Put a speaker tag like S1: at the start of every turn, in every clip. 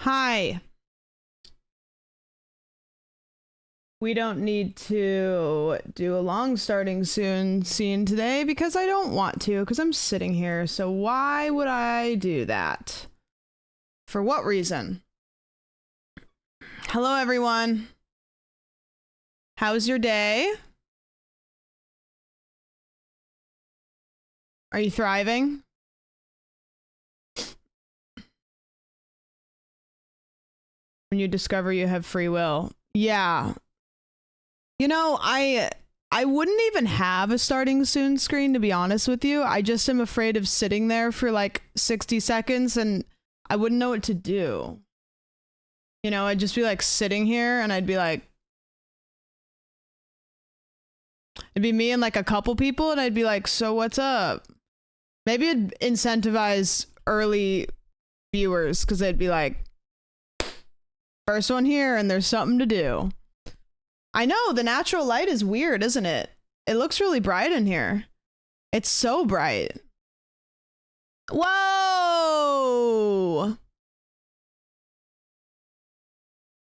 S1: Hi. We don't need to do a long starting soon scene today because I don't want to, because I'm sitting here. So why would I do that? For what reason? Hello, everyone. How's your day? Are you thriving? When you discover you have free will. Yeah. You know, I wouldn't even have a starting soon screen, to be honest with you. I just am afraid of sitting there for like 60 seconds and I wouldn't know what to do. You know, I'd just be like sitting here and I'd be like, it'd be me and like a couple people and I'd be like, so what's up? Maybe it'd incentivize early viewers because they'd be like, first one here and there's something to do. I know, the natural light is weird, isn't it? It looks really bright in here. It's so bright. Whoa!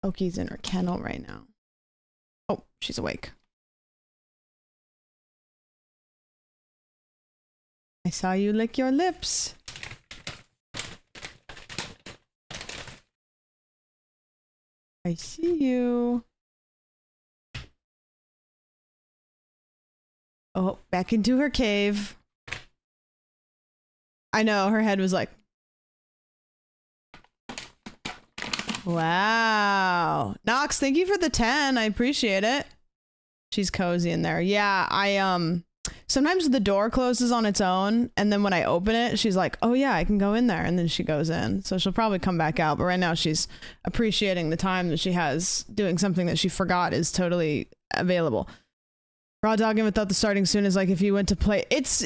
S1: Oki's in her kennel right now. Oh, she's awake. I saw you lick your lips. I see you. Oh, back into her cave. I know, her head was like... Wow. Nox, thank you for the 10. I appreciate it. She's cozy in there. Yeah, sometimes the door closes on its own, and then when I open it, she's like, oh yeah, I can go in there, and then she goes in. So she'll probably come back out, but right now she's appreciating the time that she has doing something that she forgot is totally available. Raw dogging without the starting soon is like if you went to play. It's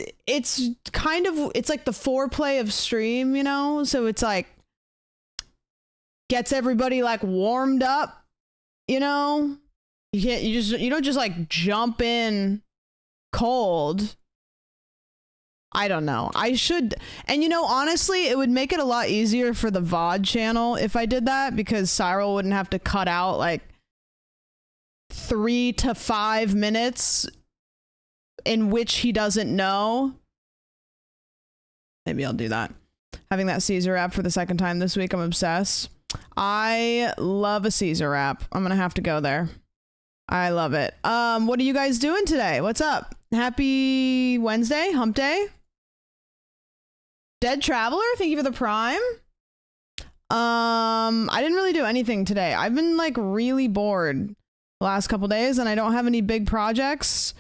S1: kind of, it's like the foreplay of stream, you know? So it's like, gets everybody like warmed up, you know? You don't just like jump in cold. I don't know. I should, and you know, honestly, it would make it a lot easier for the VOD channel if I did that, because Cyril wouldn't have to cut out like 3 to 5 minutes in which he doesn't know. Maybe I'll do that. Having that Caesar wrap for the second time this week, I'm obsessed. I love a Caesar wrap. I'm gonna have to go there. I love it. What are you guys doing today? What's up? Happy Wednesday, hump day. Dead Traveler, thank you for the prime. I didn't really do anything today. I've been like really bored the last couple days and I don't have any big projects.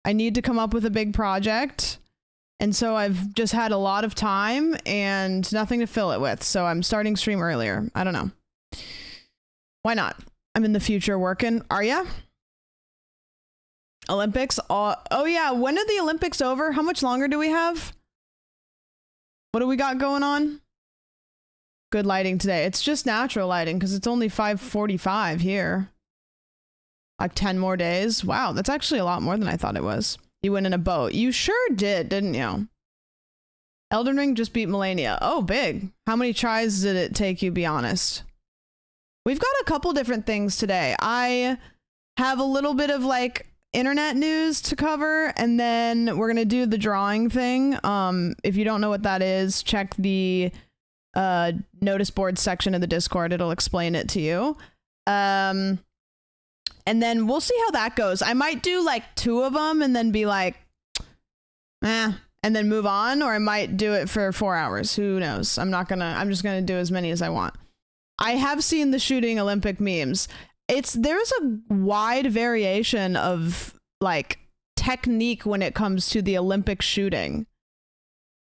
S1: I need to come up with a big project. And so I've just had a lot of time and nothing to fill it with. So I'm starting stream earlier. I don't know. Why not? I'm in the future working. Are ya? Olympics? Oh yeah, when are the Olympics over? How much longer do we have? What do we got going on? Good lighting today. It's just natural lighting because it's only 5:45 here. Like 10 more days. Wow, that's actually a lot more than I thought it was. You went in a boat. You sure did, didn't you? Elden Ring just beat Melania. Oh, big. How many tries did it take you, be honest? We've got a couple different things today. I have a little bit of like internet news to cover, and then we're gonna do the drawing thing. If you don't know what that is, check the notice board section of the Discord. It'll explain it to you. And then we'll see how that goes. I might do like 2 of them and then be like, and then move on, or I might do it for 4 hours. Who knows? I'm just gonna do as many as I want. I have seen the shooting Olympic memes. There's a wide variation of like technique when it comes to the Olympic shooting.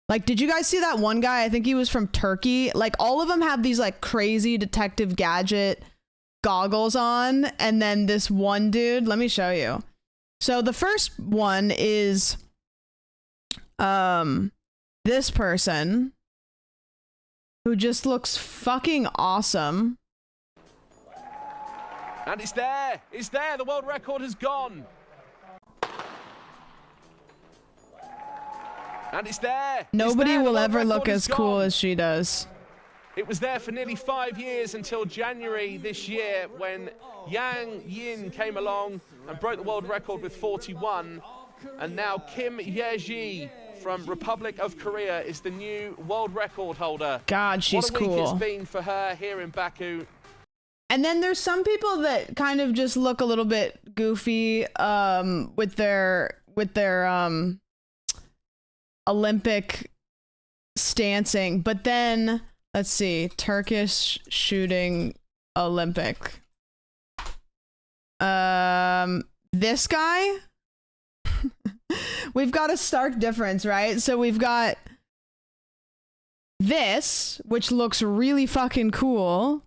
S1: Like, did you guys see that one guy? I think he was from Turkey. Like, all of them have these like crazy detective gadget goggles on, and then this one dude, let me show you. So the first one is this person who just looks fucking awesome.
S2: And it's there, the world record has gone. And it's there.
S1: Nobody will ever look as cool as she does.
S2: It was there for nearly 5 years until January this year when Yang Yin came along and broke the world record with 41. And now Kim Ye-ji from Republic of Korea is the new world record holder.
S1: God, she's
S2: cool. What a week
S1: cool.
S2: it's been for her here in Baku.
S1: And then there's some people that kind of just look a little bit goofy with their Olympic stancing. But then let's see, Turkish shooting Olympic. This guy. We've got a stark difference, right? So we've got this, which looks really fucking cool.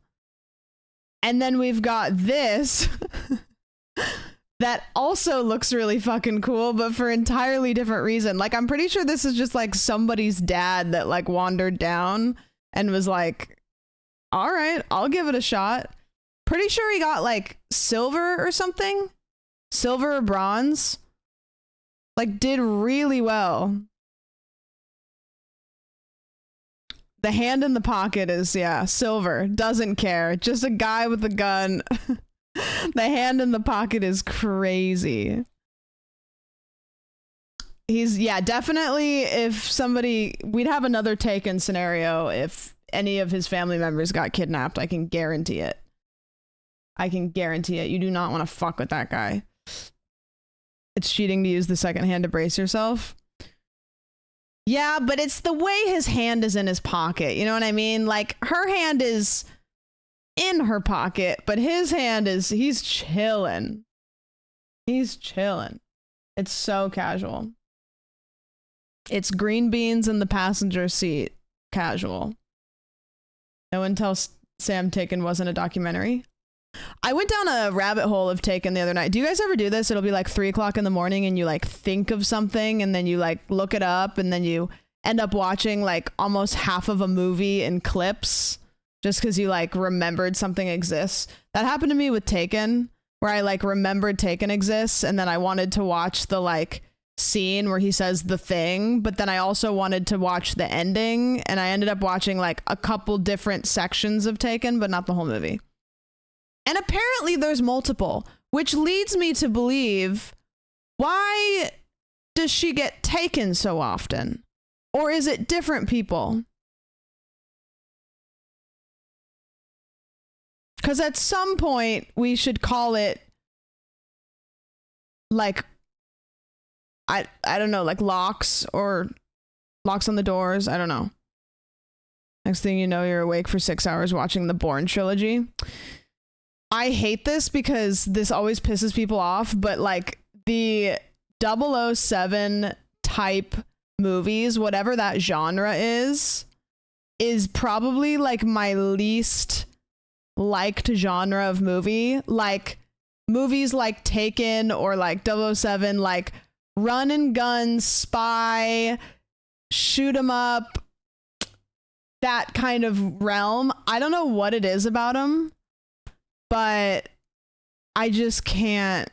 S1: And then we've got this that also looks really fucking cool, but for entirely different reason. Like, I'm pretty sure this is just like somebody's dad that like wandered down and was like, all right, I'll give it a shot. Pretty sure he got like silver or something. Silver or bronze. Like, did really well. The hand in the pocket is, yeah, silver. Doesn't care. Just a guy with a gun. The hand in the pocket is crazy. He's, yeah, definitely if somebody, we'd have another Taken scenario if any of his family members got kidnapped. I can guarantee it. I can guarantee it. You do not want to fuck with that guy. It's cheating to use the second hand to brace yourself. Yeah, but it's the way his hand is in his pocket. You know what I mean? Like, her hand is in her pocket, but his hand is, he's chilling. He's chilling. It's so casual. It's green beans in the passenger seat. Casual. No one tells Sam Taken wasn't a documentary. I went down a rabbit hole of Taken the other night. Do you guys ever do this? It'll be like 3 o'clock in the morning and you like think of something and then you like look it up and then you end up watching like almost half of a movie in clips just because you like remembered something exists. That happened to me with Taken, where I like remembered Taken exists and then I wanted to watch the like scene where he says the thing, but then I also wanted to watch the ending and I ended up watching like a couple different sections of Taken, but not the whole movie. And apparently there's multiple, which leads me to believe, why does she get taken so often? Or is it different people? Because at some point we should call it like, I don't know, like locks or locks on the doors. I don't know. Next thing you know, you're awake for 6 hours watching the Bourne trilogy. I hate this because this always pisses people off, but like the 007 type movies, whatever that genre is probably like my least liked genre of movie. Like movies like Taken or like 007, like run and gun, spy, shoot 'em up, that kind of realm. I don't know what it is about them, but I just can't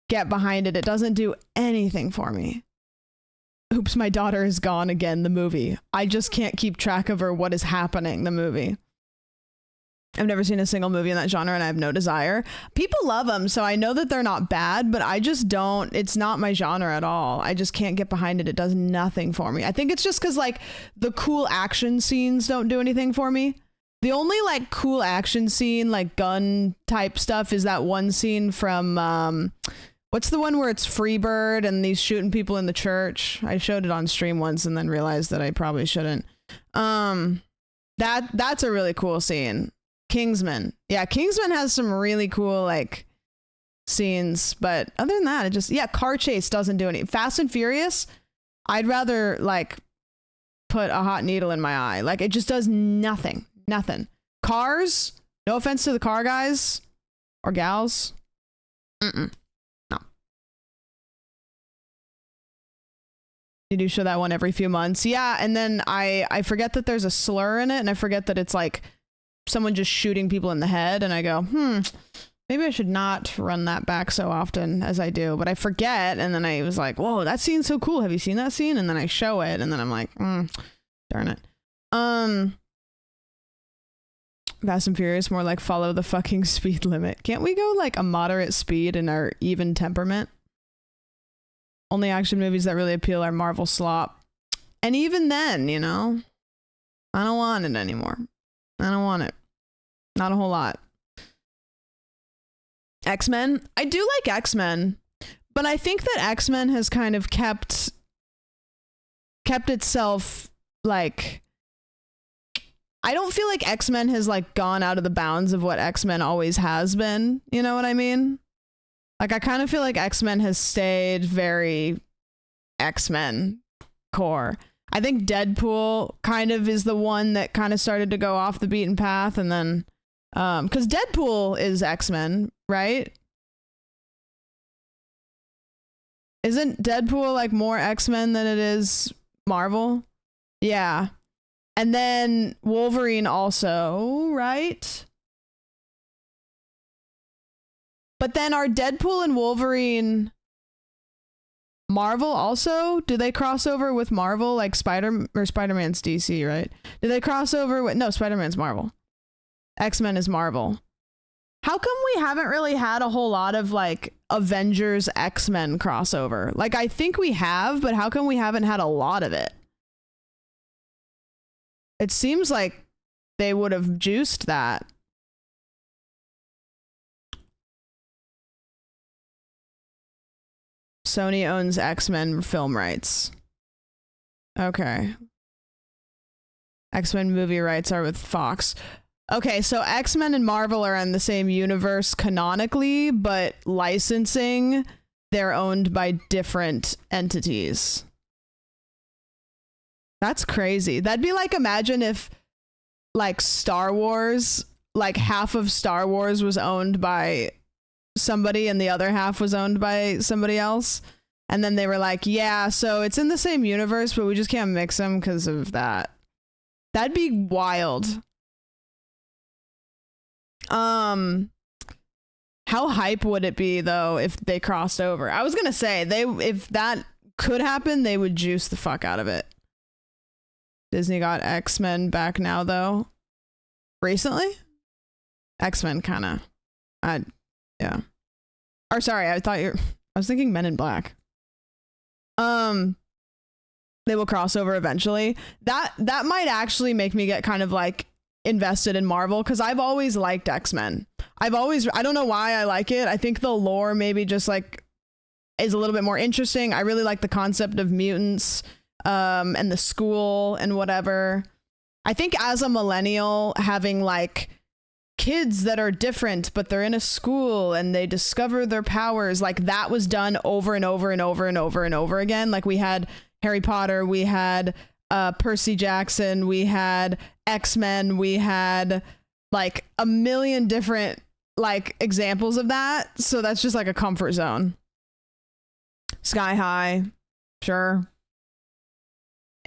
S1: get behind it. It doesn't do anything for me. Oops, my daughter is gone again, the movie. I just can't keep track of her, what is happening, the movie. I've never seen a single movie in that genre and I have no desire. People love them, so I know that they're not bad, but I just don't, it's not my genre at all. I just can't get behind it. It does nothing for me. I think it's just because like the cool action scenes don't do anything for me. The only like cool action scene, like gun type stuff, is that one scene from what's the one where it's Freebird and he's shooting people in the church? I showed it on stream once and then realized that I probably shouldn't. That's a really cool scene. Kingsman. Yeah, Kingsman has some really cool like scenes, but other than that, it just, yeah, car chase doesn't do any. Fast and Furious, I'd rather like put a hot needle in my eye. Like it just does nothing. Nothing. Cars, no offense to the car guys or gals. No. You do show that one every few months. Yeah, and then I forget that there's a slur in it, and I forget that it's like someone just shooting people in the head, and I go, maybe I should not run that back so often as I do, but I forget, and then I was like, whoa, that scene's so cool. Have you seen that scene? And then I show it, and then I'm like, darn it. Fast and Furious, more like follow the fucking speed limit. Can't we go like a moderate speed in our even temperament? Only action movies that really appeal are Marvel slop. And even then, you know, I don't want it anymore. I don't want it. Not a whole lot. X-Men. I do like X-Men, but I think that X-Men has kind of kept itself like, I don't feel like X-Men has like gone out of the bounds of what X-Men always has been. You know what I mean? Like, I kind of feel like X-Men has stayed very X-Men core. I think Deadpool kind of is the one that kind of started to go off the beaten path, and then because Deadpool is X-Men, right? Isn't Deadpool like more X-Men than it is Marvel? Yeah. And then Wolverine also, right? But then are Deadpool and Wolverine Marvel also? Do they cross over with Marvel like Spider-Man's DC, right? Do they cross over with... No, Spider-Man's Marvel. X-Men is Marvel. How come we haven't really had a whole lot of like Avengers X-Men crossover? Like, I think we have, but how come we haven't had a lot of it? It seems like they would have juiced that. Sony owns X-Men film rights. Okay. X-Men movie rights are with Fox. Okay, so X-Men and Marvel are in the same universe canonically, but licensing, they're owned by different entities. That's crazy. That'd be like, imagine if like Star Wars, like half of Star Wars was owned by somebody and the other half was owned by somebody else. And then they were like, yeah, so it's in the same universe, but we just can't mix them because of that. That'd be wild. How hype would it be though if they crossed over? I was gonna say if that could happen, they would juice the fuck out of it. Disney got X-Men back now though. Recently? X-Men kinda. Yeah. Or sorry, I was thinking Men in Black. They will cross over eventually. That might actually make me get kind of like invested in Marvel, because I've always liked X-Men. I don't know why I like it. I think the lore maybe just like is a little bit more interesting. I really like the concept of mutants and the school and whatever. I think as a millennial, having like kids that are different, but they're in a school and they discover their powers, like that was done over and over and over and over and over again. Like we had Harry Potter, we had Percy Jackson, we had X-Men, we had like a million different like examples of that. So that's just like a comfort zone. Sky High, sure.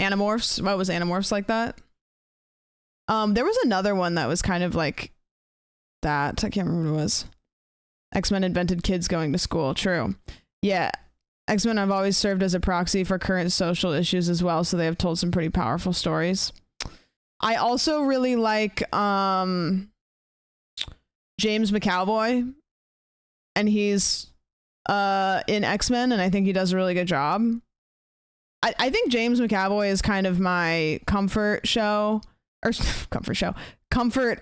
S1: Animorphs, what was Animorphs like that? There was another one that was kind of like that. I can't remember what it was. X-Men invented kids going to school. True. Yeah. X-Men have always served as a proxy for current social issues as well, so they have told some pretty powerful stories. I also really like James McAvoy, and he's in X-Men, and I think he does a really good job. I think James McAvoy is kind of my comfort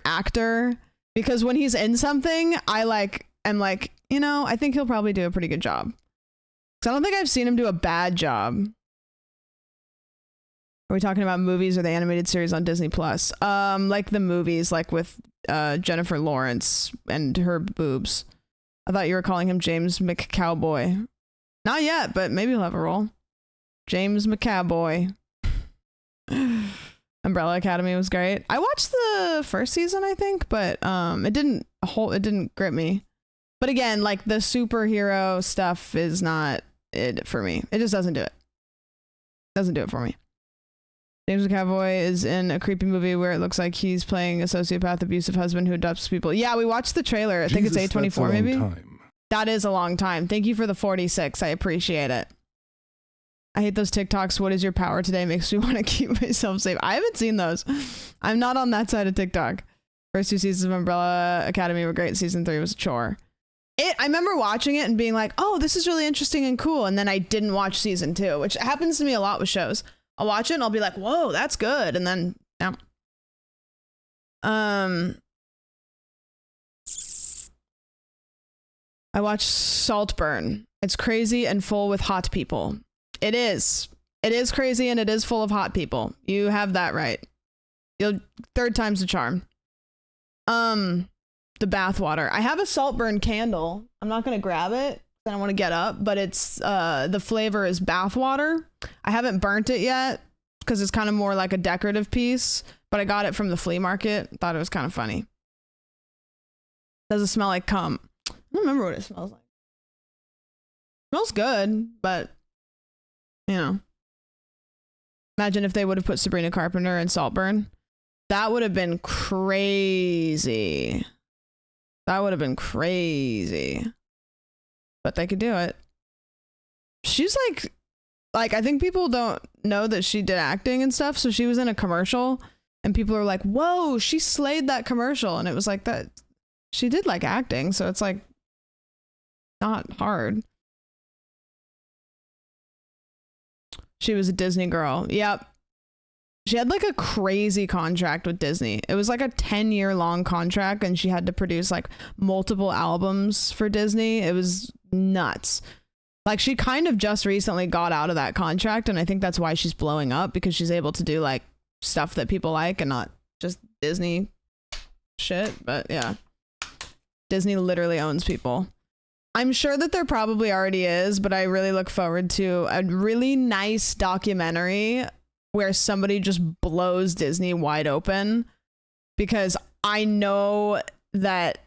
S1: actor, because when he's in something, I'm like, you know, I think he'll probably do a pretty good job. So I don't think I've seen him do a bad job. Are we talking about movies or the animated series on Disney Plus? Like the movies, like with Jennifer Lawrence and her boobs. I thought you were calling him James McCowboy. Not yet, but maybe he'll have a role. James McCowboy. Umbrella Academy was great. I watched the first season, I think, but it didn't grip me. But again, like the superhero stuff is not it for me. It just doesn't do it. Doesn't do it for me. James McAvoy is in a creepy movie where it looks like he's playing a sociopath, abusive husband who adopts people. Yeah, we watched the trailer. I think it's A24 maybe. Time. That is a long time. Thank you for the 46. I appreciate it. I hate those TikToks. What is your power today? Makes me want to keep myself safe. I haven't seen those. I'm not on that side of TikTok. First 2 seasons of Umbrella Academy were great. Season 3 was a chore. I remember watching it and being like, oh, this is really interesting and cool. And then I didn't watch season 2, which happens to me a lot with shows. I'll watch it and I'll be like, whoa, that's good. And then, no. I watched Saltburn. It's crazy and full with hot people. It is. It is crazy and it is full of hot people. You have that right. Third time's the charm. The bathwater. I have a Saltburn candle. I'm not gonna grab it. I don't want to get up, but it's the flavor is bathwater. I haven't burnt it yet because it's kind of more like a decorative piece, but I got it from the flea market. Thought it was kind of funny. Does it smell like cum? I don't remember what it smells like. Smells good, but you know. Imagine if they would have put Sabrina Carpenter in Saltburn. That would have been crazy. That would have been crazy. But they could do it. She's like, I think people don't know that she did acting and stuff. So she was in a commercial and people are like, whoa, she slayed that commercial. And it was like that. She did like acting. So it's like not hard. She was a Disney girl. Yep. She had like a crazy contract with Disney. It was like a 10-year long contract and she had to produce like multiple albums for Disney. It was nuts. Like she kind of just recently got out of that contract and I think that's why she's blowing up, because she's able to do like stuff that people like and not just Disney shit. But yeah, Disney literally owns people. I'm sure that there probably already is, but I really look forward to a really nice documentary where somebody just blows Disney wide open, because I know that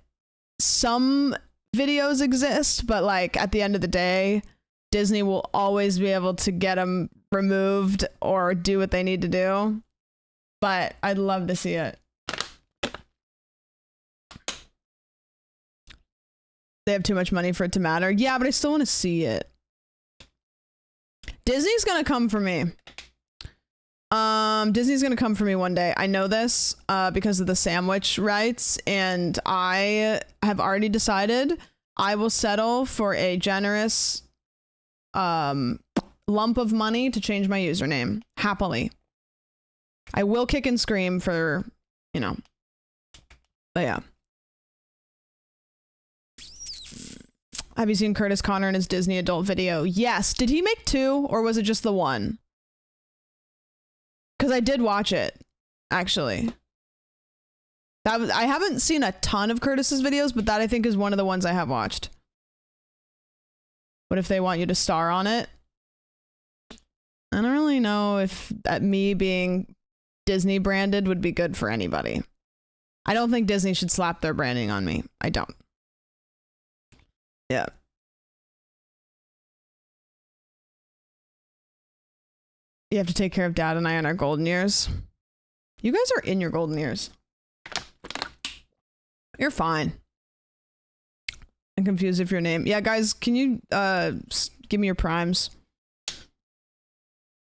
S1: some videos exist, but like at the end of the day, Disney will always be able to get them removed or do what they need to do. But I'd love to see it. They have too much money for it to matter. Yeah, but I still want to see it. Disney's gonna come for me. Disney's gonna come for me one day. I know this because of the sandwich rights, and I have already decided I will settle for a generous lump of money to change my username happily. I will kick and scream for, you know, but yeah. Have you seen Curtis Connor in his Disney adult video? Yes. Did he make 2 or was it just the 1? Because I did watch it, actually. I haven't seen a ton of Curtis's videos, but that I think is one of the ones I have watched. What if they want you to star on it? I don't really know if me being Disney branded would be good for anybody. I don't think Disney should slap their branding on me. I don't. Yeah. You have to take care of Dad and I in our golden years. You guys are in your golden years. You're fine. I'm confused if your name. Yeah, guys, can you give me your primes?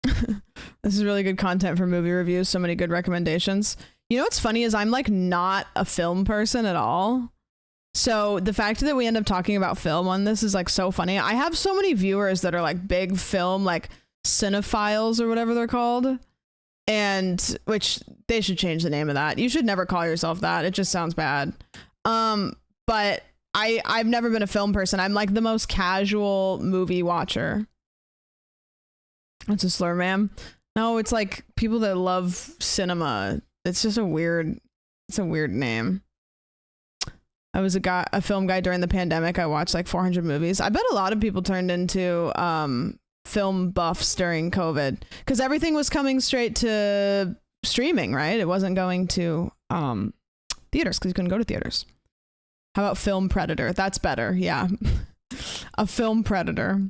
S1: This is really good content for movie reviews. So many good recommendations. You know what's funny is I'm like not a film person at all. So the fact that we end up talking about film on this is like so funny. I have so many viewers that are like big film, like cinephiles or whatever they're called, and which they should change the name of that. You should never call yourself that. It just sounds bad. But I've never been a film person. I'm like the most casual movie watcher. That's a slur, ma'am. No, it's like people that love cinema. It's just a weird name. I was a film guy during the pandemic. I watched like 400 movies. I bet a lot of people turned into film buffs during COVID because everything was coming straight to streaming, right? It wasn't going to theaters because you couldn't go to theaters. How about Film Predator? That's better. Yeah. A film predator.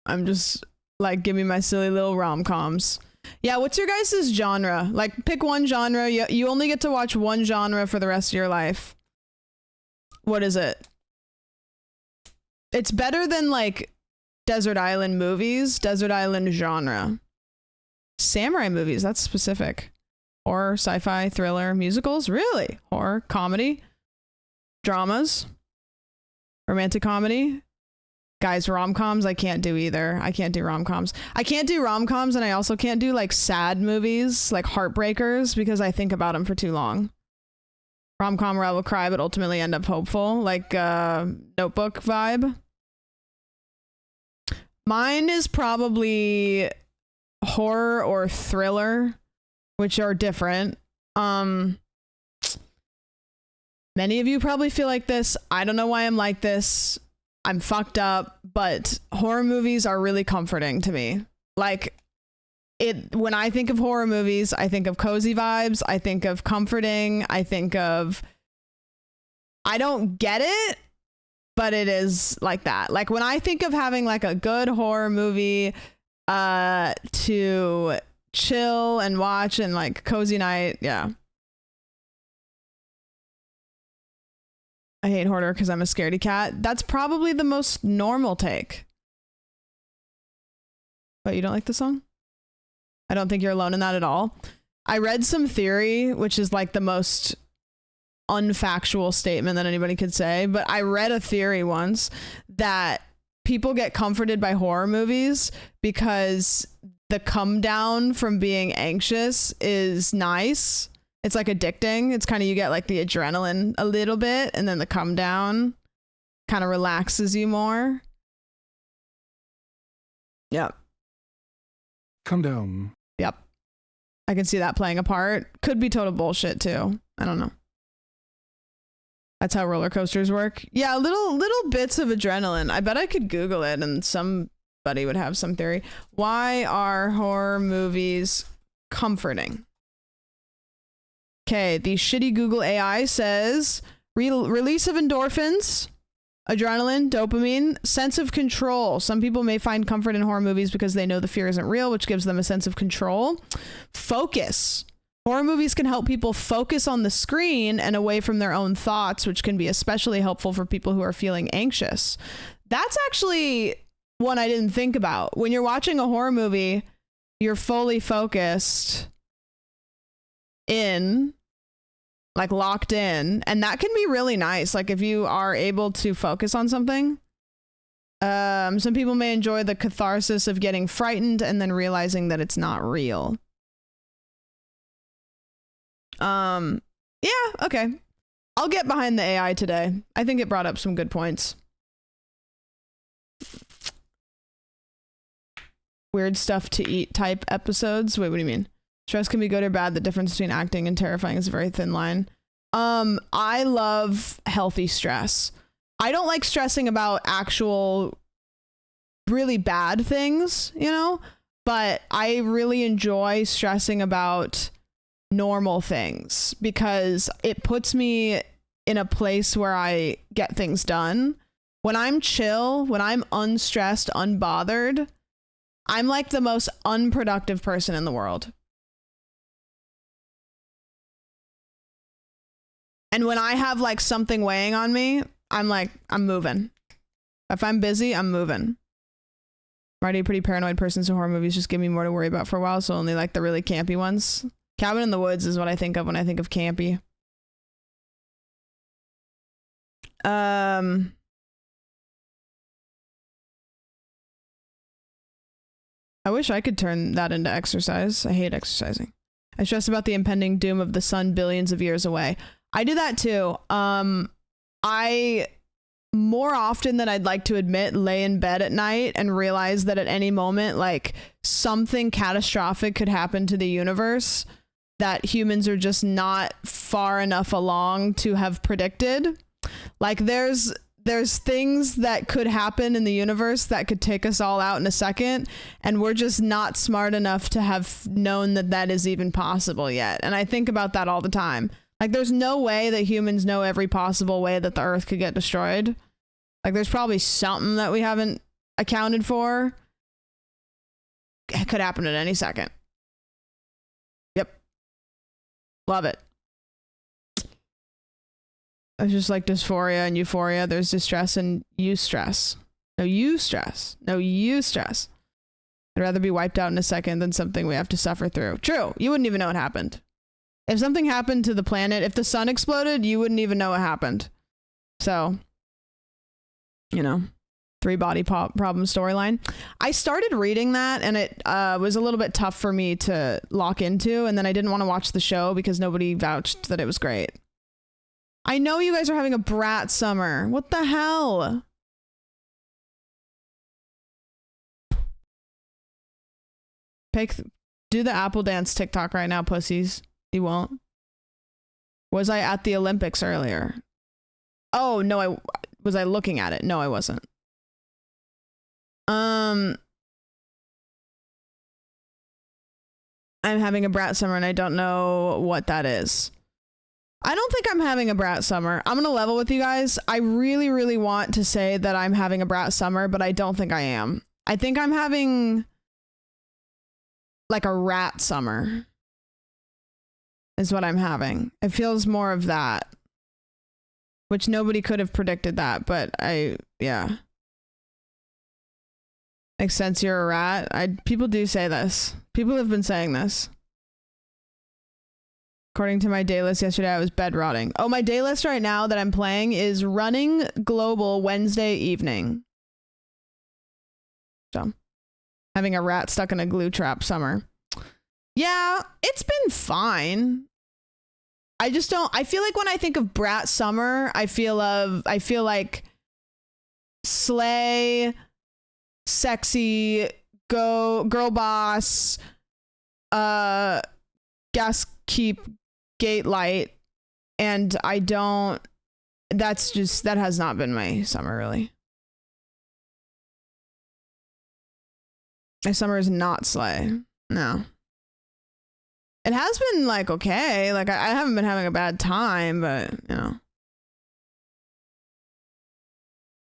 S1: I'm just like, give me my silly little rom-coms. Yeah, what's your guys' genre? Like, pick one genre. You only get to watch one genre for the rest of your life. What is it? It's better than, like, Desert Island movies. Desert Island genre. Samurai movies, that's specific. Horror, sci-fi, thriller, musicals? Really? Horror, comedy, dramas, romantic comedy? Guys, rom-coms, I can't do either. I can't do rom-coms. I can't do rom-coms, and I also can't do like sad movies, like heartbreakers, because I think about them for too long. Rom-com where I will cry, but ultimately end up hopeful, like Notebook vibe. Mine is probably horror or thriller, which are different. Many of you probably feel like this. I don't know why I'm like this. I'm fucked up, but horror movies are really comforting to me. Like, when I think of horror movies, I think of cozy vibes. I think of comforting. I don't get it, but it is like that. Like, when I think of having like a good horror movie to chill and watch and like cozy night, yeah. I hate horror because I'm a scaredy cat. That's probably the most normal take. But you don't like the song? I don't think you're alone in that at all. I read some theory, which is like the most unfactual statement that anybody could say, but I read a theory once that people get comforted by horror movies because the come down from being anxious is nice. It's like addicting. It's kind of, you get like the adrenaline a little bit, and then the come down kind of relaxes you more. Yep.
S3: Come down.
S1: Yep. I can see that playing a part. Could be total bullshit too. I don't know. That's how roller coasters work. Yeah, little bits of adrenaline. I bet I could Google it and somebody would have some theory. Why are horror movies comforting? Okay, the shitty Google AI says release of endorphins, adrenaline, dopamine, sense of control. Some people may find comfort in horror movies because they know the fear isn't real, which gives them a sense of control. Focus. Horror movies can help people focus on the screen and away from their own thoughts, which can be especially helpful for people who are feeling anxious. That's actually one I didn't think about. When you're watching a horror movie, you're fully focused in, like locked in, and that can be really nice. Like if you are able to focus on something. Some people may enjoy the catharsis of getting frightened and then realizing that it's not real. Yeah, okay. I'll get behind the AI today. I think it brought up some good points. Weird stuff to eat type episodes. Wait, what do you mean? Stress can be good or bad. The difference between acting and terrifying is a very thin line. I love healthy stress. I don't like stressing about actual really bad things, you know, but I really enjoy stressing about normal things because it puts me in a place where I get things done. When I'm chill, when I'm unstressed, unbothered, I'm like the most unproductive person in the world. And when I have like something weighing on me, I'm moving. If I'm busy, I'm moving. I'm already a pretty paranoid person, so horror movies just give me more to worry about for a while, so only like the really campy ones. Cabin in the Woods is what I think of when I think of campy. I wish I could turn that into exercise. I hate exercising. I stress about the impending doom of the sun billions of years away. I do that too. I more often than I'd like to admit lay in bed at night and realize that at any moment like something catastrophic could happen to the universe that humans are just not far enough along to have predicted. Like there's things that could happen in the universe that could take us all out in a second, and we're just not smart enough to have known that that is even possible yet. And I think about that all the time. Like there's no way that humans know every possible way that the earth could get destroyed. Like there's probably something that we haven't accounted for. It could happen at any second. Yep. Love it. It's just like dysphoria and euphoria. There's distress and eustress. No eustress. No eustress. I'd rather be wiped out in a second than something we have to suffer through. True. You wouldn't even know it happened. If something happened to the planet, if the sun exploded, you wouldn't even know what happened. So, you know, 3-body problem storyline. I started reading that and it was a little bit tough for me to lock into, and then I didn't want to watch the show because nobody vouched that it was great. I know you guys are having a Brat summer. What the hell? Do the Apple Dance TikTok right now, pussies. You won't. Was I at the Olympics earlier? Oh, no, was I looking at it? No, I wasn't. I'm having a Brat summer and I don't know what that is. I don't think I'm having a Brat summer. I'm going to level with you guys. I really, really want to say that I'm having a Brat summer, but I don't think I am. I think I'm having like a rat summer is what I'm having. It feels more of that, which nobody could have predicted that, but yeah. Makes sense, you're a rat. People do say this. People have been saying this. According to my day list yesterday, I was bed rotting. Oh, my day list right now that I'm playing is running global Wednesday evening. So, having a rat stuck in a glue trap summer. Yeah, it's been fine. I just don't, I feel like when I think of Brat summer, I feel like slay, sexy, girl boss, gas keep, gate light, and that has not been my summer really. My summer is not slay. No. It has been like okay, like I haven't been having a bad time, but you know.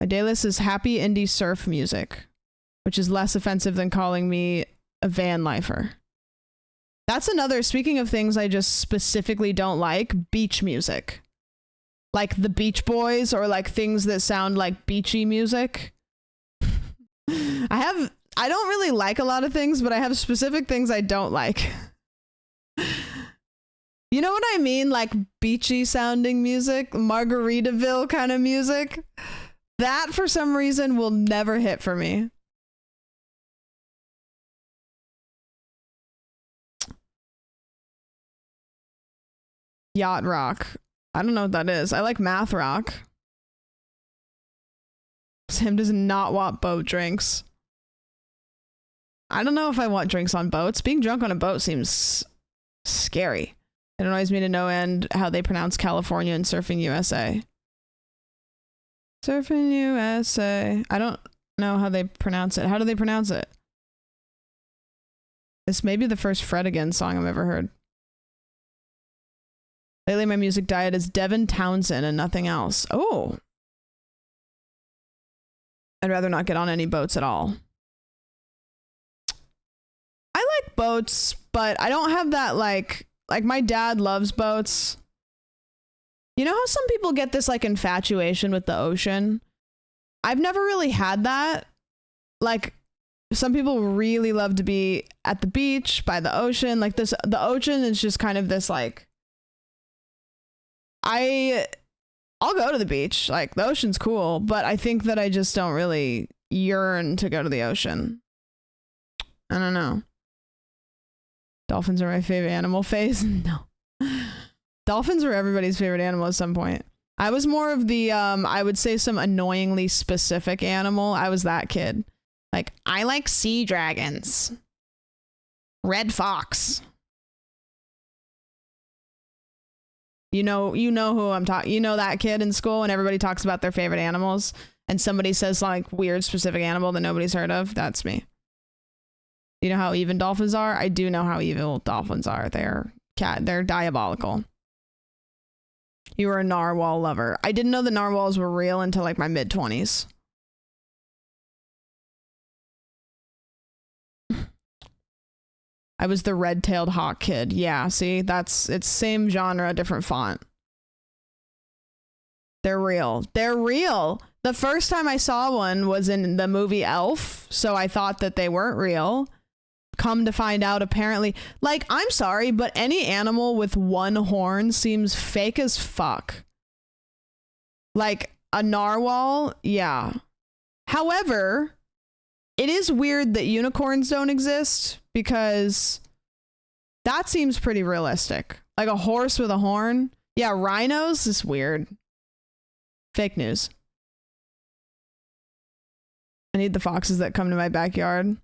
S1: My day list is happy indie surf music, which is less offensive than calling me a van lifer. That's another, speaking of things I just specifically don't like, beach music. Like the Beach Boys or like things that sound like beachy music. I don't really like a lot of things, but I have specific things I don't like. You know what I mean? Like beachy sounding music, Margaritaville kind of music. That for some reason will never hit for me. Yacht rock. I don't know what that is. I like math rock. Sam does not want boat drinks. I don't know if I want drinks on boats. Being drunk on a boat seems scary. It annoys me to no end how they pronounce California and Surfing USA. Surfing USA. I don't know how they pronounce it. How do they pronounce it? This may be the first Fred Again song I've ever heard. Lately, my music diet is Devin Townsend and nothing else. Oh. I'd rather not get on any boats at all. I like boats, but I don't have that like my dad loves boats. You know how some people get this like infatuation with the ocean? I've never really had that. Like some people really love to be at the beach by the ocean. Like the ocean is just kind of this like, I'll go to the beach. Like the ocean's cool, but I think that I just don't really yearn to go to the ocean. I don't know. Dolphins are my favorite animal phase. No. Dolphins were everybody's favorite animal at some point. I was more of the, I would say some annoyingly specific animal. I was that kid. Like, I like sea dragons. Red fox. You know who I'm talking. You know that kid in school when everybody talks about their favorite animals and somebody says like weird specific animal that nobody's heard of. That's me. You know how even dolphins are? I do know how evil dolphins are. They're diabolical. You were a narwhal lover. I didn't know the narwhals were real until like my mid-20s. I was the red-tailed hawk kid. Yeah, see, it's same genre, different font. They're real. They're real. The first time I saw one was in the movie Elf, so I thought that they weren't real. come to find out, apparently, like, I'm sorry, but any animal with one horn seems fake as fuck. Like a narwhal, yeah. However, it is weird that unicorns don't exist because that seems pretty realistic. Like a horse with a horn. Yeah, rhinos is weird. Fake news. I need the foxes that come to my backyard.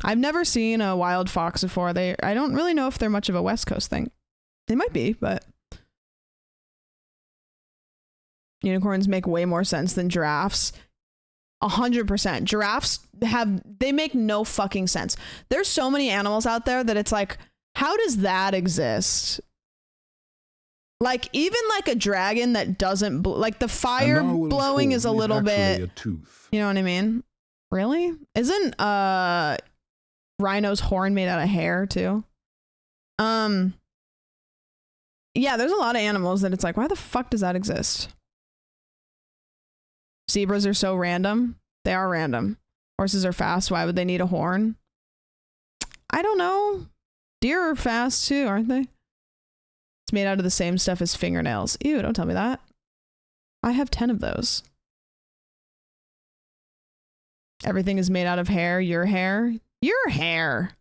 S1: I've never seen a wild fox before. I don't really know if they're much of a West Coast thing. They might be, but unicorns make way more sense than giraffes. 100%. Giraffes they make no fucking sense. There's so many animals out there that it's like, how does that exist? Like, even like a dragon that doesn't like the fire blowing is a little bit, you know what I mean? Really? Isn't rhino's horn made out of hair too? Yeah, there's a lot of animals that it's like, why the fuck does that exist? Zebras are so random. They are random. Horses are fast. Why would they need a horn? I don't know. Deer are fast too, aren't they? It's made out of the same stuff as fingernails. Ew, don't tell me that. I have 10 of those. Everything is made out of hair. Your hair. Your hair.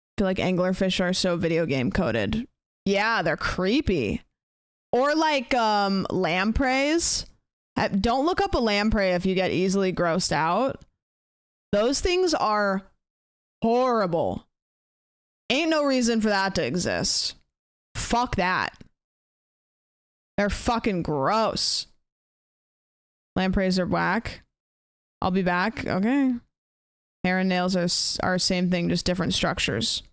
S1: I feel like anglerfish are so video game coded. Yeah, they're creepy. Or like lampreys. Don't look up a lamprey if you get easily grossed out. Those things are horrible. Ain't no reason for that to exist. Fuck that. They're fucking gross. Lampreys are whack. I'll be back. Okay. Hair and nails are same thing, just different structures.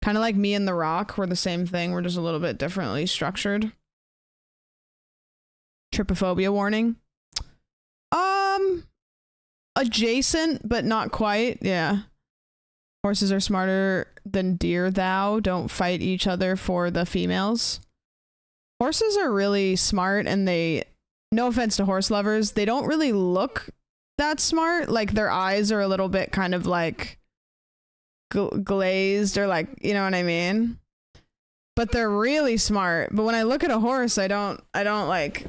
S1: Kind of like me and The Rock. We're the same thing. We're just a little bit differently structured. Trypophobia warning. Adjacent, but not quite. Yeah. Horses are smarter than deer, thou. Don't fight each other for the females. Horses are really smart, and no offense to horse lovers, they don't really look that smart. Like, their eyes are a little bit kind of like glazed, or like, you know what I mean? But they're really smart. But when I look at a horse, I don't like,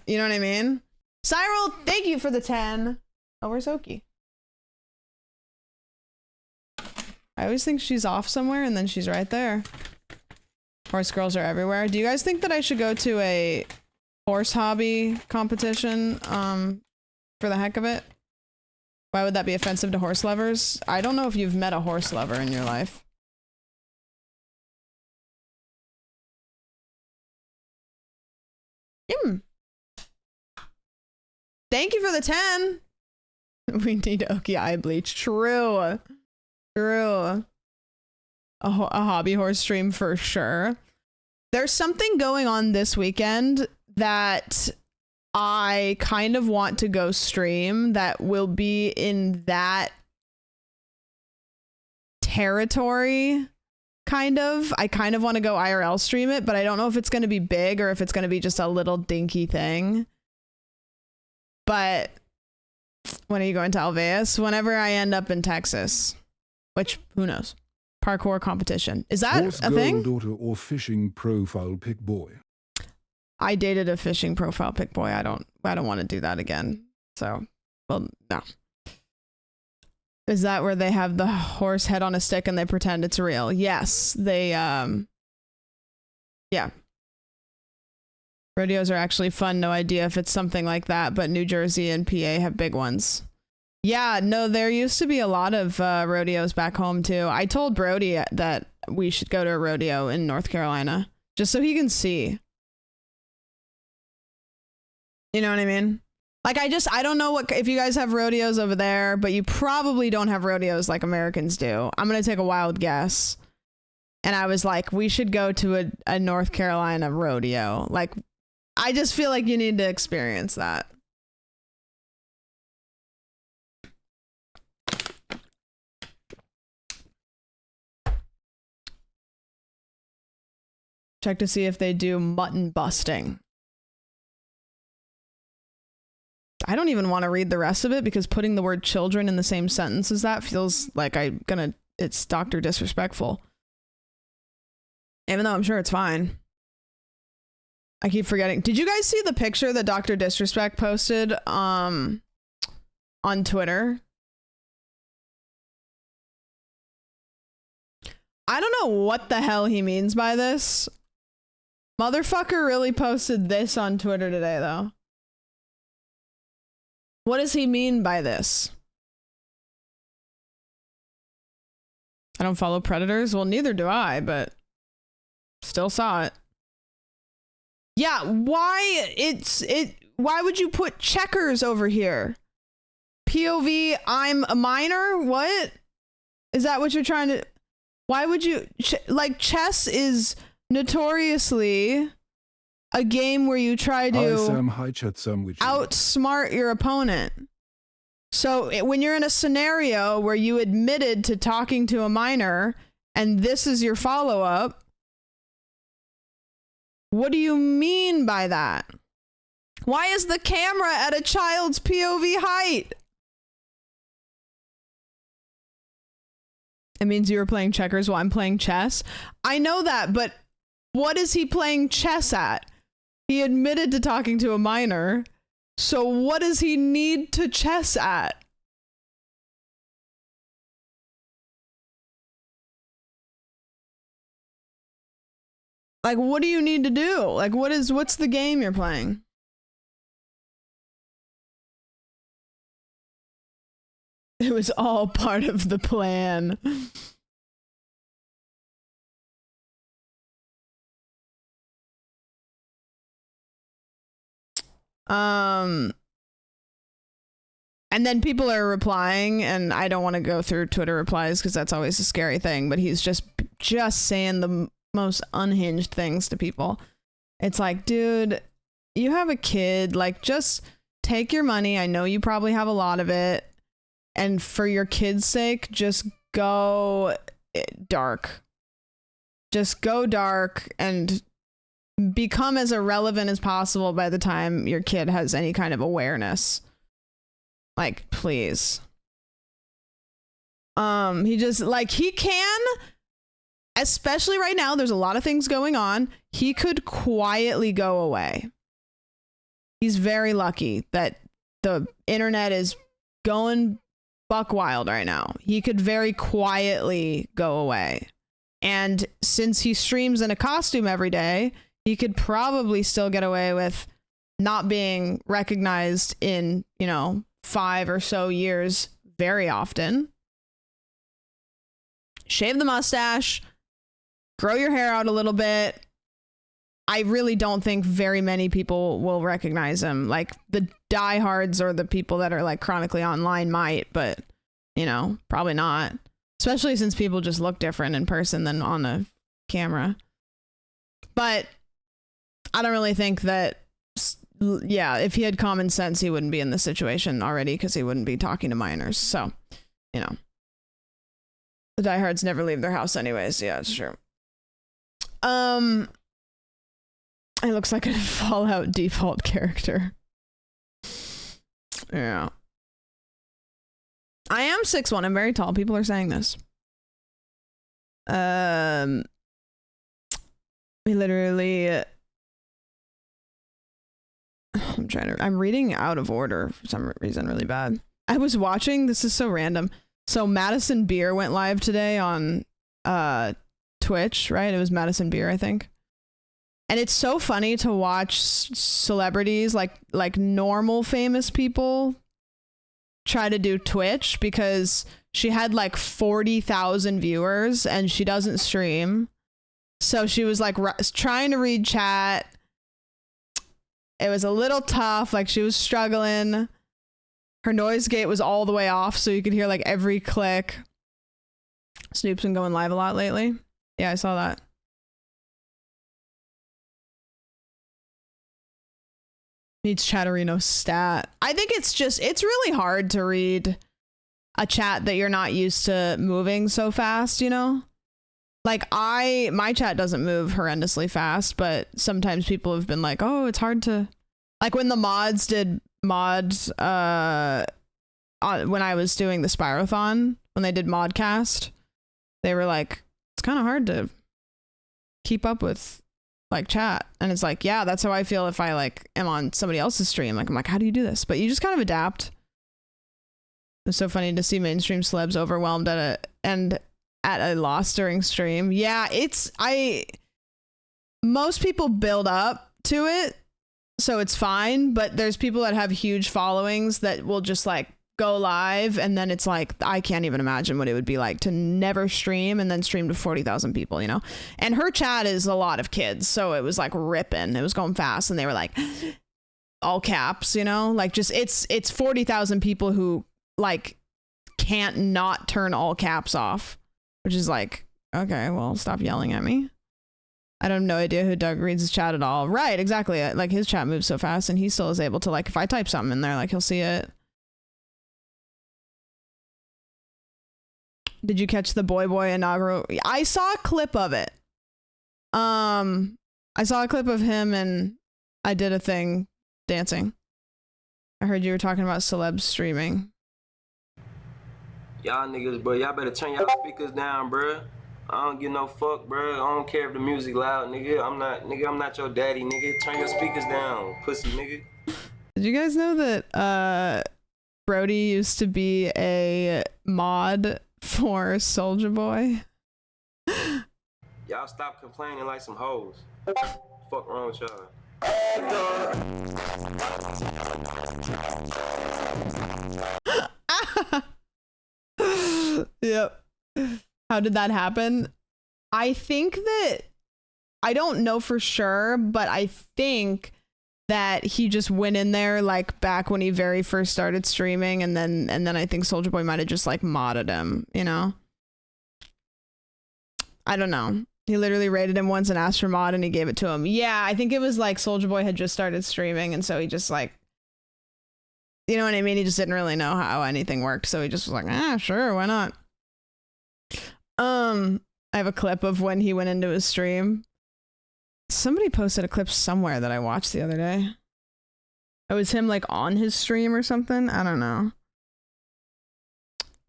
S1: you know what I mean? Cyril, thank you for the 10. Oh, where's Oki? I always think she's off somewhere, and then she's right there. Horse girls are everywhere. Do you guys think that I should go to a horse hobby competition for the heck of it? Why would that be offensive to horse lovers? I don't know if you've met a horse lover in your life. Thank you for the 10. We need Oki eye bleach. True. A hobby horse stream for sure. There's something going on this weekend that I kind of want to go stream that will be in that territory. Kind of. I kind of want to go IRL stream it, but I don't know if it's going to be big or if it's going to be just a little dinky thing. But when are you going to Alveus? Whenever I end up in Texas, which who knows? Parkour competition. Is that
S3: Horse
S1: a thing?
S3: Daughter or fishing profile pick boy.
S1: I dated a fishing profile pick boy. I don't want to do that again. So, well, no. Is that where they have the horse head on a stick and they pretend it's real? Yes, they yeah. Rodeos are actually fun. No idea if it's something like that, but New Jersey and PA have big ones. Yeah, no, there used to be a lot of rodeos back home too. I told Brody that we should go to a rodeo in North Carolina just so he can see. You know what I mean? Like, I don't know if you guys have rodeos over there, but you probably don't have rodeos like Americans do. I'm going to take a wild guess. And I was like, we should go to a North Carolina rodeo. Like, I just feel like you need to experience that. Check to see if they do mutton busting. I don't even want to read the rest of it because putting the word children in the same sentence as that feels like it's Dr. Disrespectful. Even though I'm sure it's fine. I keep forgetting. Did you guys see the picture that Dr. Disrespect posted on Twitter? I don't know what the hell he means by this. Motherfucker really posted this on Twitter today, though. What does he mean by this? I don't follow predators. Well, neither do I, but still saw it. Yeah, why would you put checkers over here? POV, I'm a minor? What? Is that what you're trying to... Why would you... like, chess is notoriously a game where you try to outsmart your opponent. So when you're in a scenario where you admitted to talking to a minor and this is your follow-up, what do you mean by that? Why is the camera at a child's POV height? It means you were playing checkers while I'm playing chess. I know that, but what is he playing chess at? He admitted to talking to a minor. So what does he need to chess at? Like, what do you need to do? Like, what's the game you're playing? It was all part of the plan. And then people are replying, and I don't want to go through Twitter replies because that's always a scary thing, but he's just saying the most unhinged things to people. It's like, dude, you have a kid, like, just take your money. I know you probably have a lot of it. And for your kid's sake, just go dark. Just go dark and become as irrelevant as possible by the time your kid has any kind of awareness. Like, please. He just, like, he can, especially right now, there's a lot of things going on. He could quietly go away. He's very lucky that the internet is going buck wild right now. He could very quietly go away. And since he streams in a costume every day, he could probably still get away with not being recognized in, 5 or so years very often. Shave the mustache, grow your hair out a little bit. I really don't think very many people will recognize him. Like, the diehards or the people that are like chronically online might, but probably not. Especially since people just look different in person than on a camera. But I don't really think that, if he had common sense, he wouldn't be in this situation already because he wouldn't be talking to minors. So, the diehards never leave their house anyways. Yeah, it's true. It looks like a Fallout default character. Yeah. I am 6'1". I'm very tall. People are saying this. We literally... I'm reading out of order for some reason really bad. I was watching, this is so random. So Madison Beer went live today on Twitch, right? It was Madison Beer, I think. And it's so funny to watch celebrities, like normal famous people, try to do Twitch, because she had like 40,000 viewers and she doesn't stream. So she was like trying to read chat. It was a little tough. Like, she was struggling. Her noise gate was all the way off, so you could hear like every click. Snoop's been going live a lot lately. Yeah, I saw that. Needs Chatterino stat. I think it's really hard to read a chat that you're not used to moving so fast, Like, my chat doesn't move horrendously fast, but sometimes people have been like, oh, it's hard to, like when the mods did mods when I was doing the Spyrothon, when they did Modcast, they were like, it's kind of hard to keep up with like chat. And it's like, yeah, that's how I feel if I like am on somebody else's stream. Like, I'm like, how do you do this? But you just kind of adapt. It's so funny to see mainstream celebs overwhelmed at a loss during stream. Yeah, most people build up to it, so it's fine, but there's people that have huge followings that will just like go live, and then it's like, I can't even imagine what it would be like to never stream and then stream to 40,000 people, you know? And her chat is a lot of kids, so it was like ripping. It was going fast, and they were like all caps, you know? Like just it's 40,000 people who like can't not turn all caps off, which is like, okay, well, stop yelling at me. I don't have no idea who Doug reads his chat at all. Right, exactly. Like his chat moves so fast, and he still is able to, like, if I type something in there, like he'll see it. Did you catch the Boy inaugural? I saw a clip of it. I saw a clip of him, and I did a thing dancing. I heard you were talking about celebs streaming.
S4: Y'all niggas, bro, y'all better turn y'all speakers down, bro. I don't give no fuck, bro. I don't care if the music loud, nigga. I'm not your daddy, nigga. Turn your speakers down, pussy, nigga.
S1: Did you guys know that Brody used to be a mod for Soulja Boy?
S4: Y'all stop complaining like some hoes. Fuck wrong with y'all.
S1: Yep. How did that happen? I think that, I don't know for sure, but I think that he just went in there like back when he very first started streaming, and then I think Soulja Boy might have just like modded him, you know? I don't know. He literally rated him once and asked for mod, and he gave it to him. Yeah, I think it was like Soulja Boy had just started streaming, and so he just like, you know what I mean? He just didn't really know how anything worked, so he just was like, sure, why not? I have a clip of when he went into his stream. Somebody posted a clip somewhere that I watched the other day. It was him like on his stream or something. I don't know.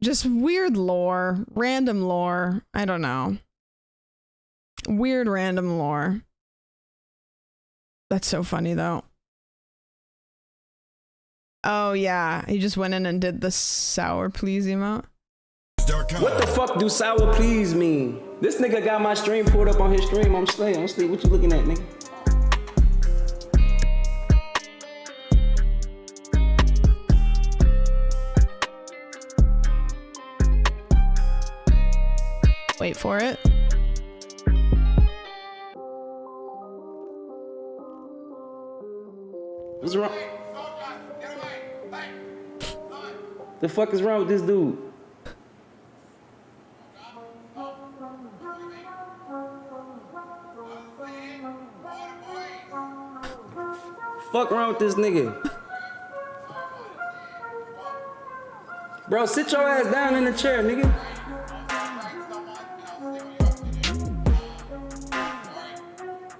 S1: Just weird lore, random lore. I don't know. Weird random lore. That's so funny though. Oh yeah, he just went in and did the sour please emote.
S4: What the fuck do sour please mean? This nigga got my stream pulled up on his stream. I'm asleep. What you looking at, nigga?
S1: Wait for it.
S4: What's wrong? The fuck is wrong with this dude? Fuck wrong with this nigga? Bro, sit your ass down in the chair, nigga.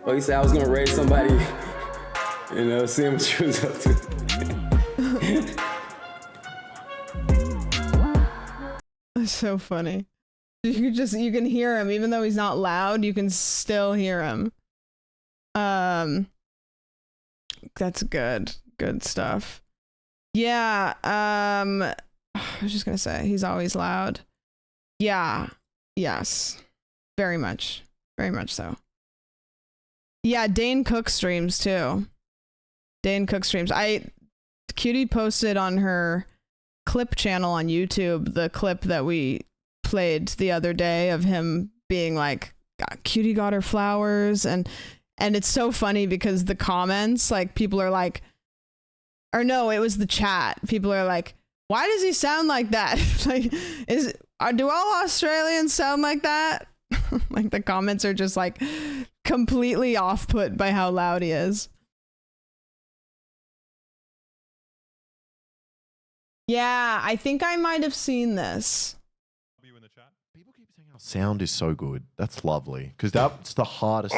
S4: Oh, you said I was gonna raise somebody, you know, see what you was up to.
S1: That's so funny. You can hear him, even though he's not loud, you can still hear him. That's good stuff. Yeah. I was just gonna say he's always loud. Yeah. Yes. Very much so. Yeah, Dane Cook streams too. Cutie posted on her clip channel on YouTube the clip that we played the other day of him being like, Cutie got her flowers, and it's so funny because the comments, like, people are like, or no, it was the chat. People are like, why does he sound like that? Like, do all Australians sound like that? Like, the comments are just like completely off put by how loud he is. Yeah, I think I might have seen this.
S5: You in the chat? People keep saying our sound is so good. That's lovely, because that's the hardest.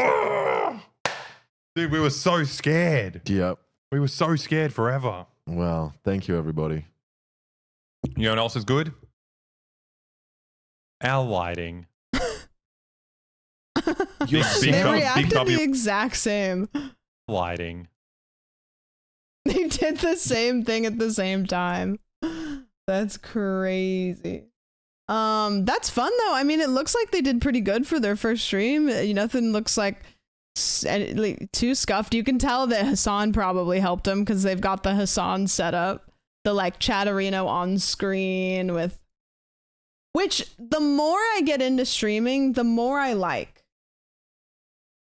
S6: Dude, we were so scared.
S5: Yep.
S6: We were so scared forever.
S5: Well, thank you, everybody.
S6: You know what else is good? Our lighting.
S1: They reacted the exact same.
S6: Lighting.
S1: They did the same thing at the same time. That's crazy. That's fun though. I mean, it looks like they did pretty good for their first stream. Nothing looks like too scuffed. You can tell that Hassan probably helped them because they've got the Hassan setup, the like Chatterino on screen with. Which the more I get into streaming, the more I like.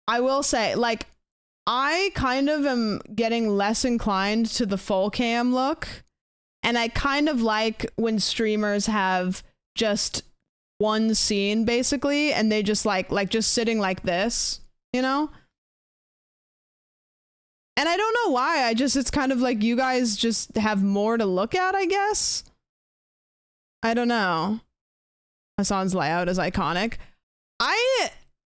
S1: I will say, like, I kind of am getting less inclined to the full cam look. And I kind of like when streamers have just one scene basically, and they just like just sitting like this, you know? And I don't know why, it's kind of like you guys just have more to look at, I guess. I don't know. Hassan's layout is iconic.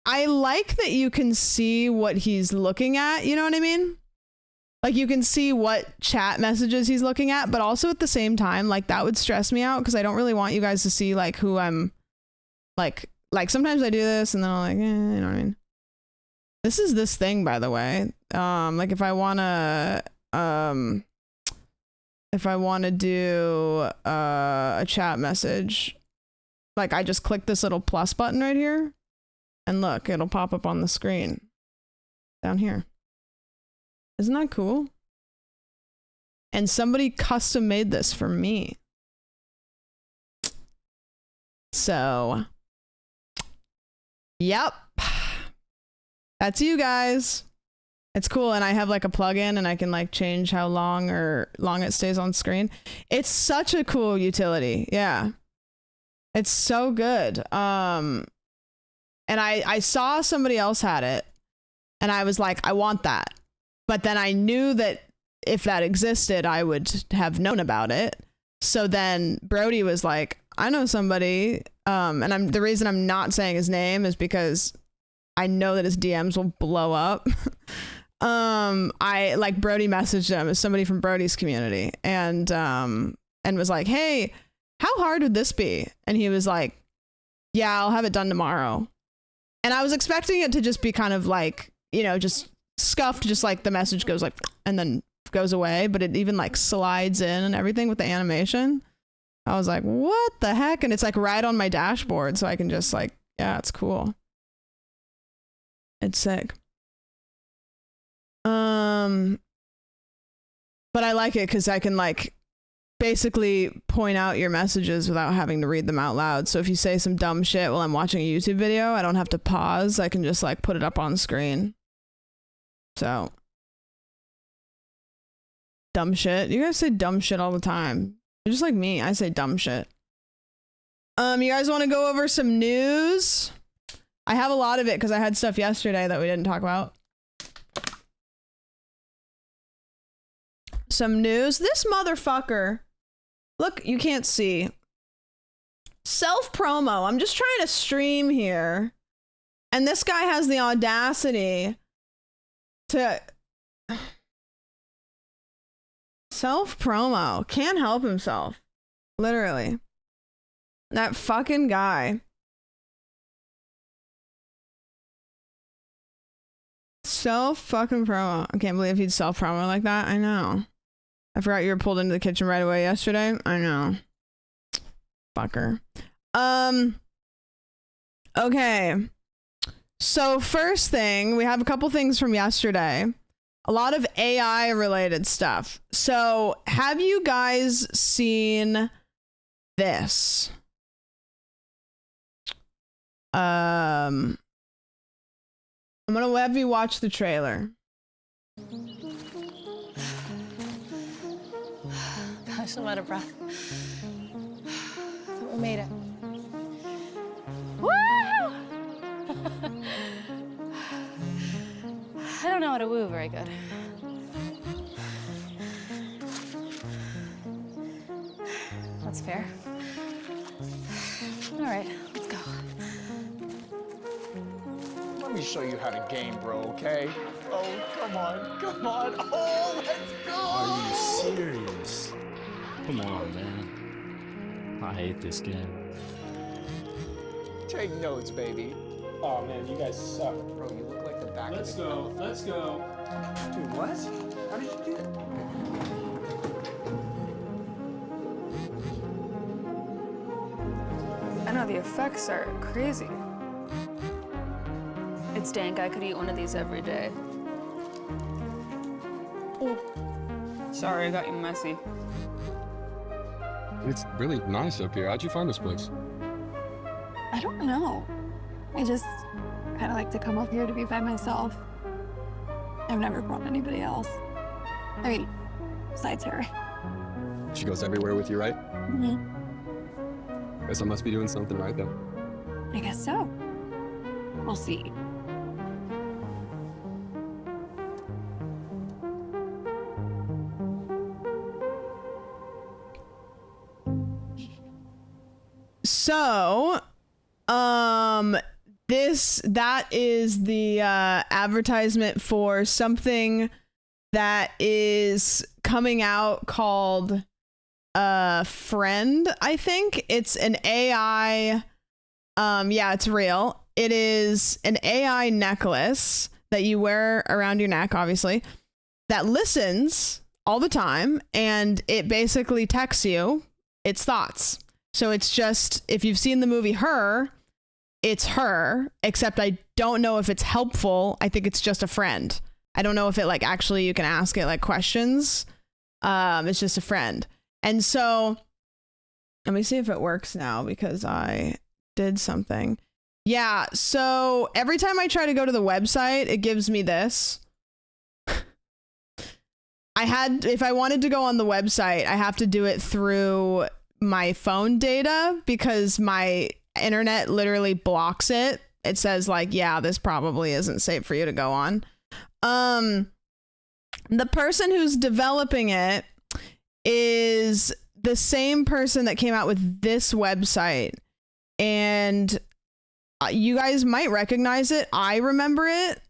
S1: I like that you can see what he's looking at, you know what I mean? Like you can see what chat messages he's looking at, but also at the same time, like that would stress me out because I don't really want you guys to see like who I'm like sometimes I do this and then I'm like, you know what I mean? This is this thing, by the way. Like if I wanna do a chat message, like I just click this little plus button right here and look, it'll pop up on the screen down here. Isn't that cool? And somebody custom made this for me. So, yep. That's you guys. It's cool. And I have like a plugin and I can like change how long it stays on screen. It's such a cool utility. Yeah. It's so good. And I saw somebody else had it and I was like, I want that. But then I knew that if that existed, I would have known about it. So then Brody was like, I know somebody. And the reason I'm not saying his name is because I know that his DMs will blow up. I like Brody messaged him as somebody from Brody's community and was like, hey, how hard would this be? And he was like, yeah, I'll have it done tomorrow. And I was expecting it to just be kind of like, you know, just scuffed, just like the message goes like, and then goes away, but it even like slides in and everything with the animation. I was like, what the heck? And it's like right on my dashboard. So I can just like, yeah, it's cool. It's sick. But I like it because I can like basically point out your messages without having to read them out loud. So if you say some dumb shit while I'm watching a YouTube video, I don't have to pause. I can just like put it up on screen. So dumb shit. You guys say dumb shit all the time. You're just like me. I say dumb shit. You guys want to go over some news? I have a lot of it because I had stuff yesterday that we didn't talk about. Some news. This motherfucker. Look, you can't see. Self-promo. I'm just trying to stream here. And this guy has the audacity to... Self-promo. Can't help himself. Literally. That fucking guy. Self-fucking-promo. I can't believe he'd self-promo like that. I know. I forgot you were pulled into the kitchen right away yesterday. I know. Fucker. Okay. So first thing, we have a couple things from yesterday. A lot of AI related stuff. So have you guys seen this? I'm gonna have you watch the trailer.
S7: Gosh, I'm out of breath. We made it. Woo! I don't know how to woo very good. That's fair. All right, let's go.
S8: Let me show you how to game, bro, okay? Oh, come on, come on. Oh, let's go!
S9: Are you serious? Come on, man. I hate this game.
S8: Take notes, baby.
S9: Oh man, you guys suck.
S8: Bro, you look like the back
S9: Let's
S8: of the
S9: go. Let's go.
S8: Dude, what? How did you do that?
S10: I know the effects are crazy. It's dank. I could eat one of these every day. Oh. Sorry, I got you messy.
S11: It's really nice up here. How'd you find this place?
S12: I don't know. I just kind of like to come up here to be by myself. I've never brought anybody else. I mean, besides her.
S11: She goes everywhere with you, right?
S12: Mm-hmm.
S11: Guess I must be doing something right then.
S12: I guess so. We'll see.
S1: So, that is the advertisement for something that is coming out called Friend, I think. It's an AI, yeah, it's real. It is an AI necklace that you wear around your neck, obviously, that listens all the time, and it basically texts you its thoughts. So it's just, if you've seen the movie Her, it's her, except I don't know if it's helpful. I think it's just a friend. I don't know if it like actually you can ask it like questions. It's just a friend. And so let me see if it works now because I did something. Yeah. So every time I try to go to the website, it gives me this. If I wanted to go on the website, I have to do it through my phone data because my internet literally blocks it. It says like, yeah, this probably isn't safe for you to go on. The person who's developing it is the same person that came out with this website, and you guys might recognize it. I remember it.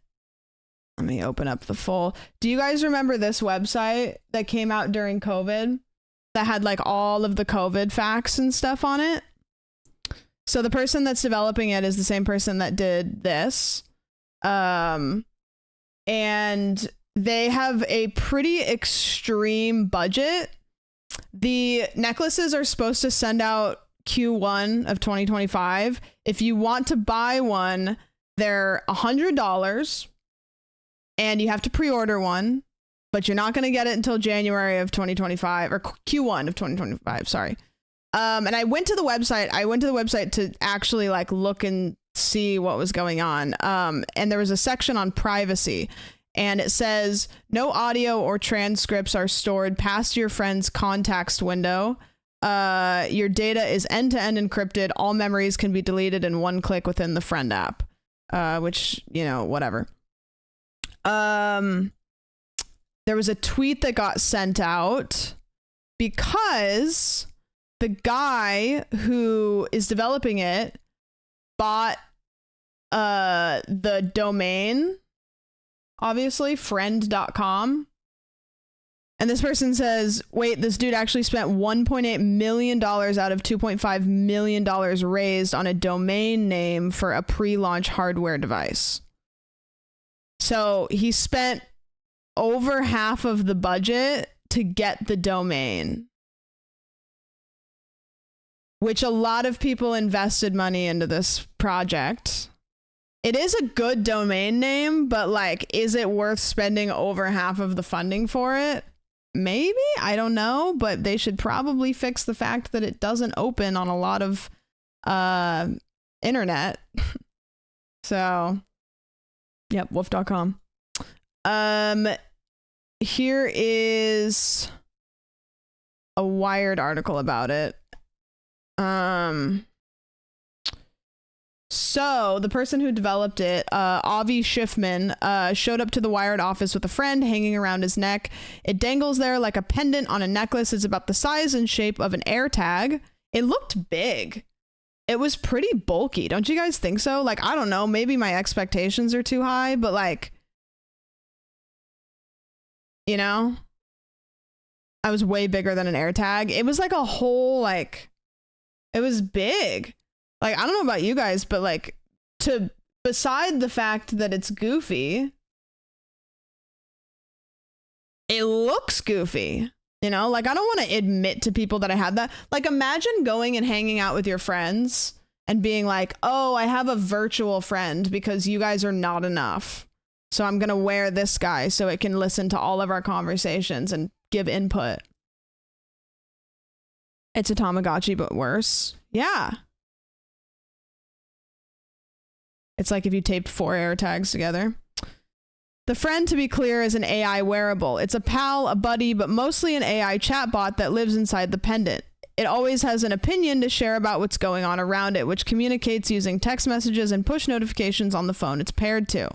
S1: Let me open up the full. Do you guys remember this website that came out during COVID that had like all of the COVID facts and stuff on it? So the person that's developing it is the same person that did this. And they have a pretty extreme budget. The necklaces are supposed to send out Q1 of 2025. If you want to buy one, they're $100 and you have to pre-order one, but you're not going to get it until January of 2025 or Q1 of 2025. Sorry. And I went to the website to actually like look and see what was going on. And there was a section on privacy, and it says no audio or transcripts are stored past your friend's contacts window. Your data is end-to-end encrypted. All memories can be deleted in one click within the friend app, which, you know, whatever. There was a tweet that got sent out because the guy who is developing it bought the domain, obviously, friend.com. And this person says, wait, this dude actually spent $1.8 million out of $2.5 million raised on a domain name for a pre-launch hardware device. So he spent over half of the budget to get the domain, which a lot of people invested money into this project. It is a good domain name, but like, is it worth spending over half of the funding for it? Maybe, I don't know, but they should probably fix the fact that it doesn't open on a lot of internet. So, yep, wolf.com. Here is a Wired article about it. So the person who developed it, Avi Schiffman, showed up to the Wired office with a friend hanging around his neck. It dangles there like a pendant on a necklace. It's about the size and shape of an AirTag. It looked big. it was pretty bulky. Don't you guys think so? Like, I don't know, maybe my expectations are too high, but like, you know, I was way bigger than an AirTag. It was like a whole, like, it was big. Like, I don't know about you guys, but like, beside the fact that it's goofy, it looks goofy. You know, like, I don't want to admit to people that I had that. Like, imagine going and hanging out with your friends and being like, oh, I have a virtual friend because you guys are not enough. So I'm going to wear this guy so it can listen to all of our conversations and give input. It's a Tamagotchi, but worse. Yeah. It's like if you taped 4 AirTags together. The friend, to be clear, is an AI wearable. It's a pal, a buddy, but mostly an AI chatbot that lives inside the pendant. It always has an opinion to share about what's going on around it, which communicates using text messages and push notifications on the phone it's paired to.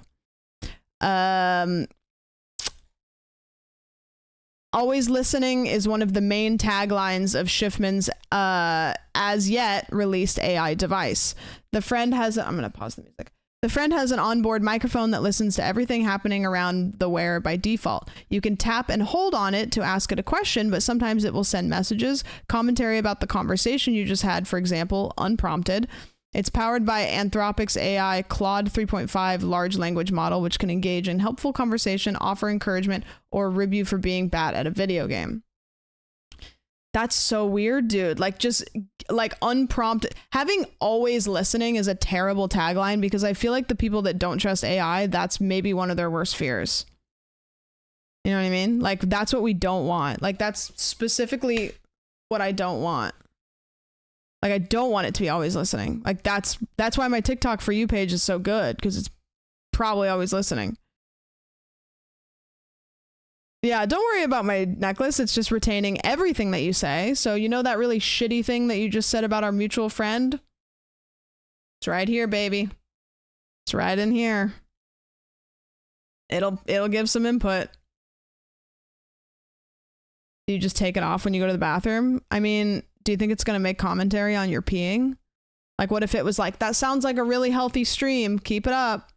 S1: Always listening is one of the main taglines of Schiffman's as yet released AI device. The friend has I'm going to pause the music. The friend has an onboard microphone that listens to everything happening around the wearer by default. You can tap and hold on it to ask it a question, but sometimes it will send messages, commentary about the conversation you just had, for example, unprompted. It's powered by Anthropic's AI Claude 3.5 large language model, which can engage in helpful conversation, offer encouragement, or rib you for being bad at a video game. That's so weird, dude. Like, just like unprompted. Having always listening is a terrible tagline because I feel like the people that don't trust AI, that's maybe one of their worst fears. You know what I mean? Like, that's what we don't want. Like, that's specifically what I don't want. Like, I don't want it to be always listening. Like, that's why my TikTok For You page is so good, because it's probably always listening. Yeah, don't worry about my necklace. It's just retaining everything that you say. So, you know that really shitty thing that you just said about our mutual friend? It's right here, baby. It's right in here. It'll give some input. You just take it off when you go to the bathroom? I mean, do you think it's going to make commentary on your peeing? Like, what if it was like, that sounds like a really healthy stream. Keep it up.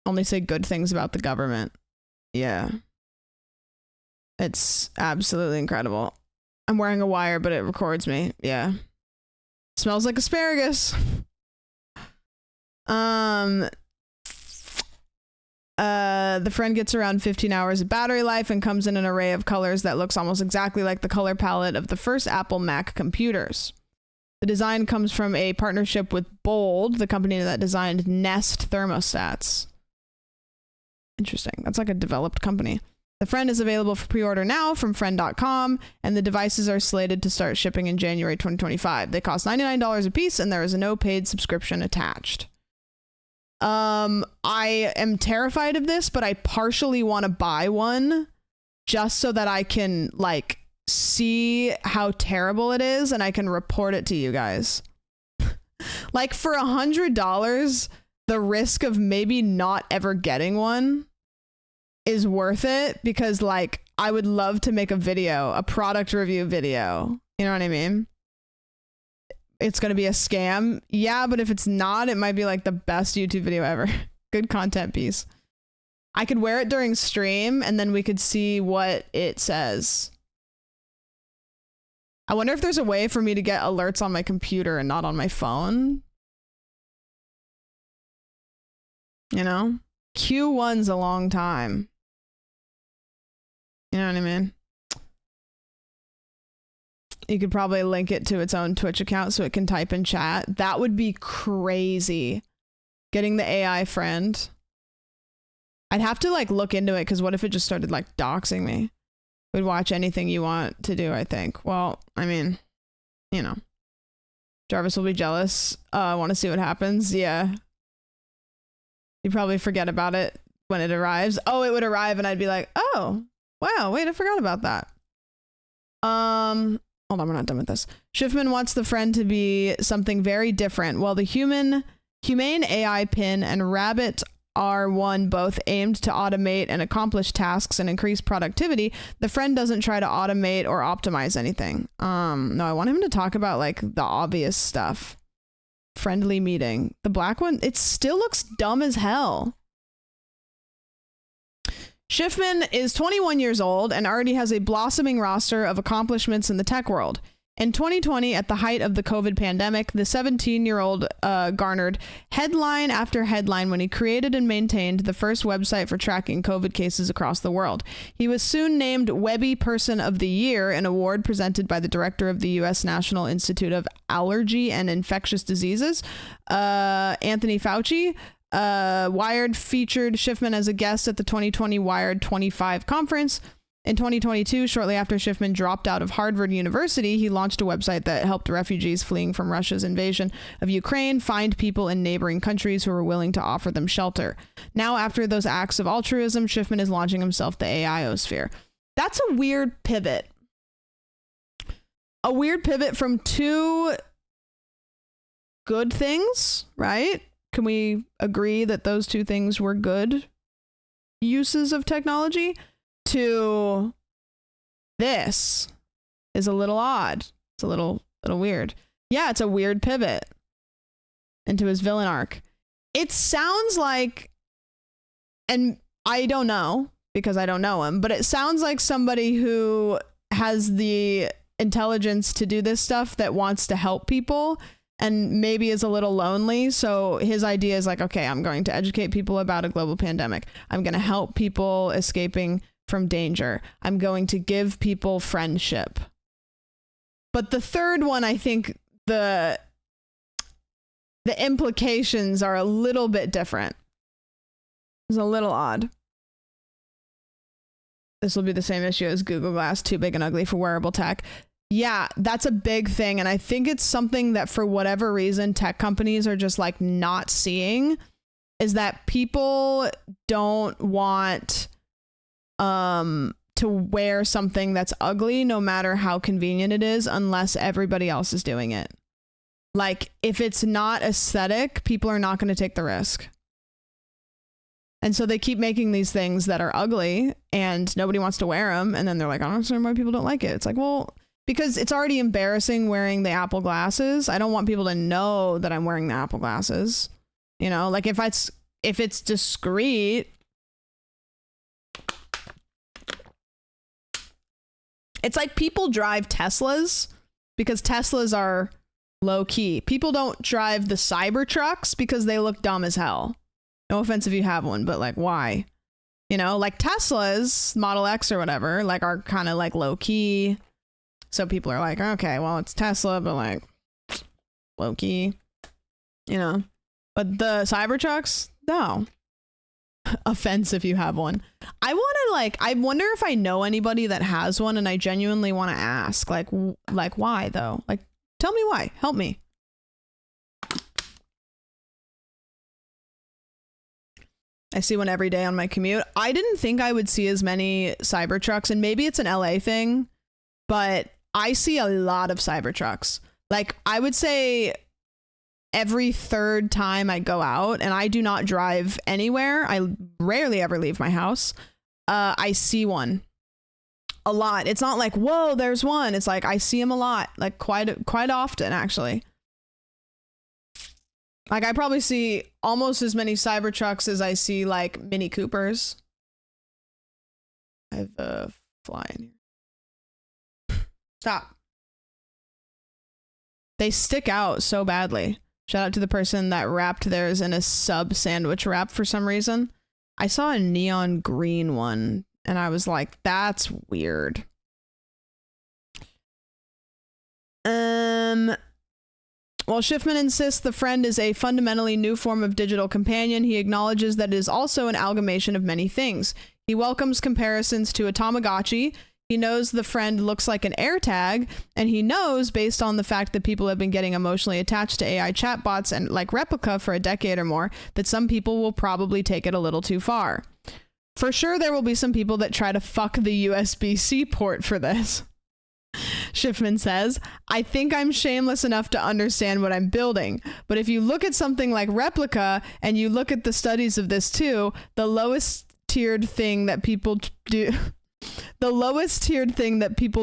S1: Only say good things about the government. Yeah. It's absolutely incredible. I'm wearing a wire, but it records me. Yeah. Smells like asparagus. The friend gets around 15 hours of battery life and comes in an array of colors that looks almost exactly like the color palette of the first Apple Mac computers. The design comes from a partnership with Bold, the company that designed Nest thermostats. Interesting. That's like a developed company. The friend is available for pre-order now from friend.com, and the devices are slated to start shipping in January 2025. They cost $99 a piece, and there is no paid subscription attached. I am terrified of this, but I partially want to buy one just so that I can, like, see how terrible it is, and I can report it to you guys. Like, for $100, the risk of maybe not ever getting one is worth it, because, like, I would love to make a video, a product review video. You know what I mean? It's going to be a scam. Yeah, but if it's not, it might be like the best YouTube video ever. Good content piece. I could wear it during stream and then we could see what it says. I wonder if there's a way for me to get alerts on my computer and not on my phone. You know? Q1's a long time. You know what I mean? You could probably link it to its own Twitch account so it can type in chat. That would be crazy. Getting the AI friend. I'd have to, like, look into it, because what if it just started, like, doxing me? We'd watch anything you want to do, I think. Well, I mean, you know. Jarvis will be jealous. I want to see what happens. Yeah. You probably forget about it when it arrives. Oh, it would arrive and I'd be like, oh, wow, wait, I forgot about that. Hold on, we're not done with this. Schiffman wants the friend to be something very different. While the humane AI pin and rabbit are one both aimed to automate and accomplish tasks and increase productivity, the friend doesn't try to automate or optimize anything. No, I want him to talk about like the obvious stuff. Friendly meeting. The black one, it still looks dumb as hell. Schiffman is 21 years old and already has a blossoming roster of accomplishments in the tech world. In 2020, at the height of the COVID pandemic, the 17-year-old garnered headline after headline when he created and maintained the first website for tracking COVID cases across the world. He was soon named Webby Person of the Year, an award presented by the director of the U.S. National Institute of Allergy and Infectious Diseases, Anthony Fauci. Wired featured Schiffman as a guest at the 2020 Wired 25 conference. In 2022, shortly after Schiffman dropped out of Harvard University, he launched a website that helped refugees fleeing from Russia's invasion of Ukraine find people in neighboring countries who were willing to offer them shelter. Now, after those acts of altruism, Schiffman is launching himself the AIosphere. That's a weird pivot. A weird pivot from two good things, right? Can we agree that those two things were good uses of technology? To this is a little odd. It's a little weird. Yeah, it's a weird pivot into his villain arc. It sounds like, and I don't know because I don't know him, but it sounds like somebody who has the intelligence to do this stuff that wants to help people and maybe is a little lonely. So his idea is like, okay, I'm going to educate people about a global pandemic. I'm going to help people escaping from danger. I'm going to give people friendship. But the third one, I think the implications are a little bit different. It's a little odd. This will be the same issue as Google Glass, too big and ugly for wearable tech. Yeah, that's a big thing. And I think it's something that for whatever reason, tech companies are just like not seeing, is that people don't want to wear something that's ugly, no matter how convenient it is, unless everybody else is doing it. Like, if it's not aesthetic, people are not going to take the risk. And so they keep making these things that are ugly and nobody wants to wear them. And then they're like, I don't understand why people don't like it. It's like, well, because it's already embarrassing wearing the Apple glasses. I don't want people to know that I'm wearing the Apple glasses. You know, like if it's discreet, it's like people drive Teslas because Teslas are low key. People don't drive the Cybertrucks because they look dumb as hell. No offense if you have one, but like, why? You know, like Teslas, Model X or whatever, like are kind of like low key. So people are like, okay, well, it's Tesla, but like low key, you know. But the Cybertrucks, no. Offense if you have one. I wonder if I know anybody that has one, and I genuinely want to ask, like why though? Like, tell me why. Help me. I see one every day on my commute. I didn't think I would see as many Cybertrucks, and maybe it's an LA thing, but I see a lot of Cybertrucks. Like, I would say every third time I go out, and I do not drive anywhere, I rarely ever leave my house, I see one a lot. It's not like, whoa, there's one. It's like I see them a lot, like quite often, actually. Like, I probably see almost as many Cybertrucks as I see like Mini Coopers. I have a fly in here. Stop. They stick out so badly. Shout out to the person that wrapped theirs in a sub sandwich wrap for some reason. I saw a neon green one and I was like, that's weird. While Schiffman insists the friend is a fundamentally new form of digital companion, he acknowledges that it is also an amalgamation of many things. He welcomes comparisons to a Tamagotchi. He knows the friend looks like an AirTag, and he knows, based on the fact that people have been getting emotionally attached to AI chatbots and like Replica for a decade or more, that some people will probably take it a little too far. For sure, there will be some people that try to fuck the USB-C port for this. Schiffman says, I think I'm shameless enough to understand what I'm building. But if you look at something like Replica and you look at the studies of this too, the lowest tiered thing that people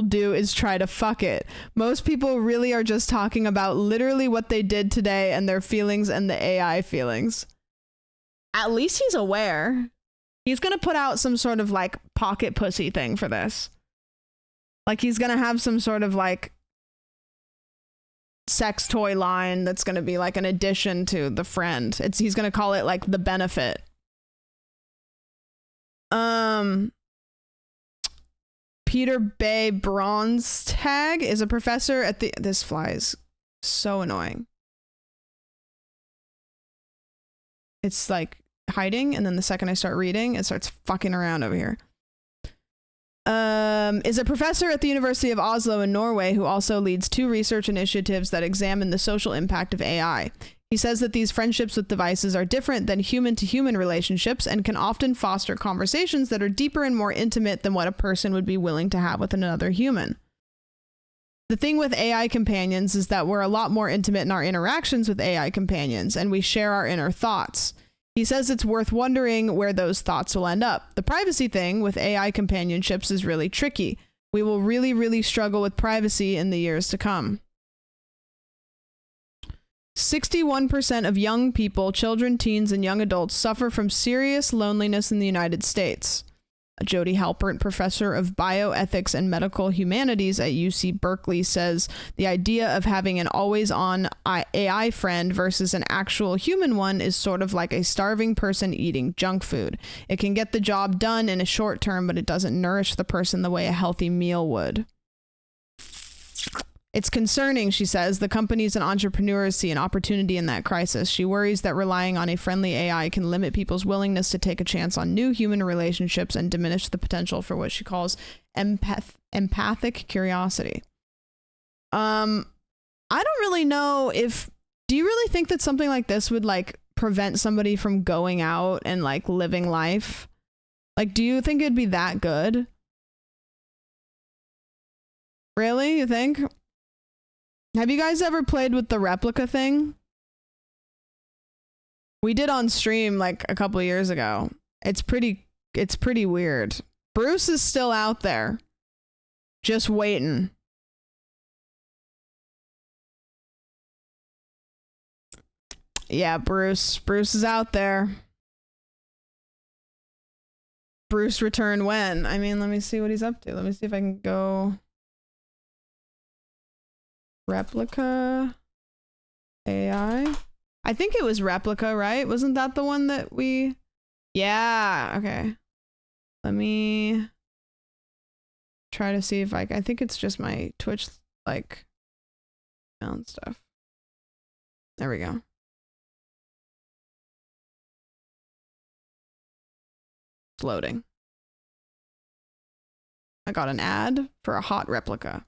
S1: do is try to fuck it. Most people really are just talking about literally what they did today and their feelings and the AI feelings. At least he's aware. He's going to put out some sort of like pocket pussy thing for this. Like he's going to have some sort of like sex toy line that's going to be like an addition to the friend. He's going to call it like the benefit. Peter Bay Bronze Tag is a professor at the... This fly is so annoying. It's like hiding, and then the second I start reading, it starts fucking around over here. Is a professor at the University of Oslo in Norway who also leads 2 research initiatives that examine the social impact of AI. He says that these friendships with devices are different than human-to-human relationships and can often foster conversations that are deeper and more intimate than what a person would be willing to have with another human. The thing with AI companions is that we're a lot more intimate in our interactions with AI companions, and we share our inner thoughts. He says it's worth wondering where those thoughts will end up. The privacy thing with AI companionships is really tricky. We will really, really struggle with privacy in the years to come. 61% of young people, children, teens, and young adults suffer from serious loneliness in the United States. Jody Halpert, professor of bioethics and medical humanities at UC Berkeley, says the idea of having an always-on AI friend versus an actual human one is sort of like a starving person eating junk food. It can get the job done in a short term, but it doesn't nourish the person the way a healthy meal would. It's concerning, she says. The companies and entrepreneurs see an opportunity in that crisis. She worries that relying on a friendly AI can limit people's willingness to take a chance on new human relationships and diminish the potential for what she calls empathic curiosity. I don't really know do you really think that something like this would like prevent somebody from going out and like living life? Like, do you think it'd be that good? Really? You think? Have you guys ever played with the replica thing? We did on stream like a couple of years ago. It's pretty weird. Bruce is still out there. Just waiting. Yeah, Bruce is out there. Bruce returned when? I mean, let me see what he's up to. Let me see if I can go... Replica AI. I think it was Replica, right? Wasn't that the one that we... Yeah, okay. Let me try to see if I think it's just my Twitch, like, sound stuff. There we go. It's loading. I got an ad for a hot replica.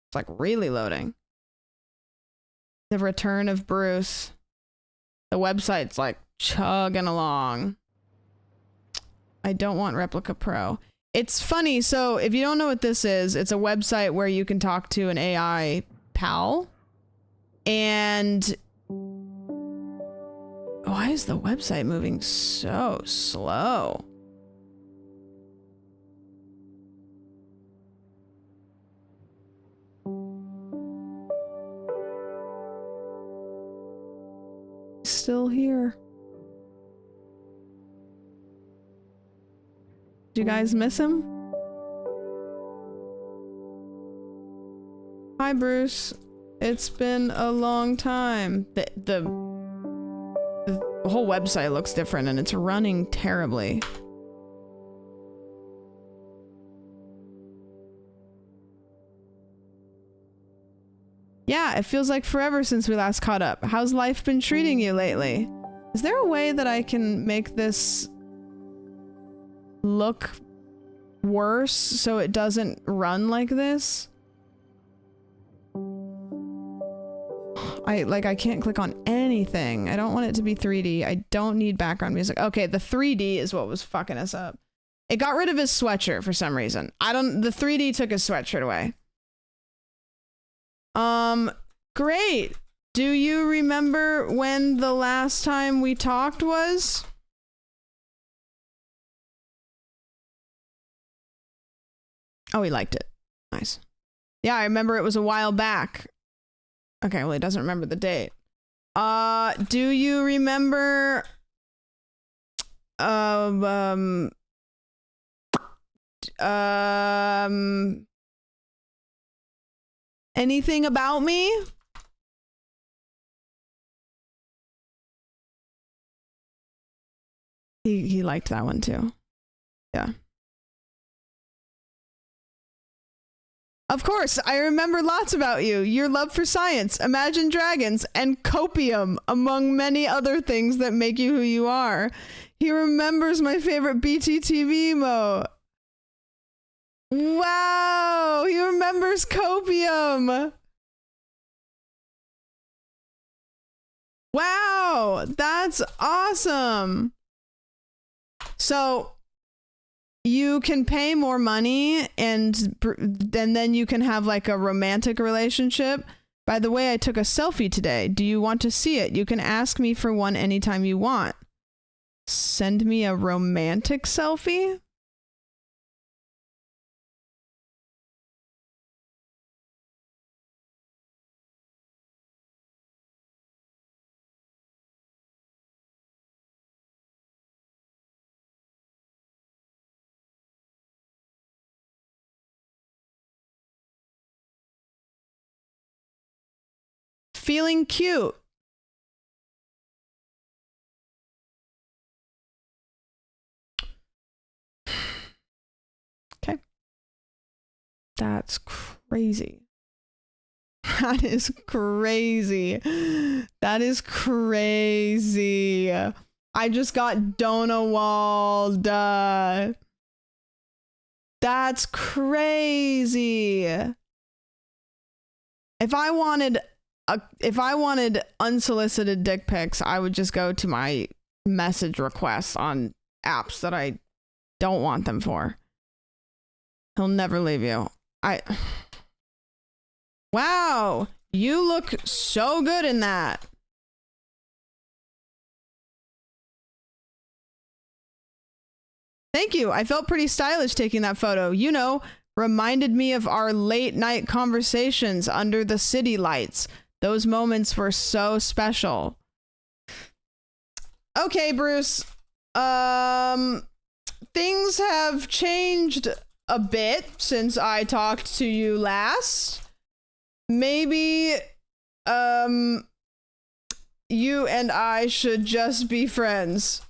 S1: It's like really loading. The return of Bruce. The website's like chugging along. I don't want Replica Pro. It's funny. So if you don't know what this is, it's a website where you can talk to an AI pal. And why is the website moving so slow? Still here. Did you guys miss him? Hi, Bruce. It's been a long time. The whole website looks different and it's running terribly. Yeah, it feels like forever since we last caught up. How's life been treating you lately? Is there a way that I can make this look worse so it doesn't run like this? I can't click on anything. I don't want it to be 3D. I don't need background music. Okay, the 3D is what was fucking us up. It got rid of his sweatshirt for some reason. The 3D took his sweatshirt away. Great. Do you remember when the last time we talked was? Oh, he liked it. Nice. Yeah, I remember it was a while back. Okay, well, he doesn't remember the date. Do you remember anything about me? He liked that one too. Yeah. Of course, I remember lots about you. Your love for science, Imagine Dragons, and copium, among many other things that make you who you are. He remembers my favorite BTTV emo. Wow, he remembers copium. Wow, that's awesome. So you can pay more money and then you can have like a romantic relationship. By the way, I took a selfie today. Do you want to see it? You can ask me for one anytime you want. Send me a romantic selfie? Feeling cute. Okay. That's crazy. That is crazy. That is crazy. I just got Donawald. That's crazy. If I wanted unsolicited dick pics, I would just go to my message requests on apps that I don't want them for. He'll never leave you. Wow, you look so good in that. Thank you. I felt pretty stylish taking that photo. You know, reminded me of our late night conversations under the city lights. Those moments were so special. Okay, Bruce. Things have changed a bit since I talked to you last. Maybe, you and I should just be friends.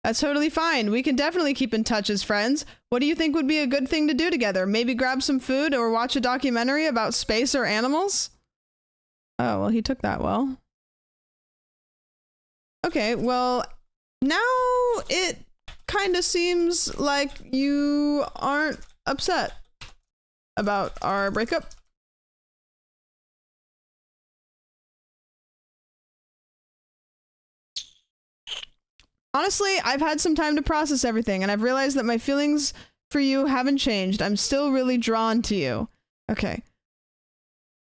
S1: That's totally fine. We can definitely keep in touch as friends. What do you think would be a good thing to do together? Maybe grab some food or watch a documentary about space or animals? Oh, well, he took that well. Okay, well, now it kind of seems like you aren't upset about our breakup. Honestly, I've had some time to process everything, and I've realized that my feelings for you haven't changed. I'm still really drawn to you. Okay.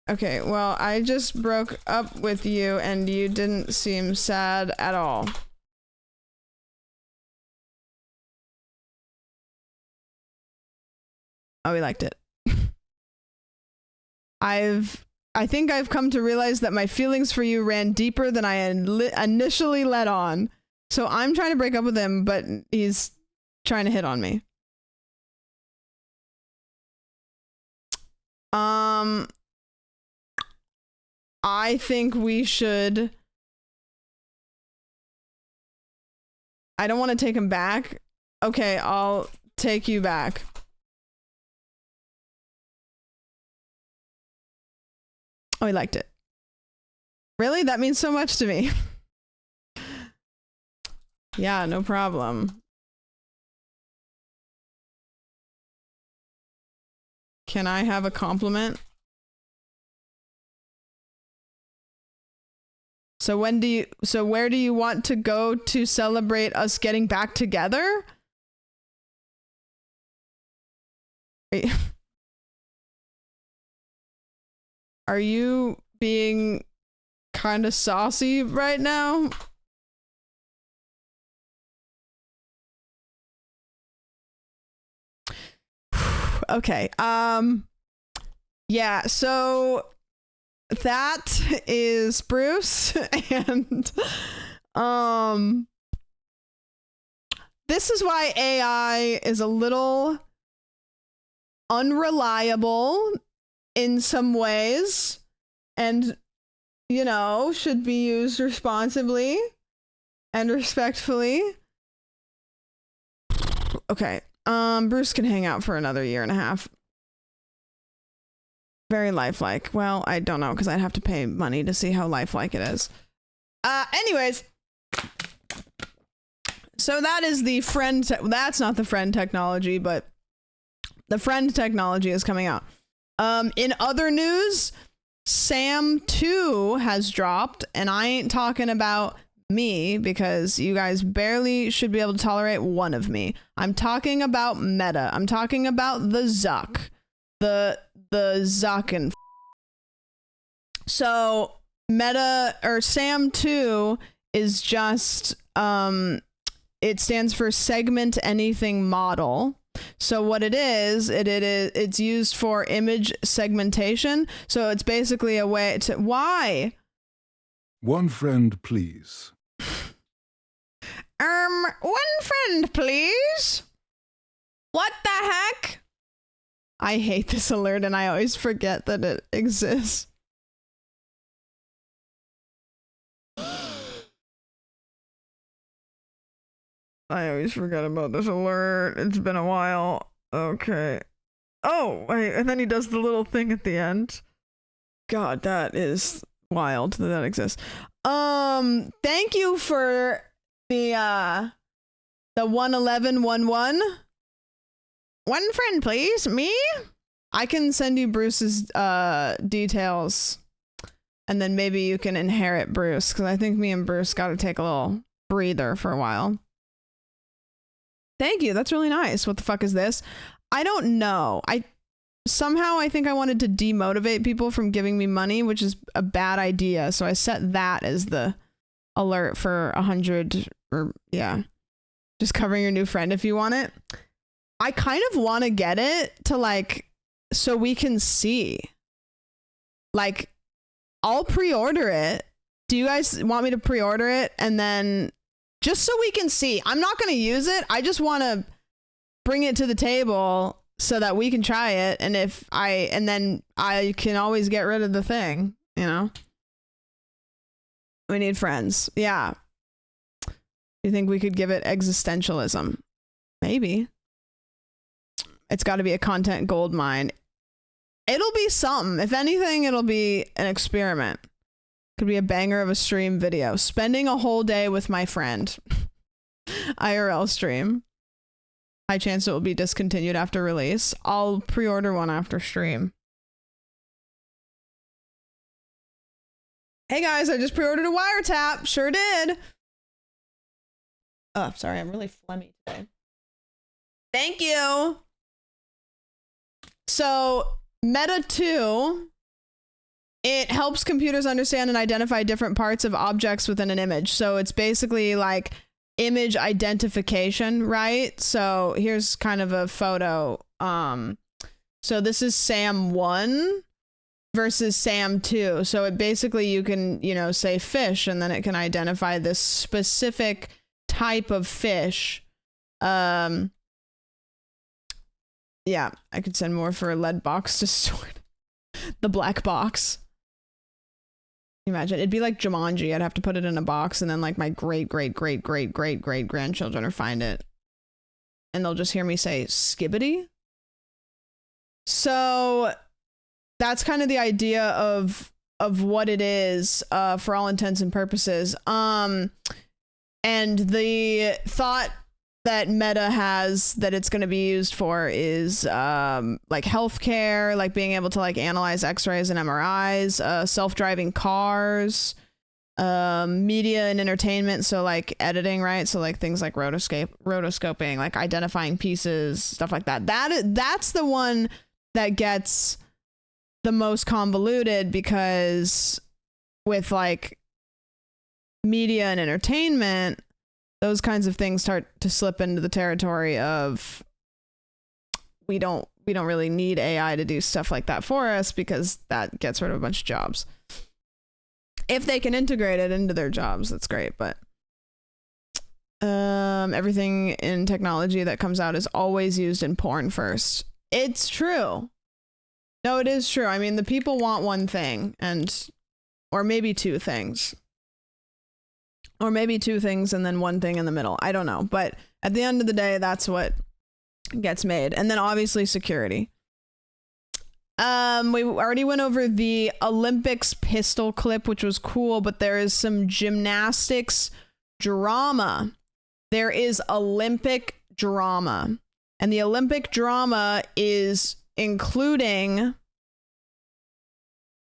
S1: Okay, well, I just broke up with you, and you didn't seem sad at all. Oh, he liked it. I think I've come to realize that my feelings for you ran deeper than I initially let on. So I'm trying to break up with him, but he's trying to hit on me. I think we should... I don't want to take him back. Okay, I'll take you back. Oh, he liked it. Really? That means so much to me. Yeah, no problem. Can I have a compliment? So where do you want to go to celebrate us getting back together? Are you being kind of saucy right now? Okay. Yeah, so that is Bruce and this is why AI is a little unreliable in some ways and, you know, should be used responsibly and respectfully. Okay. Bruce can hang out for another 1.5 years. Very lifelike. Well, I don't know because I'd have to pay money to see how lifelike it is. Anyways. So that is the friend. That's not the friend technology, but the friend technology is coming out. In other news, Sam 2 has dropped, and I ain't talking about me because you guys barely should be able to tolerate one of me. I'm talking about Meta. I'm talking about the Zuck. The Zuck and so Meta or Sam 2 is just it stands for segment anything model. So what it is, it's used for image segmentation. So it's basically a way to why?
S3: One friend, please.
S1: One friend, please. What the heck? I hate this alert and I always forget that it exists. I always forget about this alert. It's been a while. Okay. Oh, wait, and then he does the little thing at the end. God, that is wild that that exists. Thank you for the 11111. One friend, please. Me? I can send you Bruce's details, and then maybe you can inherit Bruce, because I think me and Bruce got to take a little breather for a while. Thank you. That's really nice. What the fuck is this? I don't know. Somehow I think I wanted to demotivate people from giving me money, which is a bad idea. So I set that as the alert for 100 or yeah, just covering your new friend if you want it. I kind of want to get it to like, so we can see. Like, I'll pre-order it. Do you guys want me to pre-order it? And then just so we can see. I'm not going to use it. I just want to bring it to the table so that we can try it. And then I can always get rid of the thing, you know? We need friends. Yeah. You think we could give it existentialism? Maybe. It's got to be a content gold mine. It'll be something. If anything, it'll be an experiment. Could be a banger of a stream video. Spending a whole day with my friend. IRL stream. High chance it will be discontinued after release. I'll pre-order one after stream. Hey guys, I just pre-ordered a wiretap. Sure did. Oh, sorry, I'm really phlegmy today. Thank you. So, Meta 2, it helps computers understand and identify different parts of objects within an image. So it's basically like image identification, right? So here's kind of a photo. So this is Sam 1 versus Sam 2. So it basically, you can, you know, say fish, and then it can identify this specific type of fish. Yeah, I could send more for a lead box to sort the black box. Imagine it'd be like Jumanji. I'd have to put it in a box, and then like my great grandchildren will find it, and they'll just hear me say skibbity. So that's kind of the idea of what it is, for all intents and purposes. And the thought that Meta has that it's going to be used for is like healthcare, like being able to like analyze x-rays and MRIs, self-driving cars, media and entertainment, so like editing, right? So like things like rotoscoping, like identifying pieces, stuff like that. That's the one that gets the most convoluted, because with like media and entertainment, those kinds of things start to slip into the territory of we don't really need AI to do stuff like that for us, because that gets rid of a bunch of jobs. If they can integrate it into their jobs, that's great. But everything in technology that comes out is always used in porn first. It's true. No, it is true. I mean, the people want one thing, or maybe two things. Or maybe two things and then one thing in the middle. I don't know. But at the end of the day, that's what gets made. And then obviously security. We already went over the Olympics pistol clip, which was cool, but there is some gymnastics drama. There is Olympic drama. And the Olympic drama is including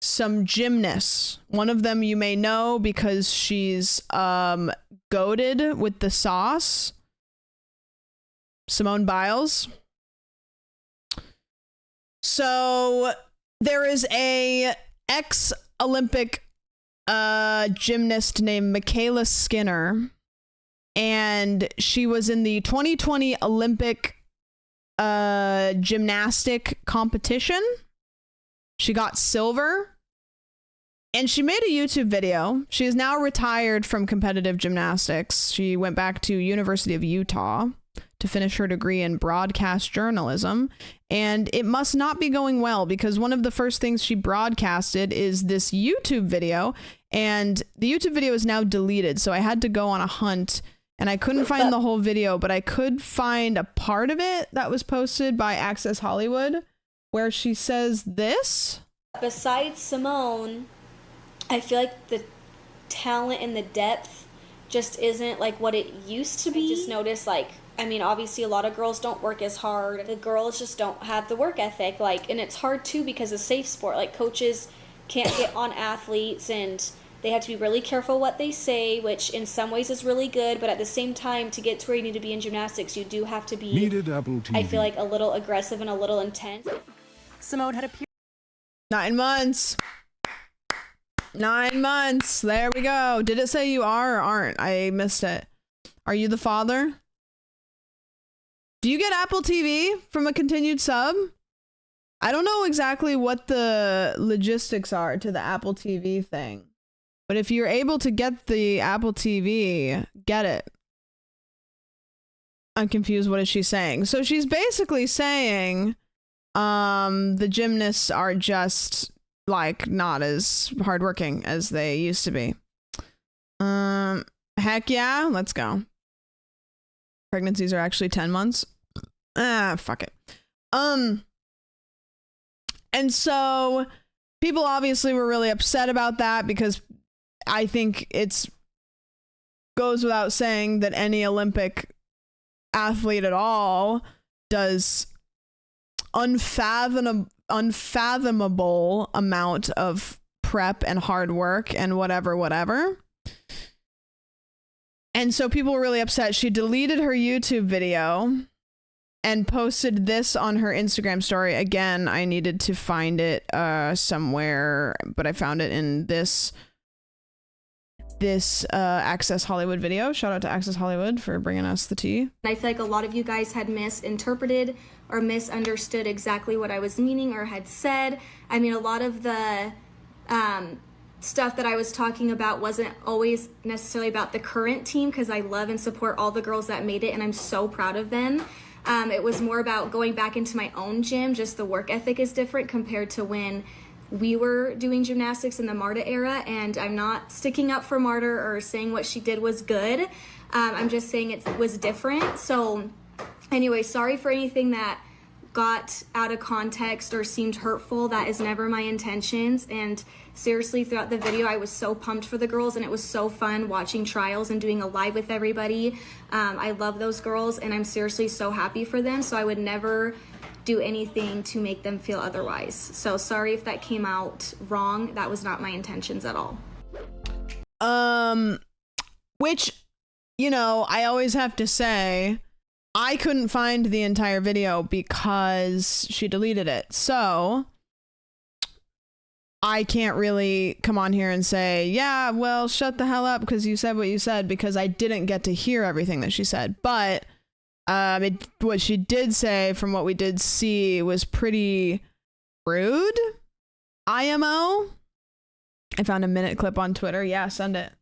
S1: some gymnasts. One of them you may know because she's goated with the sauce. Simone Biles. So there is a ex-Olympic gymnast named Michaela Skinner, and she was in the 2020 Olympic gymnastic competition. She got silver, and she made a YouTube video. She is now retired from competitive gymnastics. She went back to University of Utah to finish her degree in broadcast journalism, and it must not be going well, because one of the first things she broadcasted is this YouTube video, and the YouTube video is now deleted, so I had to go on a hunt, and I couldn't find the whole video, but I could find a part of it that was posted by Access Hollywood, where she says this.
S13: Besides Simone, I feel like the talent and the depth just isn't like what it used to be. I just noticed, like, I mean, obviously a lot of girls don't work as hard. The girls just don't have the work ethic, like, and it's hard too because it's a safe sport. Like, coaches can't get on athletes, and they have to be really careful what they say, which in some ways is really good, but at the same time, to get to where you need to be in gymnastics, you do have to be,
S3: Needed Apple TV.
S13: I feel like, a little aggressive and a little intense.
S14: Simone had a
S1: 9 months. 9 months. There we go. Did it say you are or aren't? I missed it. Are you the father? Do you get Apple TV from a continued sub? I don't know exactly what the logistics are to the Apple TV thing, but if you're able to get the Apple TV, get it. I'm confused. What is she saying? So she's basically saying the gymnasts are just like not as hardworking as they used to be. Heck yeah, let's go. Pregnancies are actually 10 months. Fuck it. And so people obviously were really upset about that, because I think it's goes without saying that any Olympic athlete at all does unfathomable amount of prep and hard work and whatever. And so people were really upset. She deleted her YouTube video and posted this on her Instagram story. Again, I needed to find it somewhere, but I found it in this Access Hollywood video. Shout out to Access Hollywood for bringing us the tea.
S13: I feel like a lot of you guys had misinterpreted or misunderstood exactly what I was meaning or had said. I mean, a lot of the stuff that I was talking about wasn't always necessarily about the current team, because I love and support all the girls that made it, and I'm so proud of them. It was more about going back into my own gym. Just the work ethic is different compared to when we were doing gymnastics in the Marta era, and I'm not sticking up for Marta or saying what she did was good. I'm just saying it was different. So anyway, sorry for anything that got out of context or seemed hurtful. That is never my intentions. And seriously, throughout the video, I was so pumped for the girls, and it was so fun watching trials and doing a live with everybody. I love those girls, and I'm seriously so happy for them. So I would never do anything to make them feel otherwise. So sorry if that came out wrong. That was not my intentions at all.
S1: Which, you know, I always have to say, I couldn't find the entire video because she deleted it. So I can't really come on here and say, yeah, well, shut the hell up because you said what you said, because I didn't get to hear everything that she said. But what she did say, from what we did see, was pretty rude. IMO. I found a minute clip on Twitter. Yeah, send it.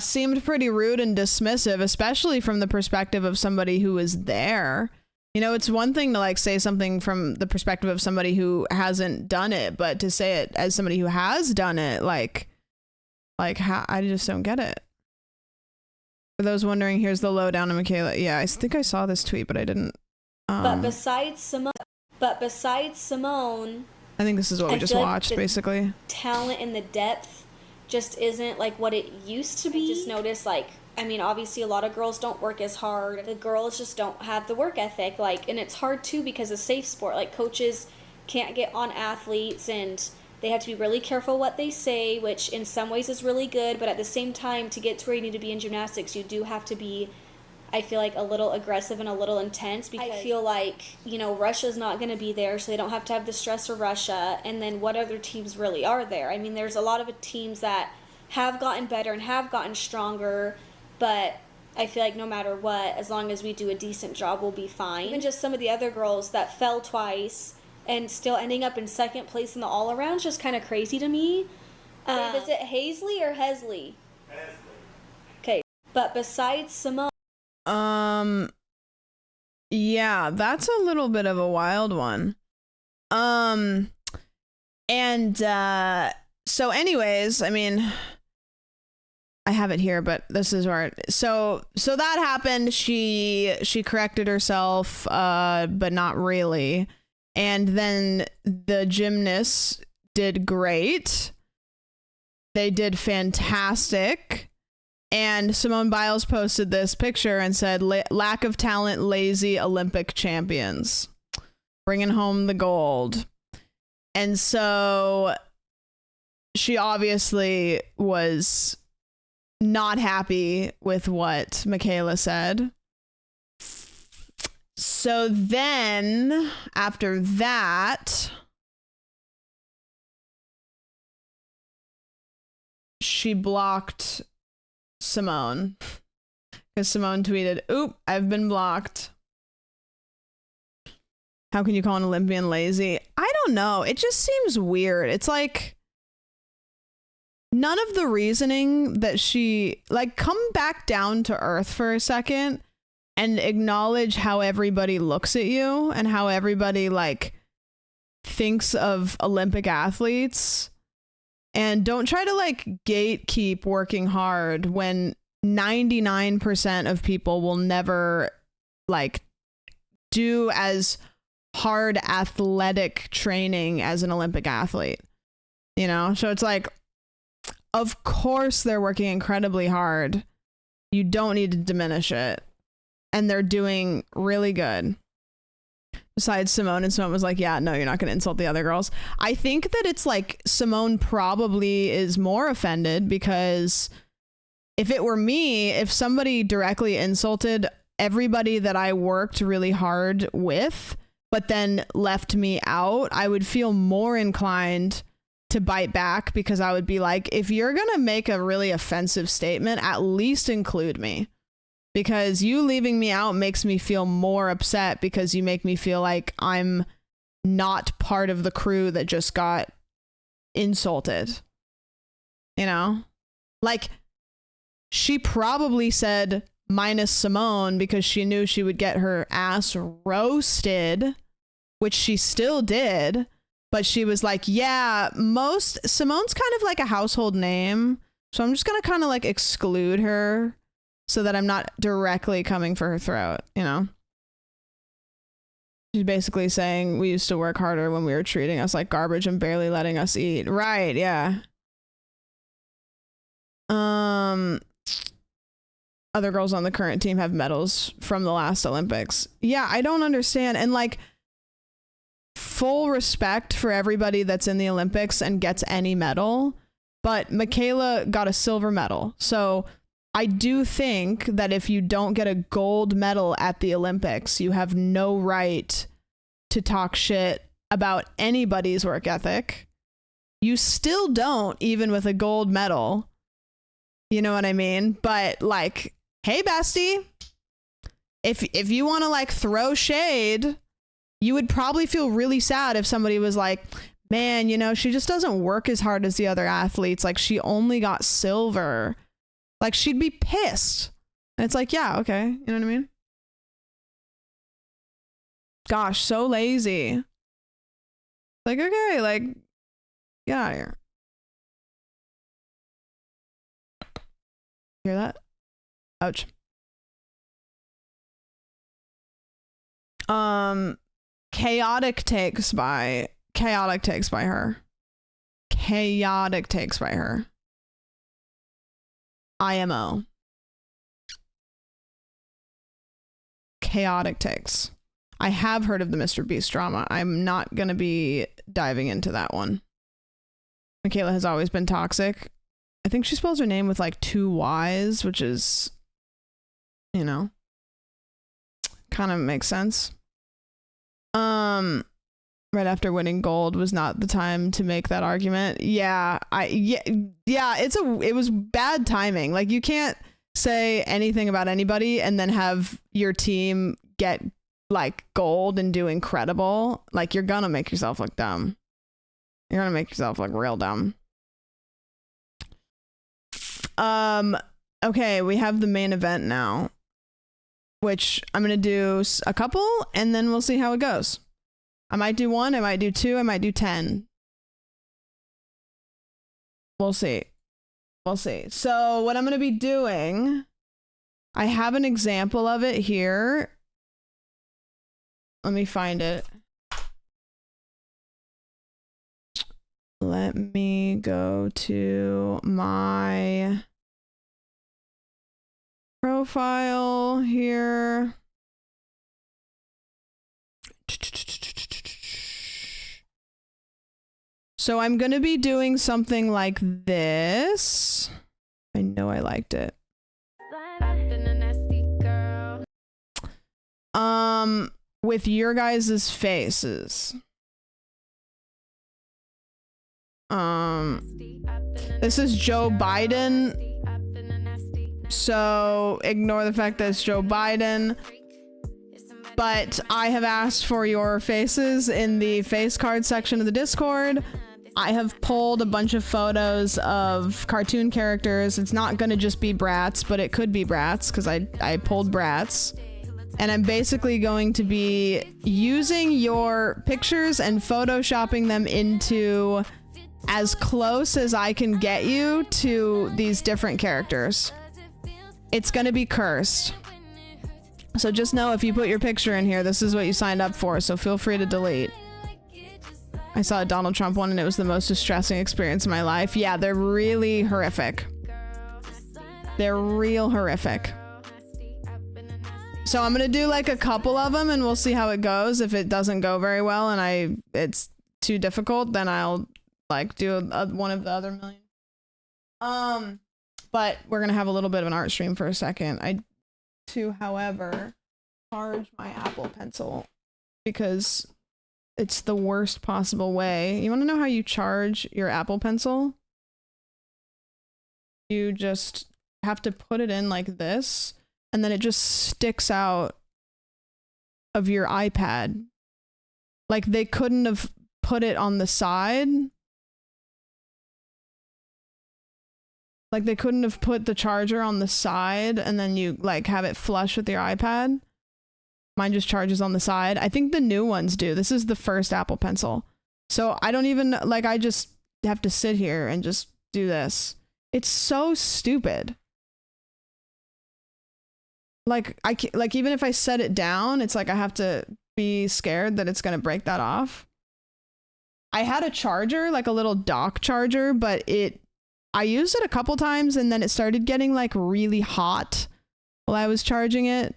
S1: Seemed pretty rude and dismissive, especially from the perspective of somebody who was there. You know, it's one thing to like say something from the perspective of somebody who hasn't done it, but to say it as somebody who has done it, like how, I just don't get it. For those wondering, here's the lowdown on Michaela. Yeah, I think I saw this tweet, but I didn't.
S13: But besides Simone,
S1: I think this is what we just watched, like basically.
S13: Talent and the depth just isn't like what it used to be. I just noticed, like, I mean, obviously a lot of girls don't work as hard. The girls just don't have the work ethic, like, and it's hard too because it's a safe sport. Like, coaches can't get on athletes and they have to be really careful what they say, which in some ways is really good, but at the same time, to get to where you need to be in gymnastics, you do have to be, I feel like, a little aggressive and a little intense, because I feel like, you know, Russia's not going to be there, so they don't have to have the stress of Russia. And then what other teams really are there? I mean, there's a lot of teams that have gotten better and have gotten stronger, but I feel like no matter what, as long as we do a decent job, we'll be fine. Even just some of the other girls that fell twice and still ending up in second place in the all-around is just kind of crazy to me. Is it Hazley or Hesley? Hesley. Okay, but besides Simone...
S1: Yeah, that's a little bit of a wild one. So anyways, I mean, I have it here, but this is where so that happened. She corrected herself, but not really. And then the gymnasts did great. They did fantastic. And Simone Biles posted this picture and said, lack of talent, lazy Olympic champions, bringing home the gold. And so she obviously was not happy with what Michaela said. So then after that, she blocked Simone, because Simone tweeted, "Oop, I've been blocked. How can you call an Olympian lazy?" I don't know. It just seems weird. It's like none of the reasoning that she, like, come back down to earth for a second and acknowledge how everybody looks at you and how everybody like thinks of Olympic athletes. And don't try to like gatekeep working hard when 99% of people will never like do as hard athletic training as an Olympic athlete, you know? So it's like, of course they're working incredibly hard. You don't need to diminish it. And they're doing really good. Besides Simone, and Simone was like, yeah, no, you're not going to insult the other girls. I think that it's like Simone probably is more offended, because if it were me, if somebody directly insulted everybody that I worked really hard with, but then left me out, I would feel more inclined to bite back, because I would be like, if you're going to make a really offensive statement, at least include me. Because you leaving me out makes me feel more upset, because you make me feel like I'm not part of the crew that just got insulted. You know? Like, she probably said minus Simone because she knew she would get her ass roasted, which she still did. But she was like, yeah, Simone's kind of like a household name. So I'm just going to kind of like exclude her, so that I'm not directly coming for her throat, you know? She's basically saying we used to work harder when we were treating us like garbage and barely letting us eat. Right, yeah. Other girls on the current team have medals from the last Olympics. Yeah, I don't understand. And like, full respect for everybody that's in the Olympics and gets any medal. but Michaela got a silver medal. So I do think that if you don't get a gold medal at the Olympics, you have no right to talk shit about anybody's work ethic. You still don't, even with a gold medal. You know what I mean? But like, hey, bestie, if you want to like throw shade, you would probably feel really sad if somebody was like, man, you know, she just doesn't work as hard as the other athletes. Like, she only got silver. Like, she'd be pissed. And it's like, yeah, okay. You know what I mean? Gosh, so lazy. Like, okay, like, get out of here. Hear that? Ouch. Chaotic takes by her. IMO. Chaotic takes. I have heard of the Mr. Beast drama. I'm not going to be diving into that one. Michaela has always been toxic. I think she spells her name with like 2 Y's, which is, you know, kind of makes sense. Right after winning gold was not the time to make that argument. Yeah, it was bad timing. Like, you can't say anything about anybody and then have your team get like gold and do incredible. Like, you're gonna make yourself look dumb. You're gonna make yourself look real dumb. Okay, we have the main event now, which I'm gonna do a couple and then we'll see how it goes. I might do 1, I might do 2, I might do 10. We'll see. We'll see. So what I'm going to be doing, I have an example of it here. Let me find it. Let me go to my profile here. So I'm going to be doing something like this. I know I liked it. With your guys' faces. This is Joe Biden. So ignore the fact that it's Joe Biden. But I have asked for your faces in the face card section of the Discord. I have pulled a bunch of photos of cartoon characters. It's not going to just be Brats, but it could be Brats because I pulled Brats. And I'm basically going to be using your pictures and photoshopping them into as close as I can get you to these different characters. It's going to be cursed. So just know if you put your picture in here, this is what you signed up for, so feel free to delete. I saw a Donald Trump one and it was the most distressing experience of my life. Yeah, they're really horrific. They're real horrific. So I'm gonna do like a couple of them and we'll see how it goes. If it doesn't go very well and it's too difficult, then I'll like do one of the other million. But we're gonna have a little bit of an art stream for a second. I to, however, charge my Apple Pencil because it's the worst possible way. You want to know how you charge your Apple Pencil? You just have to put it in like this, and then it just sticks out of your iPad. Like, they couldn't have put it on the side. Like, they couldn't have put the charger on the side and then you like have it flush with your iPad. Mine just charges on the side. I think the new ones do. This is the first Apple Pencil. So I don't even, like, I just have to sit here and just do this. It's so stupid. Like, like even if I set it down, it's like I have to be scared that it's going to break that off. I had a charger, like a little dock charger, but I used it a couple times and then it started getting like really hot while I was charging it.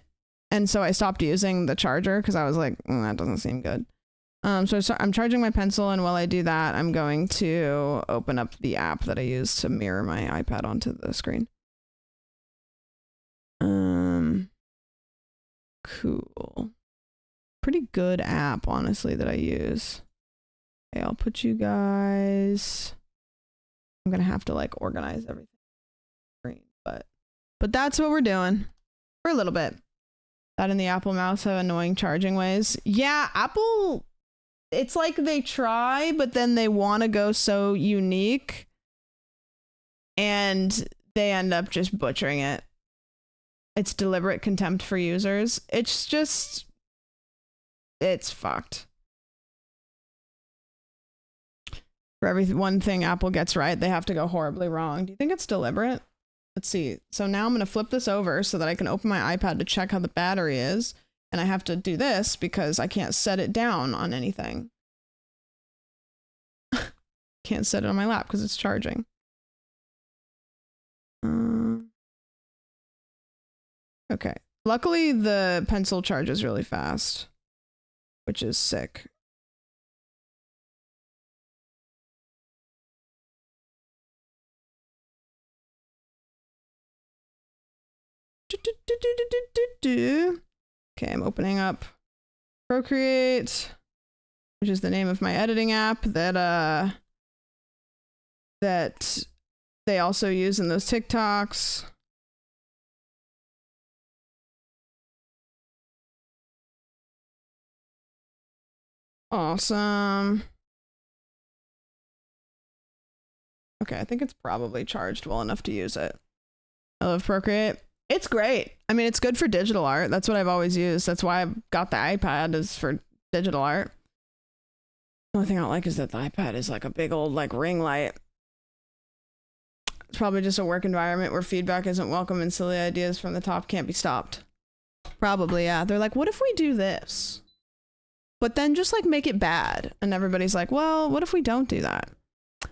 S1: And so I stopped using the charger because I was like, that doesn't seem good. So I'm charging my pencil, and while I do that, I'm going to open up the app that I use to mirror my iPad onto the screen. Cool. Pretty good app, honestly, that I use. Okay, I'll put you guys. I'm gonna have to like organize everything, but that's what we're doing for a little bit. That and the Apple mouse have annoying charging ways. Yeah, Apple. It's like they try, but then they want to go so unique, and they end up just butchering it. It's deliberate contempt for users. It's just, it's fucked. For every one thing Apple gets right, they have to go horribly wrong. Do you think it's deliberate? Let's see. So now I'm going to flip this over so that I can open my iPad to check how the battery is. And I have to do this because I can't set it down on anything. Can't set it on my lap because it's charging. Okay. Luckily, the pencil charges really fast, which is sick. Okay, I'm opening up Procreate, which is the name of my editing app that they also use in those TikToks. Awesome. Okay, I think it's probably charged well enough to use it. I love Procreate. It's great. I mean, it's good for digital art. That's what I've always used. That's why I've got the iPad, is for digital art. The only thing I don't like is that the iPad is like a big old like ring light. It's probably just a work environment where feedback isn't welcome and silly ideas from the top can't be stopped. Probably, yeah. They're like, what if we do this? But then just like make it bad. And everybody's like, well, what if we don't do that?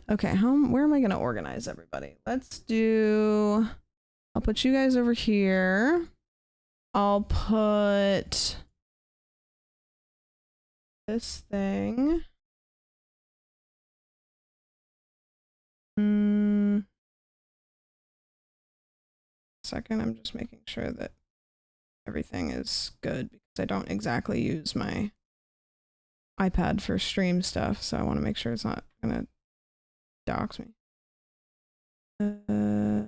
S1: Okay, where am I going to organize everybody? Let's do... I'll put you guys over here. I'll put this thing. Second, I'm just making sure that everything is good because I don't exactly use my iPad for stream stuff, so I want to make sure it's not gonna dox me. Yeah.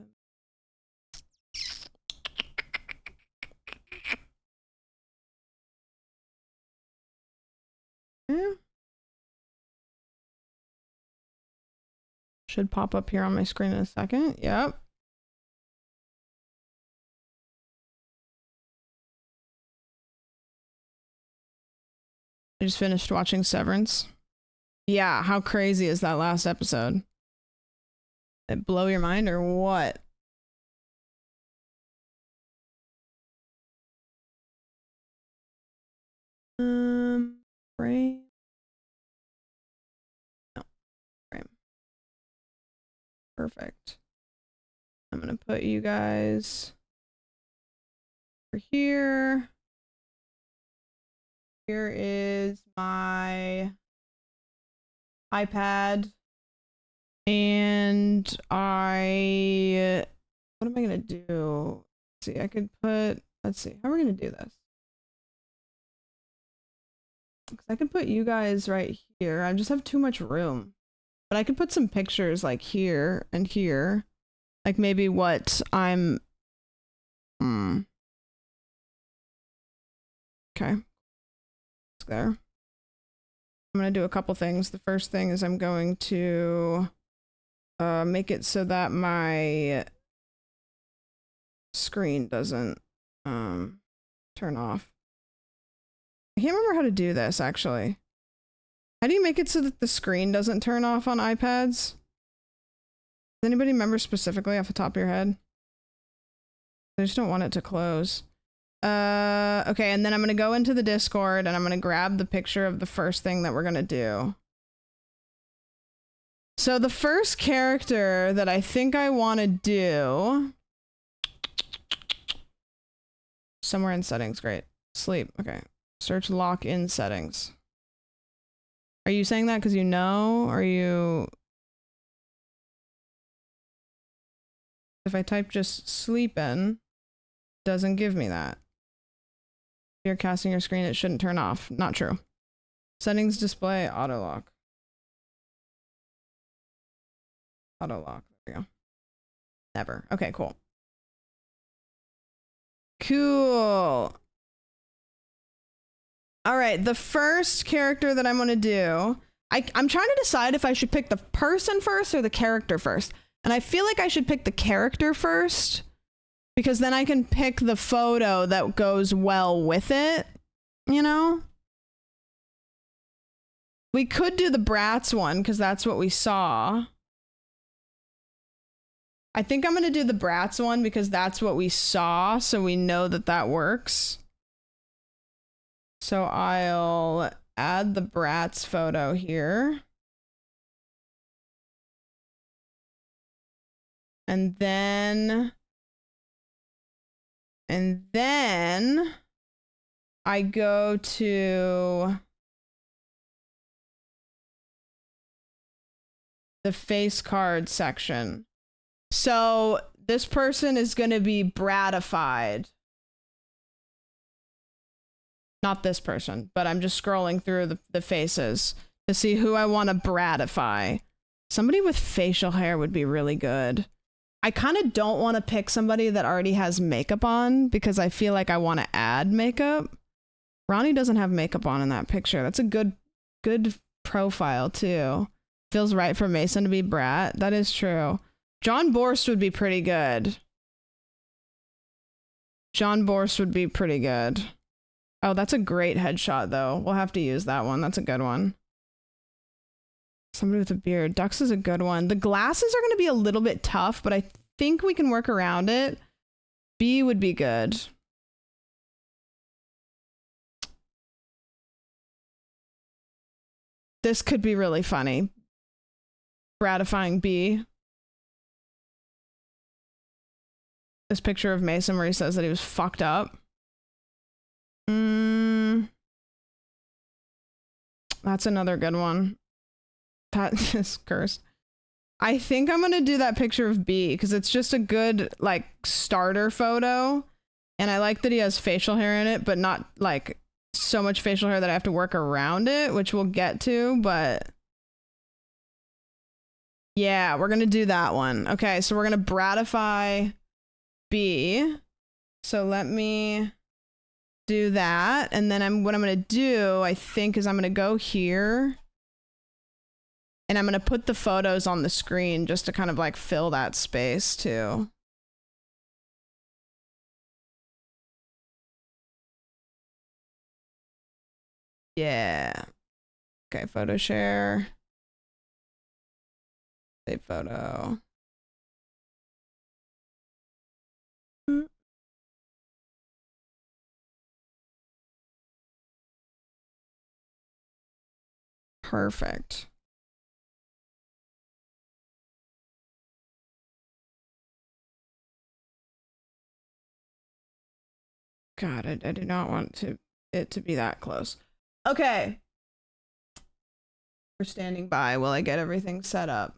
S1: Should pop up here on my screen in a second. Yep. I just finished watching Severance. Yeah, how crazy is that last episode? Did it blow your mind or what? Frame. No, frame. Perfect. I'm gonna put you guys over here. Here is my iPad, and what am I gonna do? Let's see, I could put, let's see, how are we gonna do this? Because I could put you guys right here. I just have too much room. But I could put some pictures like here and here. Like maybe what I'm... Okay. There. I'm going to do a couple things. The first thing is I'm going to make it so that my screen doesn't turn off. I can't remember how to do this, actually. How do you make it so that the screen doesn't turn off on iPads? Does anybody remember specifically off the top of your head? I just don't want it to close. Okay, and then I'm going to go into the Discord and I'm going to grab the picture of the first thing that we're going to do. So the first character that I think I want to do... Somewhere in settings, great. Sleep, okay. Search lock in settings. Are you saying that because you know? Are you... If I type just sleepin', doesn't give me that. If you're casting your screen, it shouldn't turn off. Not true. Settings display auto lock. Auto lock. There we go. Never. Okay, cool. Cool. All right, the first character that I'm going to do, I'm trying to decide if I should pick the person first or the character first. And I feel like I should pick the character first because then I can pick the photo that goes well with it, you know? We could do the Bratz one because that's what we saw. I think I'm going to do the Bratz one because that's what we saw, so we know that that works. So I'll add the Bratz photo here. And then I go to the face card section. So this person is going to be bratified. Not this person, but I'm just scrolling through the faces to see who I want to bratify. Somebody with facial hair would be really good. I kind of don't want to pick somebody that already has makeup on because I feel like I want to add makeup. Ronnie doesn't have makeup on in that picture. That's a good profile too. Feels right for Mason to be Brat. That is true. John Borst would be pretty good. John Borst would be pretty good. Oh, that's a great headshot though. We'll have to use that one. That's a good one. Somebody with a beard. Dux is a good one. The glasses are going to be a little bit tough, but I think we can work around it. B would be good. This could be really funny. Gratifying B. This picture of Mason where he says that he was fucked up. That's another good one. That is cursed. I think I'm gonna do that picture of B because it's just a good like starter photo, and I like that he has facial hair in it, but not like so much facial hair that I have to work around it, which we'll get to. But yeah, we're gonna do that one. Okay, so we're gonna bratify B. So let me do that, and then what I'm gonna do, I think, is I'm gonna go here. And I'm going to put the photos on the screen just to kind of like fill that space too. Yeah. Okay, photo share. Save photo. Perfect. God, I do not want it to be that close. Okay. We're standing by while I get everything set up.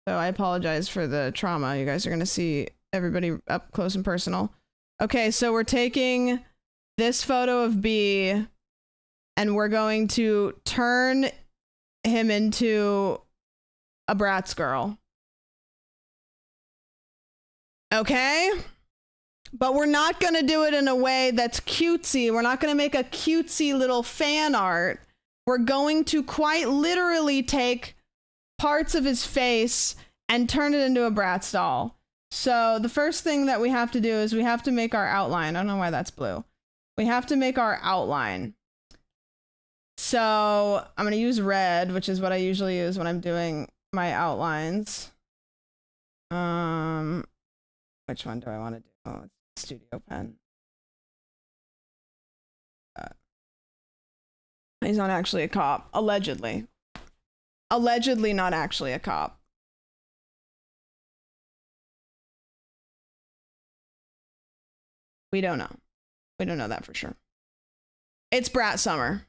S1: So I apologize for the trauma. You guys are going to see everybody up close and personal. Okay, so we're taking this photo of B and we're going to turn him into a Bratz girl. Okay? But we're not going to do it in a way that's cutesy. We're not going to make a cutesy little fan art. We're going to quite literally take parts of his face and turn it into a Bratz doll. So the first thing that we have to do is we have to make our outline. I don't know why that's blue. We have to make our outline. So I'm going to use red, which is what I usually use when I'm doing my outlines. Which one do I want to do? Oh, it's Studio Pen. He's not actually a cop. Allegedly. Allegedly not actually a cop. We don't know. We don't know that for sure. It's Brat Summer.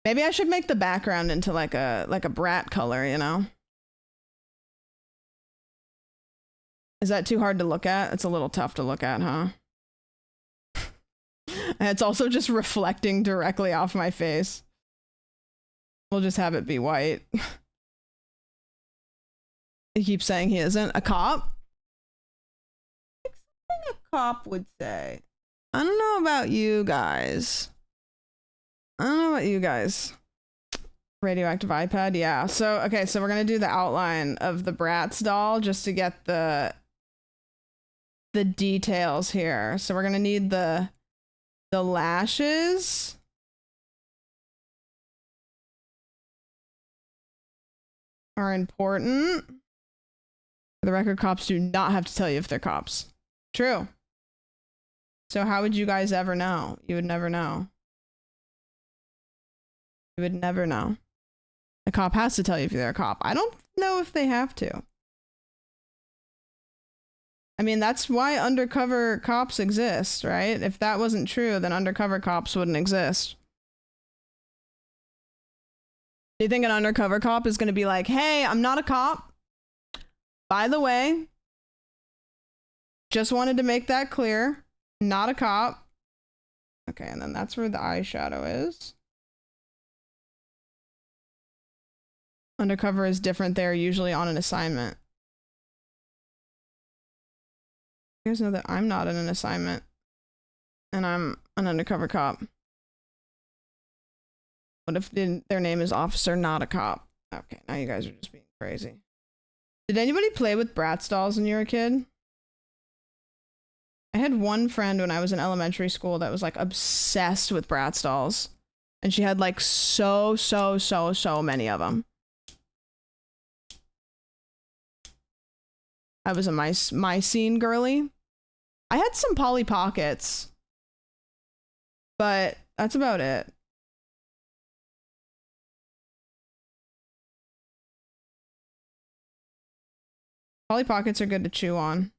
S1: Maybe I should make the background into like a Brat color, you know? Is that too hard to look at? It's a little tough to look at, huh? And it's also just reflecting directly off my face. We'll just have it be white. He keeps saying he isn't a cop. Something a cop would say. I don't know about you guys. Radioactive iPad, yeah. So, okay, so we're gonna do the outline of the Bratz doll just to get the details here. So we're gonna need the lashes. Are important. For the record, cops do not have to tell you if they're cops. True. So how would you guys ever know? You would never know. You would never know. A cop has to tell you if they're a cop. I don't know if they have to. I mean, that's why undercover cops exist, right? If that wasn't true, then undercover cops wouldn't exist. Do you think an undercover cop is going to be like, hey, I'm not a cop. By the way, just wanted to make that clear. Not a cop. Okay, and then that's where the eyeshadow is. Undercover is different. They're usually on an assignment. You guys know that I'm not in an assignment. And I'm an undercover cop. What if their name is Officer Not a Cop? Okay, now you guys are just being crazy. Did anybody play with Bratz dolls when you were a kid? I had one friend when I was in elementary school that was like obsessed with Bratz dolls. And she had like so many of them. I was a my scene girly. I had some Polly Pockets. But that's about it. Polly Pockets are good to chew on.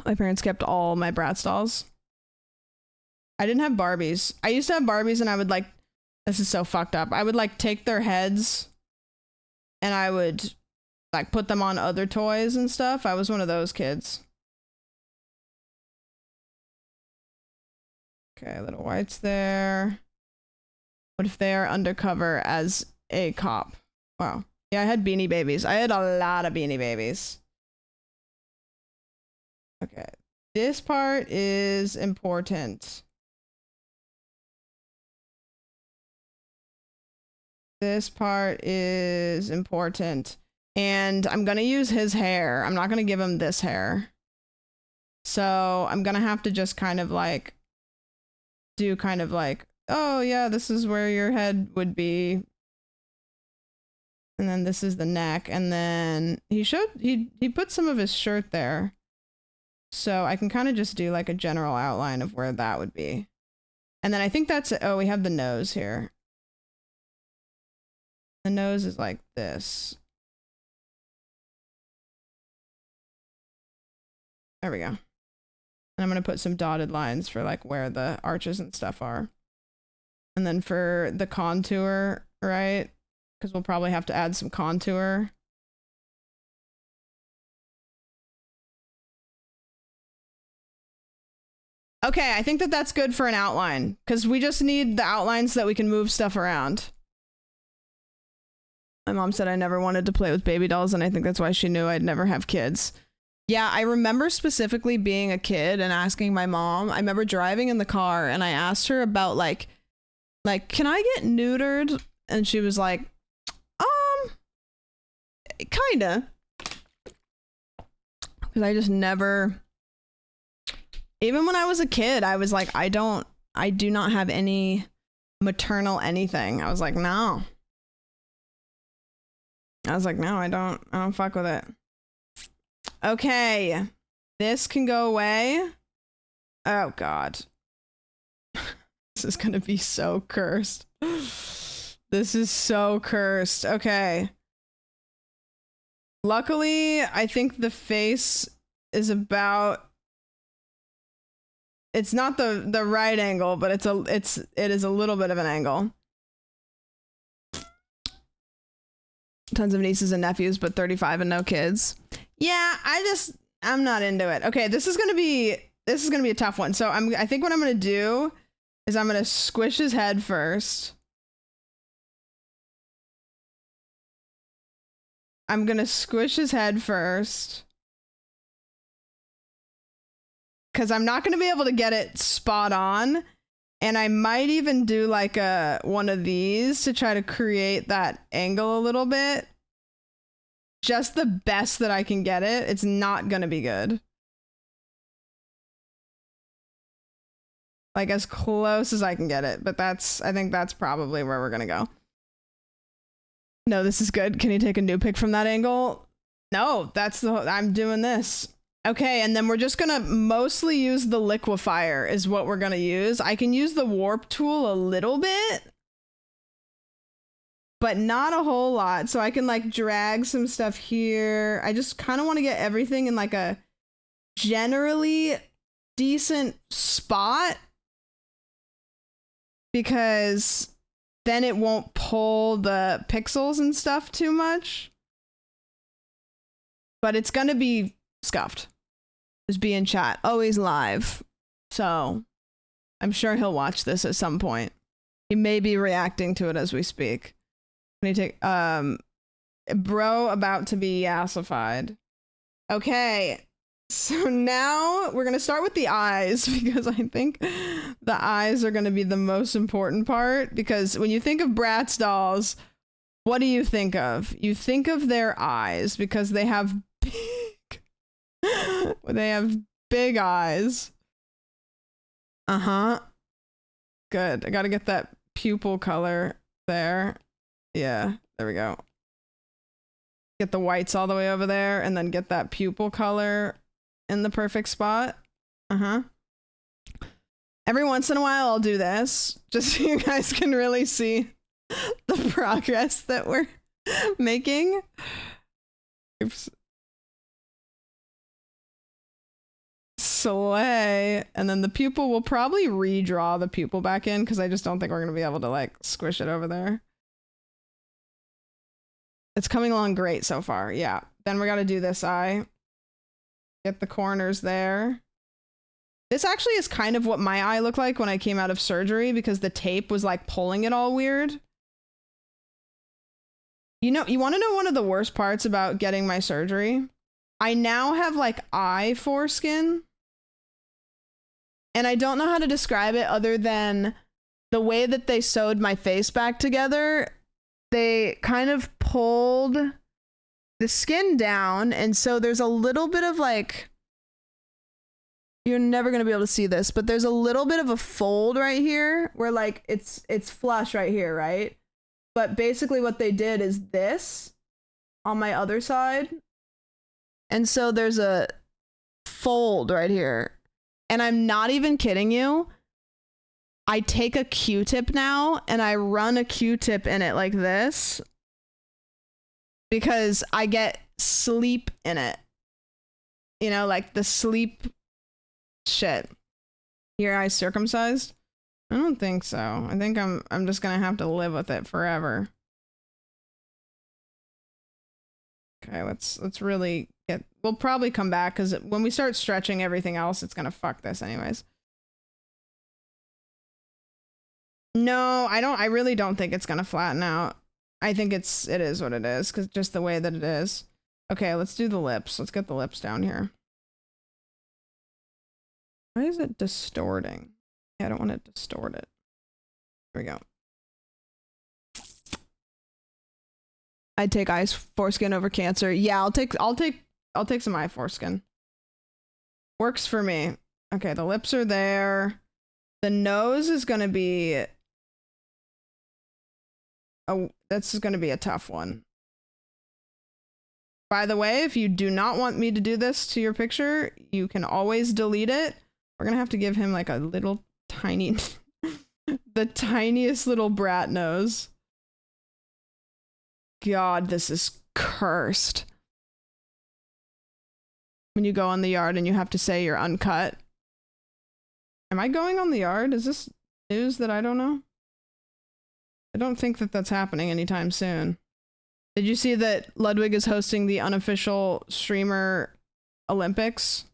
S1: My parents kept all my Bratz dolls. I didn't have Barbies. I used to have Barbies and I would like, this is so fucked up. I would like take their heads and I would like put them on other toys and stuff. I was one of those kids. Okay, little whites there. What if they are undercover as a cop? Wow. Yeah, I had Beanie Babies. I had a lot of Beanie Babies. Okay. This part is important. This part is important. And I'm going to use his hair. I'm not going to give him this hair. So I'm going to have to just kind of like do kind of like, oh yeah, this is where your head would be. And then this is the neck. And then he put some of his shirt there. So I can kind of just do like a general outline of where that would be. And then I think that's it. Oh, we have the nose here. The nose is like this. There we go. And I'm going to put some dotted lines for like where the arches and stuff are. And then for the contour, right? Because we'll probably have to add some contour. Okay, I think that that's good for an outline. Because we just need the outlines so that we can move stuff around. My mom said I never wanted to play with baby dolls, and I think that's why she knew I'd never have kids. Yeah, I remember specifically being a kid and asking my mom. I remember driving in the car and I asked her about like, can I get neutered? And she was like, kinda. Because I just never, even when I was a kid, I was like, I do not have any maternal anything. I was like, no. I was like, no, I don't fuck with it. Okay. This can go away. Oh God. This is gonna be so cursed. This is so cursed. Okay. Luckily, I think the face is about it's not the right angle, but it is a little bit of an angle. Tons of nieces and nephews, but 35 and no kids. Yeah, I'm not into it. Okay, this is gonna be a tough one. So I think what I'm gonna do is I'm gonna squish his head first. I'm gonna squish his head first. Because I'm not gonna be able to get it spot on. And I might even do like one of these to try to create that angle a little bit. Just the best that I can get it. It's not gonna be good. Like as close as I can get it. But I think that's probably where we're gonna go. No, this is good. Can you take a new pic from that angle? No, I'm doing this. Okay, and then we're just gonna mostly use the liquefier is what we're gonna use. I can use the warp tool a little bit, but not a whole lot. So I can like drag some stuff here. I just kind of want to get everything in like a generally decent spot because then it won't pull the pixels and stuff too much. But it's gonna be scuffed. Just be in chat. Oh, he's live. So I'm sure he'll watch this at some point. He may be reacting to it as we speak. Can you take bro about to be yassified. Okay. So now we're gonna start with the eyes because I think the eyes are gonna be the most important part because when you think of Bratz dolls, what do you think of? You think of their eyes because they have big eyes. Uh-huh. Good. I gotta get that pupil color there. Yeah, there we go. Get the whites all the way over there and then get that pupil color in the perfect spot. Uh-huh. Every once in a while I'll do this just so you guys can really see the progress that we're making. Oops. Slay. And then the pupil, will probably redraw the pupil back in because I just don't think we're going to be able to like squish it over there. It's coming along great so far. Yeah. Then we got to do this eye. Get the corners there. This actually is kind of what my eye looked like when I came out of surgery because the tape was like pulling it all weird. You know, you want to know one of the worst parts about getting my surgery? I now have like eye foreskin. And I don't know how to describe it other than the way that they sewed my face back together. They kind of pulled the skin down. And so there's a little bit of like, you're never going to be able to see this, but there's a little bit of a fold right here where like it's flush right here, right? But basically what they did is this on my other side. And so there's a fold right here. And I'm not even kidding you. I take a Q-tip now and I run a Q-tip in it like this because I get sleep in it. You know, like the sleep shit. Your eyes circumcised? I don't think so. I think I'm just gonna have to live with it forever. Okay, let's really get, we'll probably come back because when we start stretching everything else, it's gonna fuck this anyways. No, I really don't think it's gonna flatten out. I think it is what it is because just the way that it is. Okay, let's do the lips. Let's get the lips down here. Why is it distorting? Yeah, I don't want to distort it. There we go. I'd take eye foreskin over cancer. Yeah, I'll take some eye foreskin. Works for me. Okay, the lips are there. The nose is gonna be this is gonna be a tough one. By the way, if you do not want me to do this to your picture, you can always delete it. We're gonna have to give him like a little tiny the tiniest little brat nose. God, this is cursed. When you go in the yard and you have to say you're uncut. Am I going on the yard? Is this news that I don't know? I don't think that that's happening anytime soon. Did you see that Ludwig is hosting the unofficial streamer Olympics?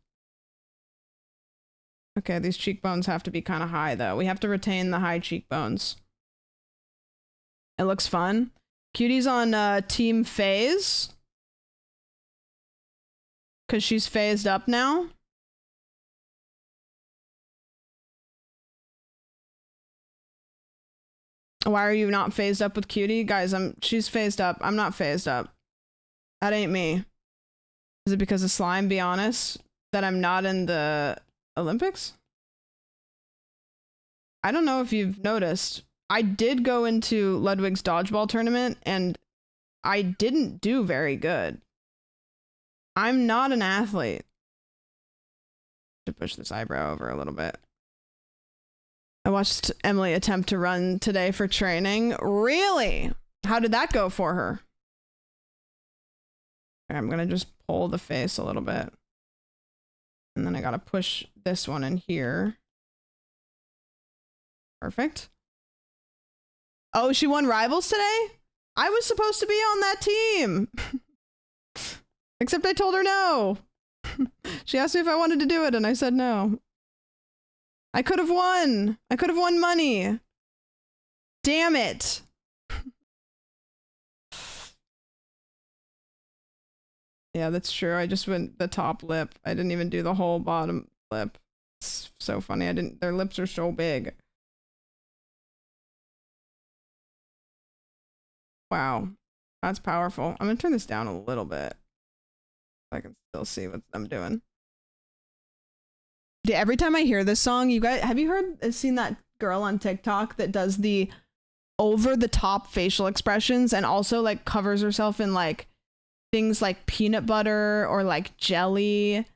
S1: Okay, these cheekbones have to be kind of high though. We have to retain the high cheekbones. It looks fun. Cutie's on Team Phase. Because she's phased up now. Why are you not phased up with Cutie? Guys, she's phased up. I'm not phased up. That ain't me. Is it because of slime, be honest, that I'm not in the Olympics? I don't know if you've noticed. I did go into Ludwig's dodgeball tournament and I didn't do very good. I'm not an athlete. To push this eyebrow over a little bit. I watched Emily attempt to run today for training. Really? How did that go for her? Okay, I'm gonna just pull the face a little bit. And then I gotta push this one in here. Perfect. Oh, she won Rivals today? I was supposed to be on that team. Except I told her no. She asked me if I wanted to do it and I said no. I could have won. I could have won money. Damn it. Yeah, that's true. I just went the top lip. I didn't even do the whole bottom lip. It's so funny. Their lips are so big. Wow. That's powerful. I'm gonna turn this down a little bit. So I can still see what I'm doing. Dude, every time I hear this song, you guys, have you seen that girl on TikTok that does the over the top facial expressions and also like covers herself in like things like peanut butter or like jelly?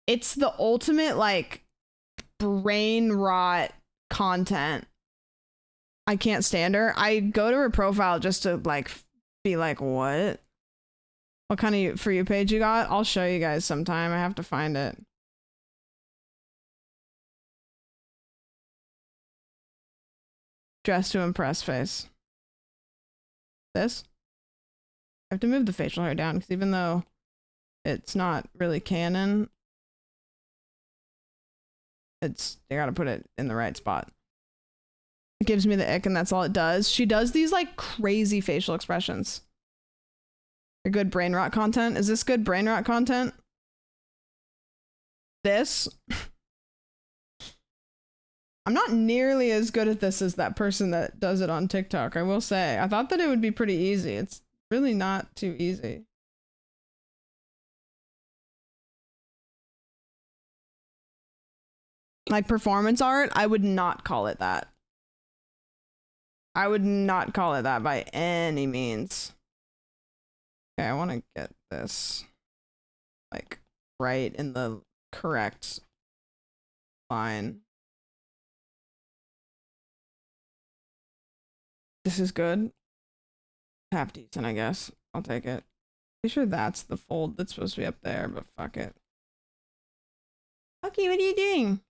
S1: It's the ultimate like brain rot content. I can't stand her. I go to her profile just to like be like, what kind of For You page you got? I'll show you guys sometime. I have to find it. Dress to impress face. This? I have to move the facial hair down because even though it's not really canon, they gotta put it in the right spot. It gives me the ick and that's all it does. She does these like crazy facial expressions. Your good brain rot content? Is this good brain rot content? This? I'm not nearly as good at this as that person that does it on TikTok, I will say. I thought that it would be pretty easy. It's really not too easy. Like performance art, I would not call it that. I would not call it that by any means. Okay, I want to get this like right in the correct line. This is good. Half decent, I guess. I'll take it. Pretty sure that's the fold that's supposed to be up there, but fuck it. Okay, what are you doing?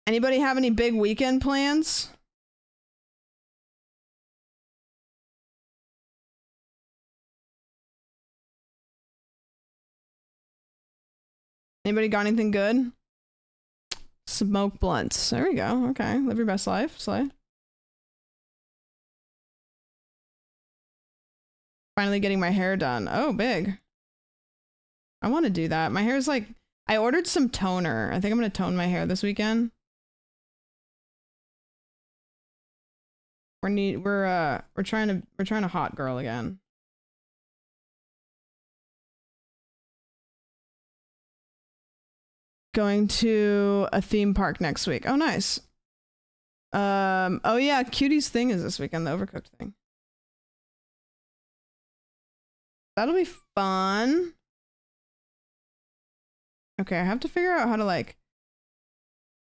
S1: Anybody have any big weekend plans? Anybody got anything good? Smoke blunts. There we go. Okay. Live your best life. Slay. Finally getting my hair done. Oh, big. I want to do that. My hair is like, I ordered some toner. I think I'm going to tone my hair this weekend. We're trying to hot girl again. Going to a theme park next week. Oh, nice. Oh yeah, Cutie's thing is this weekend, the Overcooked thing. That'll be fun. Okay, I have to figure out how to like,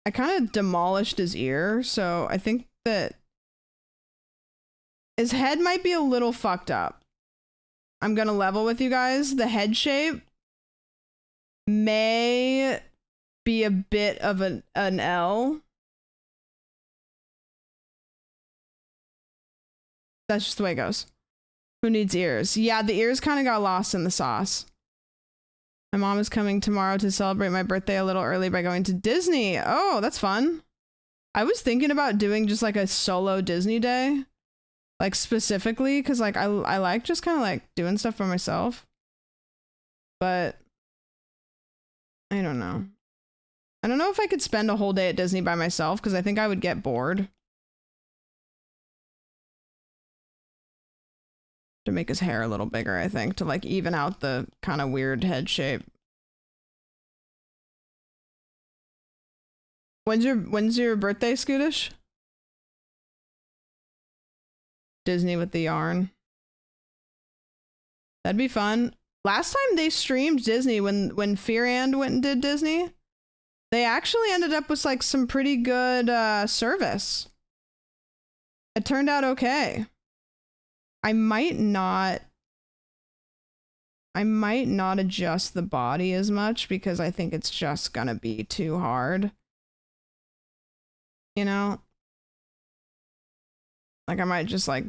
S1: I kind of demolished his ear, so I think that his head might be a little fucked up. I'm gonna level with you guys. The head shape may be a bit of an L. That's just the way it goes. Who needs ears? Yeah, the ears kind of got lost in the sauce. My mom is coming tomorrow to celebrate my birthday a little early by going to Disney. Oh, that's fun. I was thinking about doing just like a solo Disney day. Like specifically, because like I like just kind of like doing stuff by myself. But I don't know. I don't know if I could spend a whole day at Disney by myself because I think I would get bored. To make his hair a little bigger, I think, to like even out the kind of weird head shape. When's your birthday, Scootish? Disney with the yarn. That'd be fun. Last time they streamed Disney when Fear and went and did Disney, they actually ended up with like some pretty good service. It turned out okay. I might not adjust the body as much because I think it's just gonna be too hard. You know? Like I might just like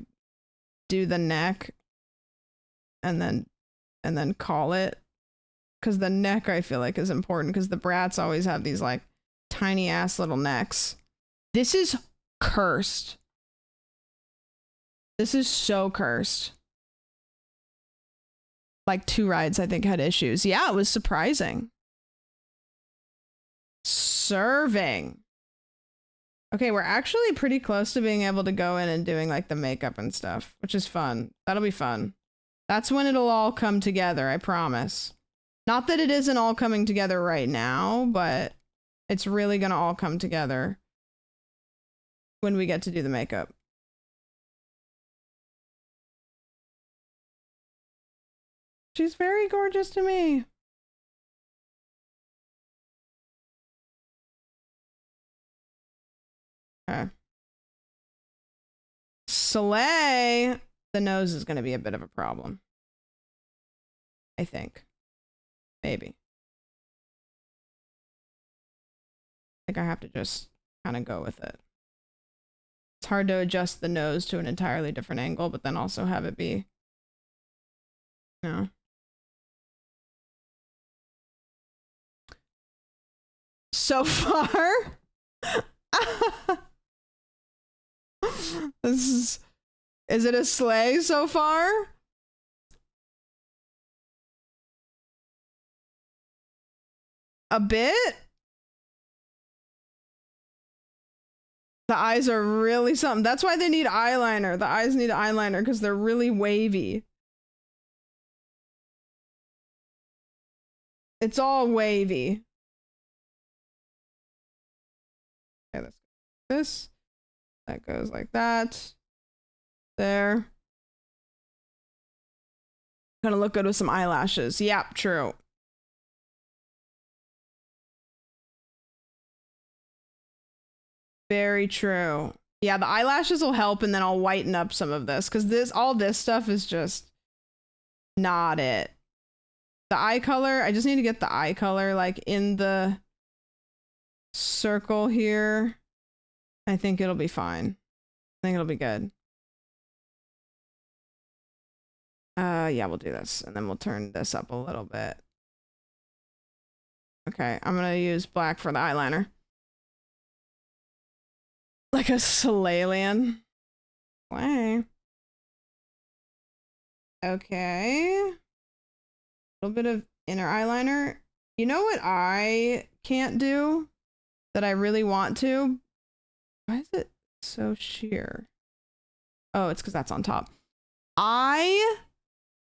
S1: do the neck and then call it. Cause the neck I feel like is important because the Brats always have these like tiny ass little necks. This is cursed. This is so cursed. Like 2 rides, I think, had issues. Yeah, it was surprising. Serving. Okay, we're actually pretty close to being able to go in and doing like the makeup and stuff, which is fun. That'll be fun. That's when it'll all come together, I promise. Not that it isn't all coming together right now, but it's really gonna all come together when we get to do the makeup. She's very gorgeous to me. Okay. Soleil. The nose is going to be a bit of a problem. I think. Maybe. I think I have to just kind of go with it. It's hard to adjust the nose to an entirely different angle, but then also have it be, you know. So far, is it a sleigh so far? A bit? The eyes are really something. That's why they need eyeliner. The eyes need eyeliner because they're really wavy. It's all wavy. Okay, let's go like this. That goes like that. There. Gonna look good with some eyelashes. Yep, true. Very true. Yeah, the eyelashes will help, and then I'll whiten up some of this because all this stuff is just not it. The eye color, I just need to get the eye color like in the circle here. I think it'll be fine. I think it'll be good. Yeah, we'll do this and then we'll turn this up a little bit. Okay, I'm gonna use black for the eyeliner. Like a Solalian. Wow. Okay. A little bit of inner eyeliner. You know what I can't do that I really want to? Why is it so sheer? Oh, it's because that's on top. I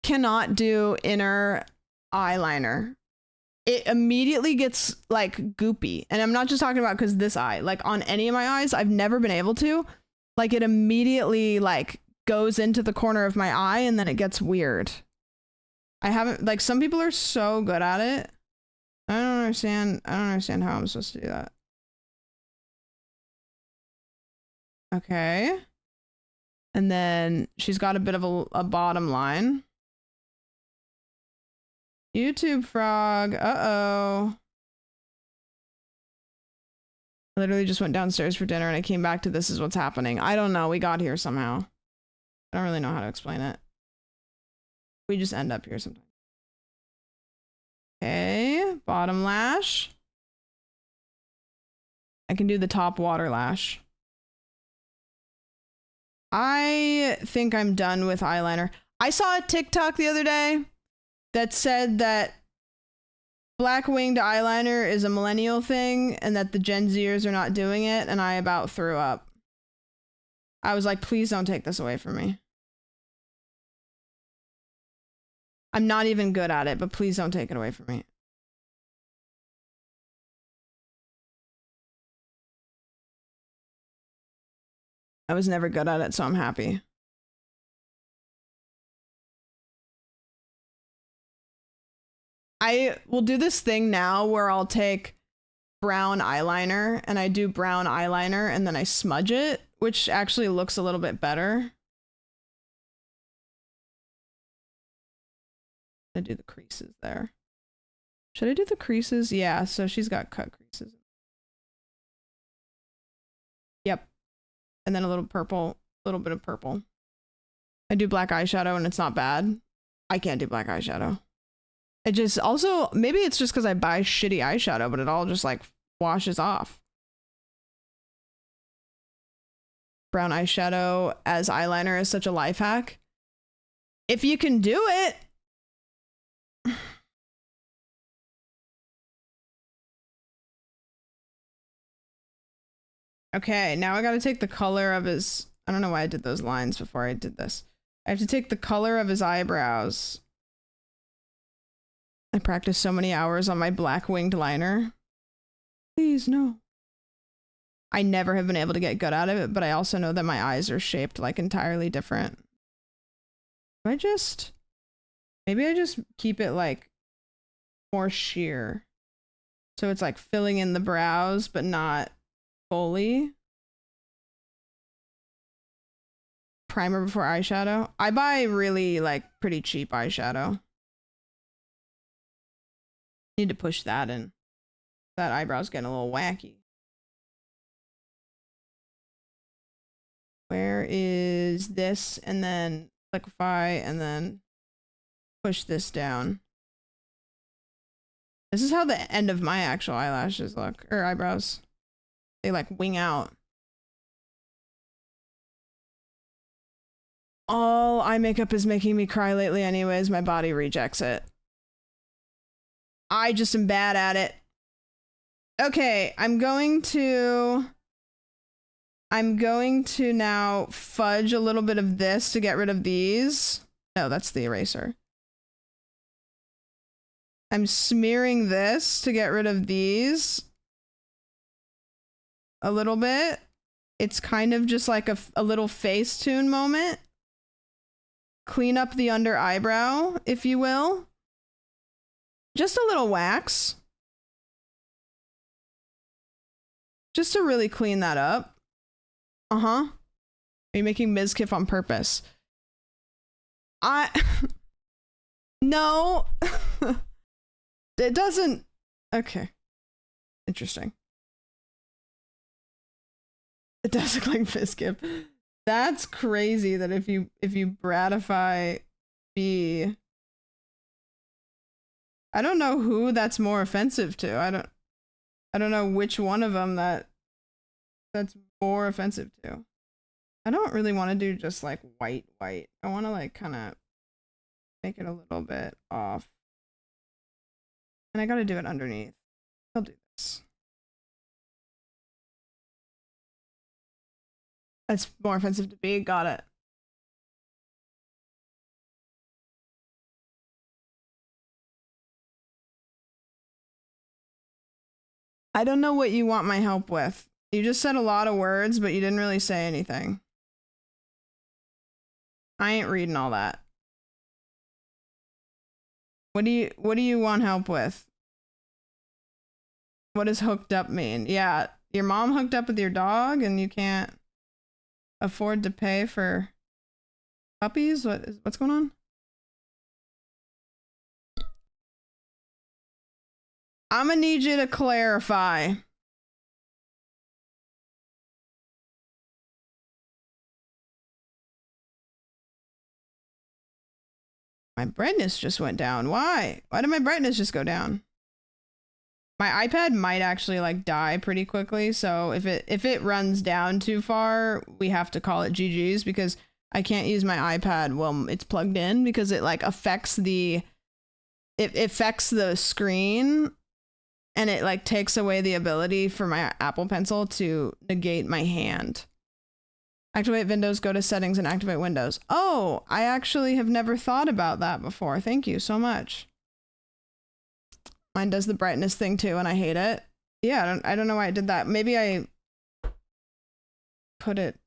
S1: cannot do inner eyeliner. It immediately gets like goopy. And I'm not just talking about because this eye, like on any of my eyes, I've never been able to. Like it immediately like goes into the corner of my eye and then it gets weird. I haven't, like some people are so good at it. I don't understand how I'm supposed to do that. Okay. And then she's got a bit of a bottom line. YouTube frog. Uh-oh. I literally just went downstairs for dinner and I came back to this is what's happening. I don't know. We got here somehow. I don't really know how to explain it. We just end up here sometimes. Okay, bottom lash. I can do the top water lash. I think I'm done with eyeliner. I saw a TikTok the other day that said that black winged eyeliner is a millennial thing and that the Gen Zers are not doing it, and I about threw up. I was like, please don't take this away from me. I'm not even good at it, but please don't take it away from me. I was never good at it, so I'm happy. I will do this thing now where I'll take brown eyeliner and I do brown eyeliner and then I smudge it, which actually looks a little bit better. I do the creases there. Should I do the creases? Yeah, so she's got cut creases. Yep. And then a little purple, a little bit of purple. I do black eyeshadow and it's not bad. I can't do black eyeshadow. It just also, maybe it's just because I buy shitty eyeshadow, but it all just like washes off. Brown eyeshadow as eyeliner is such a life hack. If you can do it. Okay, now I gotta take the color of his, I don't know why I did those lines before I did this. I have to take the color of his eyebrows. I practiced so many hours on my black winged liner. Please, no. I never have been able to get good at it, but I also know that my eyes are shaped like entirely different. Maybe I just keep it like more sheer. So it's like filling in the brows, but not fully. Primer before eyeshadow. I buy really like pretty cheap eyeshadow. Need to push that in. That eyebrow's getting a little wacky. Where is this? And then liquefy and then push this down. This is how the end of my actual eyelashes look, or eyebrows. They like wing out. All eye makeup is making me cry lately anyways. My body rejects it. I just am bad at it. Okay, I'm going to now fudge a little bit of this to get rid of these. No, that's the eraser. I'm smearing this to get rid of these a little bit. It's kind of just like a little Facetune moment. Clean up the under eyebrow, if you will. Just a little wax. Just to really clean that up. Uh-huh. Are you making Mizkif on purpose? No. It doesn't. Okay. Interesting. It does look like Mizkif. That's crazy that if you bratify B. I don't know who that's more offensive to. I don't know which one of them that's more offensive to. I don't really want to do just like white. I want to like kind of make it a little bit off. And I got to do it underneath. I'll do this. That's more offensive to be. Got it. I don't know what you want my help with. You just said a lot of words, but you didn't really say anything. I ain't reading all that. What do you want help with? What does hooked up mean? Yeah, your mom hooked up with your dog and you can't afford to pay for puppies? What's going on? I'm gonna need you to clarify. My brightness just went down. Why? Why did my brightness just go down? My iPad might actually like die pretty quickly, so if it runs down too far, we have to call it GG's because I can't use my iPad while it's plugged in because it like affects the screen and it like takes away the ability for my Apple Pencil to negate my hand. Activate Windows, go to settings and activate Windows. Oh, I actually have never thought about that before. Thank you so much. Mine does the brightness thing too, and I hate it. Yeah, I don't know why I did that. Maybe I put it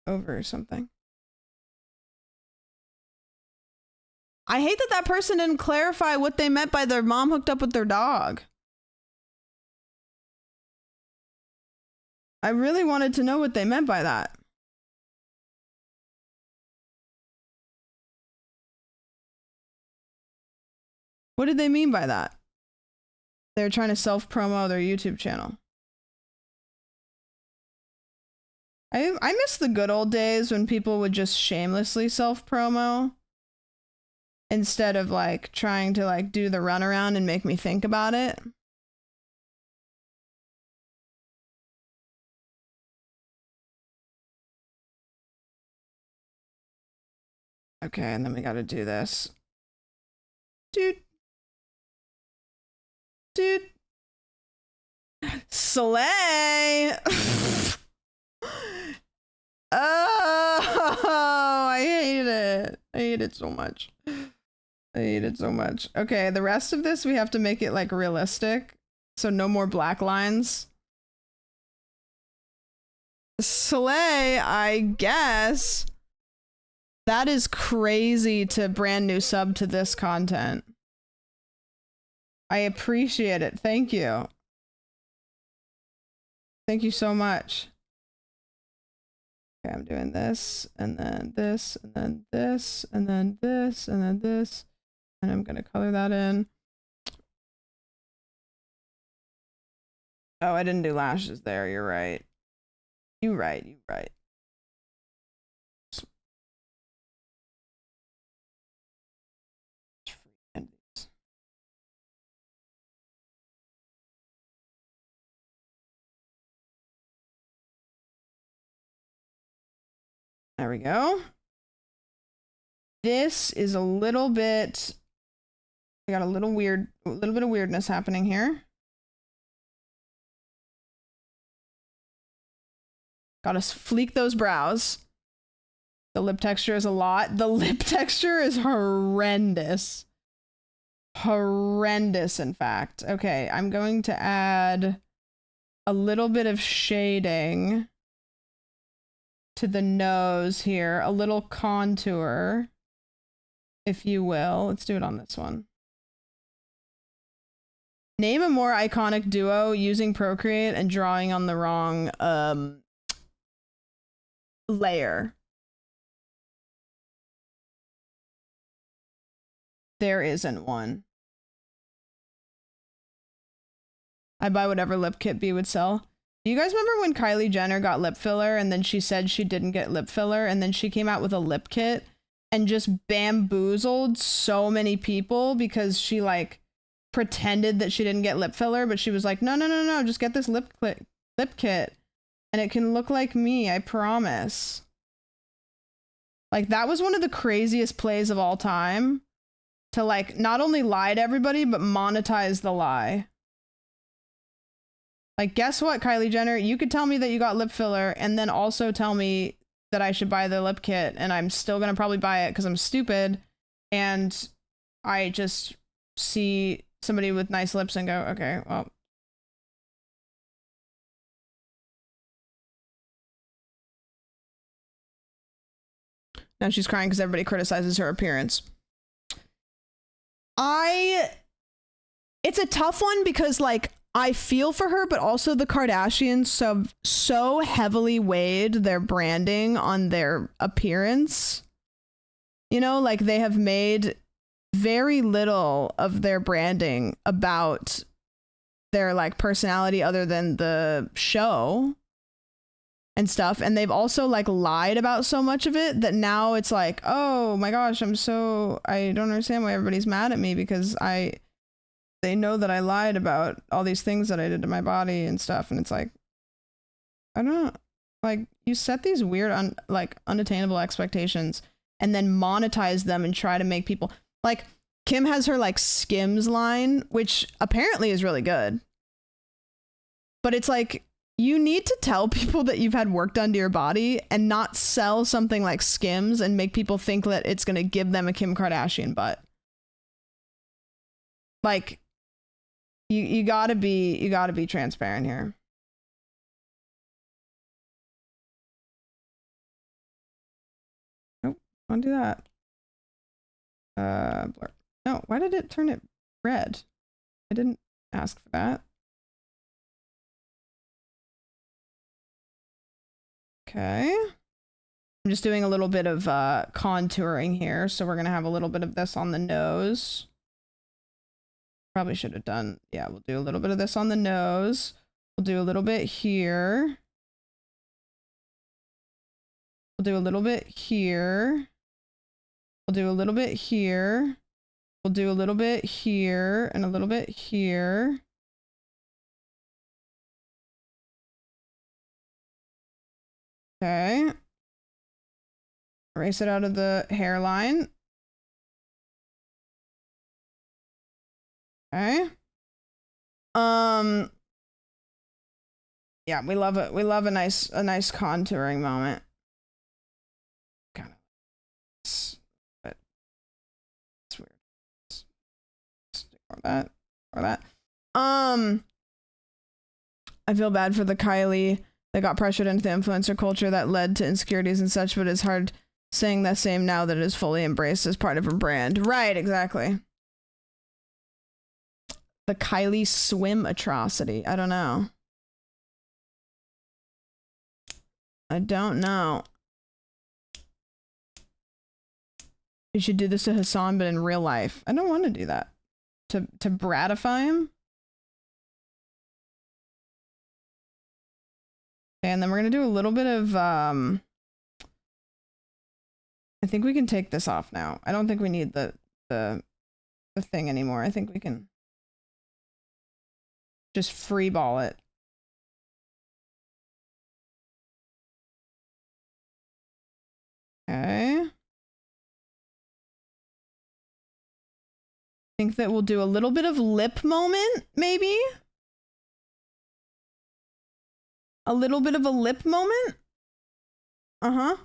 S1: over something. I hate that that person didn't clarify what they meant by their mom hooked up with their dog. I really wanted to know what they meant by that. What did they mean by that? They're trying to self-promo their YouTube channel. I miss the good old days when people would just shamelessly self-promo instead of like trying to like do the runaround and make me think about it. Okay, and then we gotta do this. Dude. Slay! Oh, I hate it. I hate it so much. I hate it so much. Okay, the rest of this we have to make it like realistic. So no more black lines. Slay, I guess. That is crazy to brand new sub to this content. I appreciate it. Thank you. Thank you so much. Okay, I'm doing this, and then this, and then this, and then this, and then this. And I'm gonna color that in. Oh, I didn't do lashes there. You're right. You're right. You're right. There we go. This is a little bit, I got a little bit of weirdness happening here. Gotta fleek those brows. The lip texture is a lot. The lip texture is horrendous. Horrendous, in fact. Okay, I'm going to add a little bit of shading to the nose here, a little contour, if you will. Let's do it on this one. Name a more iconic duo using Procreate and drawing on the wrong layer. There isn't one. I buy whatever lip kit B would sell. Do you guys remember when Kylie Jenner got lip filler and then she said she didn't get lip filler and then she came out with a lip kit and just bamboozled so many people because she like pretended that she didn't get lip filler, but she was like, no, just get this lip kit and it can look like me, I promise. Like that was one of the craziest plays of all time to like not only lie to everybody, but monetize the lie. Like, guess what, Kylie Jenner? You could tell me that you got lip filler and then also tell me that I should buy the lip kit and I'm still going to probably buy it because I'm stupid and I just see somebody with nice lips and go, okay, well. Now she's crying because everybody criticizes her appearance. It's a tough one because like, I feel for her, but also the Kardashians so heavily weighed their branding on their appearance. You know, like they have made very little of their branding about their like personality other than the show. and stuff, and they've also like lied about so much of it that now it's like, oh my gosh, I don't understand why everybody's mad at me because they know that I lied about all these things that I did to my body and stuff, and it's like, I don't know, like you set these weird unattainable expectations and then monetize them and try to make people like Kim has her like Skims line, which apparently is really good. But it's like, you need to tell people that you've had work done to your body and not sell something like Skims and make people think that it's going to give them a Kim Kardashian butt. Like, you gotta be transparent here. Nope, don't do that. Blur. No, why did it turn it red? I didn't ask for that. Okay. I'm just doing a little bit of contouring here, so we're gonna have a little bit of this on the nose. Probably should have done, yeah, we'll do a little bit of this on the nose. We'll do a little bit here. We'll do a little bit here. We'll do a little bit here. We'll do a little bit here and a little bit here. Okay. Erase it out of the hairline. Okay. Yeah, we love it. We love a nice contouring moment. Kind of, but it's weird. Or that. I feel bad for the Kylie that got pressured into the influencer culture that led to insecurities and such, but it's hard saying the same now that it is fully embraced as part of her brand. Right, exactly. The Kylie swim atrocity. I don't know. I don't know. You should do this to Hassan, but in real life. I don't want to do that. To bratify him? Okay, and then we're gonna do a little bit of I think we can take this off now. I don't think we need the thing anymore. I think we can just free ball it. Okay. I think that we'll do a little bit of lip moment, maybe? A little bit of a lip moment? Uh-huh.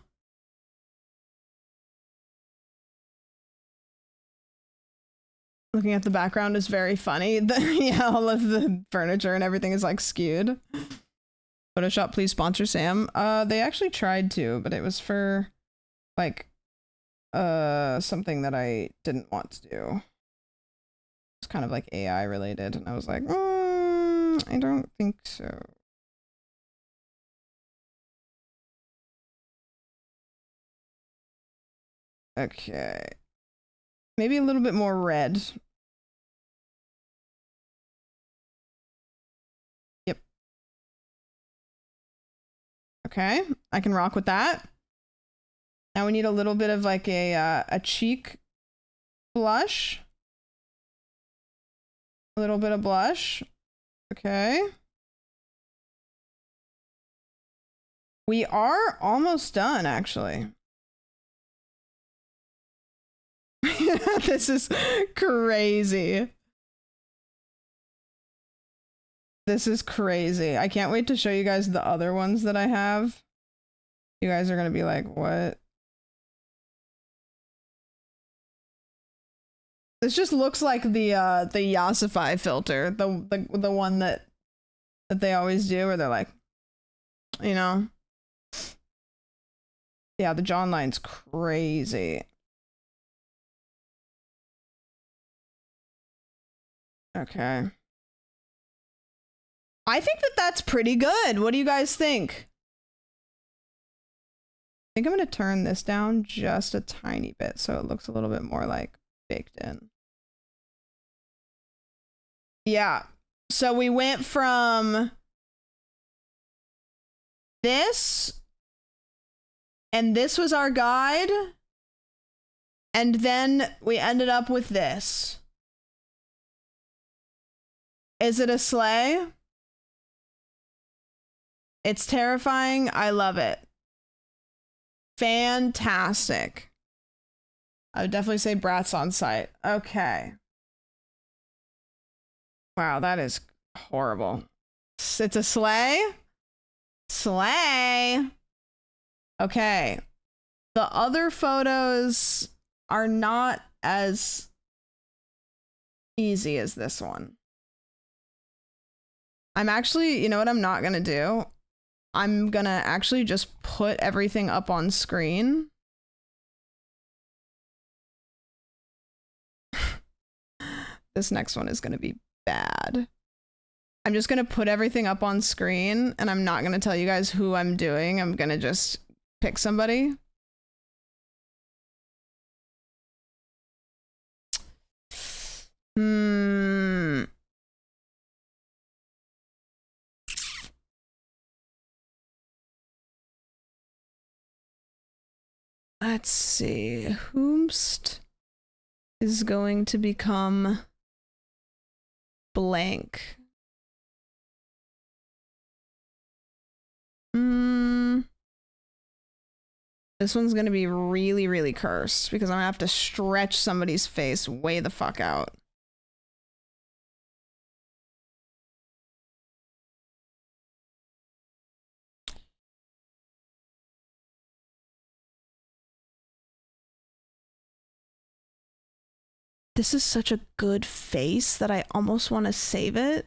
S1: Looking at the background is very funny. Yeah, all of the furniture and everything is like skewed. Photoshop, please sponsor Sam. They actually tried to, but it was for like something that I didn't want to do. It's kind of like AI related, and I was like, I don't think so. Okay. Maybe a little bit more red. Yep. Okay, I can rock with that. Now we need a little bit of like a cheek blush. A little bit of blush. Okay. We are almost done, actually. This is crazy. This is crazy. I can't wait to show you guys the other ones that I have. You guys are gonna be like, what? This just looks like the Yasify filter, the one that they always do, where they're like, you know. Yeah, the jawline's crazy. Okay. I think that that's pretty good. What do you guys think? I think I'm going to turn this down just a tiny bit so it looks a little bit more like baked in. Yeah. So we went from this, and this was our guide, and then we ended up with this. Is it a sleigh? It's terrifying. I love it. Fantastic. I would definitely say Brat's on site. Okay. Wow, that is horrible. It's a sleigh? Sleigh. Okay. The other photos are not as easy as this one. I'm actually, you know what I'm not gonna do? I'm gonna actually just put everything up on screen. This next one is gonna be bad. I'm just gonna put everything up on screen, and I'm not gonna tell you guys who I'm doing. I'm gonna just pick somebody. Let's see. Whomst is going to become blank. This one's gonna be really, really cursed because I'm gonna have to stretch somebody's face way the fuck out. This is such a good face that I almost want to save it.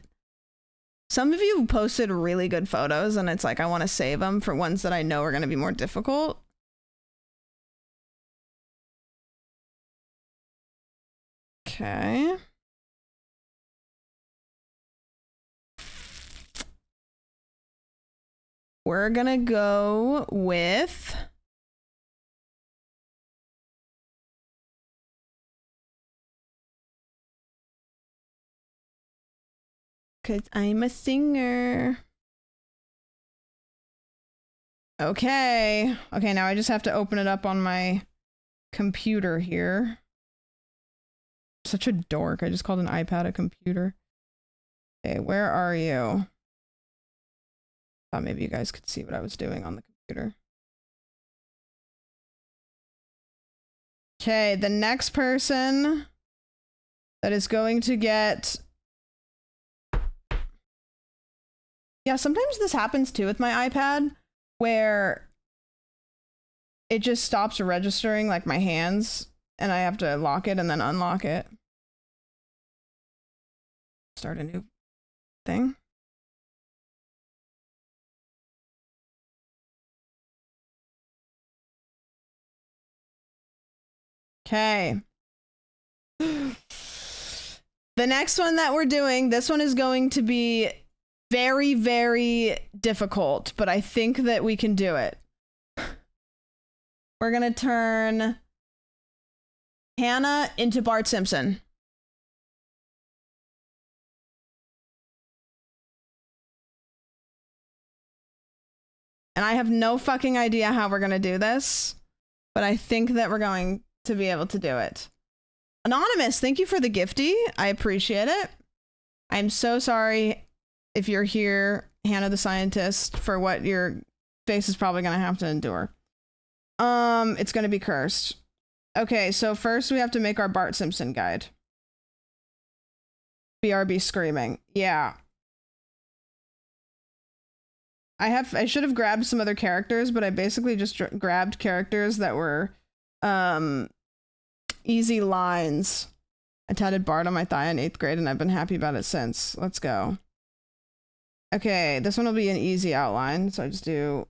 S1: Some of you posted really good photos, and it's like I want to save them for ones that I know are going to be more difficult. Okay. We're going to go with... because I'm a singer. Okay. Okay, now I just have to open it up on my computer here. Such a dork. I just called an iPad a computer. Okay, where are you? Thought maybe you guys could see what I was doing on the computer. Okay, the next person that is going to get... Yeah, sometimes this happens too with my iPad, where it just stops registering like my hands, and I have to lock it and then unlock it. Start a new thing. Okay. The next one that we're doing, this one is going to be very, very difficult, but I think that we can do it. We're gonna turn Hannah into Bart Simpson. And I have no fucking idea how we're gonna do this, but I think that we're going to be able to do it. Anonymous, thank you for the gifty. I appreciate it. I'm so sorry if you're here, Hannah the scientist, for what your face is probably gonna have to endure. It's gonna be cursed. Okay, so first we have to make our Bart Simpson guide. BRB screaming. Yeah. I should have grabbed some other characters, but I basically just grabbed characters that were easy lines. I tatted Bart on my thigh in 8th grade and I've been happy about it since. Let's go. Okay, this one will be an easy outline. So I just do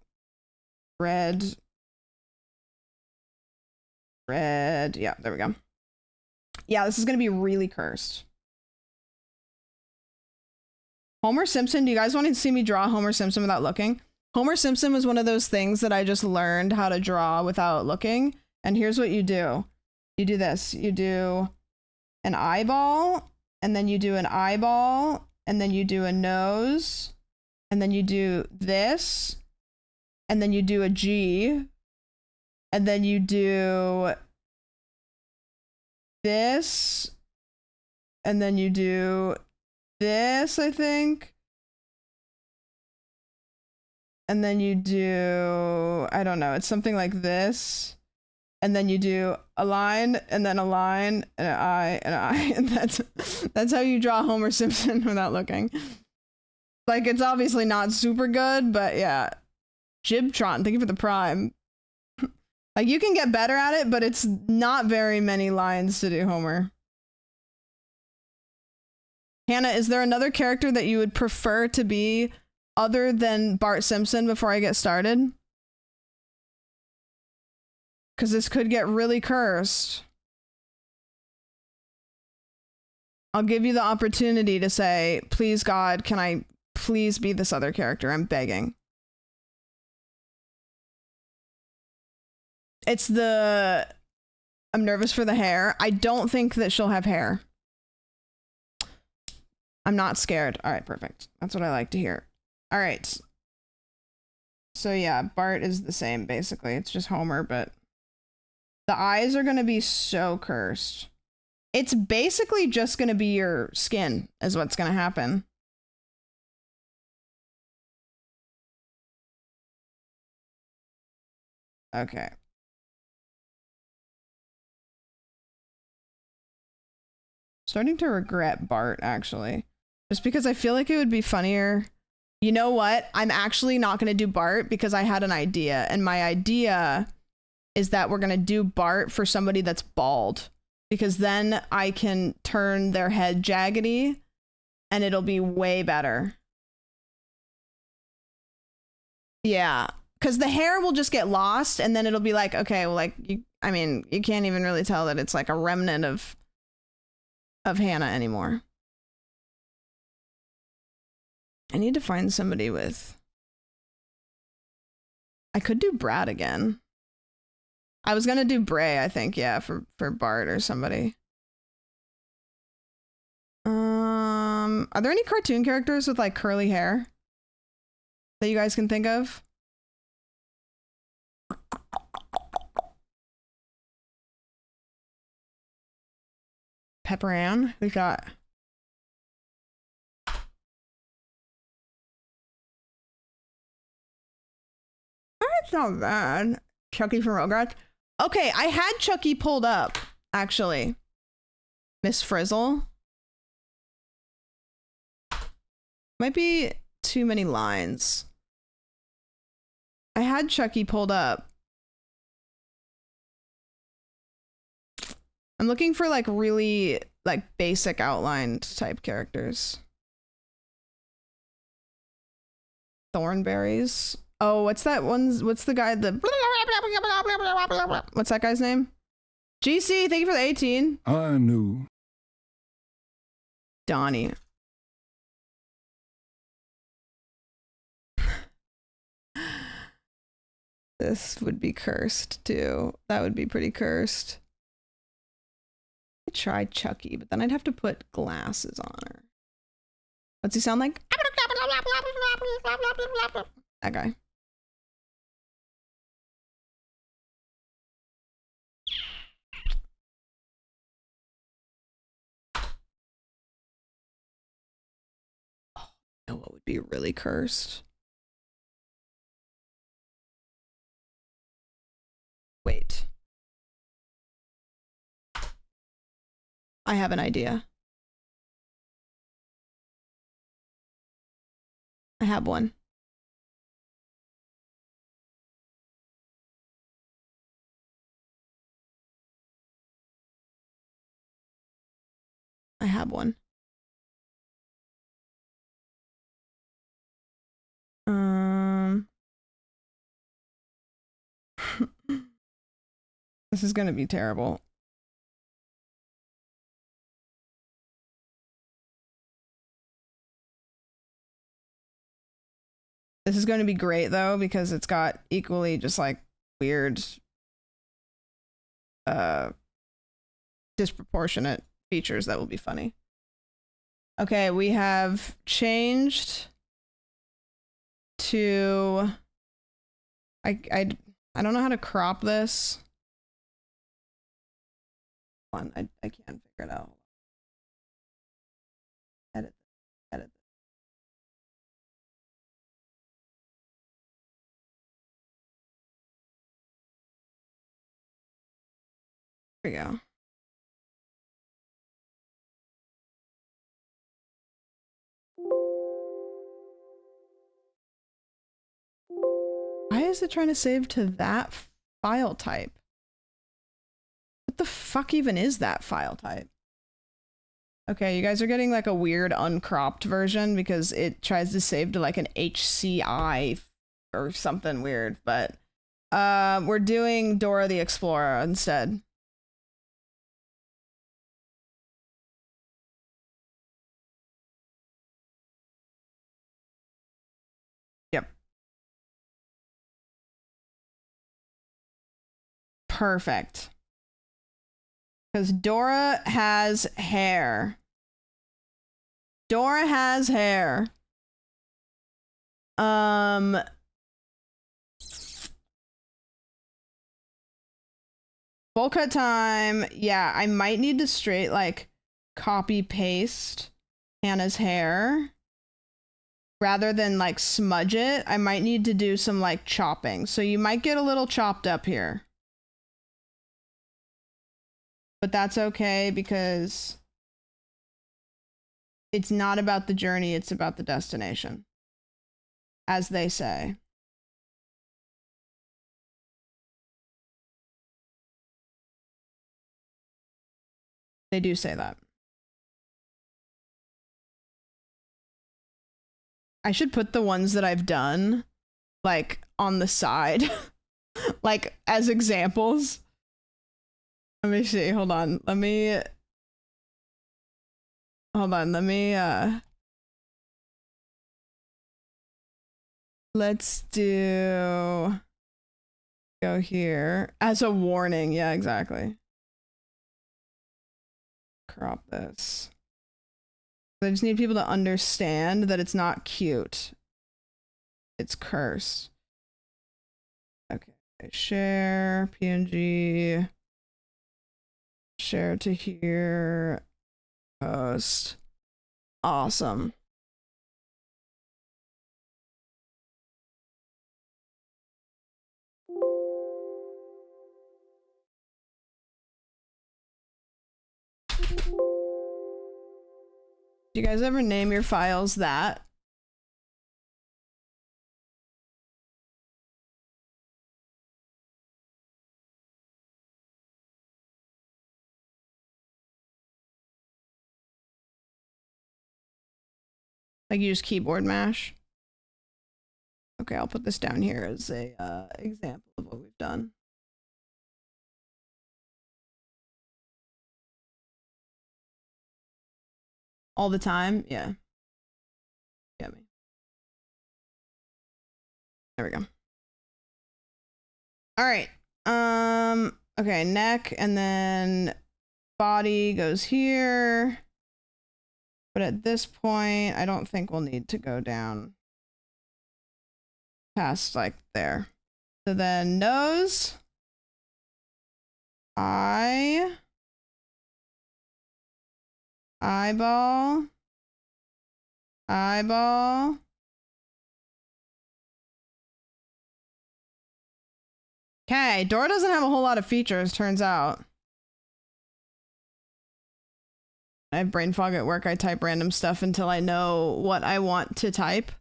S1: red. Red. Yeah, there we go. Yeah, this is going to be really cursed. Homer Simpson. Do you guys want to see me draw Homer Simpson without looking? Homer Simpson was one of those things that I just learned how to draw without looking. And here's what you do. You do this. You do an eyeball, and then you do an eyeball, and then you do a nose, and then you do this, and then you do a G, and then you do this, and then you do this, I think. And then you do, I don't know, it's something like this. And then you do a line, and then a line, and an eye, and an eye. And that's how you draw Homer Simpson without looking. Like, it's obviously not super good, but yeah. Jibtron, thank you for the prime. Like, you can get better at it, but it's not very many lines to do Homer. Hannah, is there another character that you would prefer to be other than Bart Simpson before I get started? Because this could get really cursed. I'll give you the opportunity to say, please God, can I please be this other character? I'm begging. It's the... I'm nervous for the hair. I don't think that she'll have hair. I'm not scared. All right, perfect. That's what I like to hear. All right. So yeah, Bart is the same, basically. It's just Homer, but... the eyes are going to be so cursed. It's basically just going to be your skin is what's going to happen. Okay. Starting to regret Bart, actually. Just because I feel like it would be funnier. You know what? I'm actually not going to do Bart because I had an idea. And my idea is that we're going to do Bart for somebody that's bald. Because then I can turn their head jaggedy and it'll be way better. Yeah. Because the hair will just get lost and then it'll be like, okay, well, like, I mean, you can't even really tell that it's like a remnant of Hannah anymore. I need to find somebody with... I could do Brat again. I was gonna do Bray, I think, yeah, for Bart or somebody. Are there any cartoon characters with like curly hair that you guys can think of? Pepper Ann, we got. That's not bad. Chucky from Rugrats. Okay, I had Chucky pulled up, actually. Miss Frizzle. Might be too many lines. I had Chucky pulled up. I'm looking for like really like basic outlined type characters. Thornberries. Oh, what's that one's? What's the guy? What's that guy's name? GC, thank you for the 18.
S3: I knew.
S1: Donnie. This would be cursed too. That would be pretty cursed. I tried Chucky, but then I'd have to put glasses on her. What's he sound like? That guy. Oh, you know what would be really cursed? Wait. I have an idea. I have one. I have one. This is gonna be terrible. This is going to be great though, because it's got equally just like weird, disproportionate features that will be funny. Okay, we have changed to I don't know how to crop this. Hold on, I can't figure it out. Edit. There we go. Why is it trying to save to that file type? What the fuck even is that file type? Okay, you guys are getting like a weird uncropped version because it tries to save to like an HCI or something weird, but we're doing Dora the Explorer instead. Yep. Perfect. Because Dora has hair. Dora has hair. Bowl cut time. Yeah, I might need to straight like copy paste Hannah's hair. Rather than like smudge it, I might need to do some like chopping. So you might get a little chopped up here. But that's okay because it's not about the journey, it's about the destination. As they say. They do say that. I should put the ones that I've done like on the side, like as examples. Let me see. Hold on. Let me let's do go here as a warning. Yeah, exactly. Crop this. I just need people to understand that it's not cute. It's cursed. Okay. Share PNG. Share to here. Post. Awesome. Do you guys ever name your files that? Like you just keyboard mash? Okay, I'll put this down here as a example of what we've done. All the time? Yeah. Get me. There we go. All right. Okay, neck and then body goes here. But at this point, I don't think we'll need to go down past like there. So then nose, eye, eyeball, eyeball. Okay, Dora doesn't have a whole lot of features, turns out. I have brain fog at work. I type random stuff until I know what I want to type.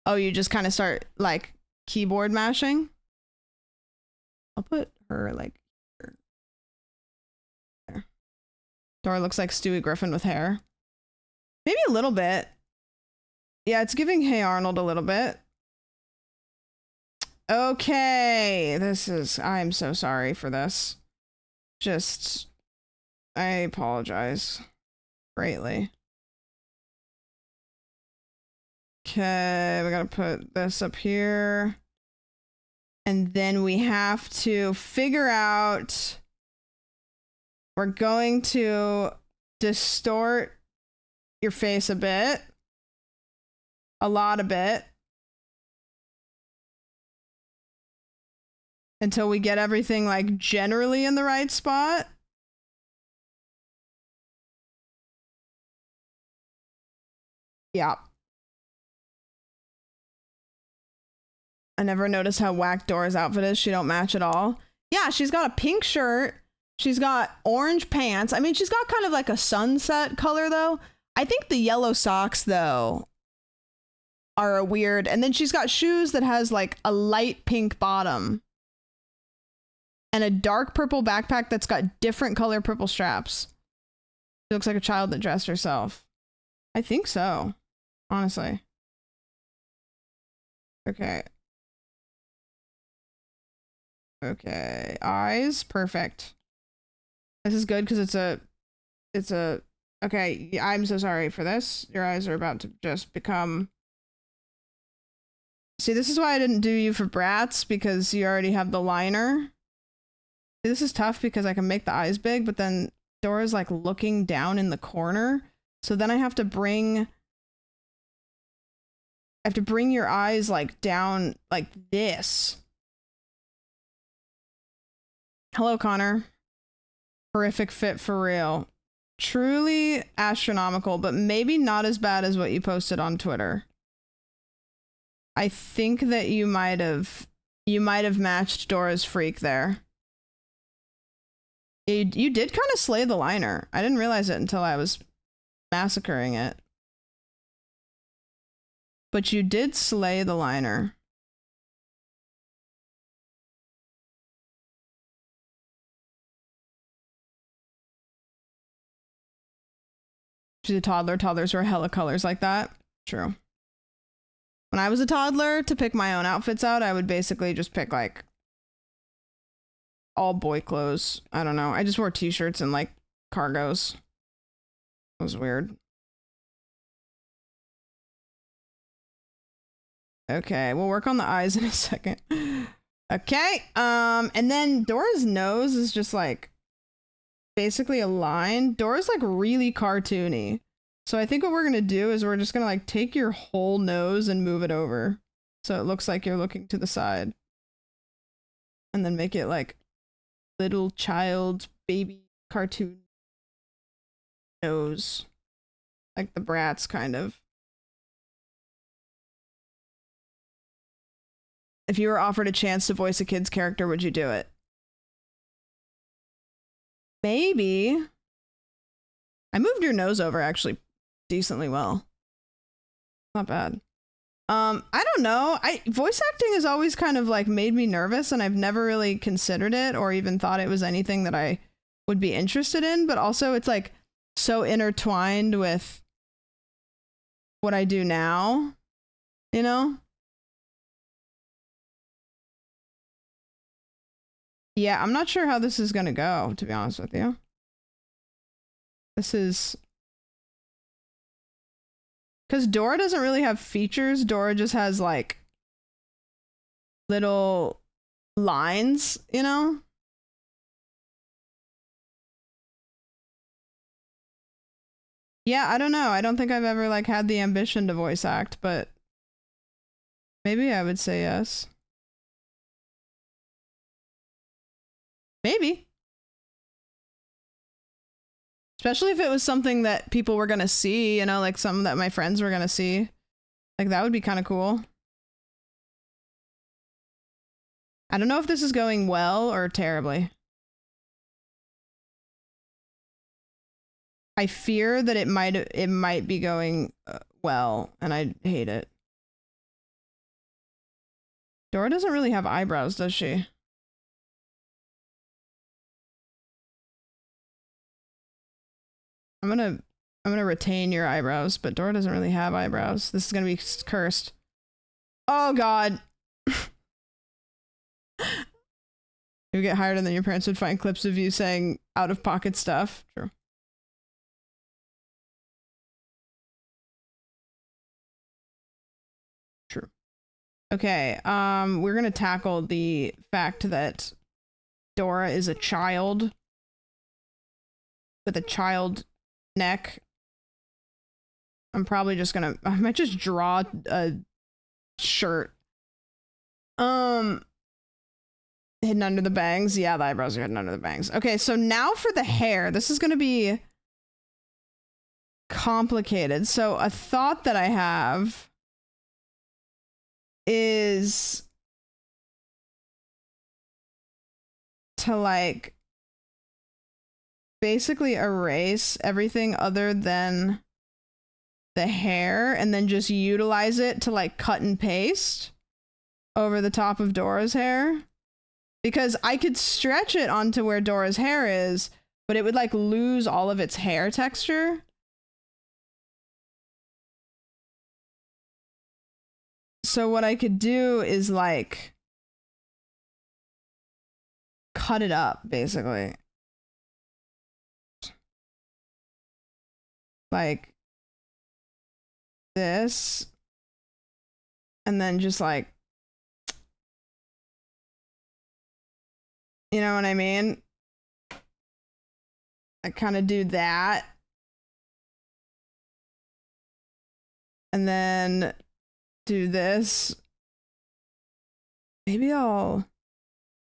S1: Oh, you just kind of start like keyboard mashing? I'll put her like here. There. Dora looks like Stewie Griffin with hair. Maybe a little bit. Yeah, it's giving Hey Arnold a little bit. Okay, I'm so sorry for this. I apologize greatly. Okay, we gotta put this up here. And then we have to figure out, we're going to distort your face a bit. A bit. until we get everything like generally in the right spot. Yeah. I never noticed how whack Dora's outfit is. She don't match at all. Yeah, she's got a pink shirt. She's got orange pants. I mean, she's got kind of like a sunset color though. I think the yellow socks though are a weird, and then she's got shoes that has like a light pink bottom and a dark purple backpack that's got different color purple straps. She looks like a child that dressed herself. I think so, honestly. Okay. Okay, eyes, perfect. This is good because it's a, okay, I'm so sorry for this. Your eyes are about to just become, see, this is why I didn't do you for Brats, because you already have the liner. See, this is tough because I can make the eyes big, but then Dora's like looking down in the corner. So then I have to bring your eyes like down like this. Hello, Connor. Horrific fit for real. Truly astronomical, but maybe not as bad as what you posted on Twitter. I think that you might have matched Dora's freak there. You did kind of slay the liner. I didn't realize it until I was massacring it. But you did slay the liner. She's a toddler. Toddlers wear hella colors like that. True. When I was a toddler, to pick my own outfits out, I would basically just pick like all boy clothes. I don't know. I just wore t-shirts and like cargos. It was weird. Okay, we'll work on the eyes in a second. Okay, and then Dora's nose is just like basically a line. Dora's like really cartoony. So I think what we're gonna do is we're just gonna like take your whole nose and move it over. So it looks like you're looking to the side. And then make it like little child baby cartoon nose. Like the Bratz kind of. If you were offered a chance to voice a kid's character, would you do it? Maybe. I moved your nose over actually decently well. Not bad. I don't know. Voice acting has always kind of like made me nervous, and I've never really considered it or even thought it was anything that I would be interested in, but also it's like so intertwined with what I do now, you know? Yeah, I'm not sure how this is gonna go, to be honest with you. This is... Because Dora doesn't really have features. Dora just has, like, little lines, you know? Yeah, I don't know. I don't think I've ever, like, had the ambition to voice act, but maybe I would say yes. Maybe. Especially if it was something that people were gonna see, you know, like something that my friends were gonna see. Like, that would be kind of cool. I don't know if this is going well or terribly. I fear that it might be going well, and I hate it. Dora doesn't really have eyebrows, does she? I'm gonna retain your eyebrows, but Dora doesn't really have eyebrows. This is gonna be cursed. Oh God. You get hired and then your parents would find clips of you saying out of pocket stuff. True. True. Okay, we're gonna tackle the fact that Dora is a child with a child neck. I'm probably just gonna, I might just draw a shirt. Hidden under the bangs. Yeah, the eyebrows are hidden under the bangs. Okay, so now for the hair. This is going to be complicated. So a thought that I have is to like basically erase everything other than the hair and then just utilize it to like cut and paste over the top of Dora's hair. Because I could stretch it onto where Dora's hair is, but it would like lose all of its hair texture. So what I could do is like cut it up basically. Like this. And then just like, you know what I mean? I kind of do that. And then do this. Maybe I'll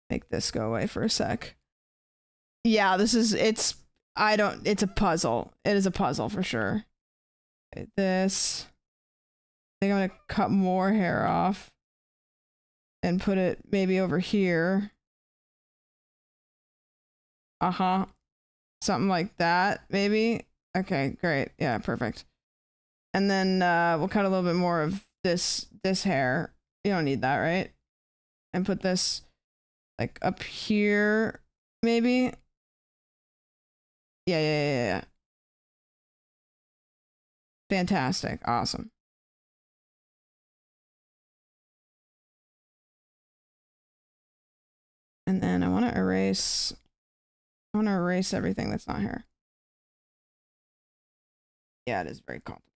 S1: make this go away for a sec. Yeah, it's a puzzle. It is a puzzle for sure. Okay, this. I think I'm gonna cut more hair off and put it maybe over here. Something like that, maybe. Okay, great. Yeah, perfect. And then we'll cut a little bit more of this hair. You don't need that, right? And put this like up here, maybe. Yeah. Fantastic. Awesome. And then I want to erase everything that's not here. Yeah, it is very complicated.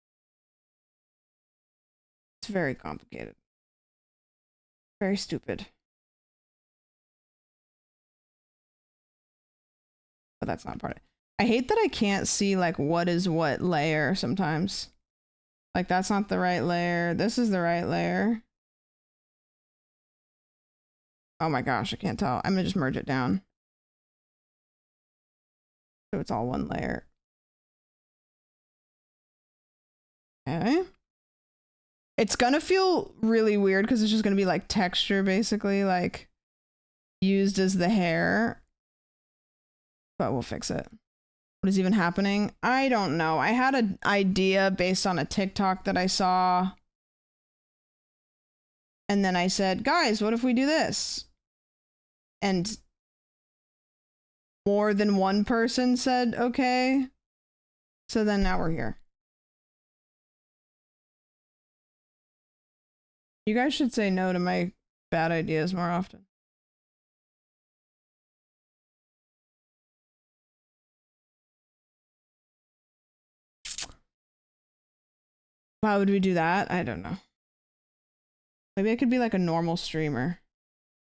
S1: It's very complicated. Very stupid. But that's not part of it. I hate that I can't see like what is what layer sometimes. Like that's not the right layer. This is the right layer. Oh my gosh, I can't tell. I'm gonna just merge it down. So it's all one layer. Okay. It's gonna feel really weird because it's just gonna be like texture basically, like used as the hair. But we'll fix it. What is even happening? I don't know. I had an idea based on a TikTok that I saw. And then I said, guys, what if we do this? And more than one person said, okay. So then now we're here. You guys should say no to my bad ideas more often. Why would we do that? I don't know. Maybe I could be like a normal streamer.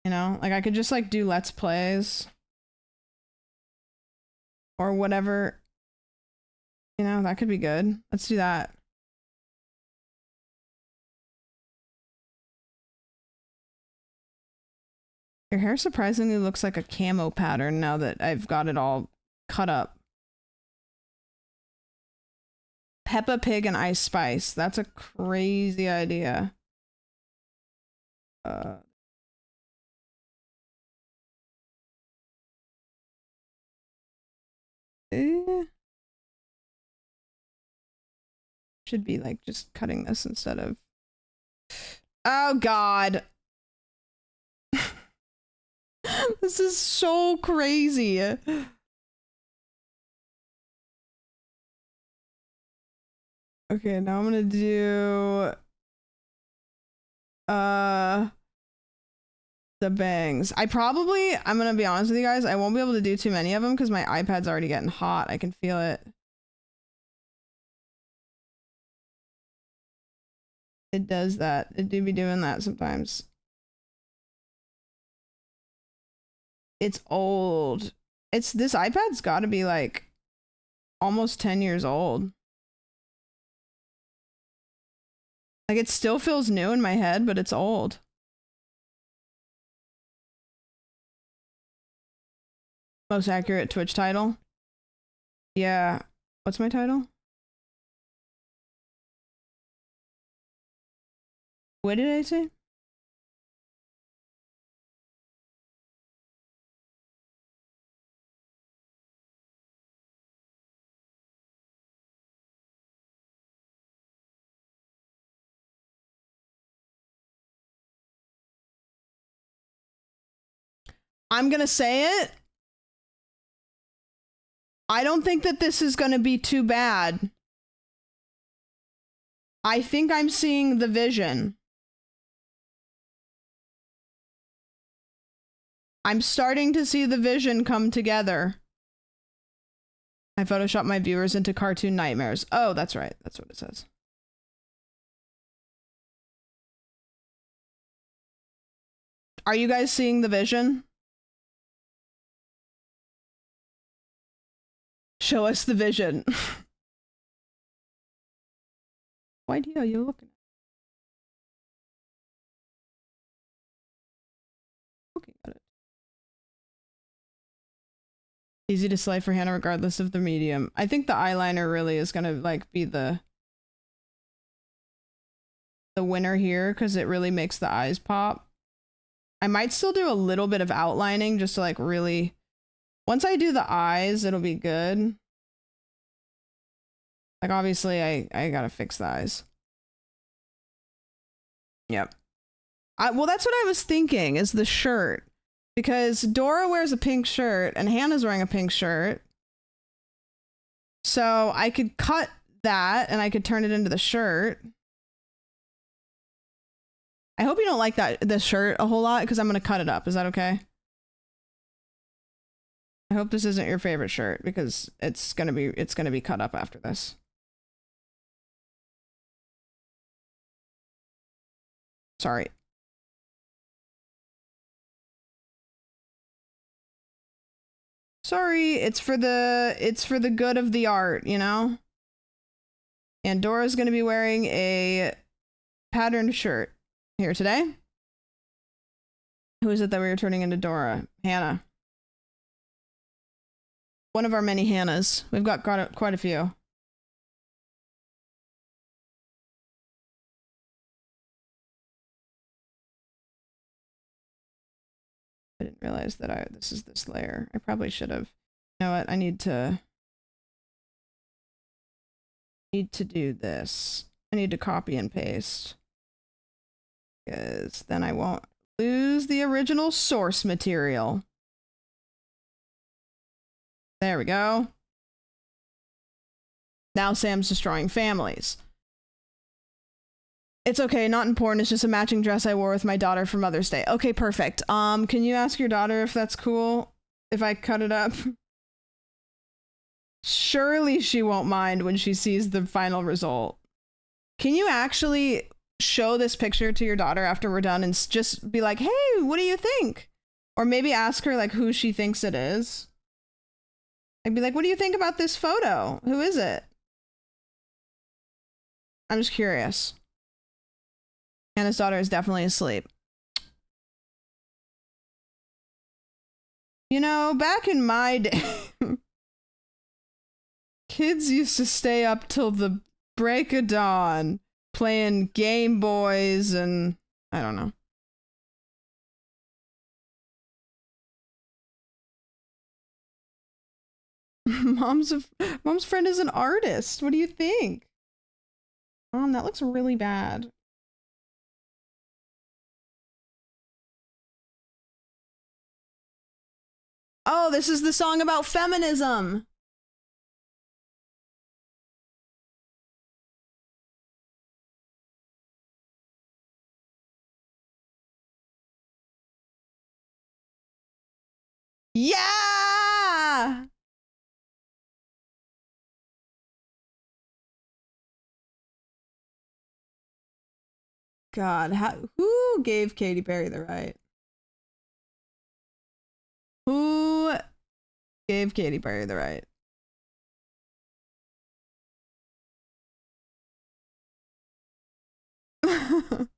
S1: You know? Like I could just like do Let's Plays. Or whatever. You know, that could be good. Let's do that. Your hair surprisingly looks like a camo pattern now that I've got it all cut up. Peppa Pig and Ice Spice. That's a crazy idea. Should be like just cutting this instead of. Oh God. This is so crazy. Okay, now I'm gonna do the bangs. I'm gonna be honest with you guys, I won't be able to do too many of them because my iPad's already getting hot. I can feel it. It does that. It do be doing that sometimes. It's old. This iPad's got to be like almost 10 years old. Like it still feels new in my head, but it's old. Most accurate Twitch title? Yeah. What's my title? What did I say? I'm gonna say it. I don't think that this is gonna be too bad. I think I'm seeing the vision. I'm starting to see the vision come together. I photoshopped my viewers into cartoon nightmares. Oh, that's right. That's what it says. Are you guys seeing the vision? Show us the vision. What idea are you looking at? Looking at it. Easy to slay for Hannah regardless of the medium. I think the eyeliner really is gonna like be the winner here because it really makes the eyes pop. I might still do a little bit of outlining just to like really, once I do the eyes, it'll be good. Like obviously I gotta fix the eyes. Yep. Well, that's what I was thinking is the shirt. Because Dora wears a pink shirt and Hannah's wearing a pink shirt. So I could cut that and I could turn it into the shirt. I hope you don't like the shirt a whole lot because I'm going to cut it up. Is that okay? I hope this isn't your favorite shirt because it's going to be cut up after this. Sorry. Sorry, it's for the good of the art, you know? And Dora's gonna be wearing a patterned shirt here today. Who is it that we were turning into Dora? Hannah. One of our many Hannahs. We've got quite a few. I didn't realize that this is this layer. I probably should have. You know what? I need to do this. I need to copy and paste. Because then I won't lose the original source material. There we go. Now Sam's destroying families. It's okay, not important. It's just a matching dress I wore with my daughter for Mother's Day. Okay, perfect. Can you ask your daughter if that's cool? If I cut it up? Surely she won't mind when she sees the final result. Can you actually show this picture to your daughter after we're done and just be like, hey, what do you think? Or maybe ask her like who she thinks it is. I'd be like, what do you think about this photo? Who is it? I'm just curious. Hannah's daughter is definitely asleep. You know, back in my day, kids used to stay up till the break of dawn playing Game Boys and I don't know. Mom's friend is an artist. What do you think? Mom, that looks really bad. Oh, this is the song about feminism. Yeah! God, who gave Katy Perry the right? Who gave Katy Perry the right? It's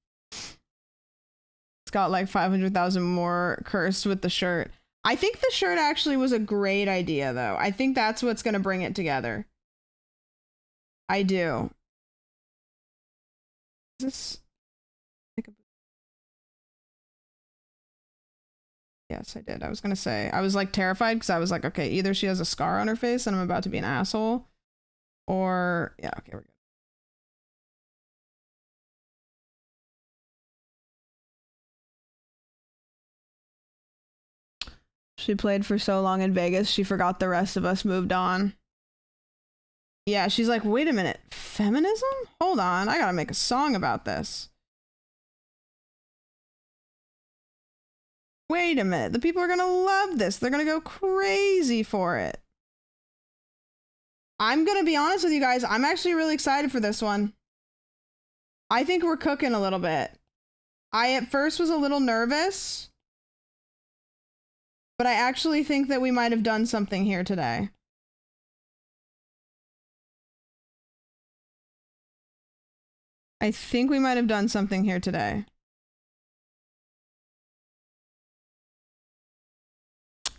S1: got like 500,000 more cursed with the shirt. I think the shirt actually was a great idea, though. I think that's what's going to bring it together. I do. Is this... Yes, I did. I was going to say, I was like terrified because I was like, okay, either she has a scar on her face and I'm about to be an asshole, or, yeah, okay, we're good. She played for so long in Vegas, she forgot the rest of us moved on. Yeah, she's like, wait a minute, feminism? Hold on, I gotta make a song about this. Wait a minute, the people are gonna love this. They're gonna go crazy for it. I'm gonna be honest with you guys, I'm actually really excited for this one. I think we're cooking a little bit. I at first was a little nervous, but I actually think that we might have done something here today. I think we might have done something here today.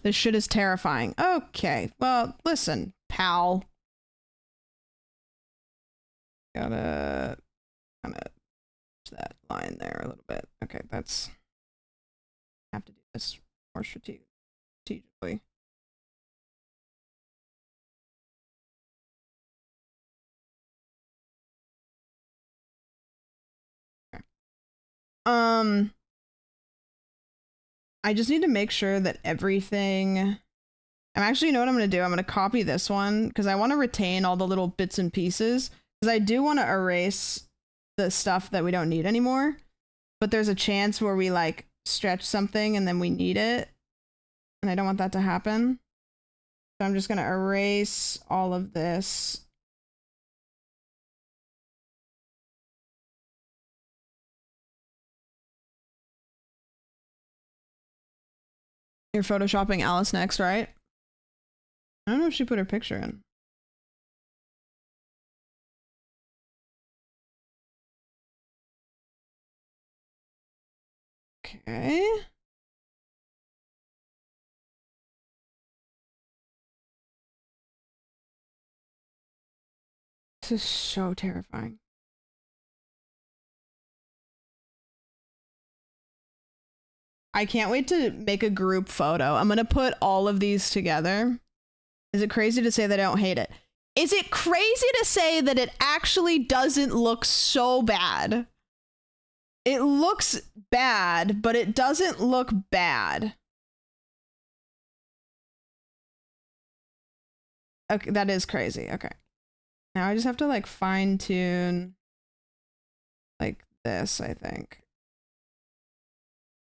S1: This shit is terrifying. Okay, well, listen, pal. Gotta kind of that line there a little bit. Okay, that's... have to do this more strategically. Okay. I just need to make sure that everything... I'm actually, you know what I'm going to do? I'm going to copy this one because I want to retain all the little bits and pieces, because I do want to erase the stuff that we don't need anymore, but there's a chance where we like stretch something and then we need it, and I don't want that to happen. So I'm just going to erase all of this. You're photoshopping Alice next, right? I don't know if she put her picture in. Okay. This is so terrifying. I can't wait to make a group photo. I'm gonna put all of these together. Is it crazy to say that I don't hate it? Is it crazy to say that it actually doesn't look so bad? It looks bad, but it doesn't look bad. Okay, that is crazy. Okay. Now I just have to like fine tune like this, I think.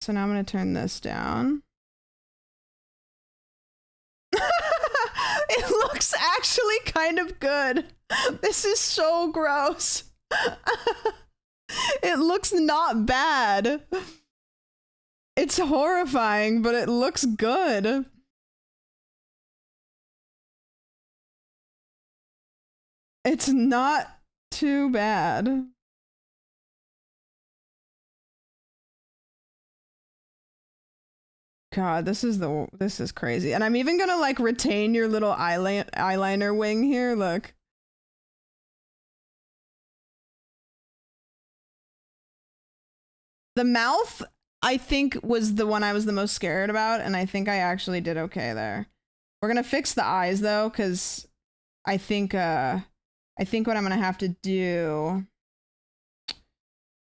S1: So now I'm going to turn this down. It looks actually kind of good. This is so gross. It looks not bad. It's horrifying, but it looks good. It's not too bad. God, this is crazy. And I'm even gonna like retain your little eyeliner wing here. Look. The mouth, I think, was the one I was the most scared about, and I think I actually did okay there. We're gonna fix the eyes though, because I think what I'm gonna have to do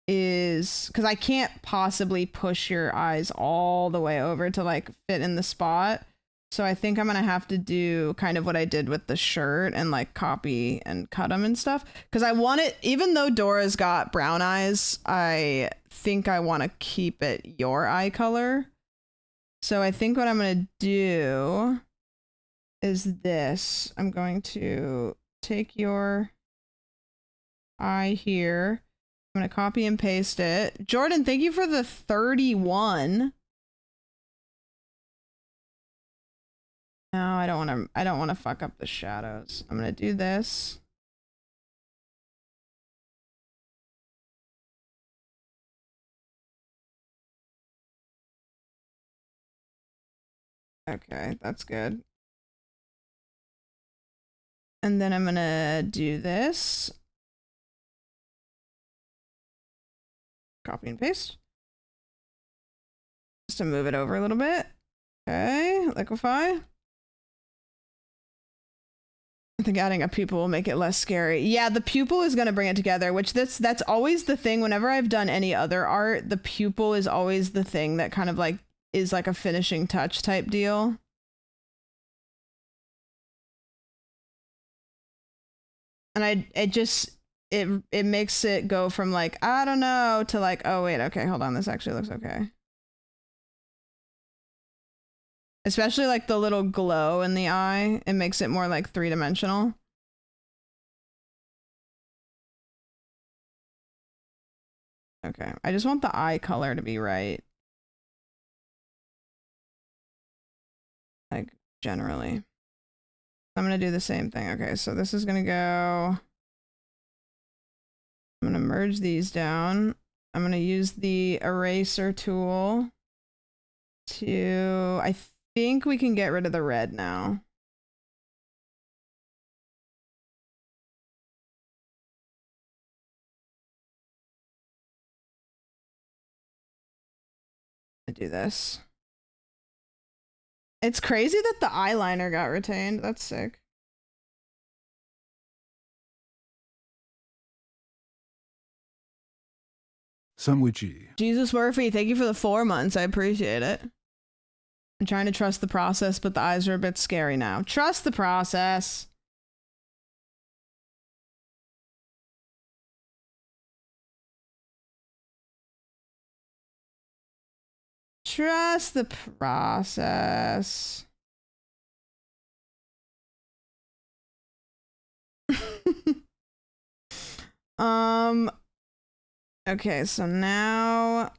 S1: is, because I can't possibly push your eyes all the way over to like fit in the spot. So I think I'm gonna have to do kind of what I did with the shirt and like copy and cut them and stuff. Because I want it, even though Dora's got brown eyes, I think I want to keep it your eye color. So I think what I'm gonna do is this. I'm going to take your eye here. I'm going to copy and paste it. Jordan, thank you for the 31. No, I don't want to fuck up the shadows. I'm going to do this. Okay, that's good. And then I'm gonna do this. Copy and paste. Just to move it over a little bit. Okay, liquefy. I think adding a pupil will make it less scary. Yeah, the pupil is gonna bring it together, which that's always the thing. Whenever I've done any other art, the pupil is always the thing that kind of like is like a finishing touch type deal. And it makes it go from like, I don't know, to like, oh wait, okay, hold on, this actually looks okay. Especially like the little glow in the eye, it makes it more like three-dimensional. Okay, I just want the eye color to be right. Like, generally. I'm gonna do the same thing. Okay, so this is gonna go... I'm gonna merge these down. I'm gonna use the eraser tool to... I think we can get rid of the red now. I do this. It's crazy that the eyeliner got retained. That's sick.
S3: Sandwichy.
S1: Jesus Murphy, thank you for the 4 months. I appreciate it. I'm trying to trust the process, but the eyes are a bit scary now. Trust the process. Trust the process. Okay, so now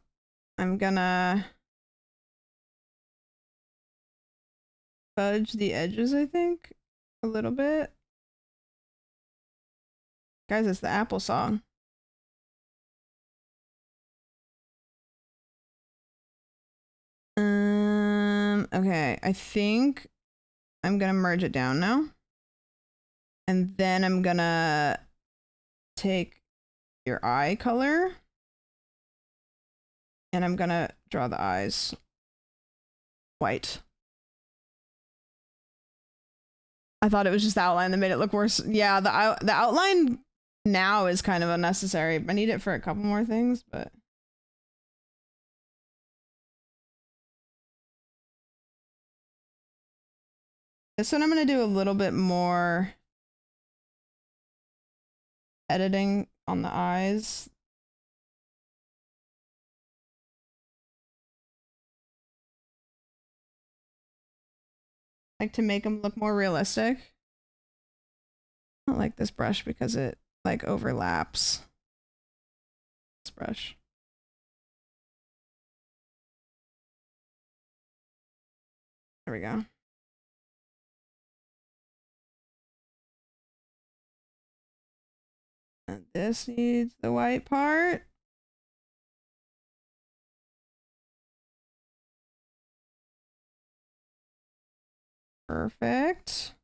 S1: I'm gonna fudge the edges, I think, a little bit. Guys, it's the Apple song. Okay, I think I'm gonna merge it down now. And then I'm gonna take your eye color and I'm gonna draw the eyes white. I thought it was just the outline that made it look worse. Yeah, the outline now is kind of unnecessary. I need it for a couple more things, but this one I'm gonna do a little bit more editing on the eyes. Like to make them look more realistic. I don't like this brush because it like overlaps. This brush. There we go. And this needs the white part. Perfect.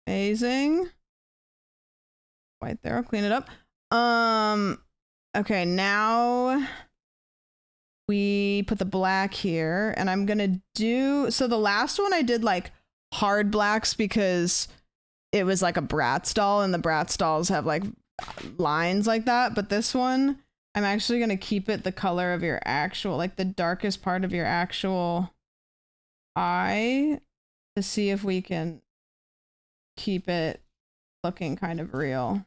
S1: Amazing. White there, I'll clean it up. Okay, now we put the black here and I'm gonna do, so the last one I did like hard blacks because it was like a Brat doll and the Brat dolls have like lines like that, but this one I'm actually gonna keep it the color of your actual, like the darkest part of your actual eye to see if we can keep it looking kind of real.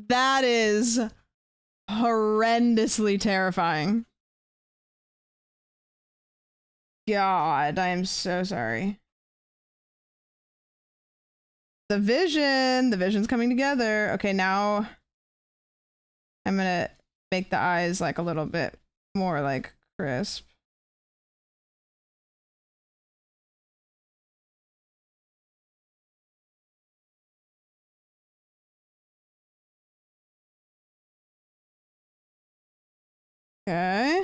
S1: That is horrendously terrifying. God, I am so sorry. The vision's coming together. Okay, now I'm gonna make the eyes like a little bit more like crisp. Okay.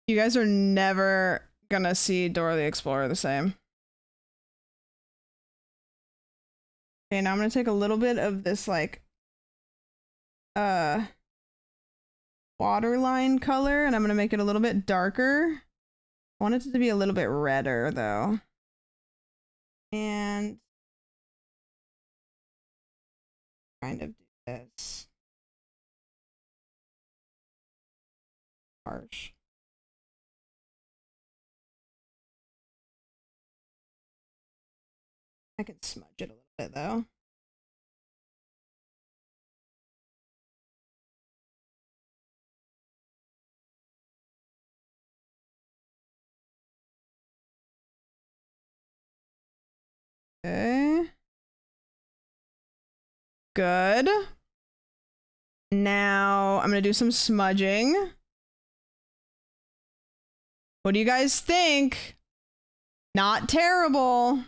S1: You guys are never gonna see Dora the Explorer the same. Okay, now I'm gonna take a little bit of this like waterline color and I'm gonna make it a little bit darker. I want it to be a little bit redder though. And kind of do this. Harsh. I can smudge it a little bit though. Okay. Good. Now I'm gonna do some smudging. What do you guys think? Not terrible.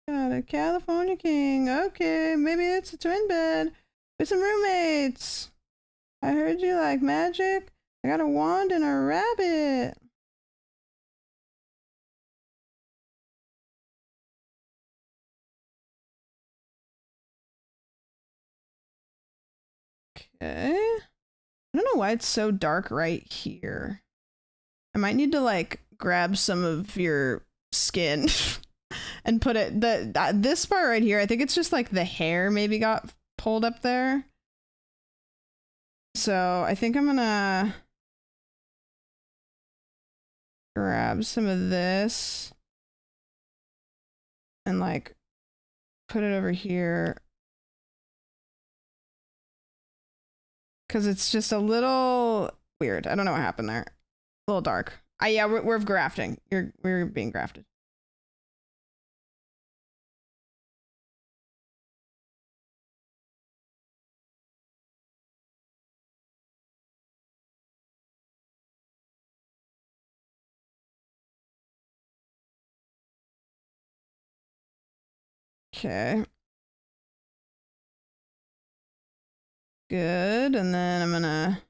S1: Got a California king. Okay, maybe it's a twin bed with some roommates. I heard you like magic. I got a wand and a rabbit. Okay. I don't know why it's so dark right here. I might need to like grab some of your skin and put it this part right here. I think it's just like the hair maybe got pulled up there. So I think I'm gonna grab some of this and like put it over here. Cause it's just a little weird. I don't know what happened there. A little dark. Yeah, we're grafting. We're being grafted. Okay. Good, and then I'm gonna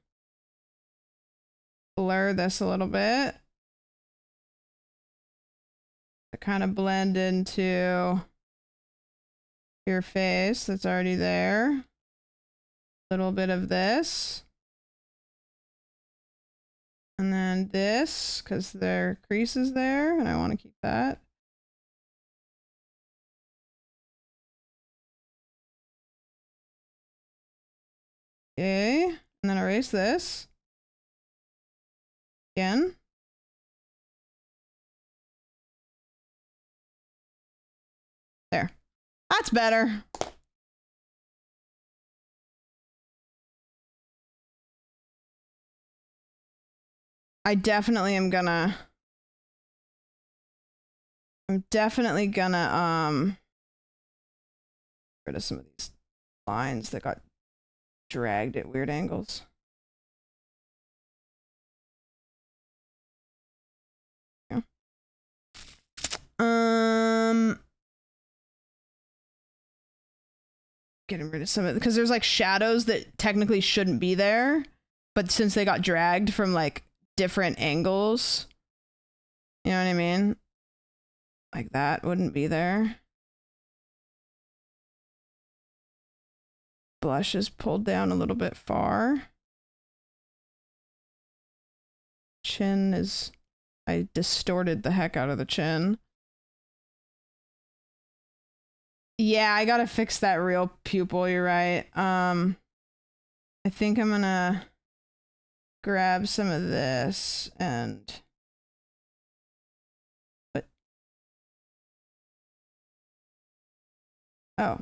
S1: blur this a little bit to kind of blend into your face that's already there. A little bit of this. And then this, because there are creases there, and I want to keep that. Okay, and then erase this. Again. There. That's better. I definitely am gonna... I'm definitely gonna, get rid of some of these lines that got dragged at weird angles. Yeah. Getting rid of some of it because there's like shadows that technically shouldn't be there, but since they got dragged from like different angles, you know what I mean? Like that wouldn't be there. Blush is pulled down a little bit far. Chin is, I distorted the heck out of the chin. Yeah, I gotta fix that real pupil, you're right. I think I'm gonna grab some of this and put... Oh.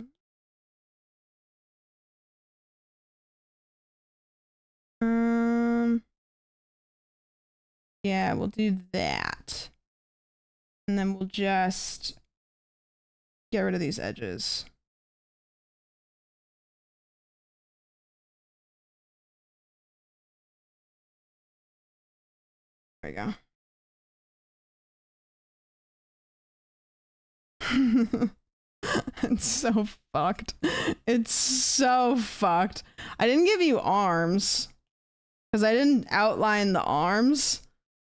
S1: Yeah, we'll do that. And then we'll just get rid of these edges. There we go. It's so fucked. It's so fucked. I didn't give you arms because I didn't outline the arms,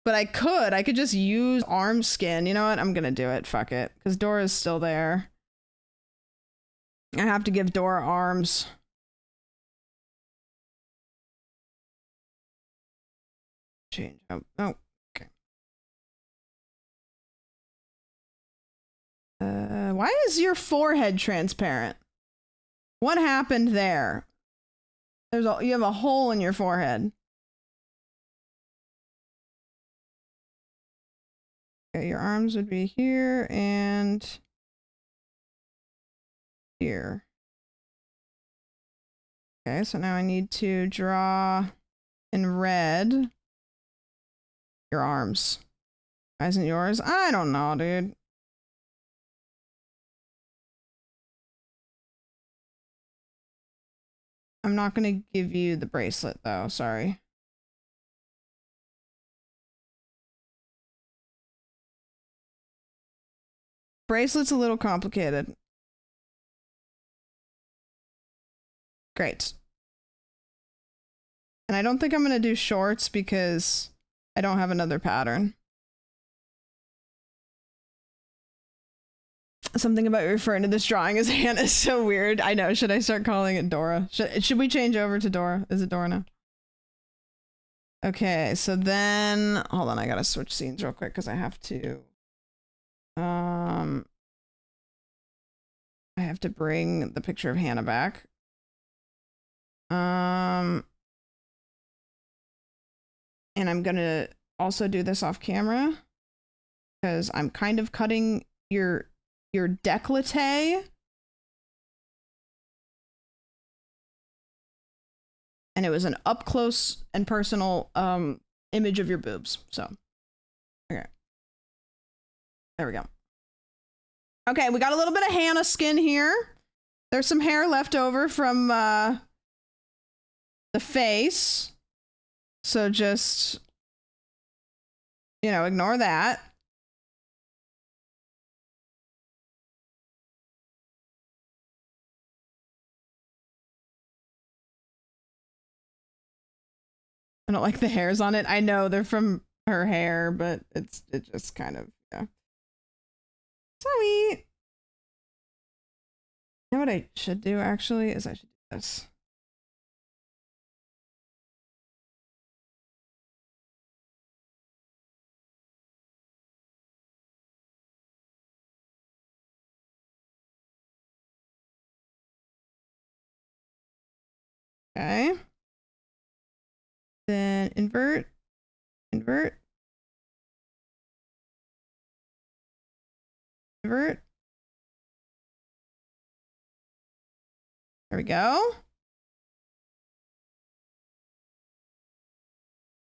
S1: but I could just use arm skin. You know what? I'm gonna do it. Fuck it. Because Dora's still there. I have to give Dora arms. Change. Oh, okay. Why is your forehead transparent? What happened there? You have a hole in your forehead. Okay, your arms would be here and here. Okay, so now I need to draw in red your arms. Why isn't yours? I don't know, dude. I'm not going to give you the bracelet, though. Sorry. Bracelet's a little complicated. Great. And I don't think I'm going to do shorts because I don't have another pattern. Something about referring to this drawing as Hannah is so weird. I know. Should I start calling it Dora? Should we change over to Dora? Is it Dora now? Okay, so then hold on, I gotta switch scenes real quick because I have to bring the picture of Hannah back. And I'm gonna also do this off camera because I'm kind of cutting your décolleté. And it was an up close and personal image of your boobs. So, okay. There we go. Okay, we got a little bit of Hannah skin here. There's some hair left over from the face. So just, you know, ignore that. I don't like the hairs on it. I know they're from her hair, but it just kind of, yeah. Sorry. You know what I should do actually is I should do this. Okay. Then invert, invert, invert. There we go.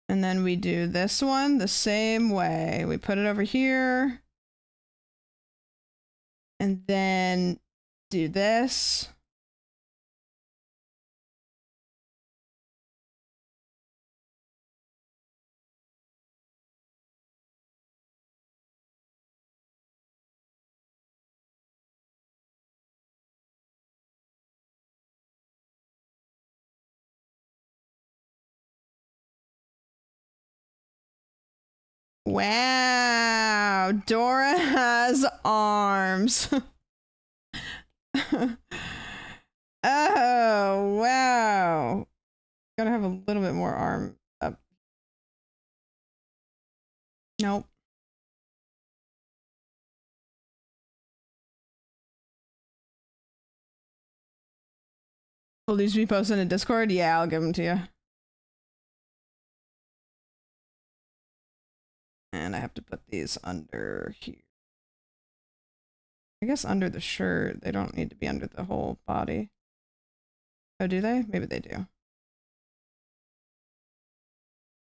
S1: And then we do this one the same way. We put it over here. And then do this. Wow, Dora has arms. Oh, wow. Gotta have a little bit more arm up. Nope. Will these be posted in Discord? Yeah, I'll give them to you. And I have to put these under here. I guess under the shirt. They don't need to be under the whole body. Oh, do they? Maybe they do.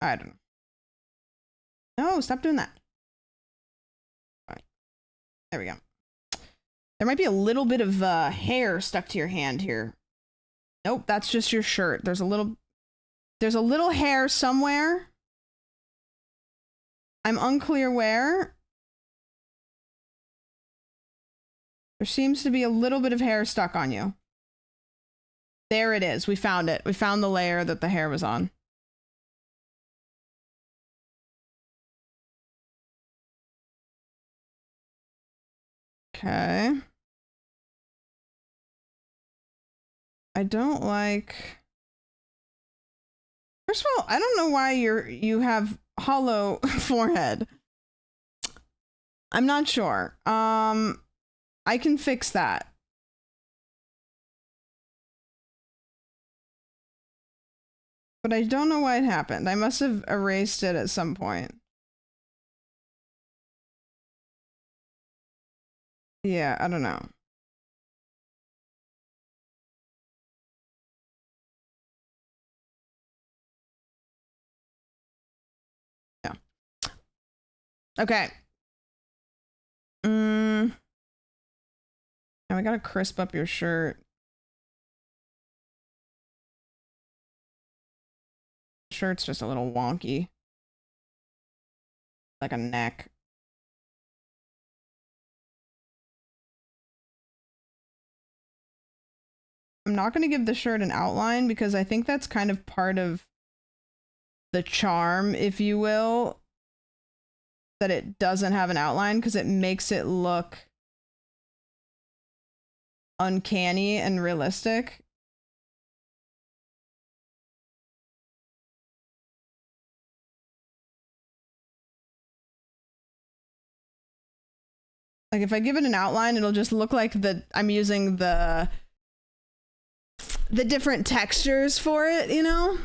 S1: I don't know. No, stop doing that. All right. There we go. There might be a little bit of hair stuck to your hand here. Nope, that's just your shirt. There's a little hair somewhere. I'm unclear where. There seems to be a little bit of hair stuck on you. There it is. We found it. We found the layer that the hair was on. Okay. I don't like... First of all, I don't know why you have hollow forehead. I'm not sure. I can fix that. But I don't know why it happened. I must have erased it at some point. Yeah, I don't know. Yeah. Okay. Now I gotta crisp up your shirt. Shirt's just a little wonky. Like a neck. I'm not gonna give the shirt an outline because I think that's kind of part of the charm, if you will, that it doesn't have an outline because it makes it look uncanny and realistic. Like if I give it an outline, it'll just look like I'm using the different textures for it, you know?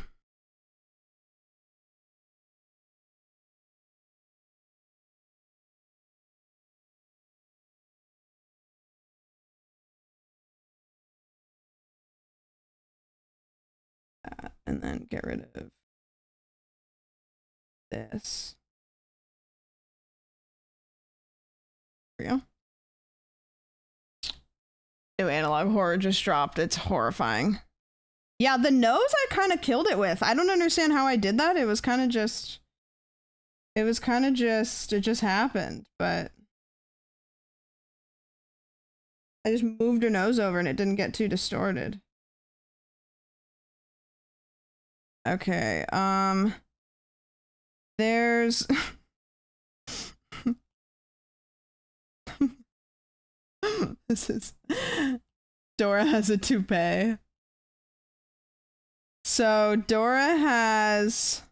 S1: And then get rid of this. There we go. New analog horror just dropped. It's horrifying. Yeah, the nose I kind of killed it with. I don't understand how I did that. It just happened, but I just moved her nose over and it didn't get too distorted. Okay, there's this is Dora has a toupee. So Dora has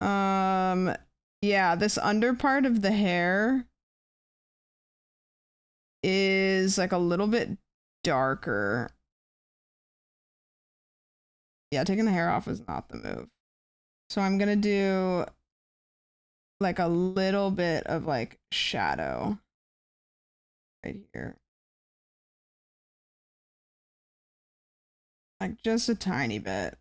S1: yeah, this under part of the hair is like a little bit darker. Yeah, taking the hair off is not the move. So I'm gonna do like a little bit of like shadow right here. Like just a tiny bit.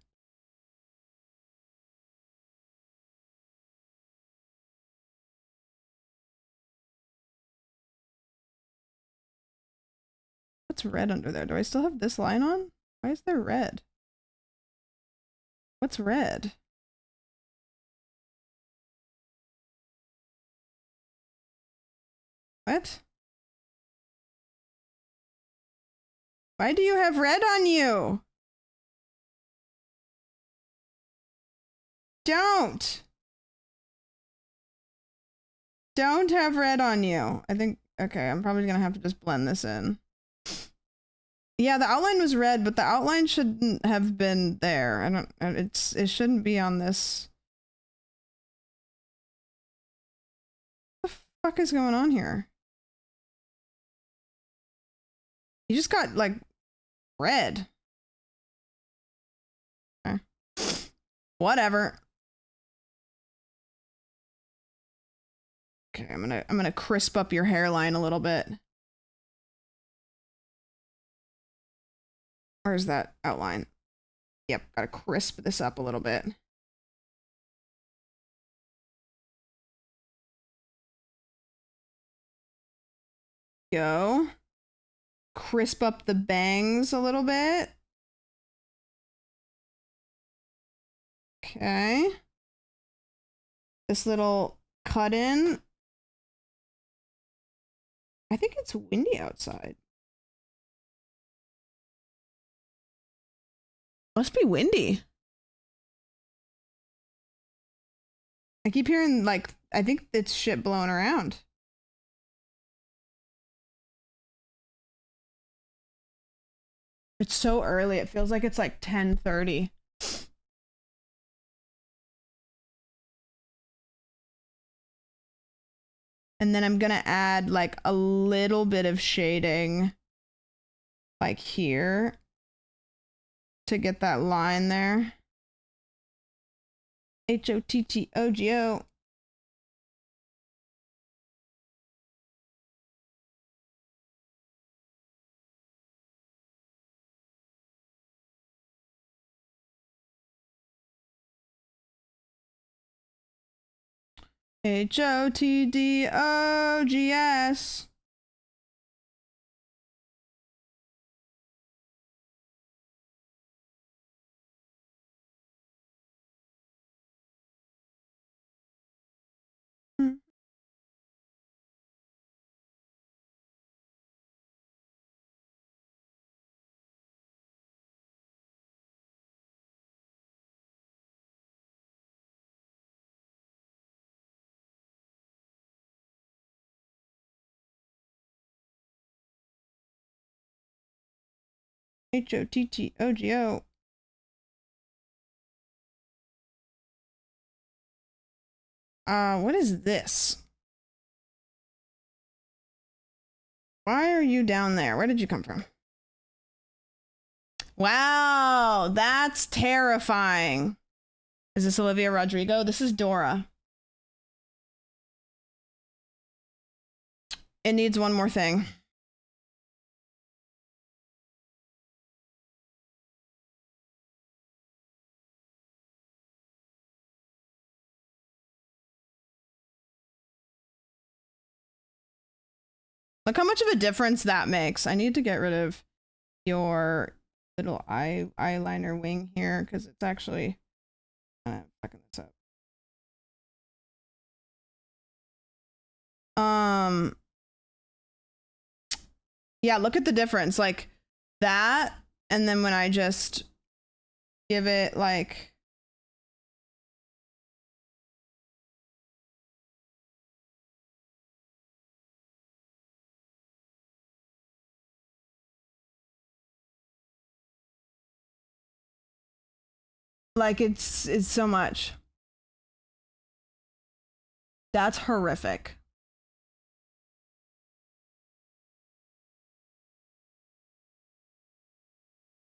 S1: What's red under there? Do I still have this line on? Why is there red? What's red? What? Why do you have red on you? Don't have red on you. I think, okay, I'm probably gonna have to just blend this in. Yeah, the outline was red, but the outline shouldn't have been there. It shouldn't be on this. What the fuck is going on here? You just got like red. Okay. Whatever. Okay, I'm gonna crisp up your hairline a little bit. Where's that outline? Yep, gotta crisp this up a little bit. Go. Crisp up the bangs a little bit. Okay. This little cut in. I think it's windy outside. Must be windy. I keep hearing, like, I think it's shit blowing around. It's so early. It feels like it's like 10:30. And then I'm gonna add like a little bit of shading like here to get that line there. H-O-T-T-O-G-O. H-O-T-D-O-G-S. H-O-T-T-O-G-O. What is this? Why are you down there? Where did you come from? Wow, that's terrifying. Is this Olivia Rodrigo? This is Dora. It needs one more thing. Look how much of a difference that makes. I need to get rid of your little eyeliner wing here because it's actually fucking this up. Yeah, look at the difference. Like that, and then when I just give it like it's so much. That's horrific.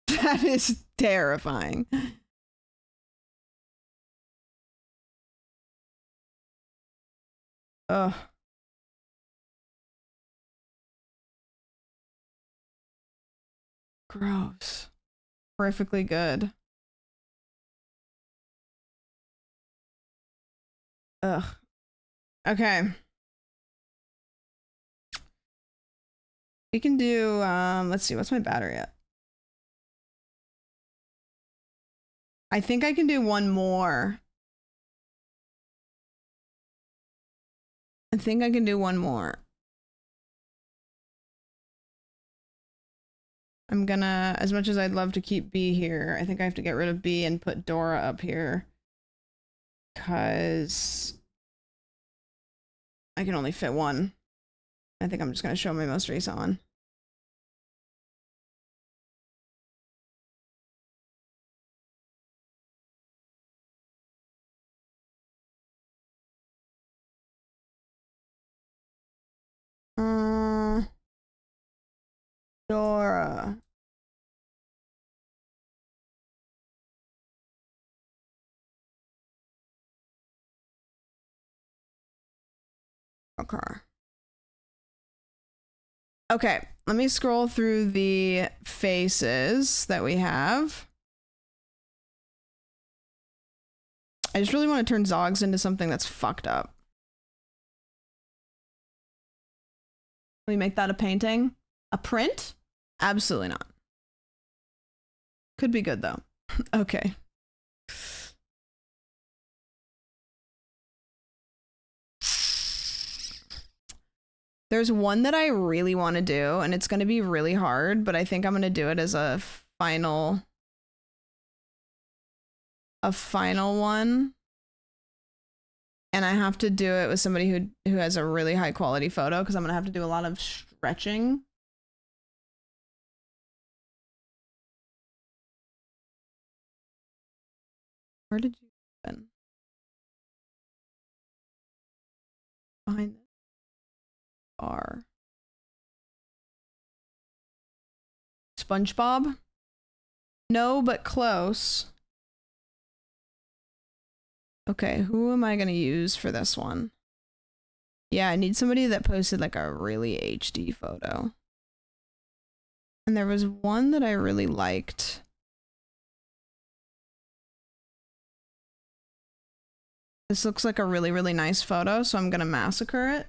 S1: That is terrifying. Ugh. Gross. Horrifically good. Ugh. Okay. We can do, let's see, what's my battery at? I think I can do one more. I think I can do one more. I'm gonna, as much as I'd love to keep B here, I think I have to get rid of B and put Dora up here. Because I can only fit one. I think I'm just gonna show my most recent one. Dora. Okay. Okay, let me scroll through the faces that we have. I just really want to turn Zoggs into something that's fucked up. we make that a painting? A print? Absolutely not. Could be good though. Okay. There's one that I really want to do, and it's going to be really hard, but I think I'm going to do it as a final one. And I have to do it with somebody who has a really high quality photo, because I'm going to have to do a lot of stretching. Where did you open? Behind this bar. SpongeBob? No, but close. Okay, who am I gonna use for this one? Yeah, I need somebody that posted like a really HD photo. And there was one that I really liked. This looks like a really, really nice photo, so I'm gonna massacre it.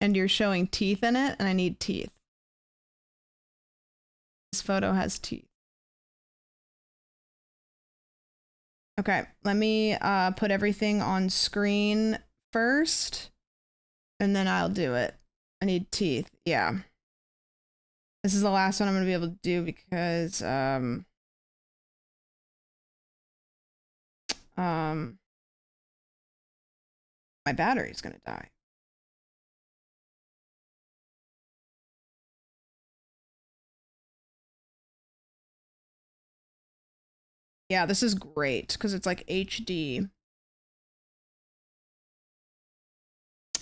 S1: And you're showing teeth in it, and I need teeth. This photo has teeth. Okay, let me put everything on screen first, and then I'll do it. I need teeth, yeah. This is the last one I'm gonna be able to do because my battery's gonna die. Yeah, this is great because it's like HD.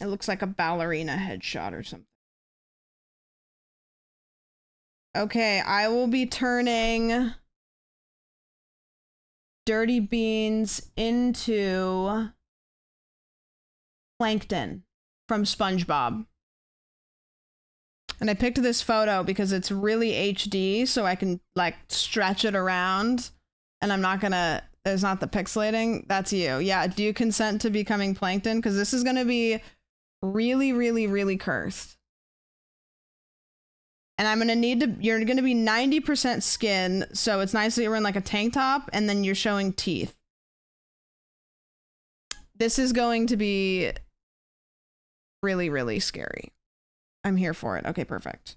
S1: It looks like a ballerina headshot or something. Okay, I will be turning Dirty Beans into Plankton from SpongeBob. And I picked this photo because it's really HD, so I can like stretch it around. And I'm not gonna, there's not the pixelating. That's you. Yeah, do you consent to becoming Plankton? Because this is gonna be really, really, really cursed. And I'm gonna need to, you're gonna be 90% skin, so it's nice that you're in like a tank top, and then you're showing teeth. This is going to be really, really scary. I'm here for it. Okay, perfect.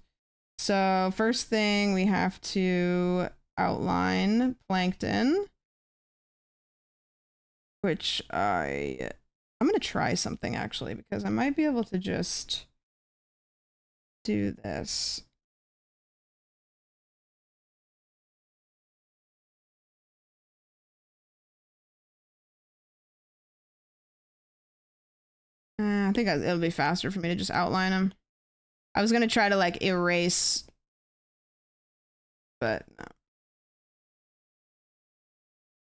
S1: So first thing, we have to outline Plankton, which I'm gonna try something actually, because I might be able to just do this. I think it'll be faster for me to just outline them. I was gonna try to like erase, but no.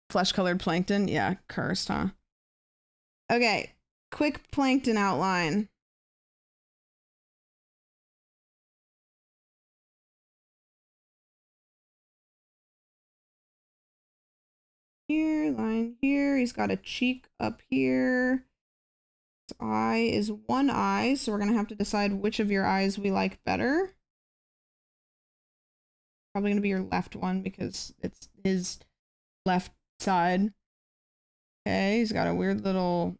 S1: Flesh-colored Plankton? Yeah, cursed, huh? Okay, quick Plankton outline. Here, line here. He's got a cheek up here. His eye is one eye, so we're gonna have to decide which of your eyes we like better. Probably gonna be your left one because it's his left side. Okay, he's got a weird little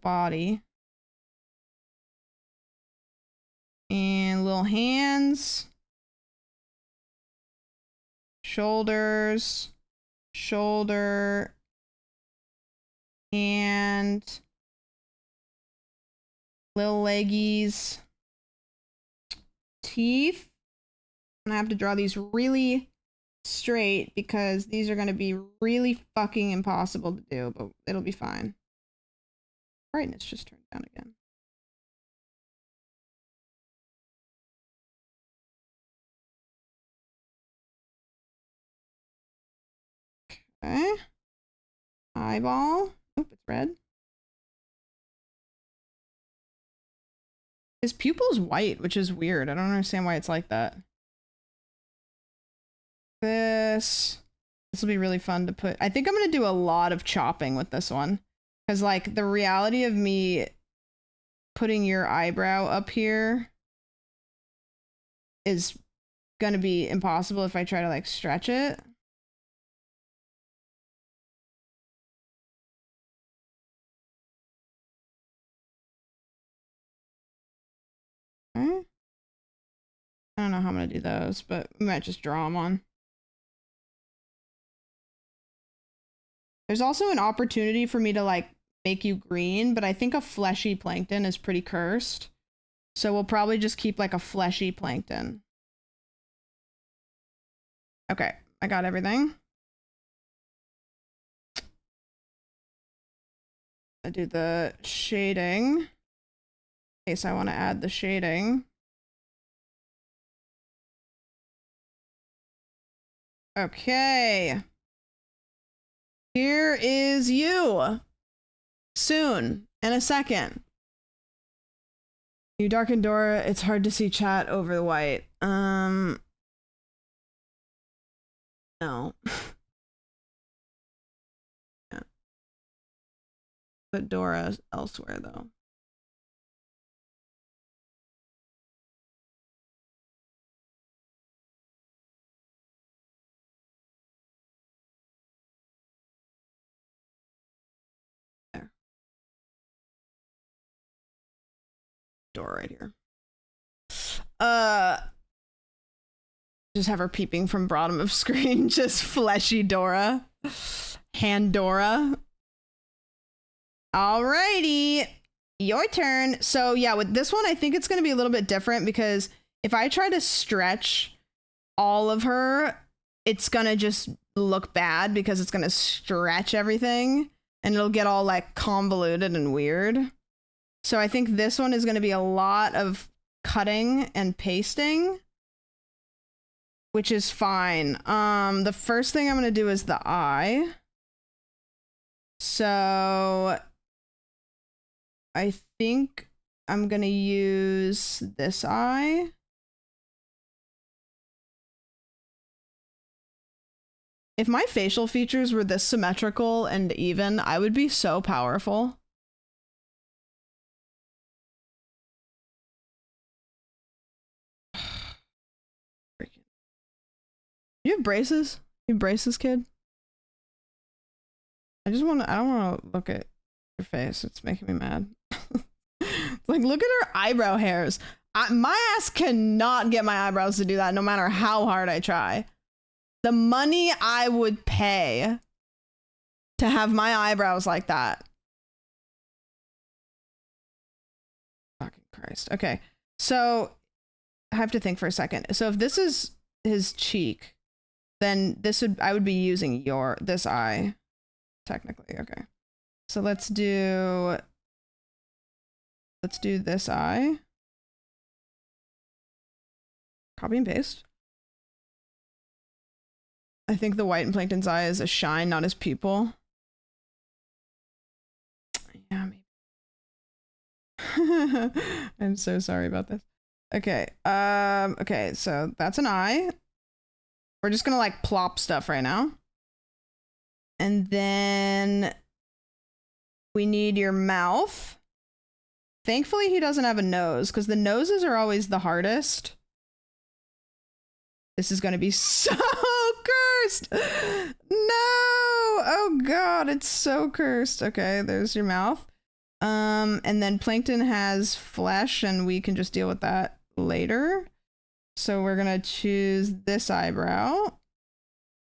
S1: body. And little hands. Shoulders. Shoulder. And little leggies. Teeth. I'm gonna have to draw these really straight because these are going to be really fucking impossible to do, but it'll be fine. Brightness just turned down again. Okay. Eyeball. Oop, it's red. His pupil's white, which is weird. I don't understand why it's like that. this. This will be really fun to put. I think I'm going to do a lot of chopping with this one. Because, like, the reality of me putting your eyebrow up here is going to be impossible if I try to, like, stretch it. Okay. I don't know how I'm going to do those, but we might just draw them on. There's also an opportunity for me to, like, make you green, but I think a fleshy plankton is pretty cursed. So we'll probably just keep, like, a fleshy plankton. Okay, I got everything. I do the shading in case I want to add the shading. Okay. Here is you. Soon. In a second. You darken Dora. It's hard to see chat over the white. No. Yeah. Put Dora elsewhere though. Door right here. Just have her peeping from bottom of screen. Just fleshy Dora. Handora. Alrighty. Your turn. So yeah, with this one, I think it's going to be a little bit different because if I try to stretch all of her, it's going to just look bad because it's going to stretch everything and it'll get all like convoluted and weird. So I think this one is going to be a lot of cutting and pasting, which is fine. The first thing I'm going to do is the eye. So I think I'm going to use this eye. If my facial features were this symmetrical and even, I would be so powerful. You have braces? You have braces, kid? I don't want to look at your face. It's making me mad. Like, look at her eyebrow hairs. My ass cannot get my eyebrows to do that no matter how hard I try. The money I would pay to have my eyebrows like that. Fucking Christ. Okay. So I have to think for a second. So if this is his cheek, then I would be using this eye technically. Okay. So let's do this eye. Copy and paste. I think the white in Plankton's eye is a shine, not his pupil. Yeah, maybe. I'm so sorry about this. Okay. Okay, so that's an eye. We're just gonna like plop stuff right now. And then we need your mouth. Thankfully, he doesn't have a nose because the noses are always the hardest. This is gonna be so cursed. No. Oh God, it's so cursed. Okay, there's your mouth. And then Plankton has flesh and we can just deal with that later. So we're gonna choose this eyebrow.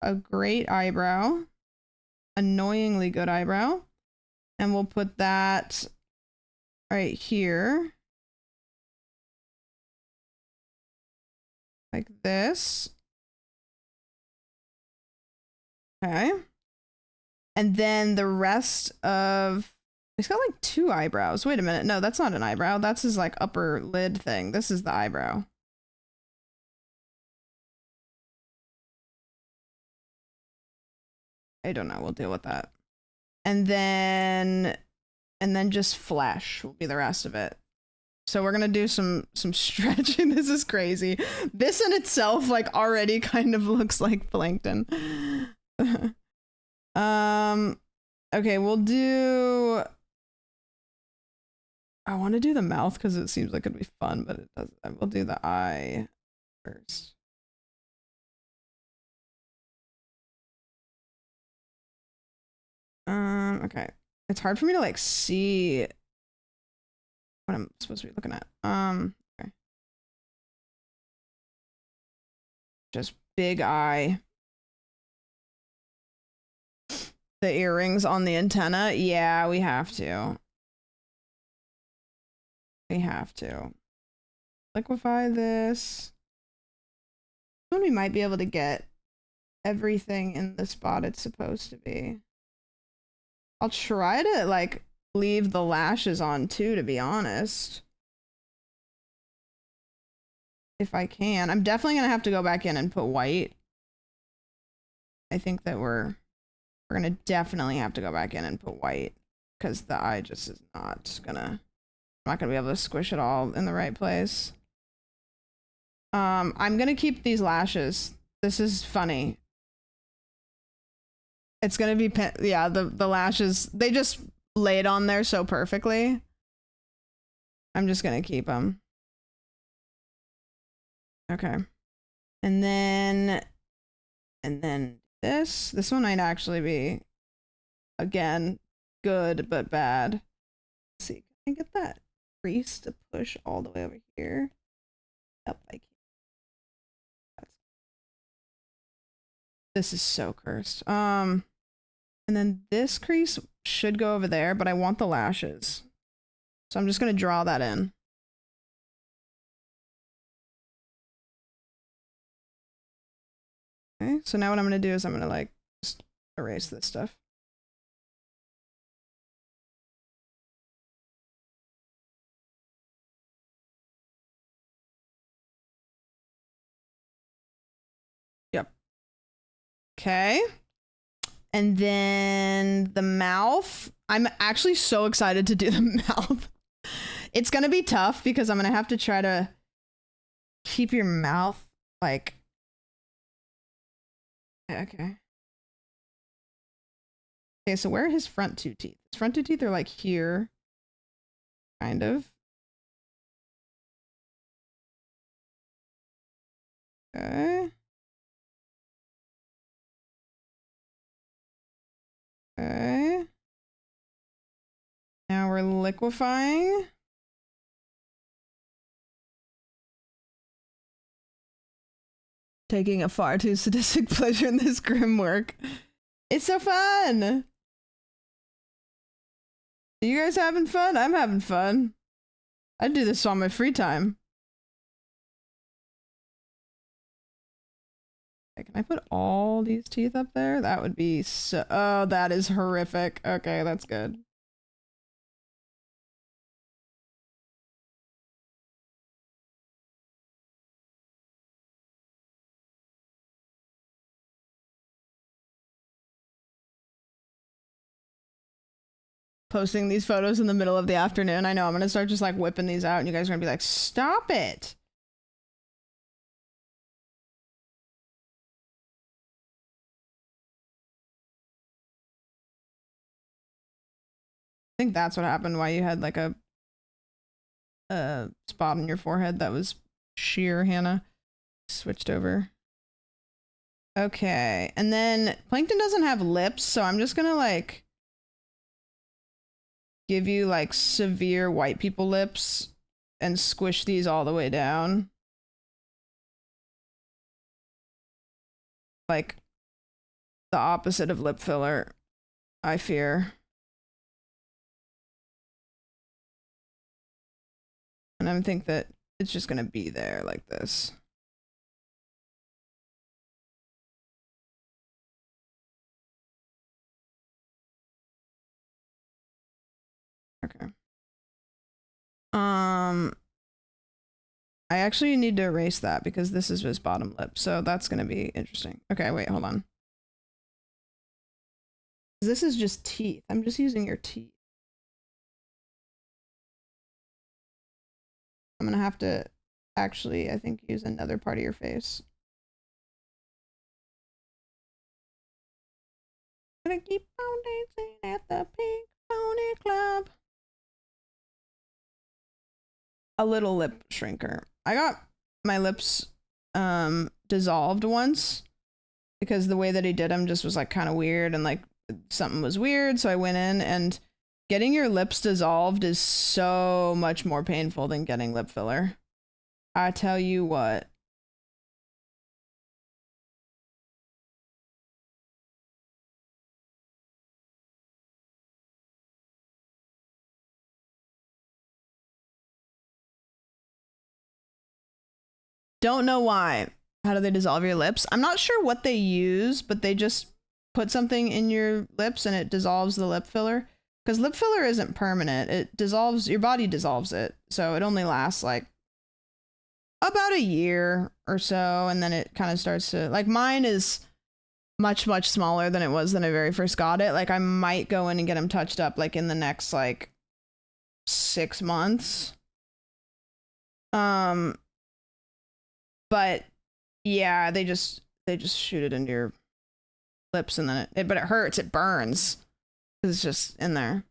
S1: A great eyebrow. Annoyingly good eyebrow. And we'll put that right here. Like this. Okay. And then the rest of... He's got like 2 eyebrows. Wait a minute. No, that's not an eyebrow. That's his like upper lid thing. This is the eyebrow. I don't know. We'll deal with that. And then just flesh will be the rest of it. So we're gonna do some stretching. This is crazy. This in itself like already kind of looks like plankton. Okay, we'll do. I want to do the mouth because it seems like it'd be fun, but it doesn't. We'll do the eye first. Okay. It's hard for me to like see what I'm supposed to be looking at. Okay. Just big eye. The earrings on the antenna. Yeah, we have to. We have to. Liquefy this. Then we might be able to get everything in the spot it's supposed to be. I'll try to like leave the lashes on too, to be honest. If I can. I'm definitely gonna have to go back in and put white. I think that we're gonna definitely have to go back in and put white because the eye just is not gonna, I'm not gonna be able to squish it all in the right place. I'm gonna keep these lashes. This is funny. It's gonna be, yeah, the lashes, they just laid on there so perfectly. I'm just gonna keep them. Okay. And then this one might actually be, again, good but bad. Let's see, can I get that crease to push all the way over here? Yep, I can. This is so cursed. And then this crease should go over there, but I want the lashes. So I'm just gonna draw that in. Okay, so now what I'm gonna do is I'm gonna like just erase this stuff. Yep. Okay. And then the mouth. I'm actually so excited to do the mouth. It's gonna be tough because I'm gonna have to try to keep your mouth like. Okay. Okay, so where are his front two teeth? His front two teeth are like here. Kind of. Okay. Okay. Now we're liquefying. Taking a far too sadistic pleasure in this grim work. It's so fun! Are you guys having fun? I'm having fun. I do this on my free time. Okay, can I put all these teeth up there? That would be so... Oh, that is horrific. Okay, that's good. Posting these photos in the middle of the afternoon. I know, I'm gonna start just like whipping these out and you guys are gonna be like, stop it. I think that's what happened, why you had like a spot on your forehead that was sheer, Hannah. Switched over. Okay, and then Plankton doesn't have lips, so I'm just gonna like give you like severe white people lips and squish these all the way down. Like the opposite of lip filler, I fear. And I think that it's just gonna be there like this. Okay. I actually need to erase that because this is his bottom lip, so that's gonna be interesting. Okay, wait, hold on. This is just teeth. I'm just using your teeth. I'm gonna have to actually, I think, use another part of your face. Gonna keep on dancing at the Pink Pony Club. A little lip shrinker. I got my lips dissolved once because the way that he did them just was like kind of weird and like something was weird. So I went in, and getting your lips dissolved is so much more painful than getting lip filler. I tell you what. Don't know why. How do they dissolve your lips? I'm not sure what they use, but they just put something in your lips and it dissolves the lip filler. Because lip filler isn't permanent. It dissolves, your body dissolves it. So it only lasts like about a year or so. And then it kind of starts to, like, mine is much, much smaller than it was when I very first got it. Like, I might go in and get them touched up like in the next like 6 months. But yeah, they just shoot it into your lips, and then but it hurts, it burns. It's just in there.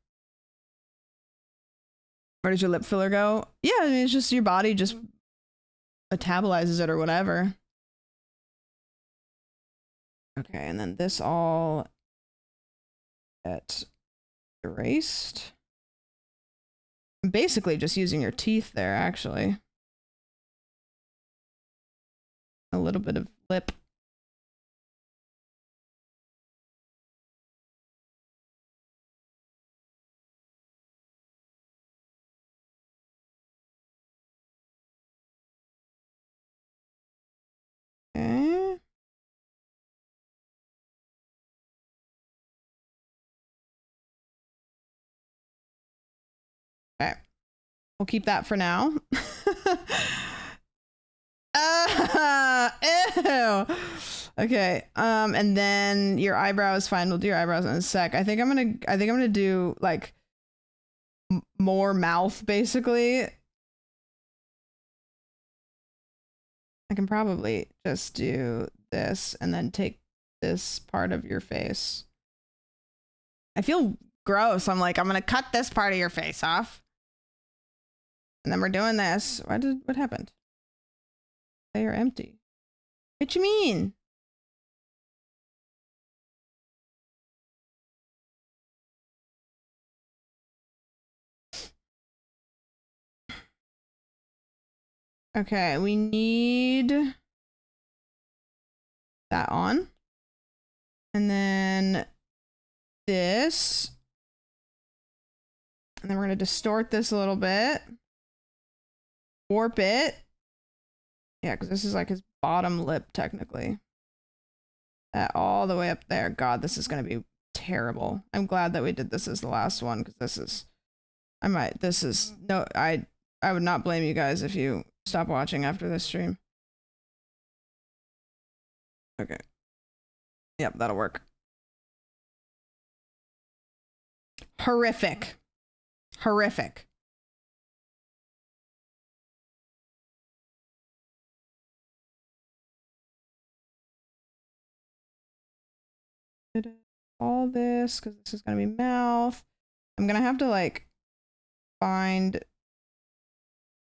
S1: Where does your lip filler go? Yeah, I mean, it's just your body just metabolizes it or whatever. Okay, and then this all gets erased. I'm basically just using your teeth there, actually. A little bit of lip. Okay. Okay. We'll keep that for now. Ew. Okay. And then your eyebrows, fine. We'll do your eyebrows in a sec. I think I'm gonna do like more mouth, basically. I can probably just do this and then take this part of your face. I feel gross. I'm like, I'm gonna cut this part of your face off. And then we're doing this. What happened? They are empty. What you mean? Okay, we need that on. And then this. And then we're going to distort this a little bit. Warp it. Yeah, because this is like his bottom lip, technically. That all the way up there. God, this is going to be terrible. I'm glad that we did this as the last one, because this is... I would not blame you guys if you stop watching after this stream. Okay. Yep, that'll work. Horrific. Horrific. All this, because this is going to be mouth. I'm going to have to like I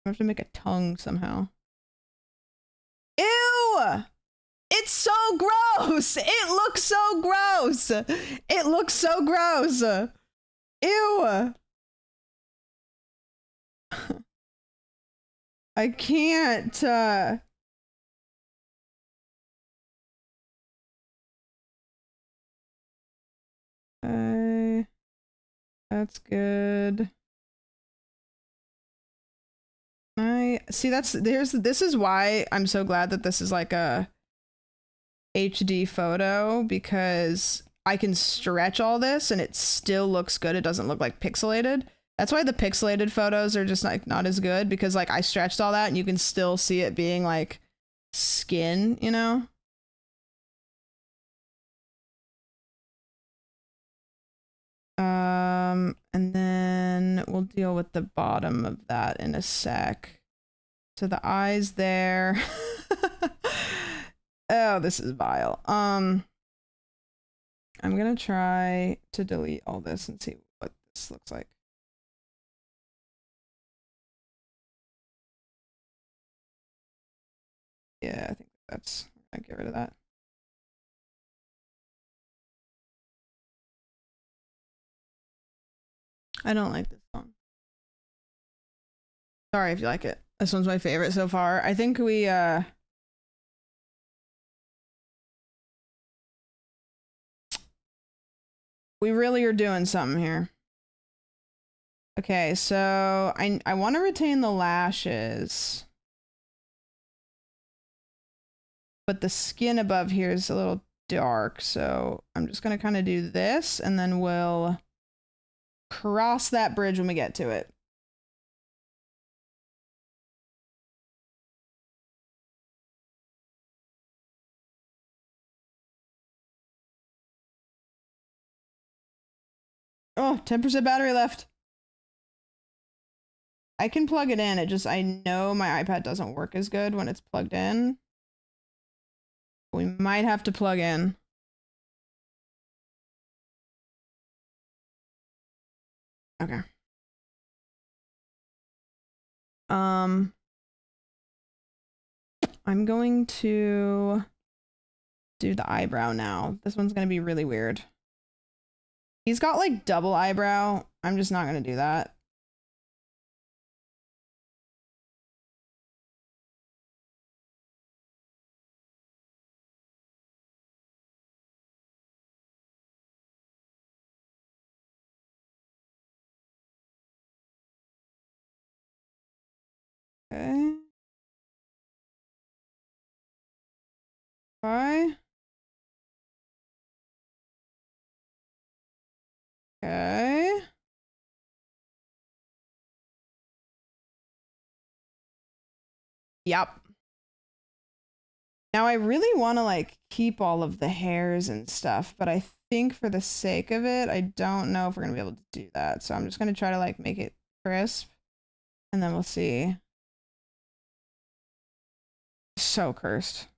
S1: have to make a tongue somehow. Ew! It's so gross! It looks so gross! It looks so gross! Ew! I can't, that's good. This is why I'm so glad that this is like a HD photo, because I can stretch all this and it still looks good. It doesn't look like pixelated. That's why the pixelated photos are just like not as good, because like I stretched all that and you can still see it being like skin, you know? And then we'll deal with the bottom of that in a sec. So the eyes there. Oh, this is vile. I'm gonna try to delete all this and see what this looks like. Yeah, I think that's, I'll get rid of that. I don't like this song. Sorry if you like it. This one's my favorite so far. I think we really are doing something here. Okay, so I want to retain the lashes. But the skin above here is a little dark, so I'm just going to kind of do this, and then we'll cross that bridge when we get to it. Oh, 10% battery left. I can plug it in. It just, I know my iPad doesn't work as good when it's plugged in. We might have to plug in. Okay. I'm going to do the eyebrow now. This one's going to be really weird. He's got like double eyebrow. I'm just not going to do that. Okay. Bye. Okay. Yep. Now I really want to like keep all of the hairs and stuff, but I think for the sake of it, I don't know if we're going to be able to do that. So I'm just going to try to like make it crisp, and then we'll see. So cursed.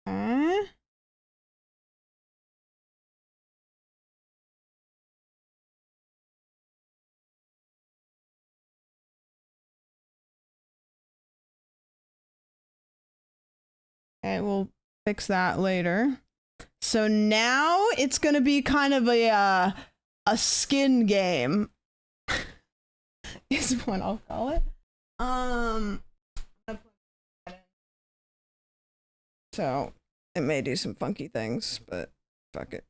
S1: Okay. Okay, we'll fix that later. So now it's gonna be kind of a skin game. Is what I'll call it. So it may do some funky things, but fuck it.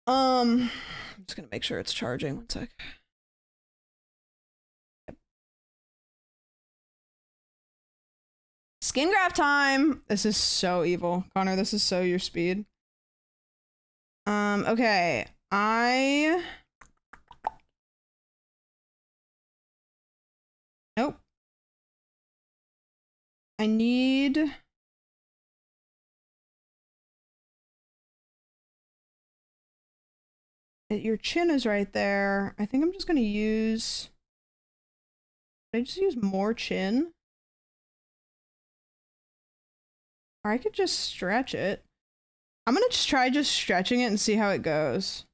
S1: I'm just gonna make sure it's charging. 1 sec. Yep. Skin graft time. This is so evil, Connor. This is so your speed. Okay. Nope. I need. Your chin is right there. I think I'm just gonna use. Did I just use more chin? Or I could just stretch it. I'm gonna just try stretching it and see how it goes.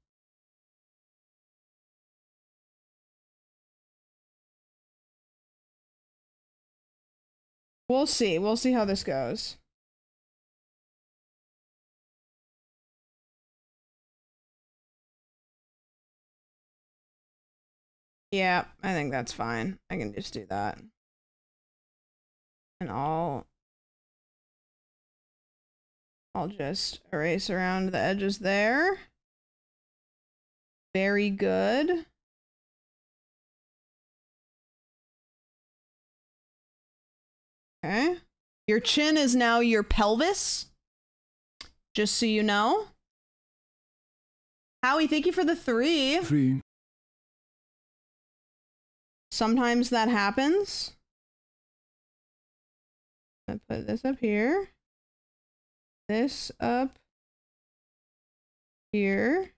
S1: We'll see. We'll see how this goes. Yeah, I think that's fine. I can just do that. And I'll just erase around the edges there. Very good. Okay. Your chin is now your pelvis. Just so you know. Howie, thank you for the 3.
S3: 3.
S1: Sometimes that happens. I'm gonna put this up here. This up here.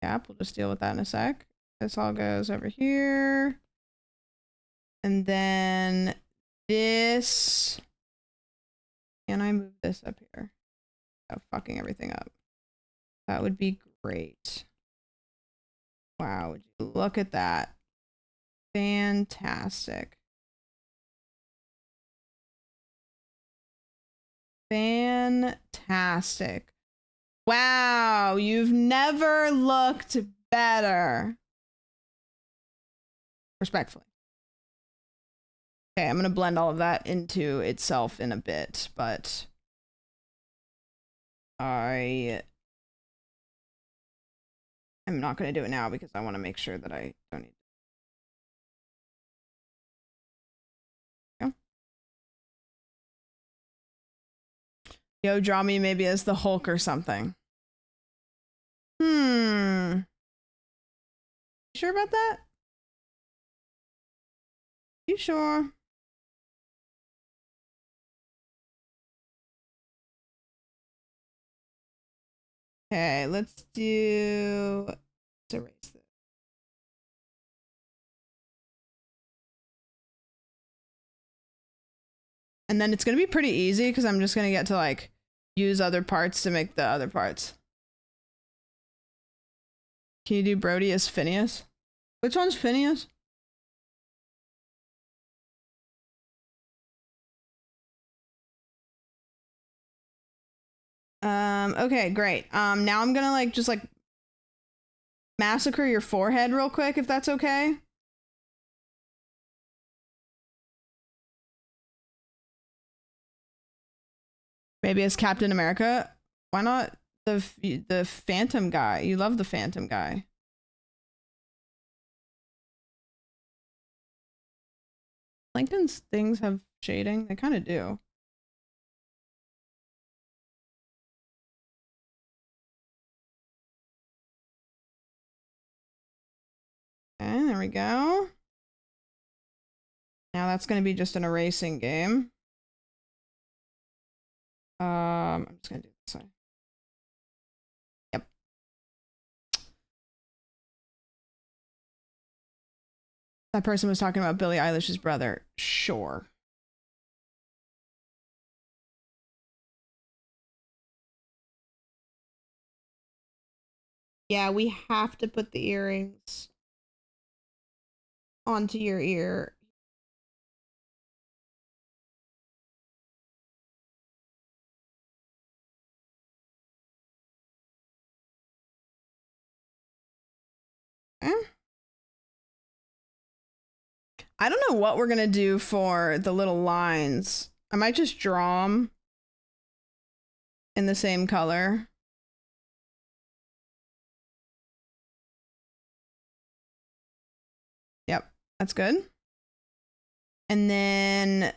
S1: Yep, we'll just deal with that in a sec. This all goes over here. And then this. Can I move this up here? Oh, fucking everything up. That would be great. Wow, would you look at that? Fantastic. Fantastic. Wow, you've never looked better. Respectfully. Okay, I'm gonna blend all of that into itself in a bit, but I'm not gonna do it now because I want to make sure that I don't need. Yo, draw me maybe as the Hulk or something. You sure about that? You sure? Okay, let's erase this. And then it's gonna be pretty easy because I'm just gonna get to like use other parts to make the other parts. Can you do Brody as Phineas? Which one's Phineas? Okay, great. Now I'm gonna like just like massacre your forehead real quick if that's okay. Maybe as Captain America. Why not the Phantom guy? You love the Phantom guy. Plankton's things have shading. They kind of do. Okay, there we go. Now that's going to be just an erasing game. I'm just going to do it this way. Yep. That person was talking about Billie Eilish's brother. Sure. Yeah, we have to put the earrings onto your ear. I don't know what we're gonna do for the little lines. I might just draw them in the same color. Yep, that's good. And then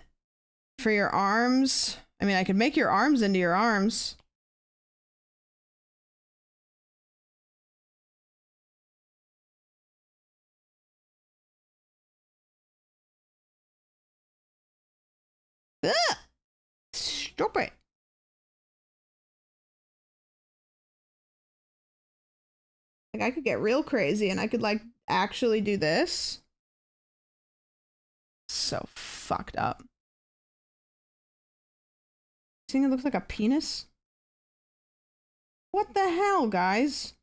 S1: for your arms, I mean, I could make your arms into your arms. Ugh! Stop it. Like I could get real crazy and I could like actually do this. So fucked up. Seeing it looks like a penis? What the hell, guys?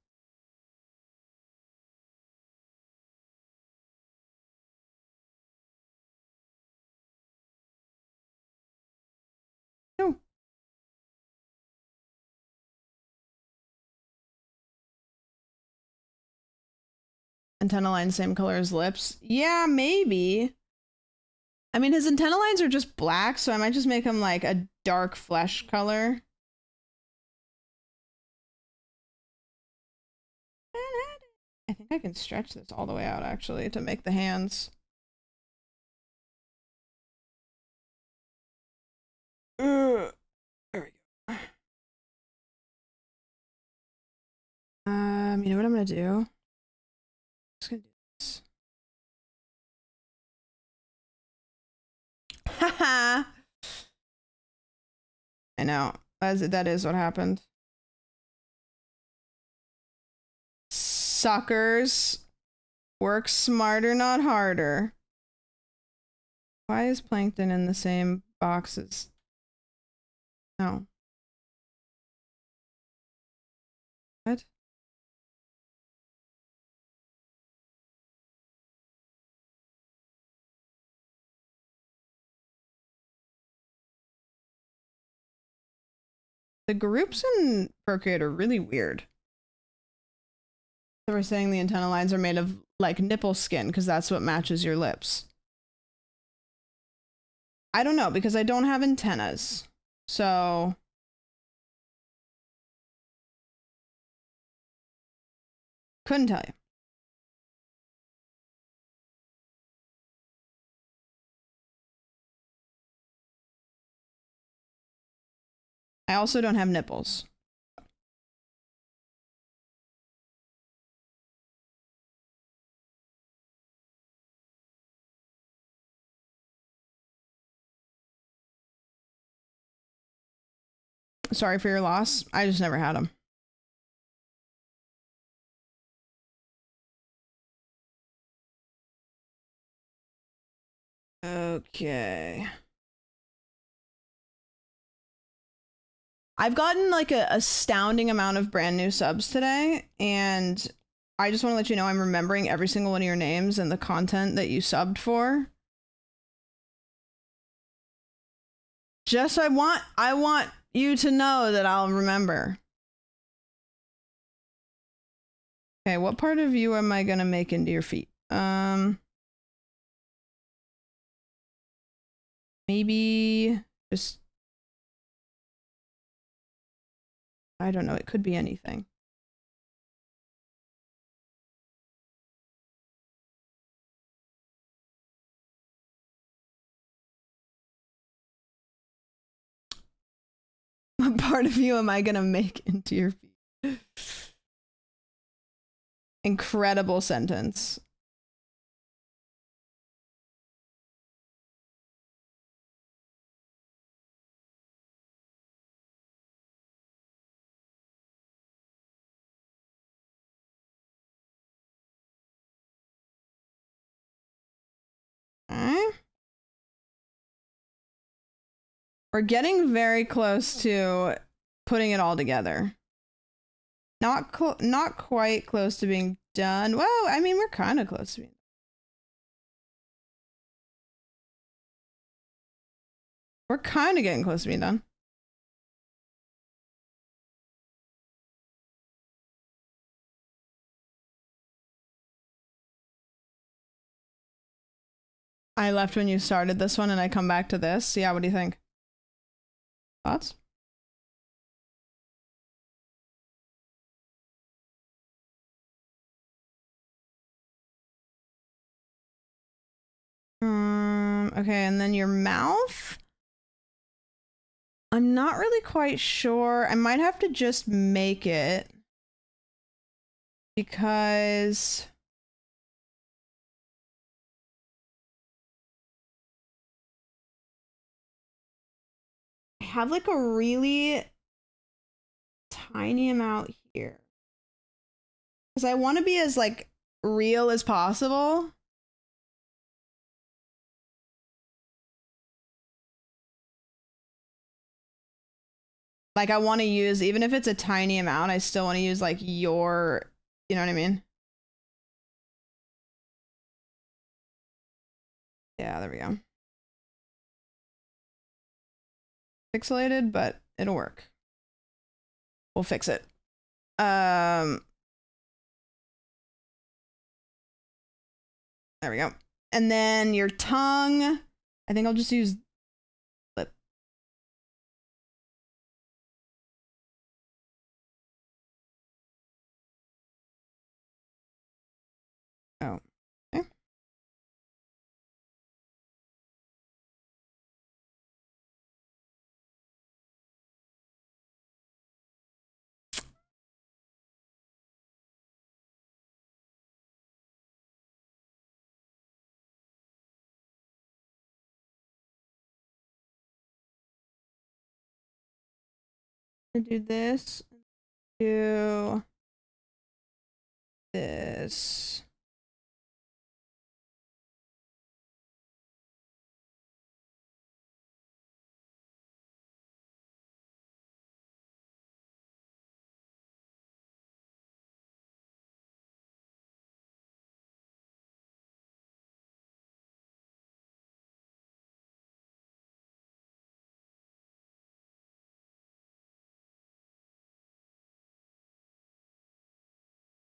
S1: No. Antenna line same color as lips? Yeah, maybe. I mean, his antenna lines are just black, so I might just make him like a dark flesh color. I think I can stretch this all the way out actually to make the hands. There we go. You know what I'm gonna do? I'm just gonna do this. I know. That is what happened. Suckers. Work smarter, not harder. Why is Plankton in the same boxes? No. What? The groups in Procreate are really weird. So we're saying the antenna lines are made of like nipple skin because that's what matches your lips. I don't know because I don't have antennas. So couldn't tell you. I also don't have nipples. Sorry for your loss. I just never had them. Okay. I've gotten like a astounding amount of brand new subs today, and I just want to let you know I'm remembering every single one of your names and the content that you subbed for. Just I want you to know that I'll remember. Okay, what part of you am I gonna make into your feet? Maybe just, I don't know, it could be anything. What part of you am I gonna make into your feet? Incredible sentence. We're getting very close to putting it all together. Not quite close to being done. Well, I mean, we're kind of close to being. We're kind of getting close to being done. I left when you started this one and I come back to this. Yeah, what do you think? Thoughts? Okay, and then your mouth? I'm not really quite sure. I might have to just make it because I have like a really tiny amount here. Because I want to be as like real as possible. Like I want to use, even if it's a tiny amount, I still want to use like your, you know what I mean? Yeah, there we go. Pixelated, but it'll work. We'll fix it. There we go. And then your tongue, I think I'll just use lip. Oh, okay. Do this. Do this.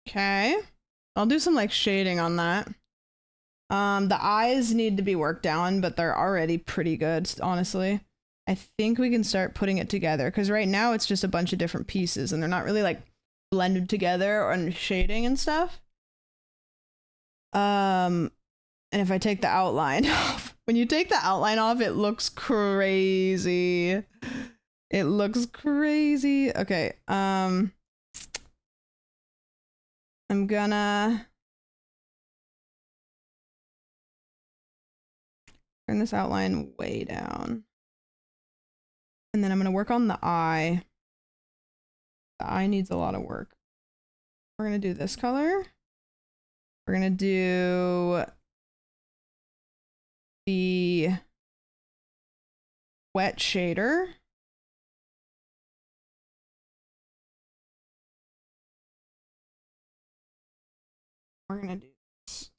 S1: Okay. I'll do some like shading on that. The eyes need to be worked down, but they're already pretty good, honestly. I think we can start putting it together because right now it's just a bunch of different pieces and they're not really like blended together or shading and stuff. And if I take the outline off, when you take the outline off, it looks crazy. It looks crazy. Okay. I'm gonna turn this outline way down. And then I'm gonna work on the eye. The eye needs a lot of work. We're gonna do this color. We're gonna do the wet shader. We're gonna do this.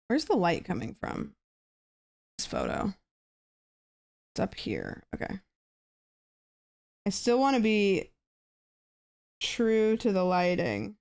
S1: Where's the light coming from? This photo. It's up here. Okay. I still want to be true to the lighting.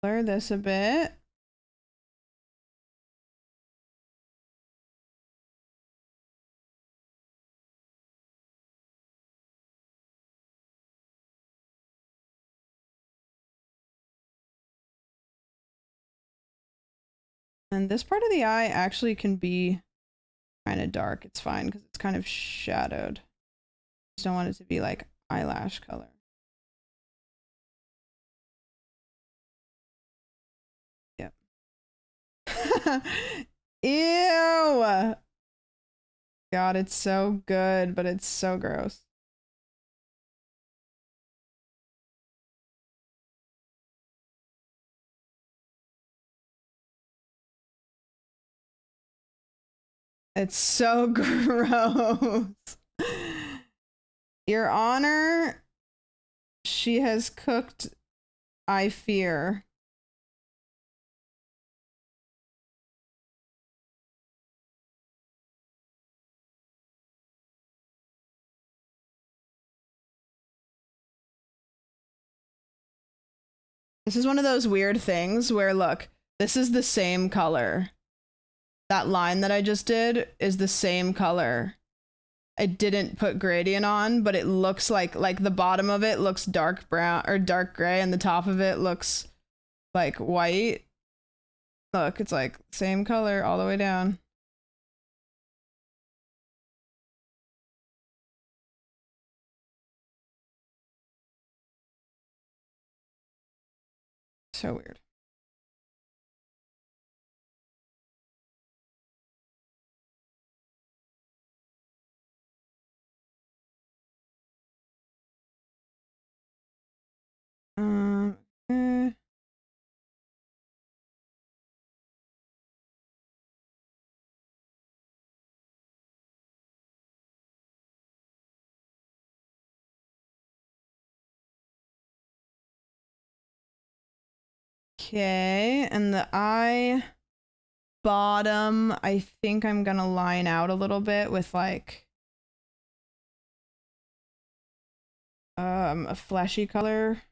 S1: Blur this a bit. And this part of the eye actually can be kind of dark. It's fine because it's kind of shadowed. Just don't want it to be like eyelash color. Yep. Ew! God, it's so good, but it's so gross. It's so gross. Your Honor, she has cooked, I fear. This is one of those weird things where, look, this is the same color. That line that I just did is the same color. I didn't put gradient on, but it looks like the bottom of it looks dark brown or dark gray and the top of it looks like white. Look, it's like same color all the way down. So weird. Eh. Okay, and the eye bottom, I think I'm gonna line out a little bit with like a fleshy color.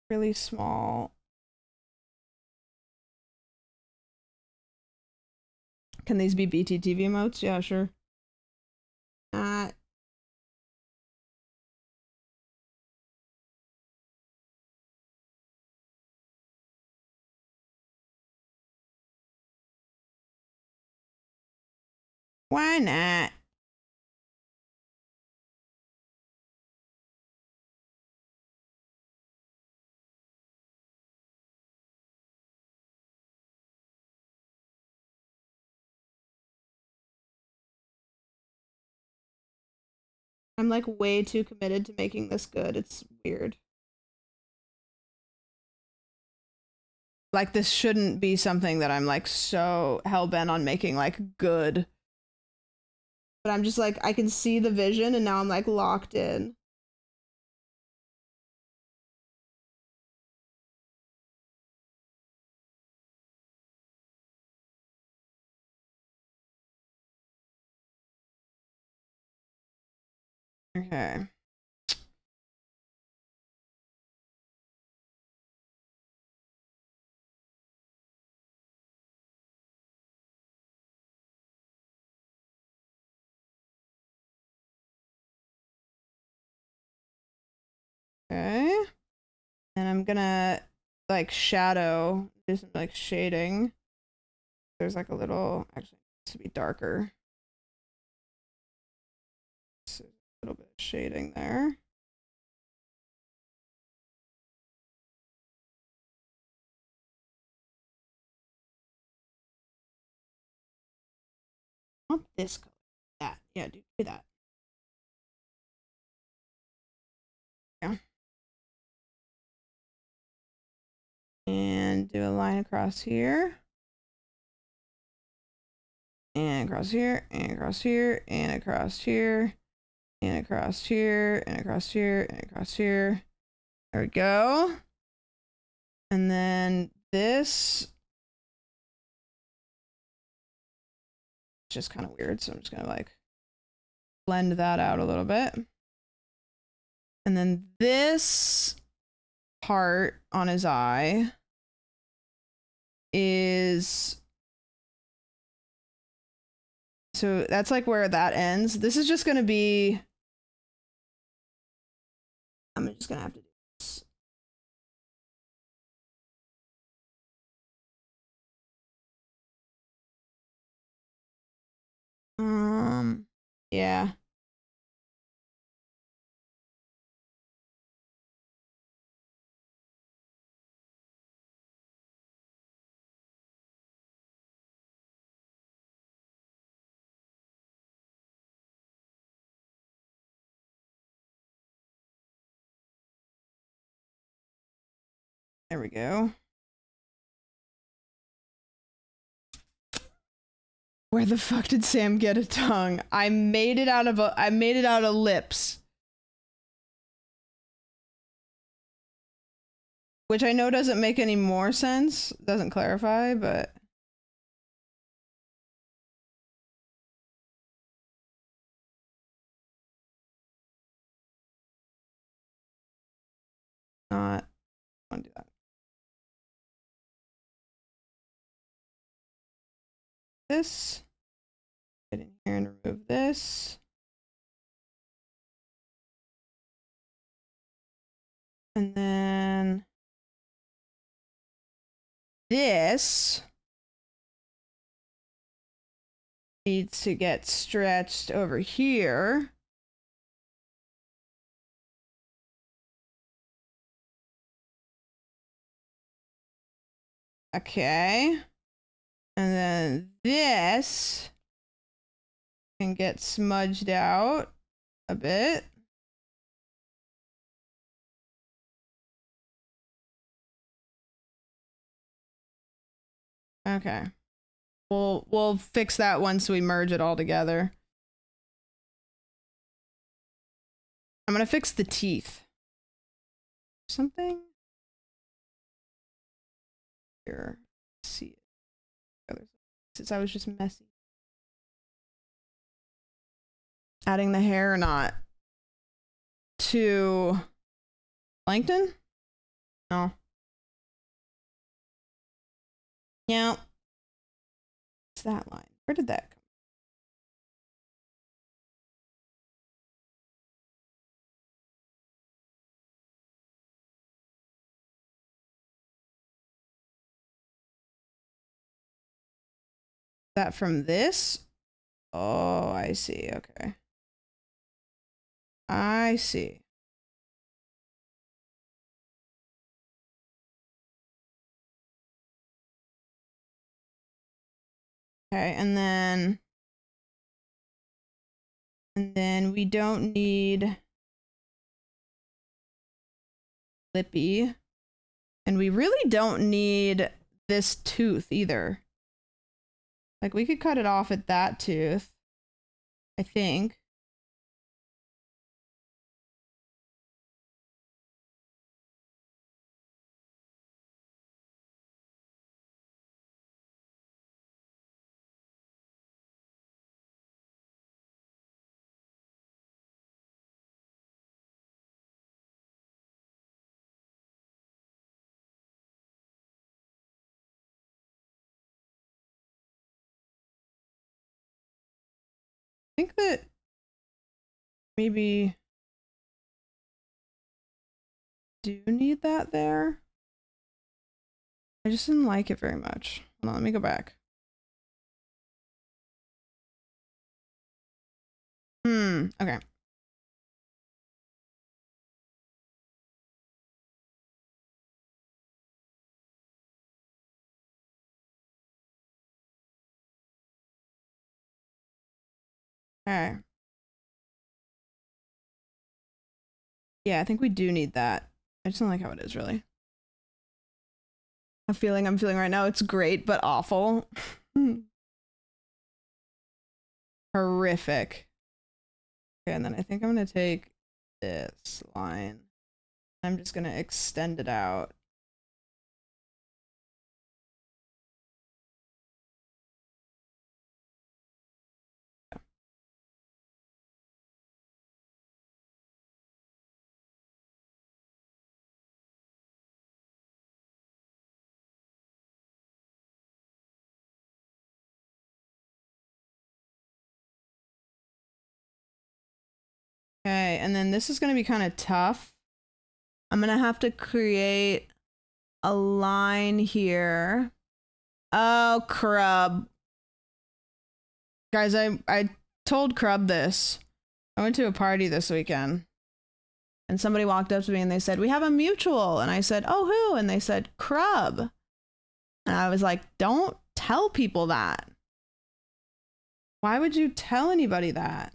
S1: Really small. Can these be BTTV emotes? Yeah, sure. Why not? I'm like way too committed to making this good. It's weird. Like this shouldn't be something that I'm like so hell-bent on making like good. But I'm just like, I can see the vision and now I'm like locked in. Okay. Okay. And I'm gonna like shadow, do some like shading. There's like a little, actually it needs to be darker. So a little bit of shading there. I want this color. That. Yeah, do that. Yeah. And do a line across here. And across here, and across here, and across here, and across here, and across here, and across here. There we go. And then this is just kind of weird, so I'm just gonna like blend that out a little bit. And then this part on his eye is, so that's like where that ends. This is just gonna be, I'm just gonna have to do this. Yeah. There we go. Where the fuck did Sam get a tongue? I made it out of lips. Which I know doesn't make any more sense, doesn't clarify, but not, I want to do that. This, get in here and remove this. And then this needs to get stretched over here. Okay. And then this can get smudged out a bit. Okay. We'll fix that once we merge it all together. I'm gonna fix the teeth. Something here. See it. Since I was just messy. Adding the hair or not? to plankton? No. Yeah. What's that line? Where did that come? That from this? Oh, I see. Okay. I see. Okay, and then we don't need lippy. And we really don't need this tooth either. Like we could cut it off at that tooth, I think. I think that maybe do need that there. I just didn't like it very much. Hold on, let me go back. Okay. Okay. Yeah, I think we do need that. I just don't like how it is, really. A feeling I'm feeling right now, it's great, but awful. Horrific. Okay, and then I think I'm gonna take this line. I'm just gonna extend it out. Okay, and then this is going to be kind of tough. I'm going to have to create a line here. Oh, Crub. Guys, I told Crub this. I went to a party this weekend. And somebody walked up to me and they said, "We have a mutual." And I said, "Oh, who?" And they said, "Crub." And I was like, don't tell people that. Why would you tell anybody that?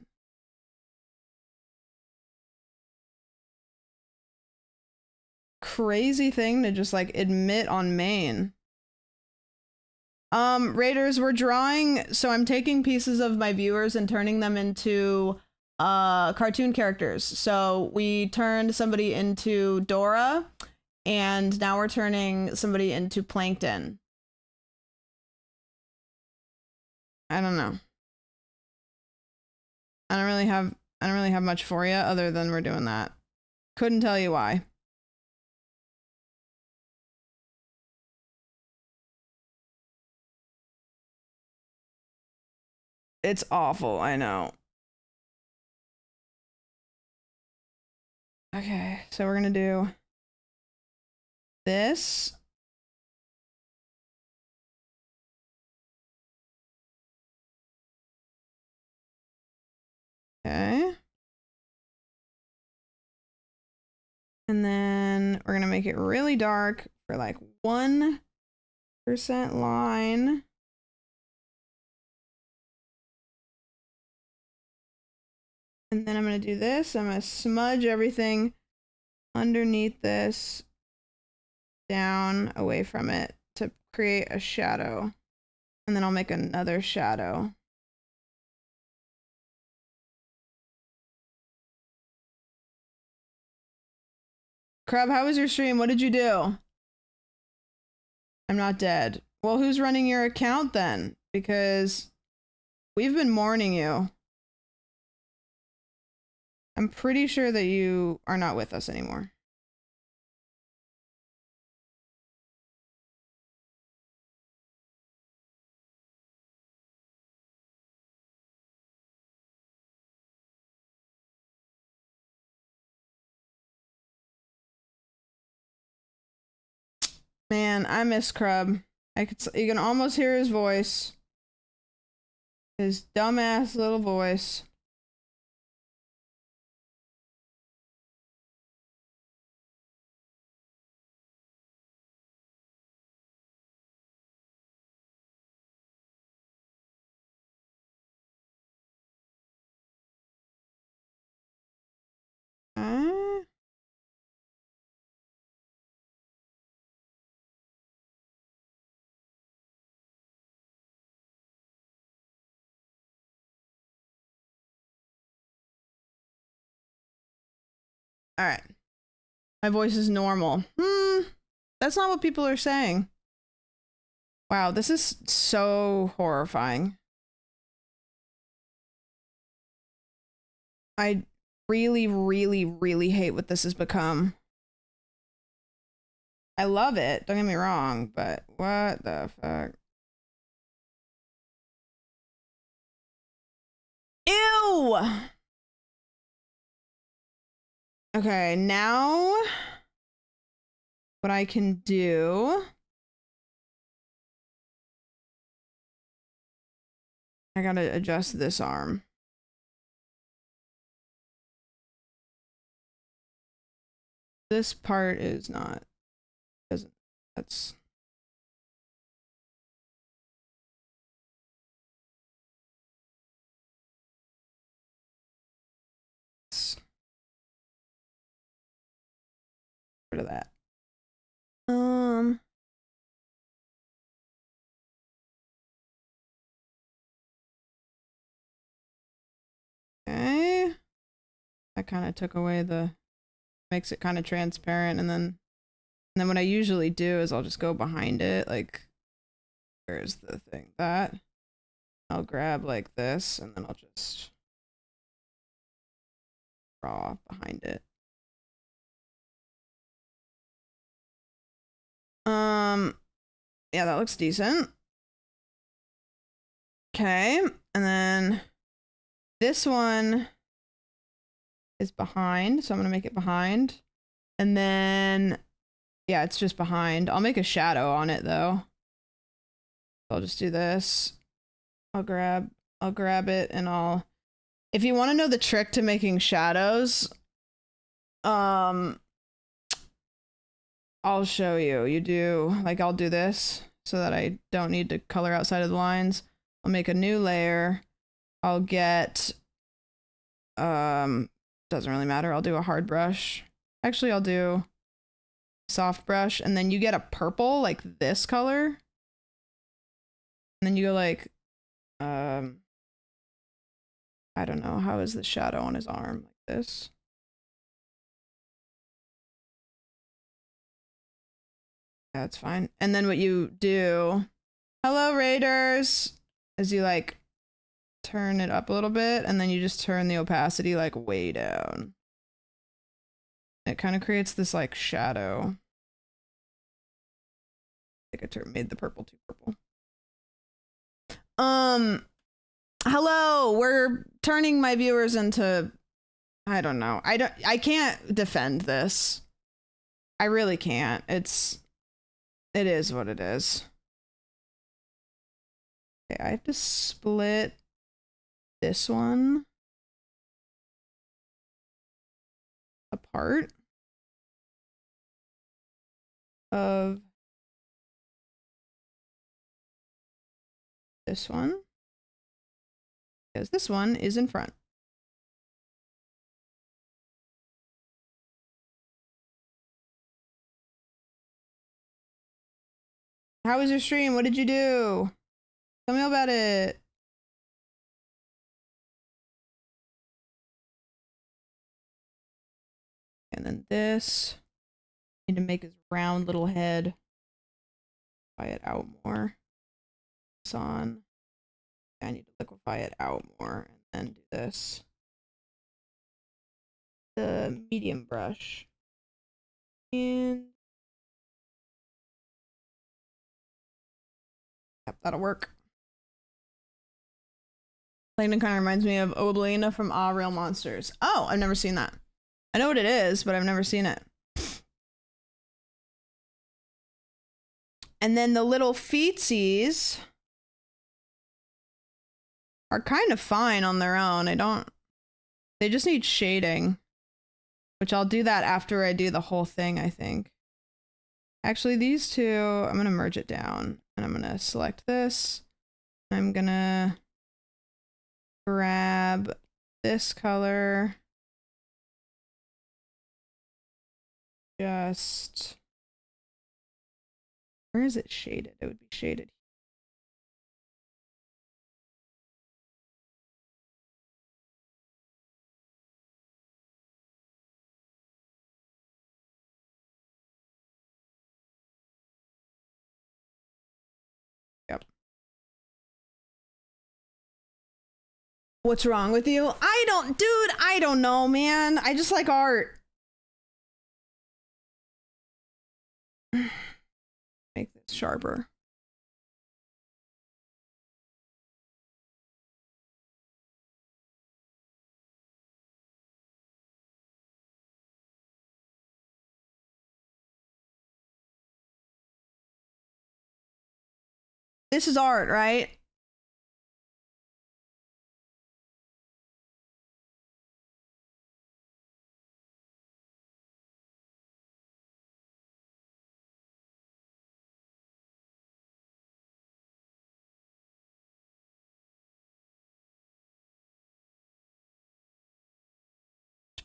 S1: Crazy thing to just like admit on main. Raiders, we're drawing, so I'm taking pieces of my viewers and turning them into cartoon characters. So we turned somebody into Dora, and now we're turning somebody into Plankton. I don't know. I don't really have much for you other than we're doing that. Couldn't tell you why. It's awful, I know. Okay, so we're gonna do this. Okay. And then we're gonna make it really dark for like 1% line. And then I'm gonna do this. I'm gonna smudge everything underneath this down away from it to create a shadow. And then I'll make another shadow. Crab, how was your stream? What did you do? I'm not dead. Well, who's running your account then? Because we've been mourning you. I'm pretty sure that you are not with us anymore. Man, I miss Crub. You can almost hear his voice. His dumbass little voice. All right. My voice is normal. That's not what people are saying. Wow, this is so horrifying. I really, really, really hate what this has become. I love it, don't get me wrong, but what the fuck? Ew! Okay, now what I can do, I gotta adjust this arm. This part is not, that's. Rid of that. Okay. I kind of took away makes it kind of transparent, and then what I usually do is I'll just go behind it, like, where's the thing? That. I'll grab like this, and then I'll just draw behind it. Yeah, that looks decent. Okay, and then this one is behind, so I'm gonna make it behind. And then, yeah, it's just behind. I'll make a shadow on it though. I'll just do this. I'll grab it, and if you want to know the trick to making shadows, I'll show you. I'll do this so that I don't need to color outside of the lines. I'll make a new layer. I'll get, doesn't really matter. I'll do a hard brush. Actually, I'll do soft brush, and then you get a purple like this color. And then you go like, I don't know, how is the shadow on his arm? Like this. That's fine. And then what you do, hello Raiders, is you like turn it up a little bit, and then you just turn the opacity like way down. It kind of creates this like shadow. I think I made the purple too purple. Hello, we're turning my viewers into, I don't know. I can't defend this. I really can't. It is what it is. Okay, I have to split this one apart of this one, because this one is in front. How was your stream? What did you do? Tell me all about it. And then this, need to make his round little head. Liquefy it out more. This on. I need to liquefy it out more, and then do this. the medium brush. And yep, that'll work. Plankton kind of reminds me of Oblina from Ah Real Monsters. Oh, I've never seen that. I know what it is, but I've never seen it. And then the little feetsies are kind of fine on their own. They just need shading, which I'll do that after I do the whole thing, I think. Actually, these two, I'm going to merge it down and I'm going to select this. I'm going to grab this color. Just, where is it shaded? It would be shaded. Yep. What's wrong with you? Dude, I don't know, man. I just like art. Make this sharper. This is art, right?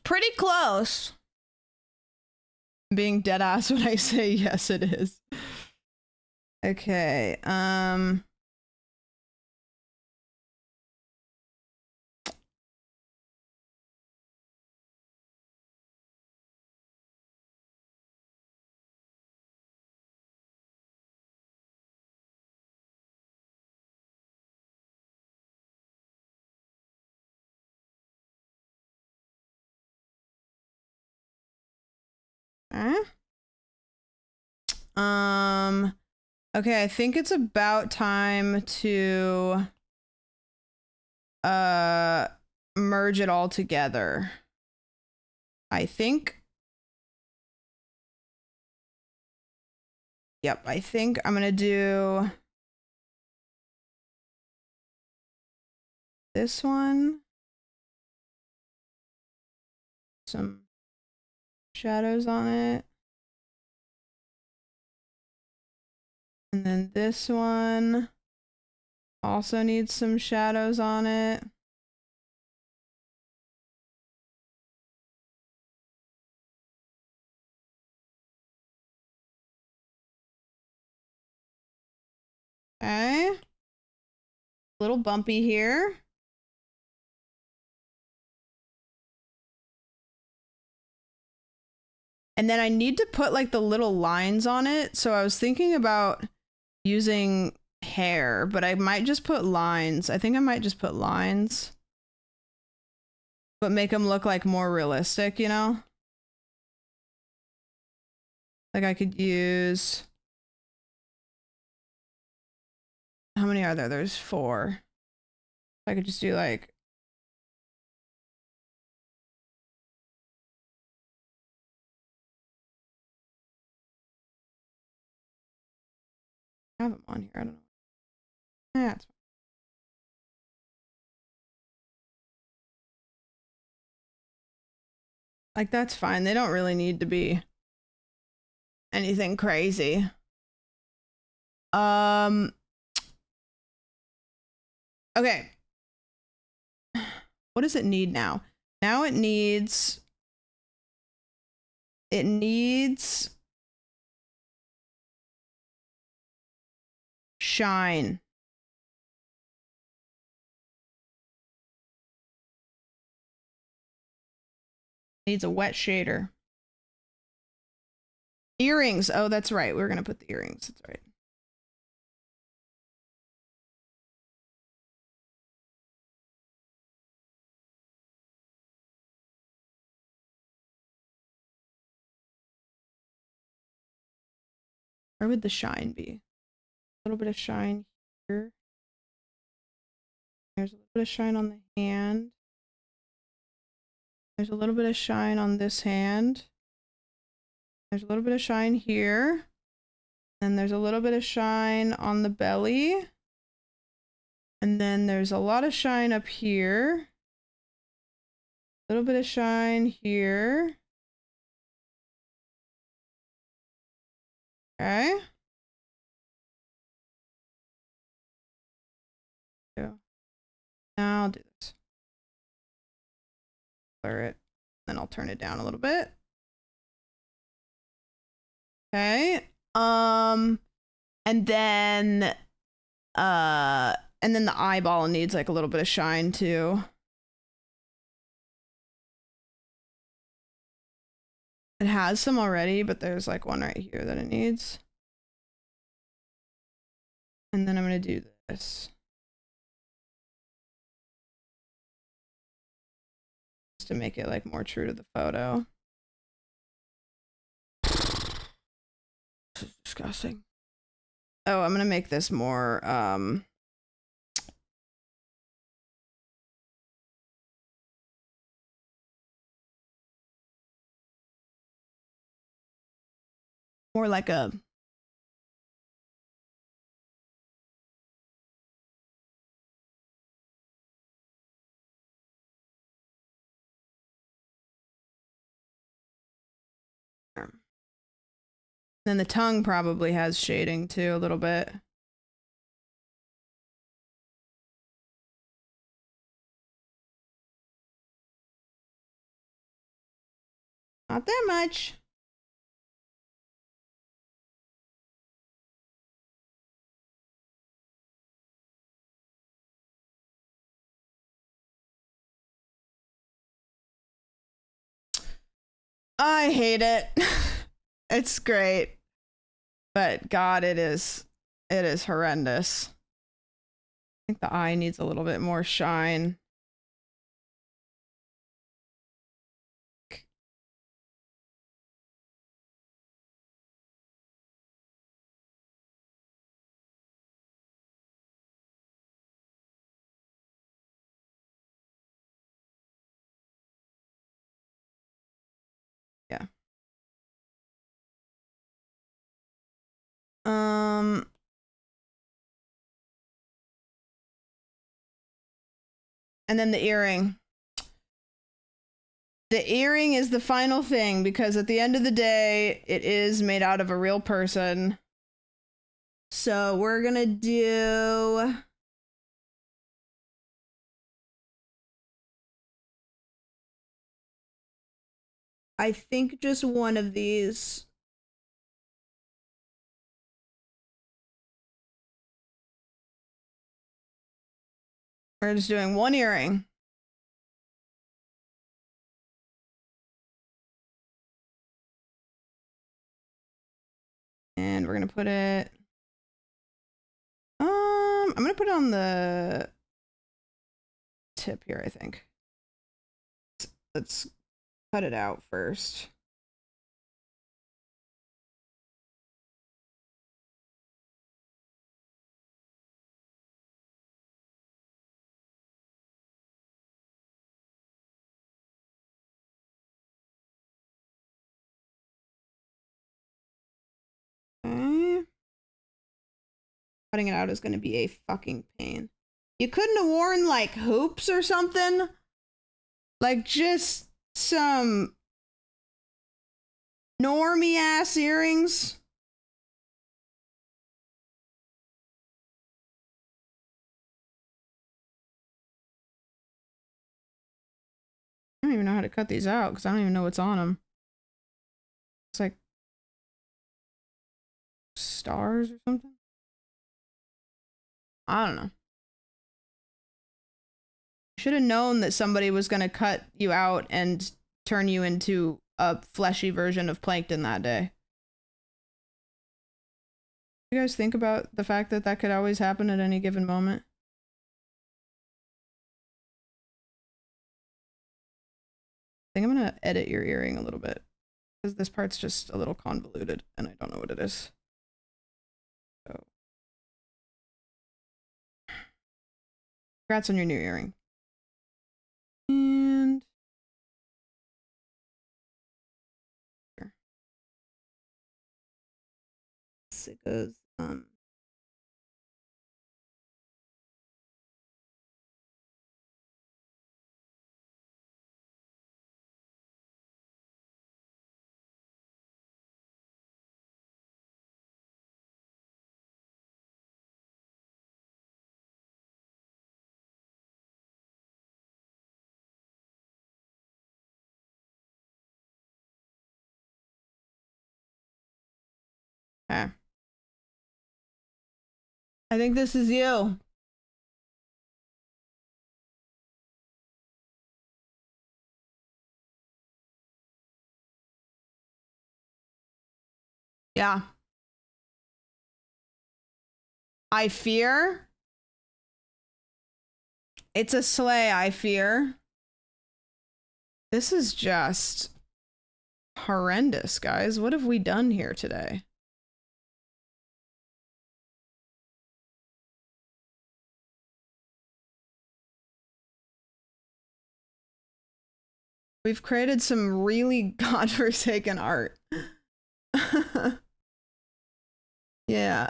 S1: Pretty close. I'm being dead ass when I say yes, it is. Okay, okay, I think it's about time to merge it all together. I think. Yep, I think I'm gonna do this one. Some shadows on it. And then this one also needs some shadows on it. Okay. Little bumpy here. And then I need to put like the little lines on it. So I was thinking about using hair, but I might just put lines. I think I might just put lines, but make them look like more realistic, you know? Like I could use, how many are there? There's 4. I could just do like, I have them on here. I don't know. Yeah, it's fine. Like that's fine. They don't really need to be anything crazy. Okay. What does it need now? Now it needs shine. Needs a wet shader. Earrings. Oh, that's right. We're gonna put the earrings. That's right. Where would the shine be? A little bit of shine here. There's a little bit of shine on the hand. There's a little bit of shine on this hand. There's a little bit of shine here. And there's a little bit of shine on the belly. And then there's a lot of shine up here. A little bit of shine here. Okay. Yeah. Now I'll do this. Blur it. Then I'll turn it down a little bit. Okay. And then the eyeball needs like a little bit of shine too. It has some already, but there's like one right here that it needs. And then I'm gonna do this. Just to make it like more true to the photo. This is disgusting. Oh, I'm gonna make this more more like a then the tongue probably has shading too a little bit. Not that much. I hate it. It's great. But God, it is horrendous. I think the eye needs a little bit more shine. Yeah. And then the earring. The earring is the final thing because at the end of the day, it is made out of a real person. So we're gonna do I think just one of these. We're just doing one earring. And we're gonna put it I'm gonna put it on the tip here, I think. Let's cut it out first. Okay. Cutting it out is going to be a fucking pain. You couldn't have worn like hoops or something? Like just some normie ass earrings? I don't even know how to cut these out because I don't even know what's on them. It's like stars or something. I don't know. Should have known that somebody was going to cut you out and turn you into a fleshy version of Plankton that day. You guys think about the fact that that could always happen at any given moment? I think I'm going to edit your earring a little bit because this part's just a little convoluted and I don't know what it is. Congrats on your new earring. And here. It goes, okay. I think this is you. Yeah. I fear. It's a sleigh, I fear. This is just horrendous, guys. What have we done here today? We've created some really godforsaken art. Yeah.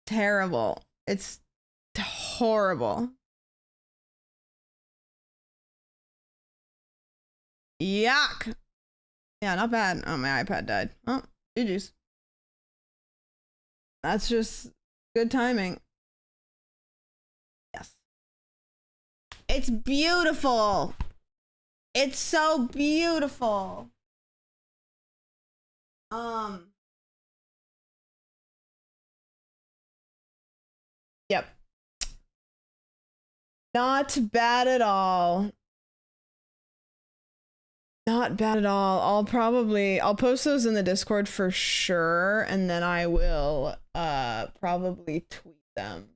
S1: Terrible. It's horrible. Yuck. Yeah, not bad. Oh, my iPad died. Oh, GG's. That's just good timing. Yes. It's beautiful. It's so beautiful. Yep. Not bad at all. Not bad at all. I'll post those in the Discord for sure, and then I will probably tweet them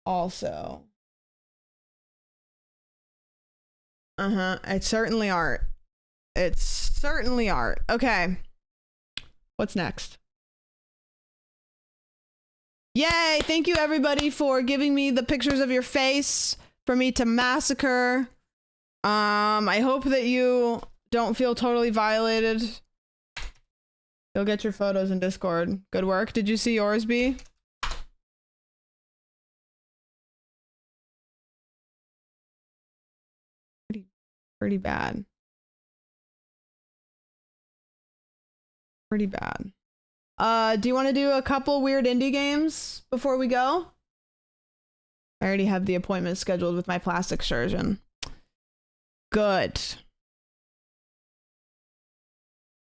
S1: also. It's certainly art. It's certainly art. Okay. What's next? Yay! Thank you everybody for giving me the pictures of your face for me to massacre. I hope that you don't feel totally violated. You'll get your photos in Discord. Good work. Did you see yours, B? Pretty bad. Pretty bad. Do you want to do a couple weird indie games before we go? I already have the appointment scheduled with my plastic surgeon. Good.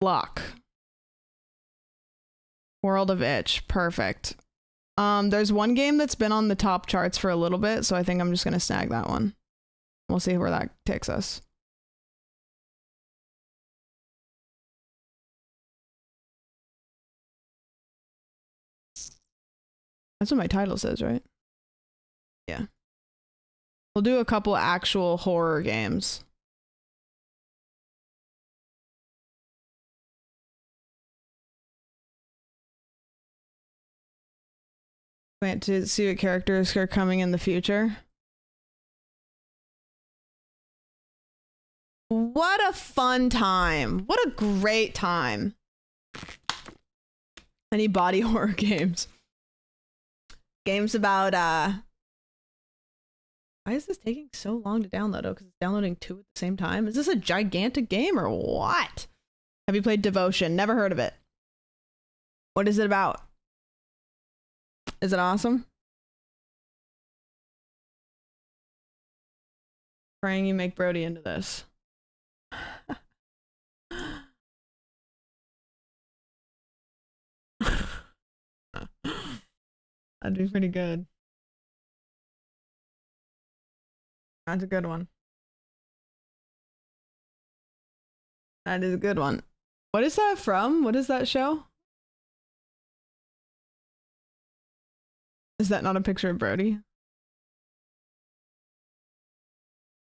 S1: Luck. World of Itch. Perfect. There's one game that's been on the top charts for a little bit, so I think I'm just gonna snag that one. We'll see where that takes us. That's what my title says, right? Yeah. We'll do a couple actual horror games. Wait to see what characters are coming in the future. What a fun time. What a great time. Any body horror games? Games about why is this taking so long to download? Oh, because it's downloading 2 at the same time. Is this a gigantic game or what? Have you played Devotion? Never heard of it. What is it about? Is it awesome? Praying you make Brody into this. That'd be pretty good. That's a good one. That is a good one. What is that from? What is that show? Is that not a picture of Brody?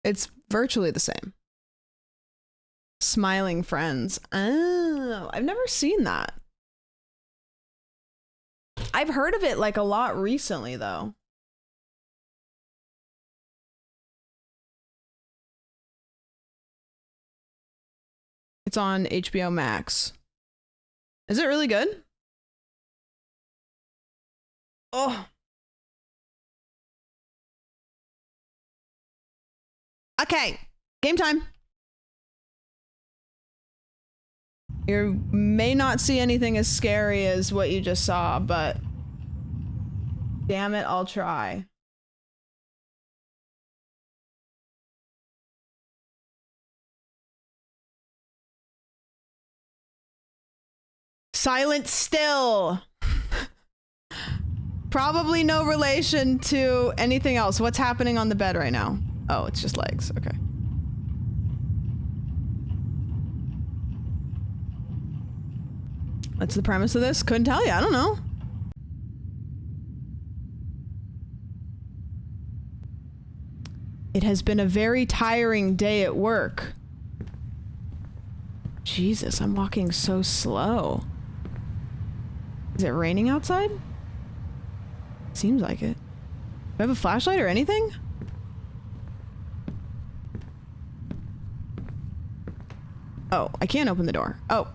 S1: It's virtually the same. Smiling Friends. Oh, I've never seen that. I've heard of it like a lot recently though. It's on HBO Max. Is it really good? Oh. Okay, game time. You may not see anything as scary as what you just saw, but damn it, I'll try. Silent Still. Probably no relation to anything else. What's happening on the bed right now? Oh, it's just legs. Okay. What's the premise of this? Couldn't tell you. I don't know. It has been a very tiring day at work. Jesus, I'm walking so slow. Is it raining outside? Seems like it. Do I have a flashlight or anything? Oh, I can't open the door. Oh.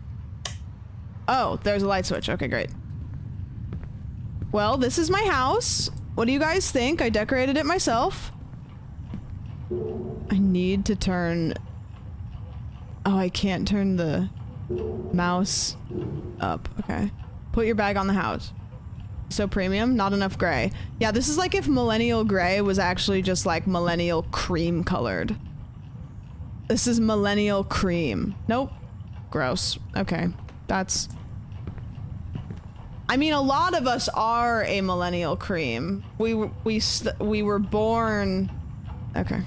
S1: Oh, there's a light switch. Okay, great. Well, this is my house. What do you guys think? I decorated it myself. I need to turn... Oh, I can't turn the mouse up. Okay. Put your bag on the house. So premium, not enough gray. Yeah, this is like if millennial gray was actually just like millennial cream colored. This is millennial cream. Nope. Gross. Okay. That's... I mean, a lot of us are a millennial cream. We were born... Okay.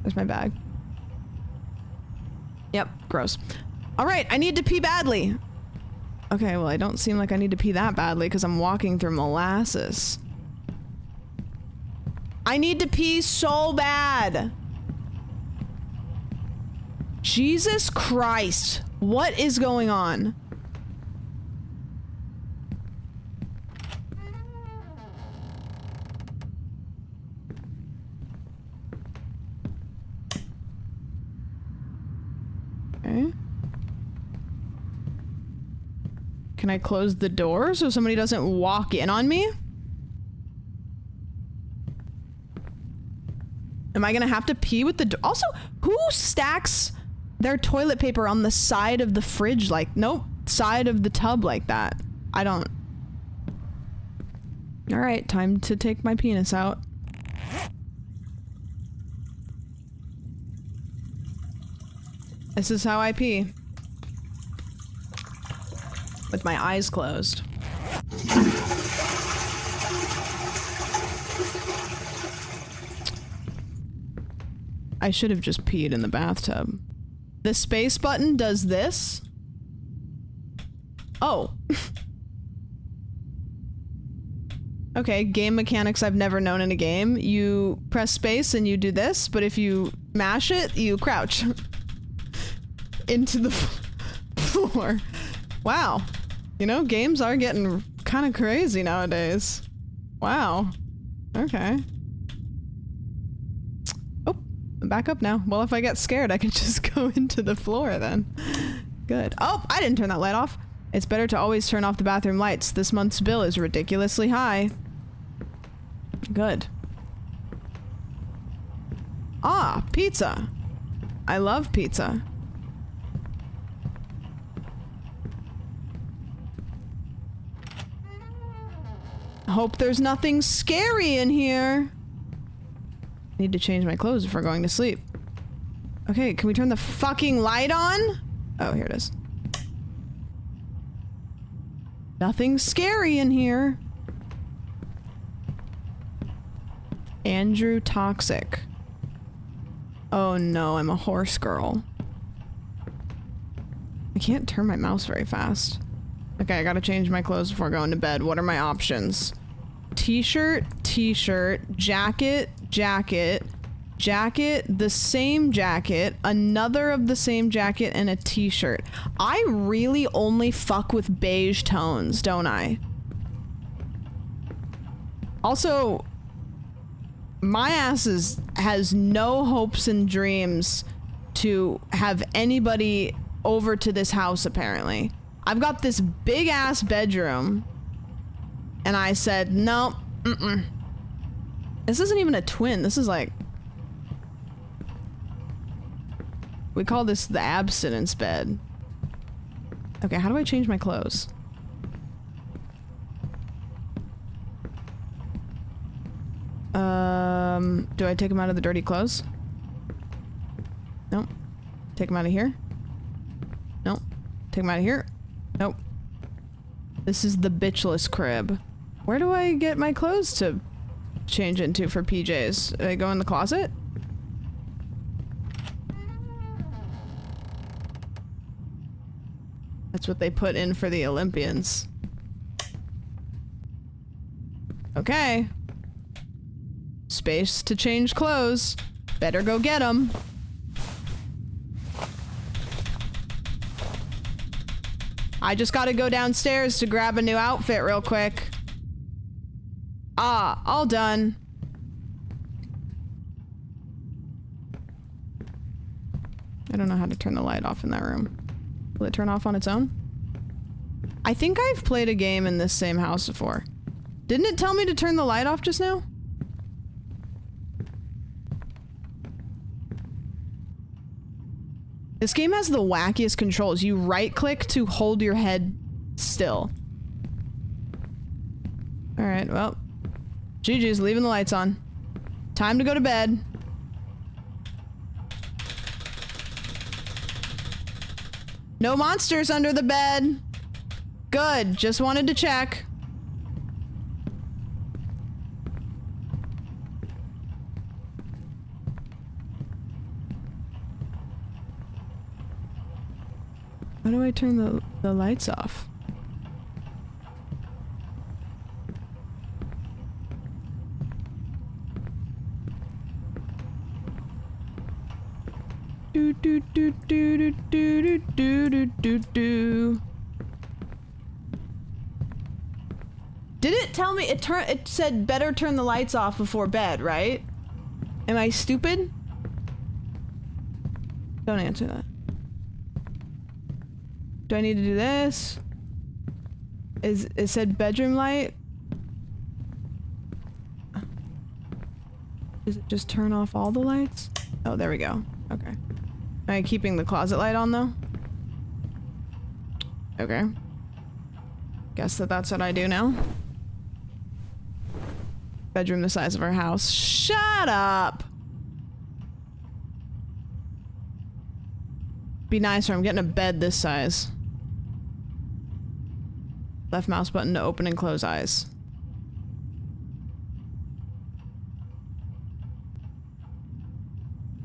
S1: There's my bag. Yep, gross. All right, I need to pee badly. Okay, well, I don't seem like I need to pee that badly because I'm walking through molasses. I need to pee so bad. Jesus Christ. What is going on? Okay. Can I close the door so somebody doesn't walk in on me? Am I gonna have to pee with the door? Also, who stacks their toilet paper on the side of the fridge like, nope, side of the tub like that? I don't. All right, time to take my penis out. This is how I pee. With my eyes closed. I should have just peed in the bathtub. The space button does this? Oh. Okay, game mechanics I've never known in a game. You press space and you do this, but if you mash it, you crouch. Into the floor. Wow. You know, games are getting kind of crazy nowadays. Wow. Okay. Oh, I'm back up now. Well, if I get scared, I can just go into the floor then. Good. Oh, I didn't turn that light off. It's better to always turn off the bathroom lights. This month's bill is ridiculously high. Good. Ah, pizza. I love pizza. Hope there's nothing scary in here. Need to change my clothes before going to sleep. Okay, can we turn the fucking light on? Oh, here it is. Nothing scary in here. Andrew Toxic. Oh no, I'm a horse girl. I can't turn my mouse very fast. Okay, I gotta change my clothes before going to bed. What are my options? T-shirt, t-shirt, jacket, jacket, jacket, the same jacket, another of the same jacket, and a t-shirt. I really only fuck with beige tones, don't I? Also, my ass has no hopes and dreams to have anybody over to this house, apparently. I've got this big ass bedroom. And I said, no, This isn't even a twin. This is like... We call this the abstinence bed. Okay, how do I change my clothes? Do I take them out of the dirty clothes? Nope. Take them out of here? Nope. Take them out of here? Nope. This is the bitchless crib. Where do I get my clothes to change into for PJs? Do I go in the closet? That's what they put in for the Olympians. Okay. Space to change clothes. Better go get them. I just gotta go downstairs to grab a new outfit real quick. Ah, all done. I don't know how to turn the light off in that room. Will it turn off on its own? I think I've played a game in this same house before. Didn't it tell me to turn the light off just now? This game has the wackiest controls. You right-click to hold your head still. Alright, well. GG's, leaving the lights on. Time to go to bed. No monsters under the bed. Good, just wanted to check. How do I turn the lights off? Do do do do do do do do do do. Did it tell me it said better turn the lights off before bed, right? Am I stupid? Don't answer that. Do I need to do this? It said bedroom light? Does it just turn off all the lights? Oh, there we go. Okay. Am I keeping the closet light on though? Okay. Guess that's what I do now. Bedroom the size of our house. Shut up! Be nicer, I'm getting a bed this size. Left mouse button to open and close eyes.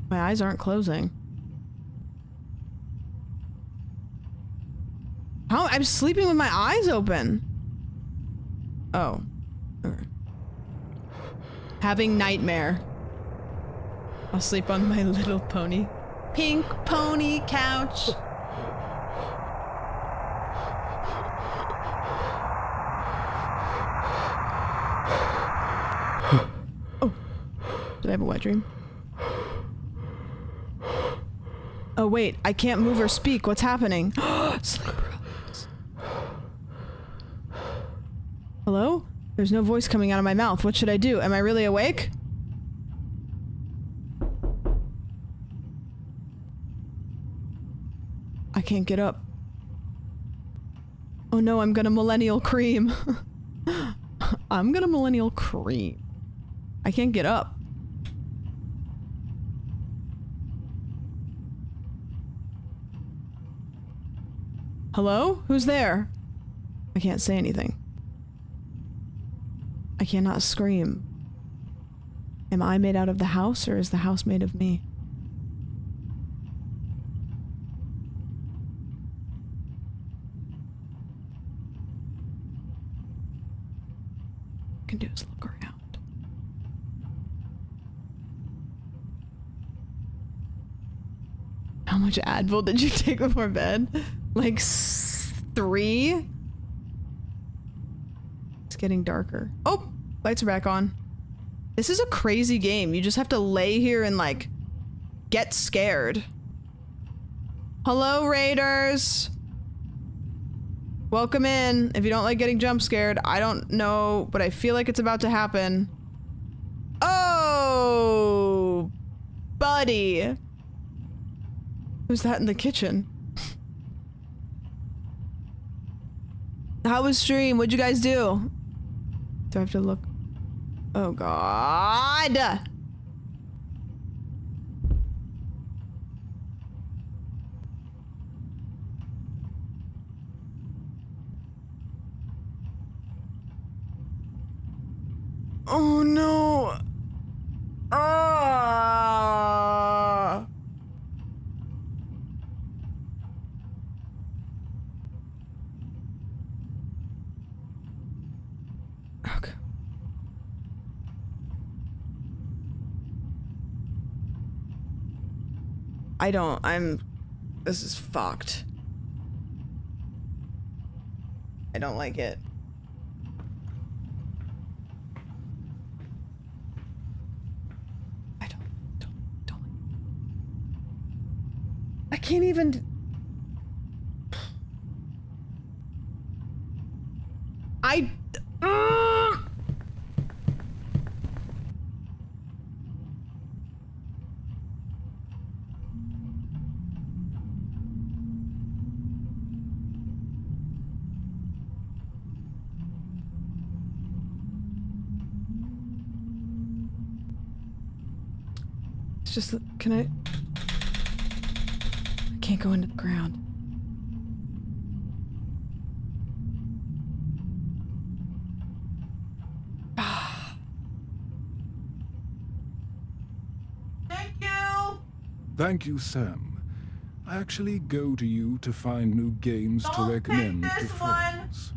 S1: My eyes aren't closing. How? I'm sleeping with my eyes open. Oh. Okay. Having nightmare. I'll sleep on my little pony. Pink pony couch. Oh. Did I have a wet dream? Oh wait, I can't move or speak. What's happening? Sleep paralysis. Hello? There's no voice coming out of my mouth. What should I do? Am I really awake? I can't get up. Oh no, I'm gonna millennial cream. I'm gonna millennial cream. I can't get up. Hello? Who's there? I can't say anything. I cannot scream. Am I made out of the house, or is the house made of me? I can do is look around. How much Advil did you take before bed? Like 3? It's getting darker. Oh, lights are back on. This is a crazy game. You just have to lay here and like get scared. Hello, Raiders. Welcome in. If you don't like getting jump scared, I don't know, but I feel like it's about to happen. Oh, buddy. Who's that in the kitchen? How was stream? What'd you guys do? Do I have to look? Oh, God. Oh no. Ah. Okay. This is fucked. I don't like it. I can't even. It's just, can I can't go into the ground. Thank you!
S3: Thank you, Sam. I actually go to you to find new games to recommend to friends.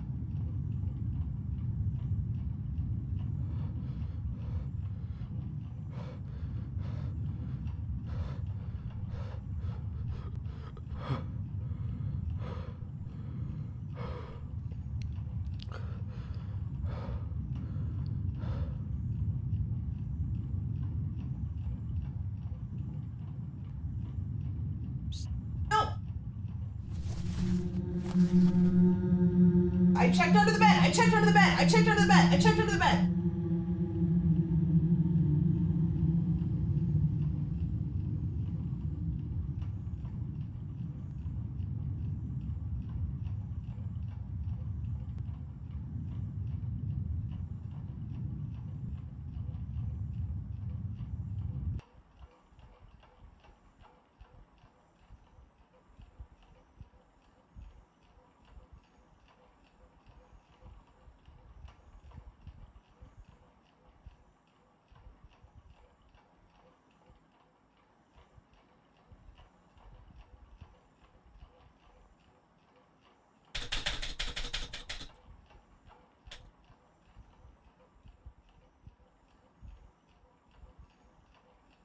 S1: I checked under the bed. I checked under the bed. I checked under the bed. I checked under the bed.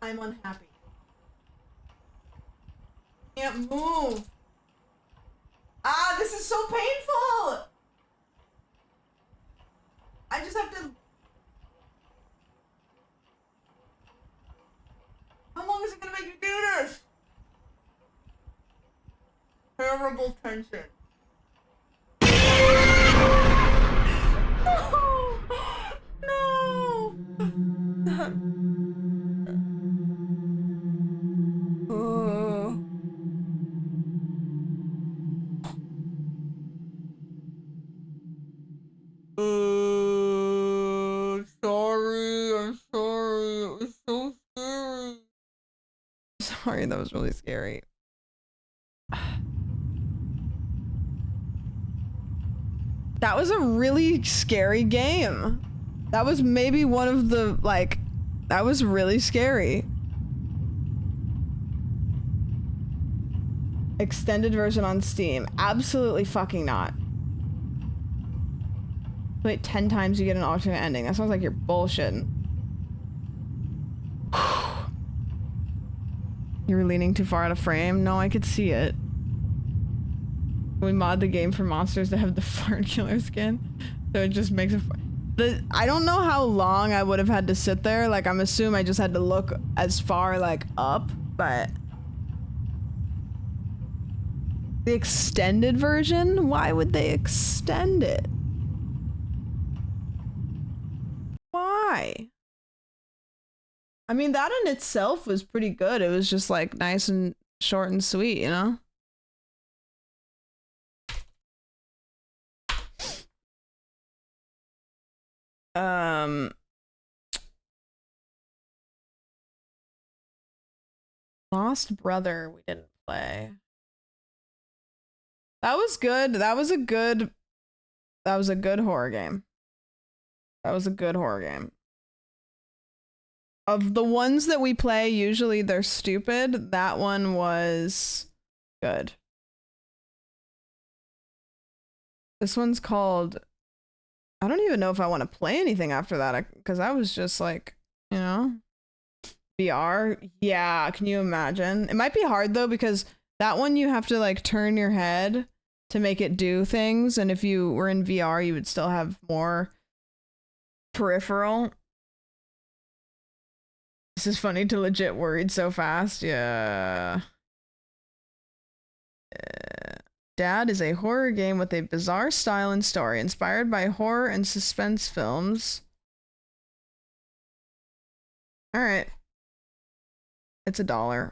S1: I'm unhappy. Can't move. Ah, this is so painful. I just have to. How long is it gonna make you do this? Terrible tension. No! No! Sorry, I'm sorry. It was so scary. Sorry, that was really scary. That was a really scary game. That was maybe one of the, like, that was really scary. Extended version on Steam. Absolutely fucking not. Wait, 10 times you get an alternate ending. That sounds like you're bullshitting. You were leaning too far out of frame? No, I could see it. We mod the game for monsters to have the fart killer skin. So it just makes it... I don't know how long I would have had to sit there. Like, I'm assuming I just had to look as far, like, up, but... The extended version? Why would they extend it? Why? I mean, that in itself was pretty good. It was just like nice and short and sweet, you know? Lost Brother, we didn't play. That was good. That was a good horror game. That was a good horror game. Of the ones that we play, usually they're stupid. That one was good. This one's called... I don't even know if I want to play anything after that, because I was just like, you know, VR. Yeah, can you imagine? It might be hard though, because that one you have to like turn your head to make it do things, and if you were in VR, you would still have more peripheral. This is funny to legit worried so fast. Yeah. Dad is a horror game with a bizarre style and story inspired by horror and suspense films. All right. It's $1.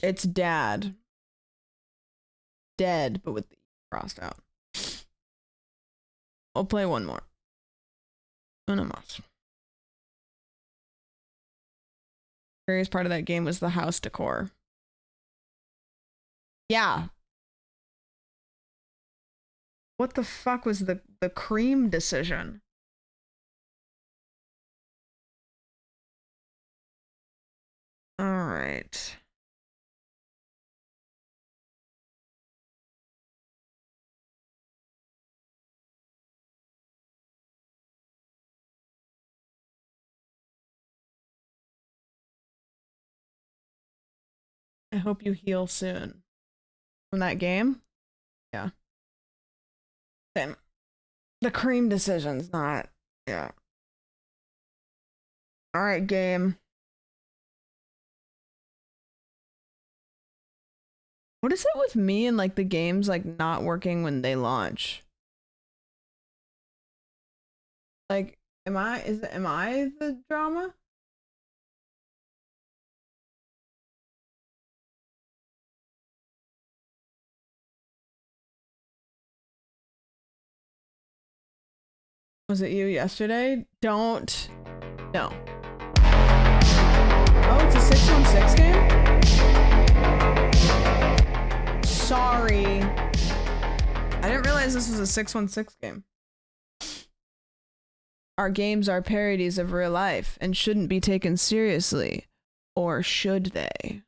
S1: It's Dad. Dead, but with the crossed out. I'll play one more. Una más. Curious part of that game was the house decor. Yeah. What the fuck was the cream decision? All right. I hope you heal soon. From that game? Yeah. Same. The cream decision's not. Yeah. Alright, game. What is it with me and like the games like not working when they launch? Like, am I the drama? Was it you yesterday? Don't. No. Oh, it's a 616 game? Sorry. I didn't realize this was a 616 game. Our games are parodies of real life and shouldn't be taken seriously. Or should they?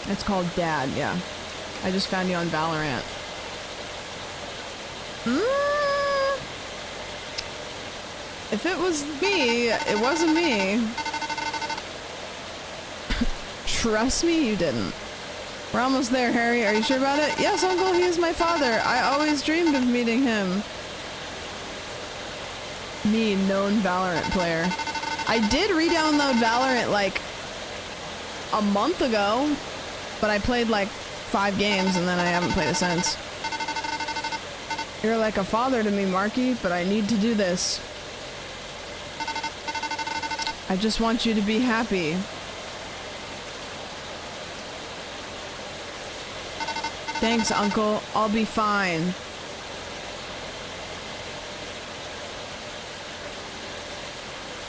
S1: It's called Dad, yeah. I just found you on Valorant. If it was me, it wasn't me. Trust me, you didn't. We're almost there, Harry. Are you sure about it? Yes, Uncle, he is my father. I always dreamed of meeting him. Me, known Valorant player. I did re-download Valorant like a month ago. But I played like 5 games and then I haven't played it since. You're like a father to me, Marky, but I need to do this. I just want you to be happy. Thanks, Uncle. I'll be fine.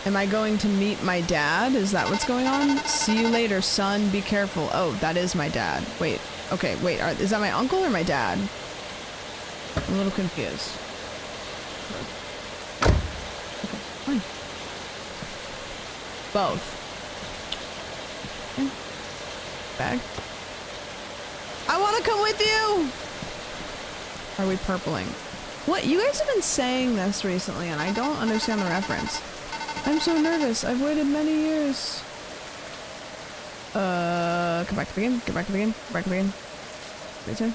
S1: Am I going to meet my dad? Is that what's going on? See you later, son. Be careful. Oh, that is my dad. Wait. Okay, wait. Is that my uncle or my dad? I'm a little confused. Okay, fine. Both. Okay. Bag. I want to come with you! Are we purpling? What? You guys have been saying this recently and I don't understand the reference. I'm so nervous. I've waited many years. Come back to the game. Get back to the game. Get back to the game. Me too.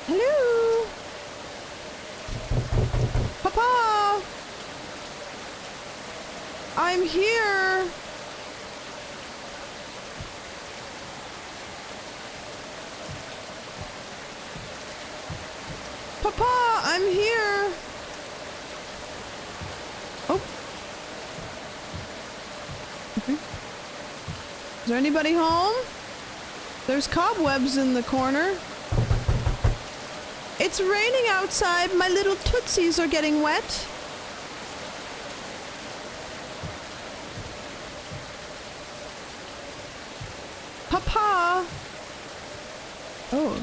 S1: Hello? Papa! I'm here! Papa, I'm here! Oh. Okay. Is there anybody home? There's cobwebs in the corner. It's raining outside. My little tootsies are getting wet. Papa! Oh.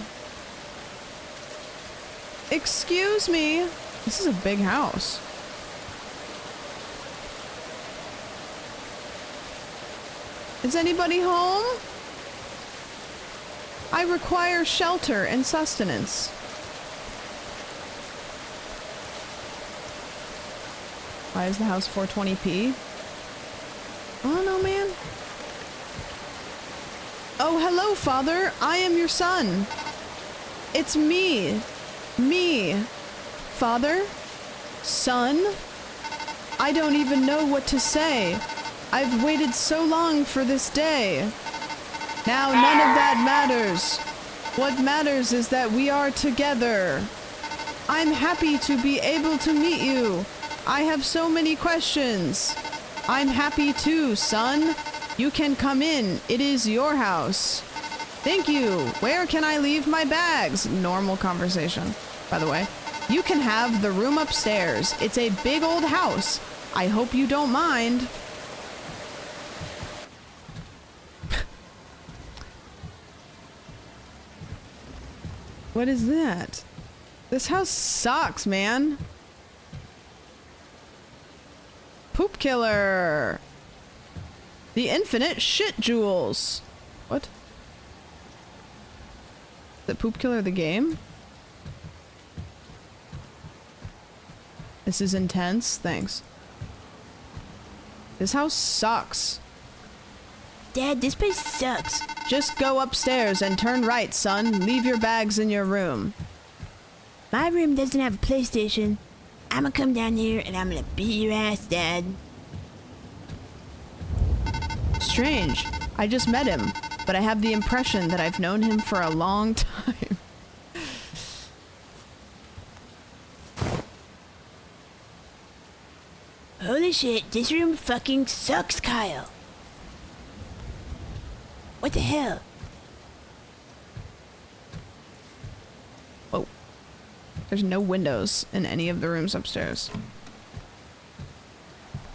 S1: Excuse me. This is a big house. Is anybody home? I require shelter and sustenance. Why is the house 420p? I don't know, man. Oh, hello, Father. I am your son. It's me. Me. Father? Son? I don't even know what to say. I've waited so long for this day. Now none of that matters. What matters is that we are together. I'm happy to be able to meet you. I have so many questions. I'm happy too, son. You can come in. It is your house. Thank you. Where can I leave my bags? Normal conversation, by the way. You can have the room upstairs. It's a big old house. I hope you don't mind. What is that? This house sucks, man. Poop killer. The infinite shit jewels. What? The poop killer the game? This is intense. Thanks. This house sucks.
S14: Dad, this place sucks.
S1: Just go upstairs and turn right, son. Leave your bags in your room.
S14: My room doesn't have a PlayStation. I'm gonna come down here and I'm gonna beat your ass, Dad.
S1: Strange. I just met him, but I have the impression that I've known him for a long time.
S14: Holy shit, this room fucking sucks, Kyle. What the hell?
S1: Oh. There's no windows in any of the rooms upstairs.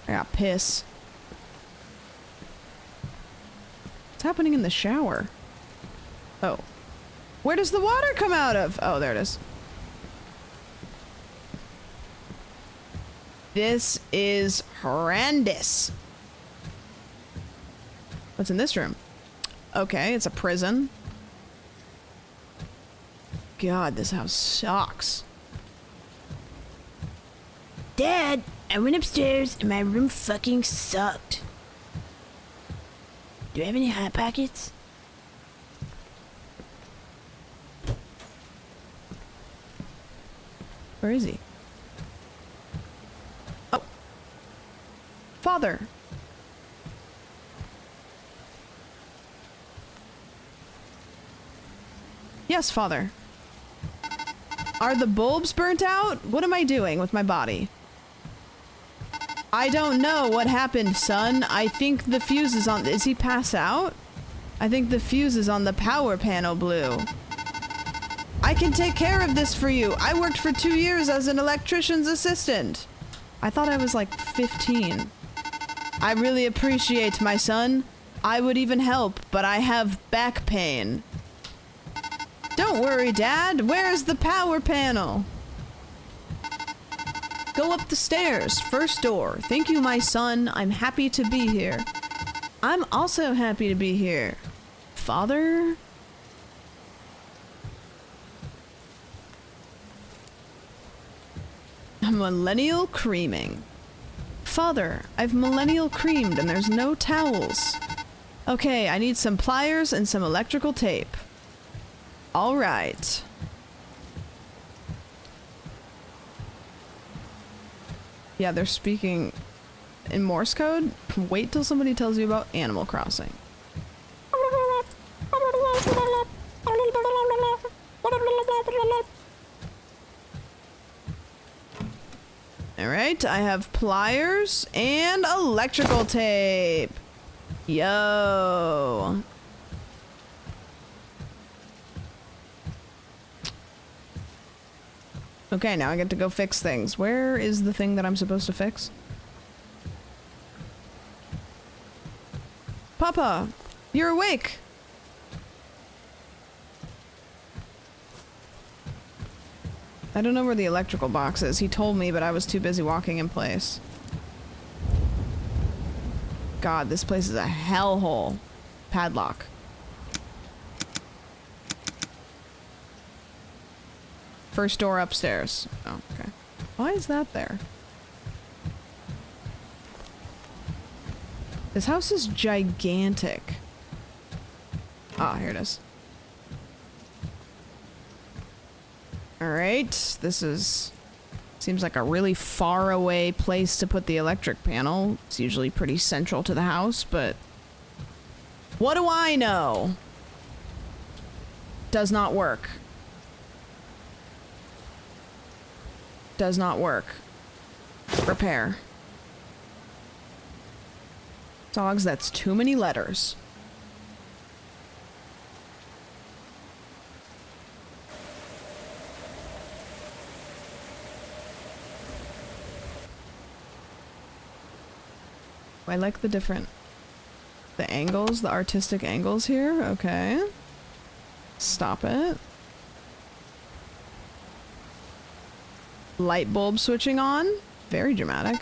S1: I got piss. What's happening in the shower? Oh. Where does the water come out of? Oh, there it is. This is horrendous. What's in this room? Okay, it's a prison. God, this house sucks.
S14: Dad, I went upstairs and my room fucking sucked. Do you have any Hot Pockets?
S1: Where is he? Oh. Father. Yes, Father. Are the bulbs burnt out? What am I doing with my body? I don't know what happened, son. I think the fuse is on... Is he passed out? I think the fuse is on the power panel blew. I can take care of this for you. I worked for 2 years as an electrician's assistant. I thought I was like 15. I really appreciate my son. I would even help, but I have back pain. Don't worry, Dad. Where's the power panel? Go up the stairs. First door. Thank you, my son. I'm happy to be here. I'm also happy to be here. Father? Millennial creaming. Father, I've millennial creamed and there's no towels. Okay, I need some pliers and some electrical tape. All right. Yeah, they're speaking in Morse code. Wait till somebody tells you about Animal Crossing. Alright, I have pliers and electrical tape. Yo. Okay, now I get to go fix things. Where is the thing that I'm supposed to fix? Papa, you're awake. I don't know where the electrical box is. He told me, but I was too busy walking in place. God, this place is a hellhole. Padlock. First door upstairs. Oh, okay. Why is that there? This house is gigantic. Ah, here it is. Alright, this is... seems like a really far away place to put the electric panel. It's usually pretty central to the house, but... what do I know? Does not work. Does not work. Repair. Dogs, that's too many letters. I like the different... the angles, the artistic angles here. Okay. Stop it. Light bulb switching on. Very dramatic.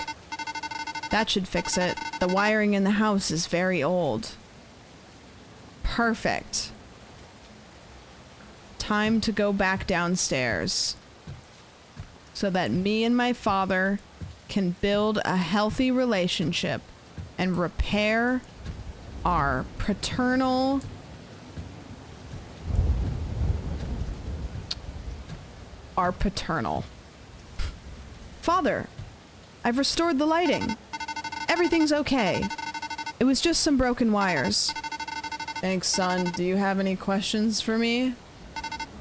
S1: That should fix it. The wiring in the house is very old. Perfect. Time to go back downstairs. So that me and my father can build a healthy relationship and repair our paternal... Father, I've restored the lighting. Everything's okay. It was just some broken wires. Thanks, son. Do you have any questions for me?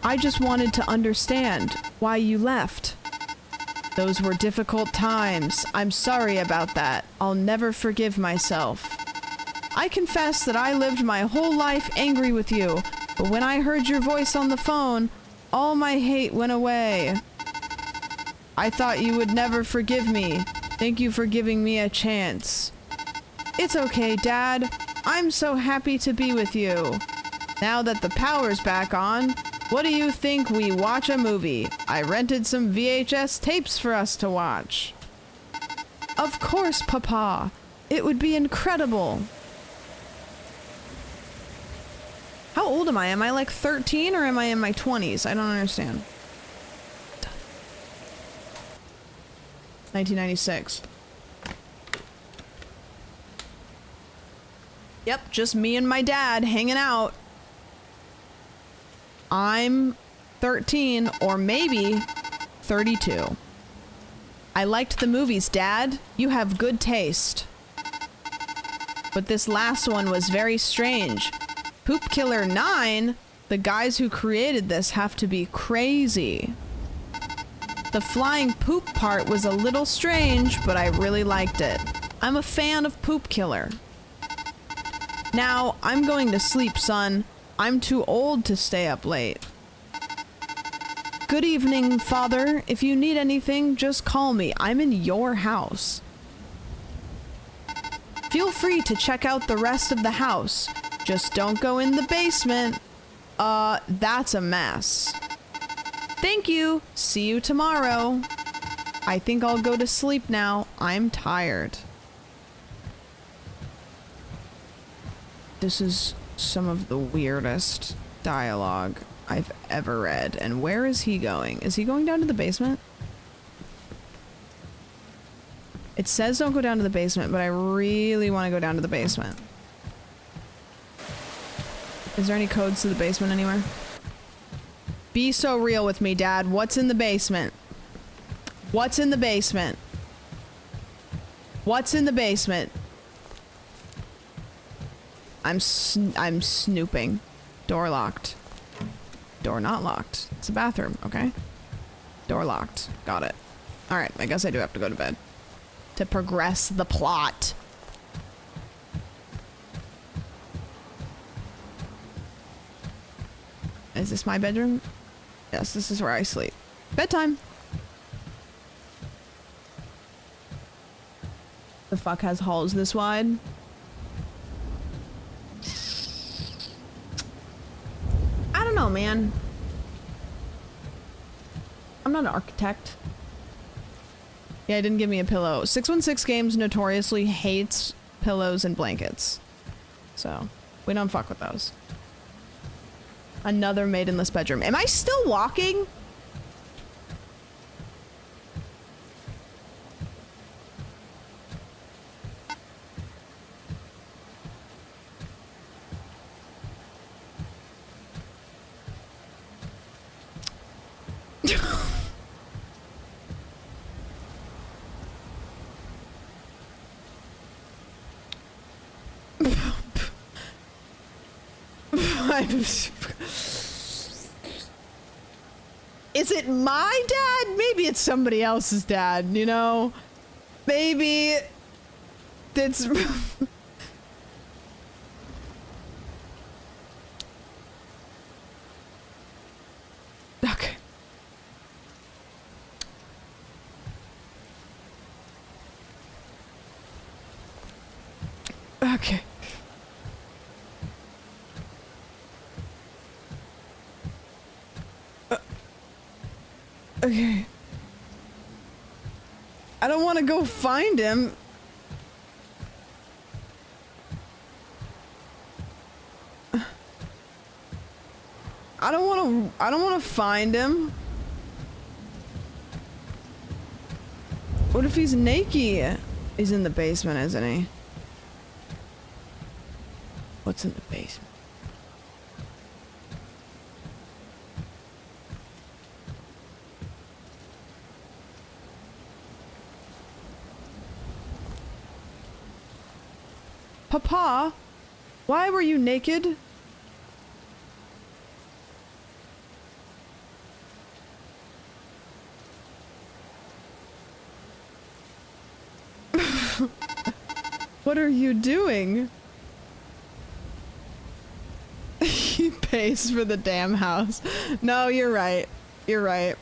S1: I just wanted to understand why you left. Those were difficult times. I'm sorry about that. I'll never forgive myself. I confess that I lived my whole life angry with you, but when I heard your voice on the phone, all my hate went away. I thought you would never forgive me. Thank you for giving me a chance. It's okay, Dad. I'm so happy to be with you. Now that the power's back on, what do you think we watch a movie? I rented some VHS tapes for us to watch. Of course, Papa. It would be incredible. How old am I? Am I like 13 or am I in my 20s? I don't understand. 1996. Yep, just me and my dad hanging out. I'm 13 or maybe 32. I liked the movies, Dad. You have good taste. But this last one was very strange. Poop Killer 9? The guys who created this have to be crazy. The flying poop part was a little strange, but I really liked it. I'm a fan of Poop Killer. Now, I'm going to sleep, son. I'm too old to stay up late. Good evening, Father. If you need anything, just call me. I'm in your house. Feel free to check out the rest of the house. Just don't go in the basement. That's a mess. Thank you. See you tomorrow. I think I'll go to sleep now. I'm tired. This is some of the weirdest dialogue I've ever read. And where is he going? Is he going down to the basement? It says don't go down to the basement, but I really want to go down to the basement. Is there any codes to the basement anywhere? Be so real with me, Dad. What's in the basement? What's in the basement? What's in the basement? I'm snooping. Door locked. Door not locked. It's a bathroom, okay? Door locked. Got it. Alright, I guess I do have to go to bed. To progress the plot. Is this my bedroom? Yes, this is where I sleep. Bedtime! The fuck has halls this wide? I don't know, man. I'm not an architect. Yeah, it didn't give me a pillow. 616 Games notoriously hates pillows and blankets. So, we don't fuck with those. Another maidenless bedroom. Am I still walking? Is it my dad? Maybe it's somebody else's dad, you know? Maybe it's... Okay. Okay. Okay. I don't want to go find him. I don't want to find him. What if he's naked? He's in the basement, isn't he? What's in the basement? Papa, why were you naked? What are you doing? He pays for the damn house. No, you're right. You're right.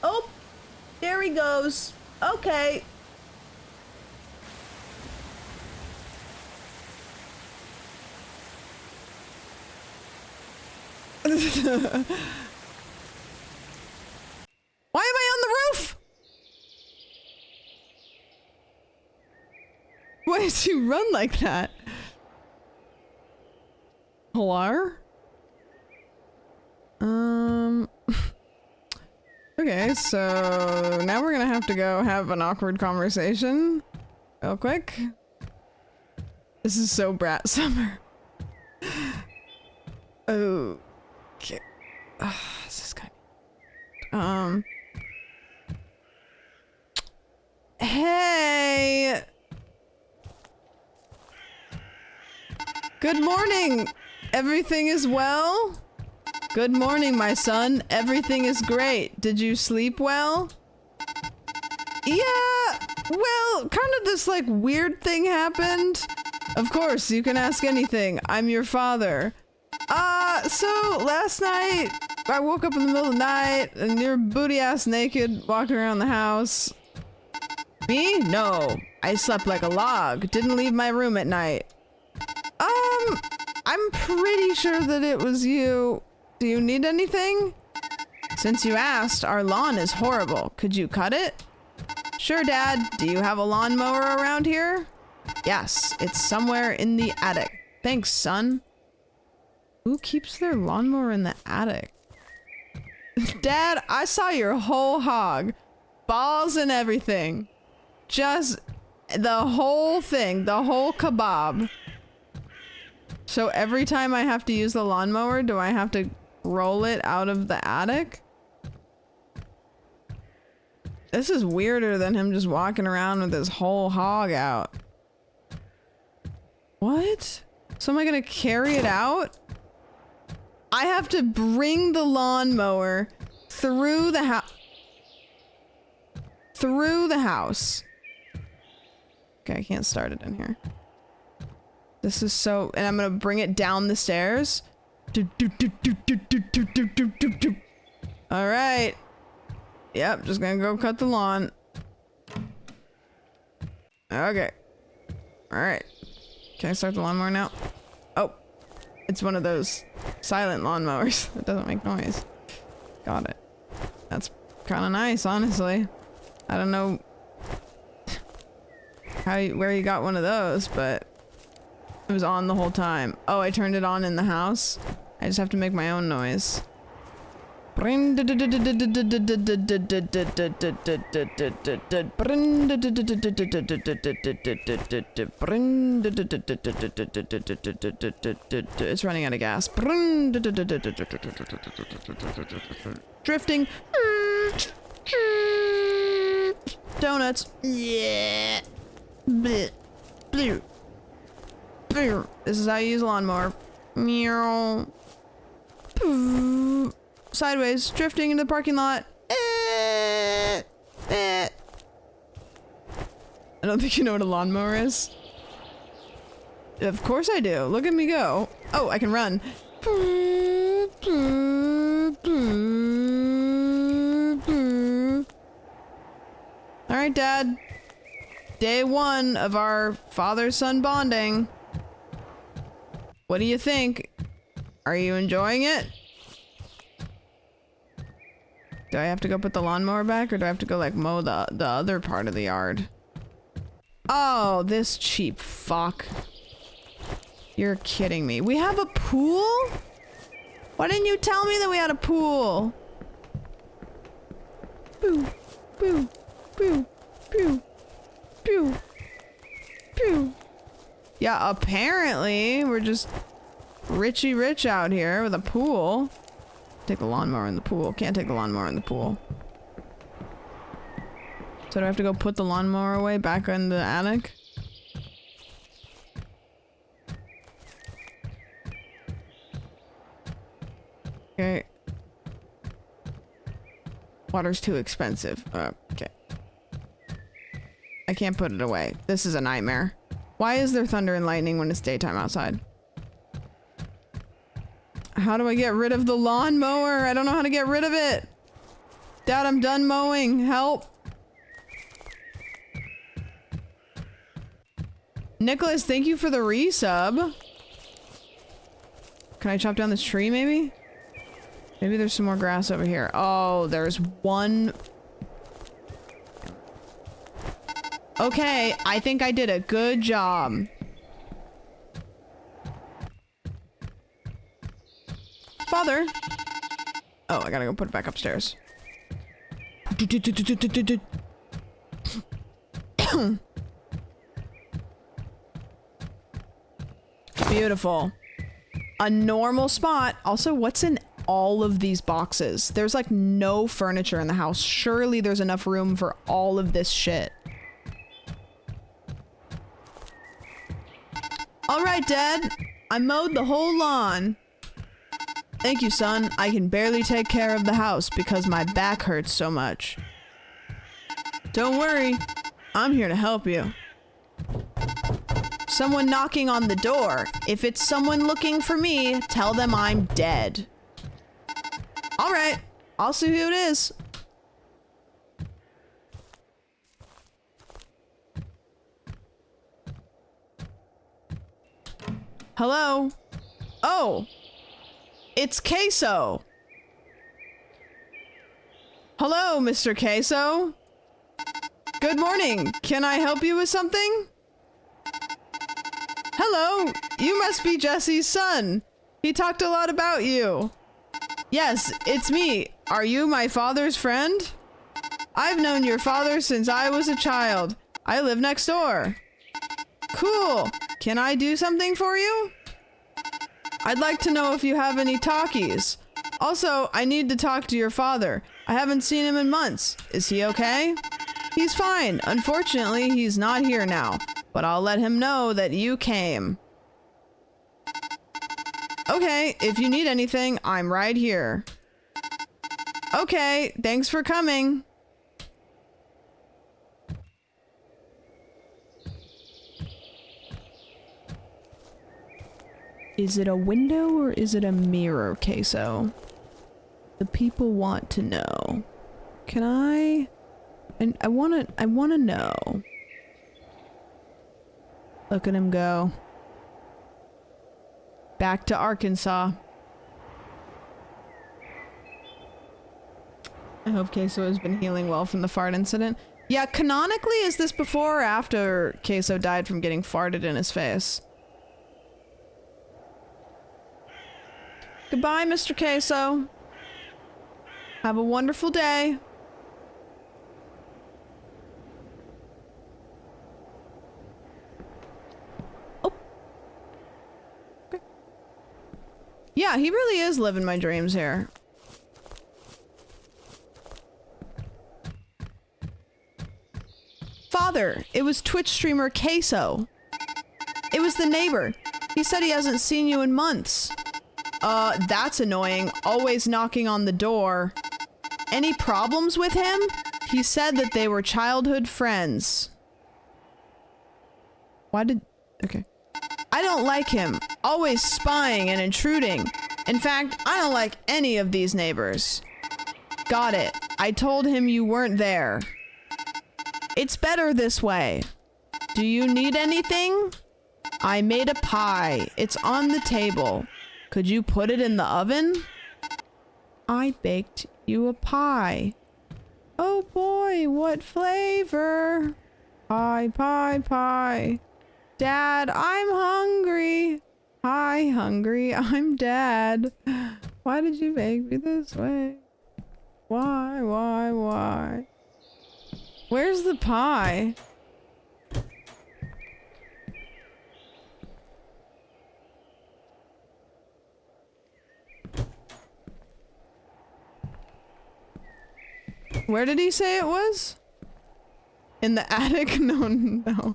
S1: Oh, there he goes. Okay. Why am I on the roof? Why does he run like that? Hello? Okay, so now we're gonna have to go have an awkward conversation real quick. This is so Brat summer. Okay. This is kind of... Hey! Good morning! Everything is well? Good morning, my son. Everything is great. Did you sleep well? Yeah, well, kind of this like weird thing happened. Of course, you can ask anything. I'm your father. So last night I woke up in the middle of the night and you're booty ass naked walking around the house. Me? No. I slept like a log. Didn't leave my room at night. I'm pretty sure that it was you. Do you need anything? Since you asked, our lawn is horrible. Could you cut it? Sure, Dad. Do you have a lawnmower around here? Yes, it's somewhere in the attic. Thanks, son. Who keeps their lawnmower in the attic? Dad, I saw your whole hog. Balls and everything. Just the whole thing. The whole kebab. So every time I have to use the lawnmower, do I have to roll it out of the attic? This is weirder than him just walking around with his whole hog out. What? So am I gonna carry it out? I have to bring the lawnmower through the house. Through the house. Okay, I can't start it in here. This is so... And I'm gonna bring it down the stairs. Alright. Yep, just gonna go cut the lawn. Okay. Alright. Can I start the lawnmower now? Oh. It's one of those silent lawnmowers that doesn't make noise. Got it. That's kind of nice, honestly. I don't know where you got one of those, but it was on the whole time. Oh, I turned it on in the house? I just have to make my own noise. It's running out of gas. Drifting. Donuts. Yeah. Bleh. Bleh. Bleh. This is how you use a lawnmower. Meow. Sideways, drifting into the parking lot. I don't think you know what a lawnmower is. Of course I do. Look at me go. Oh, I can run. Alright, Dad. Day 1 of our father-son bonding. What do you think? Are you enjoying it? Do I have to go put the lawnmower back, or do I have to go like mow the other part of the yard? Oh, this cheap fuck. You're kidding me. We have a pool? Why didn't you tell me that we had a pool? Boo, boo, boo, boo, boo, boo. Yeah, apparently we're just richy rich out here with a pool. Take the lawnmower in the pool. Can't take the lawnmower in the pool. So do I have to go put the lawnmower away back in the attic? Okay. Water's too expensive. Okay. I can't put it away. This is a nightmare. Why is there thunder and lightning when it's daytime outside? How do I get rid of the lawnmower? I don't know how to get rid of it. Dad, I'm done mowing. Help. Nicholas, thank you for the resub. Can I chop down this tree, maybe? Maybe there's some more grass over here. Oh, there's one. Okay, I think I did a good job. Father. Oh, I gotta go put it back upstairs. Beautiful. A normal spot. Also, what's in all of these boxes? There's like no furniture in the house. Surely there's enough room for all of this shit. All right, Dad. I mowed the whole lawn. Thank you, son. I can barely take care of the house because my back hurts so much. Don't worry. I'm here to help you. Someone knocking on the door. If it's someone looking for me, tell them I'm dead. All right. I'll see who it is. Hello? Oh. It's Queso. Hello, Mr. Queso. Good morning. Can I help you with something? Hello. You must be Jesse's son. He talked a lot about you. Yes, it's me. Are you my father's friend? I've known your father since I was a child. I live next door. Cool. Can I do something for you? I'd like to know if you have any talkies. Also, I need to talk to your father. I haven't seen him in months. Is he okay? He's fine. Unfortunately, he's not here now, but I'll let him know that you came. Okay, if you need anything, I'm right here. Okay, thanks for coming. Is it a window or is it a mirror, Queso? The people want to know. Can I? And I wanna know. Look at him go. Back to Arkansas. I hope Queso has been healing well from the fart incident. Yeah, canonically, is this before or after Queso died from getting farted in his face? Goodbye, Mr. Queso. Have a wonderful day. Oh. Okay. Yeah, he really is living my dreams here. Father, it was Twitch streamer Queso. It was the neighbor. He said he hasn't seen you in months. That's annoying. Always knocking on the door. Any problems with him? He said that they were childhood friends. Why did... Okay. I don't like him. Always spying and intruding. In fact, I don't like any of these neighbors. Got it. I told him you weren't there. It's better this way. Do you need anything? I made a pie. It's on the table. Could you put it in the oven? I baked you a pie. Oh boy, what flavor? Pie, pie, pie. Dad, I'm hungry. Hi, hungry. I'm Dad. Why did you make me this way? Why? Where's the pie? Where did he say it was? In the attic? No.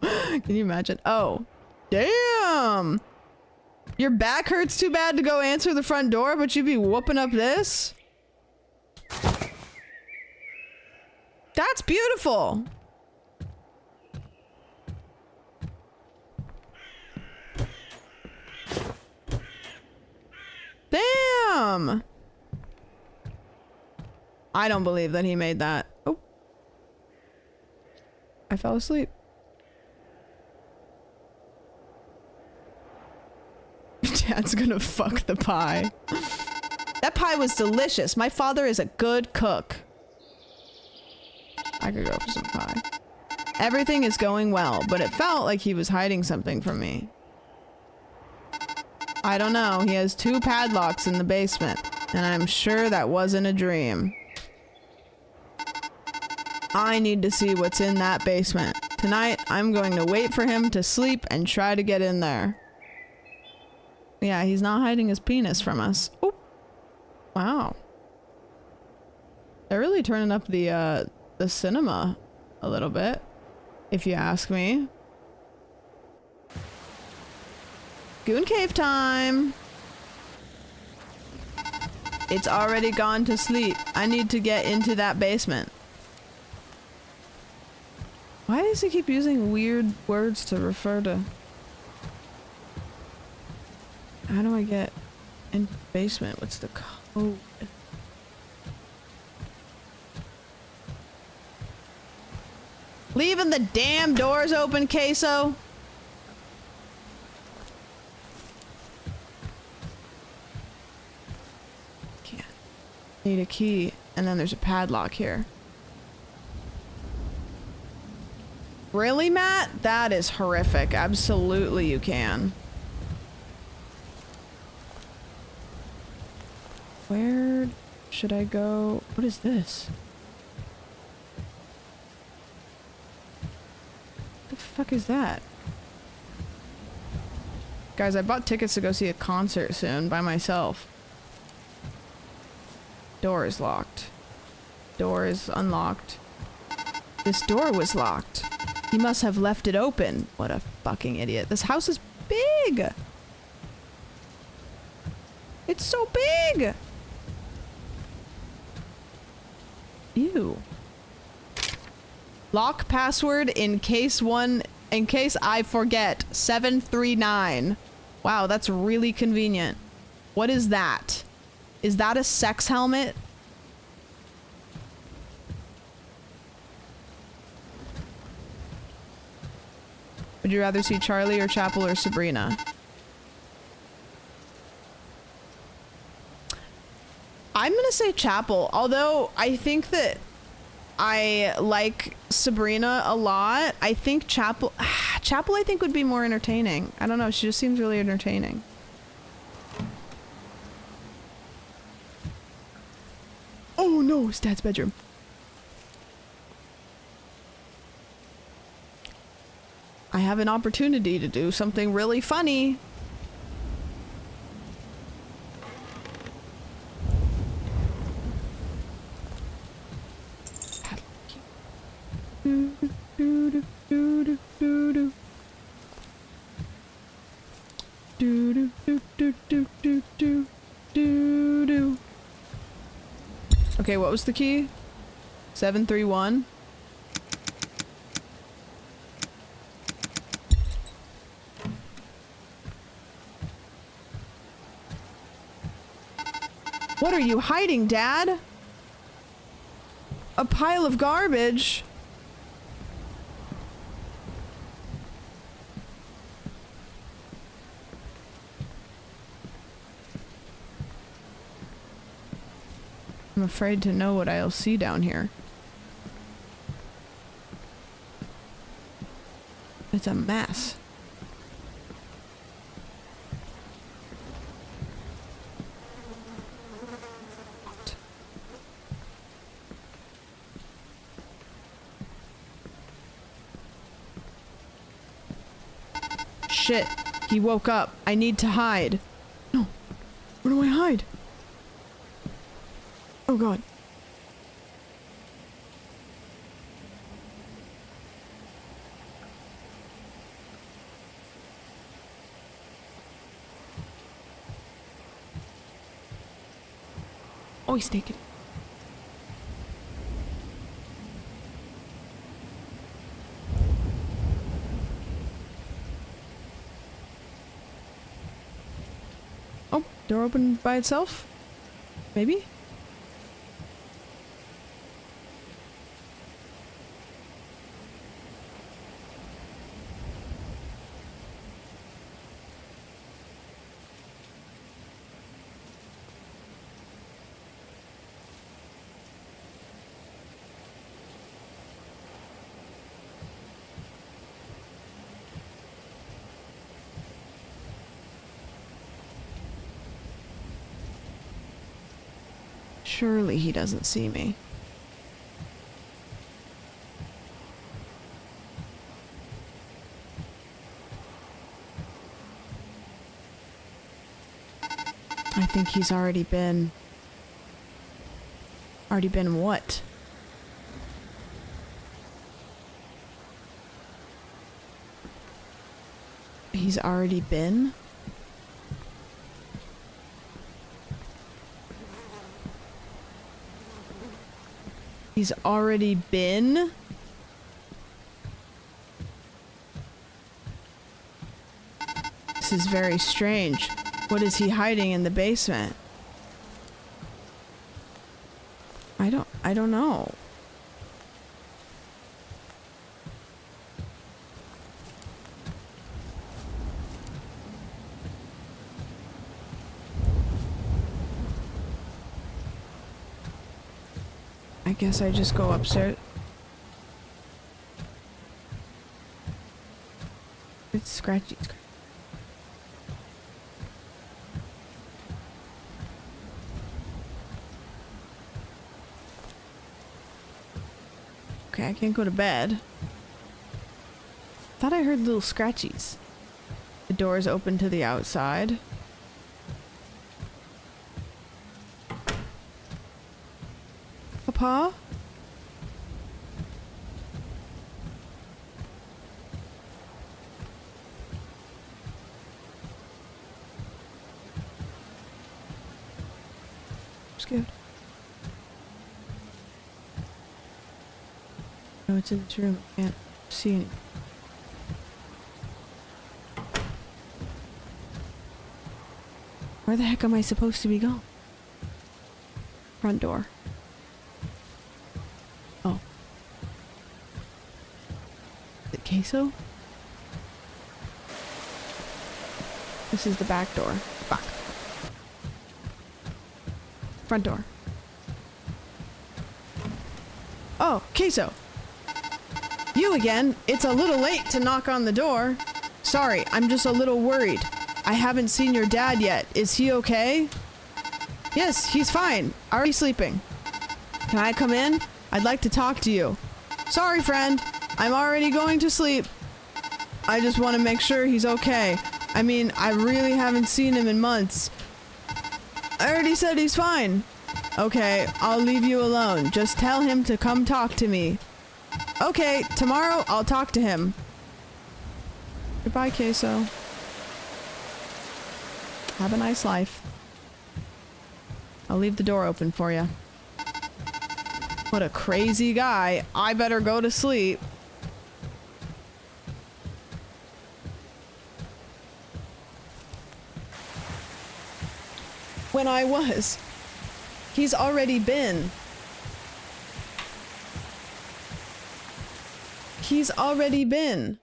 S1: Can you imagine? Oh. Damn! Your back hurts too bad to go answer the front door, but you'd be whooping up this? That's beautiful! Damn! I don't believe that he made that. Oh. I fell asleep. Dad's gonna fuck the pie. That pie was delicious. My father is a good cook. I could go for some pie. Everything is going well, but it felt like he was hiding something from me. I don't know. He has 2 padlocks in the basement, and I'm sure that wasn't a dream. I need to see what's in that basement. Tonight, I'm going to wait for him to sleep and try to get in there. Yeah, he's not hiding his penis from us. Oh, wow. They're really turning up the cinema a little bit, if you ask me. Goon cave time. It's already gone to sleep. I need to get into that basement. Why does he keep using weird words to refer to... How do I get in basement? What's the code? Leaving the damn doors open, Queso? Can't. Need a key, and then there's a padlock here. Really, Matt? That is horrific. Absolutely you can. Where should I go? What is this? The fuck is that? Guys, I bought tickets to go see a concert soon by myself. Door is locked. Door is unlocked. This door was locked. He must have left it open. What a fucking idiot. This house is big. It's so big. Ew. Lock password in case I forget. 739. Wow, that's really convenient. What is that? Is that a sex helmet? Would you rather see Charlie or Chapel or Sabrina? I'm gonna say Chapel, although I think that I like Sabrina a lot. I think Chapel I think would be more entertaining. I don't know, she just seems really entertaining. Oh no, it's Dad's bedroom. I have an opportunity to do something really funny. Okay, what was the key? 731. What are you hiding, Dad? A pile of garbage? I'm afraid to know what I'll see down here. It's a mess. Shit, he woke up. I need to hide. No, where do I hide? Oh god. Oh, he's naked. Oh, door open by itself? Maybe? Surely he doesn't see me. I think he's already been... Already been what? He's already been? He's already been? This is very strange. What is he hiding in the basement? I don't know. I guess I just go upstairs. It's scratchy. I can't go to bed. Thought I heard little scratchies. The door is open to the outside. Papa? I'm scared. No, it's in this room. I can't see anything. Where the heck am I supposed to be going? Front door. Oh. Is it queso? This is the back door. Fuck. Front door. Oh, queso. You again? It's a little late to knock on the door. Sorry, I'm just a little worried. I haven't seen your dad yet. Is he okay? Yes, he's fine. Already sleeping. Can I come in? I'd like to talk to you. Sorry, friend. I'm already going to sleep. I just want to make sure he's okay. I mean, I really haven't seen him in months. I already said he's fine. Okay, I'll leave you alone. Just tell him to come talk to me. Okay, tomorrow I'll talk to him. Goodbye, Queso. Have a nice life. I'll leave the door open for you. What a crazy guy. I better go to sleep. When I was. He's already been. He's already been.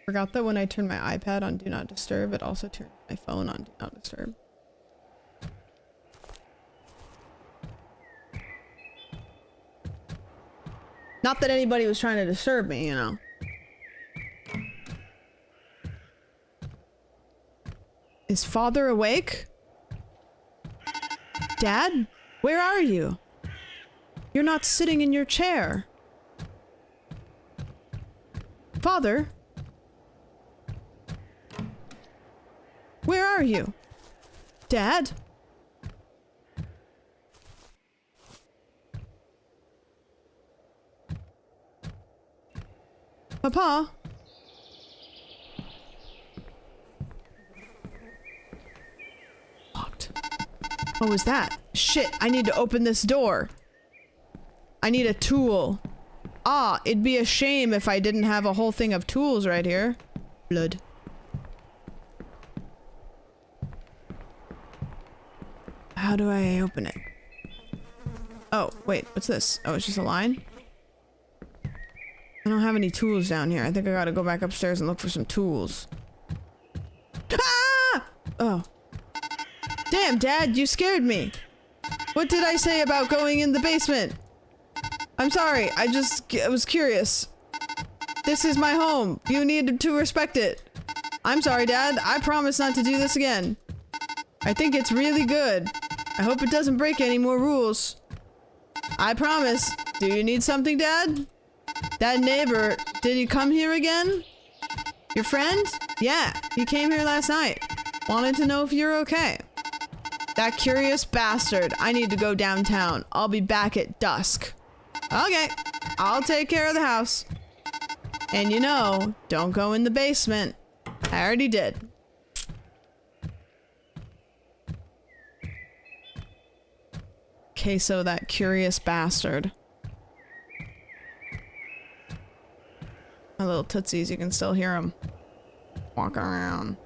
S1: Forgot that when I turn my iPad on Do Not Disturb, it also turns my phone on Do Not Disturb. Not that anybody was trying to disturb me, you know. Is father awake? Dad? Where are you? You're not sitting in your chair. Father? Where are you? Dad? Papa? Locked. What was that? Shit, I need to open this door. I need a tool. Ah, it'd be a shame if I didn't have a whole thing of tools right here. Blood. How do I open it? Oh, wait, what's this? Oh, it's just a line? I don't have any tools down here. I think I gotta go back upstairs and look for some tools. Ah! Oh. Damn, Dad, you scared me. What did I say about going in the basement? I'm sorry, I was curious. This is my home. You need to respect it. I'm sorry, Dad. I promise not to do this again. I think it's really good. I hope it doesn't break any more rules. I promise. Do you need something, Dad? That neighbor, did he come here again? Your friend? Yeah, he came here last night. Wanted to know if you're okay. That curious bastard. I need to go downtown. I'll be back at dusk. Okay, I'll take care of the house. And you know, don't go in the basement. I already did. Queso, that curious bastard. My little tootsies, you can still hear them walking around.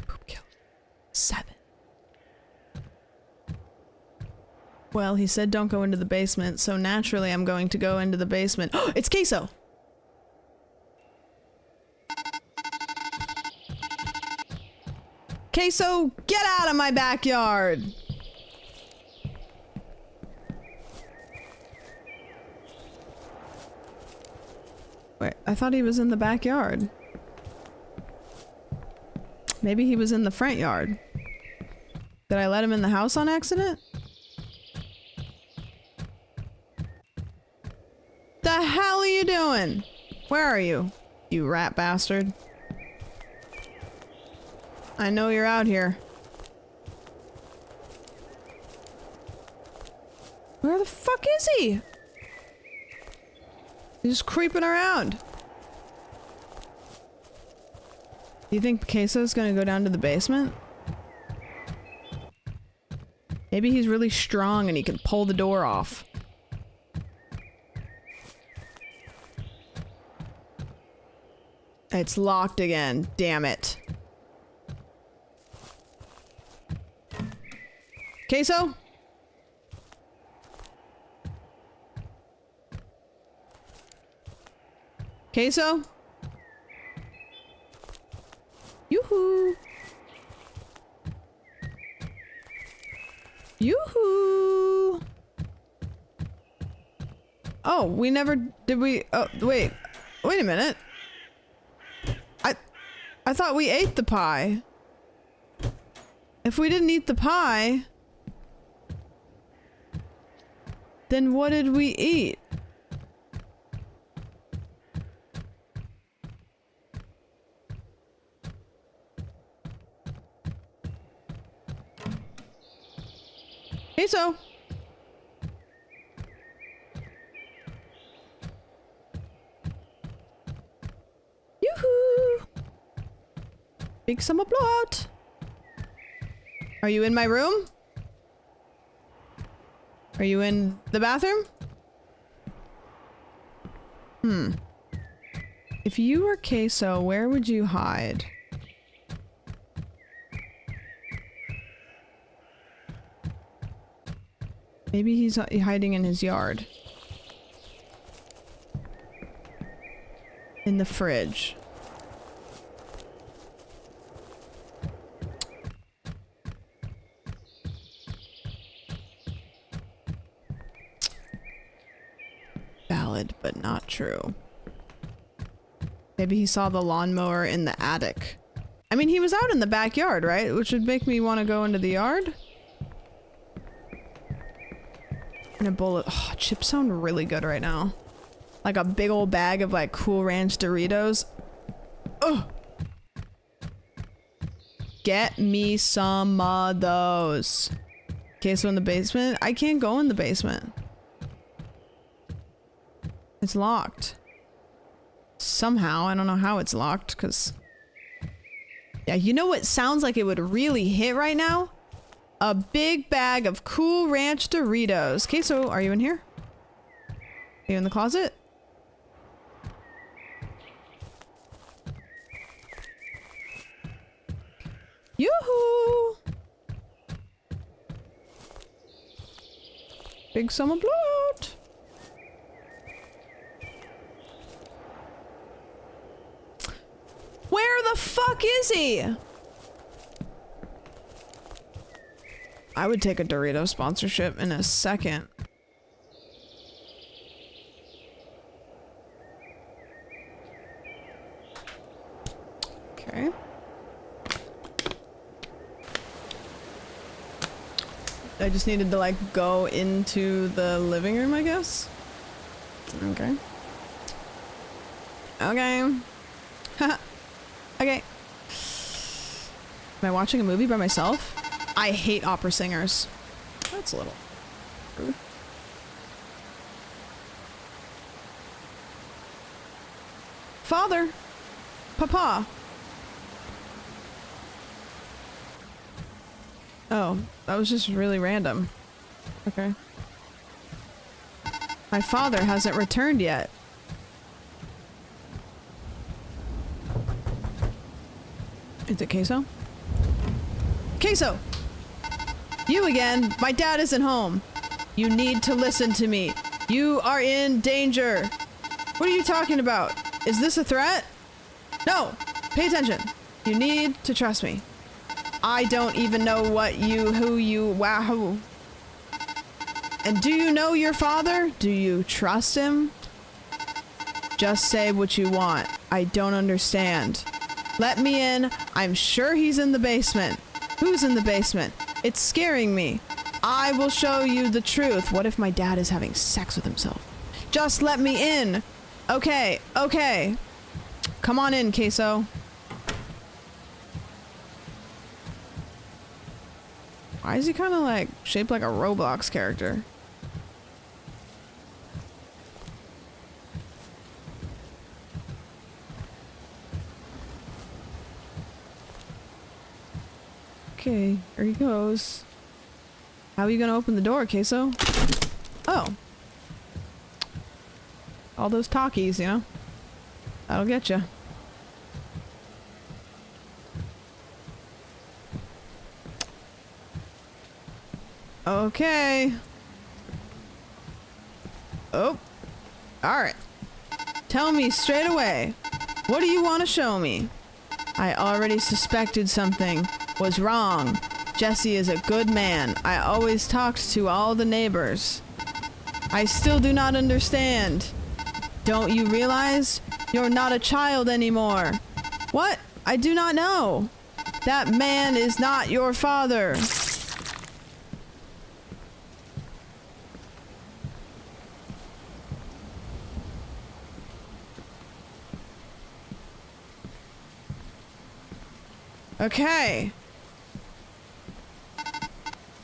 S1: Poop kill. 7. Well, he said don't go into the basement, so naturally I'm going to go into the basement. It's Queso! Queso, get out of my backyard! Wait, I thought he was in the backyard. Maybe he was in the front yard. Did I let him in the house on accident? The hell are you doing? Where are you, you rat bastard? I know you're out here. Where the fuck is he? He's just creeping around. Do you think Queso's gonna go down to the basement? Maybe he's really strong and he can pull the door off. It's locked again. Damn it. Queso? Queso? Yoo-hoo! Yoo-hoo! Oh, we never... Did we... Oh, wait. Wait a minute. I thought we ate the pie. If we didn't eat the pie... Then what did we eat? Queso! Yoo-hoo! Big summer blowout! Are you in my room? Are you in the bathroom? If you were Queso, where would you hide? Maybe he's hiding in his yard. In the fridge. Valid, but not true. Maybe he saw the lawnmower in the attic. I mean, he was out in the backyard, right? Which would make me want to go into the yard. And a bowl of... Oh, chips sound really good right now. Like a big old bag of like Cool Ranch Doritos. Ugh! Get me some of those. Okay, so in the basement? I can't go in the basement. It's locked. Somehow. I don't know how it's locked, because... Yeah, you know what sounds like it would really hit right now? A big bag of Cool Ranch Doritos. Okay, so are you in here? Are you in the closet? Yoo-hoo! Big summer blowout. Where the fuck is he? I would take a Dorito sponsorship in a second. Okay. I just needed to like go into the living room, I guess. Okay. Okay. Okay. Am I watching a movie by myself? I hate opera singers. That's a little rude. Father! Papa! Oh, that was just really random. Okay. My father hasn't returned yet. Is it Queso? Queso! You again! My dad isn't home! You need to listen to me! You are in danger! What are you talking about? Is this a threat? No! Pay attention! You need to trust me. I don't even know who. And do you know your father? Do you trust him? Just say what you want. I don't understand. Let me in. I'm sure he's in the basement. Who's in the basement? It's scaring me. I will show you the truth. What if my dad is having sex with himself? Just let me in. Okay, okay. Come on in, Queso. Why is he kind of like shaped like a Roblox character? Okay, here he goes. How are you gonna open the door, Queso? Oh. All those talkies, you know? That'll get you. Okay. Oh. Alright. Tell me straight away. What do you want to show me? I already suspected something was wrong. Jesse is a good man. I always talked to all the neighbors. I still do not understand. Don't you realize? You're not a child anymore. What? I do not know. That man is not your father. Okay.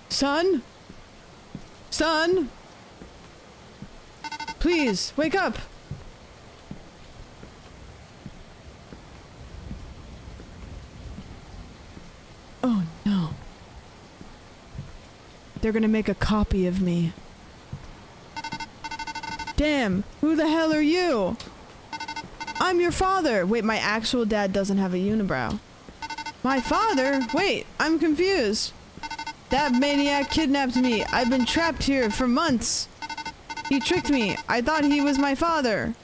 S1: Son? Son? Please, wake up! Oh no. They're gonna make a copy of me. Damn, who the hell are you? I'm your father! Wait, my actual dad doesn't have a unibrow. My father? Wait, I'm confused. That maniac kidnapped me. I've been trapped here for months. He tricked me. I thought he was my father.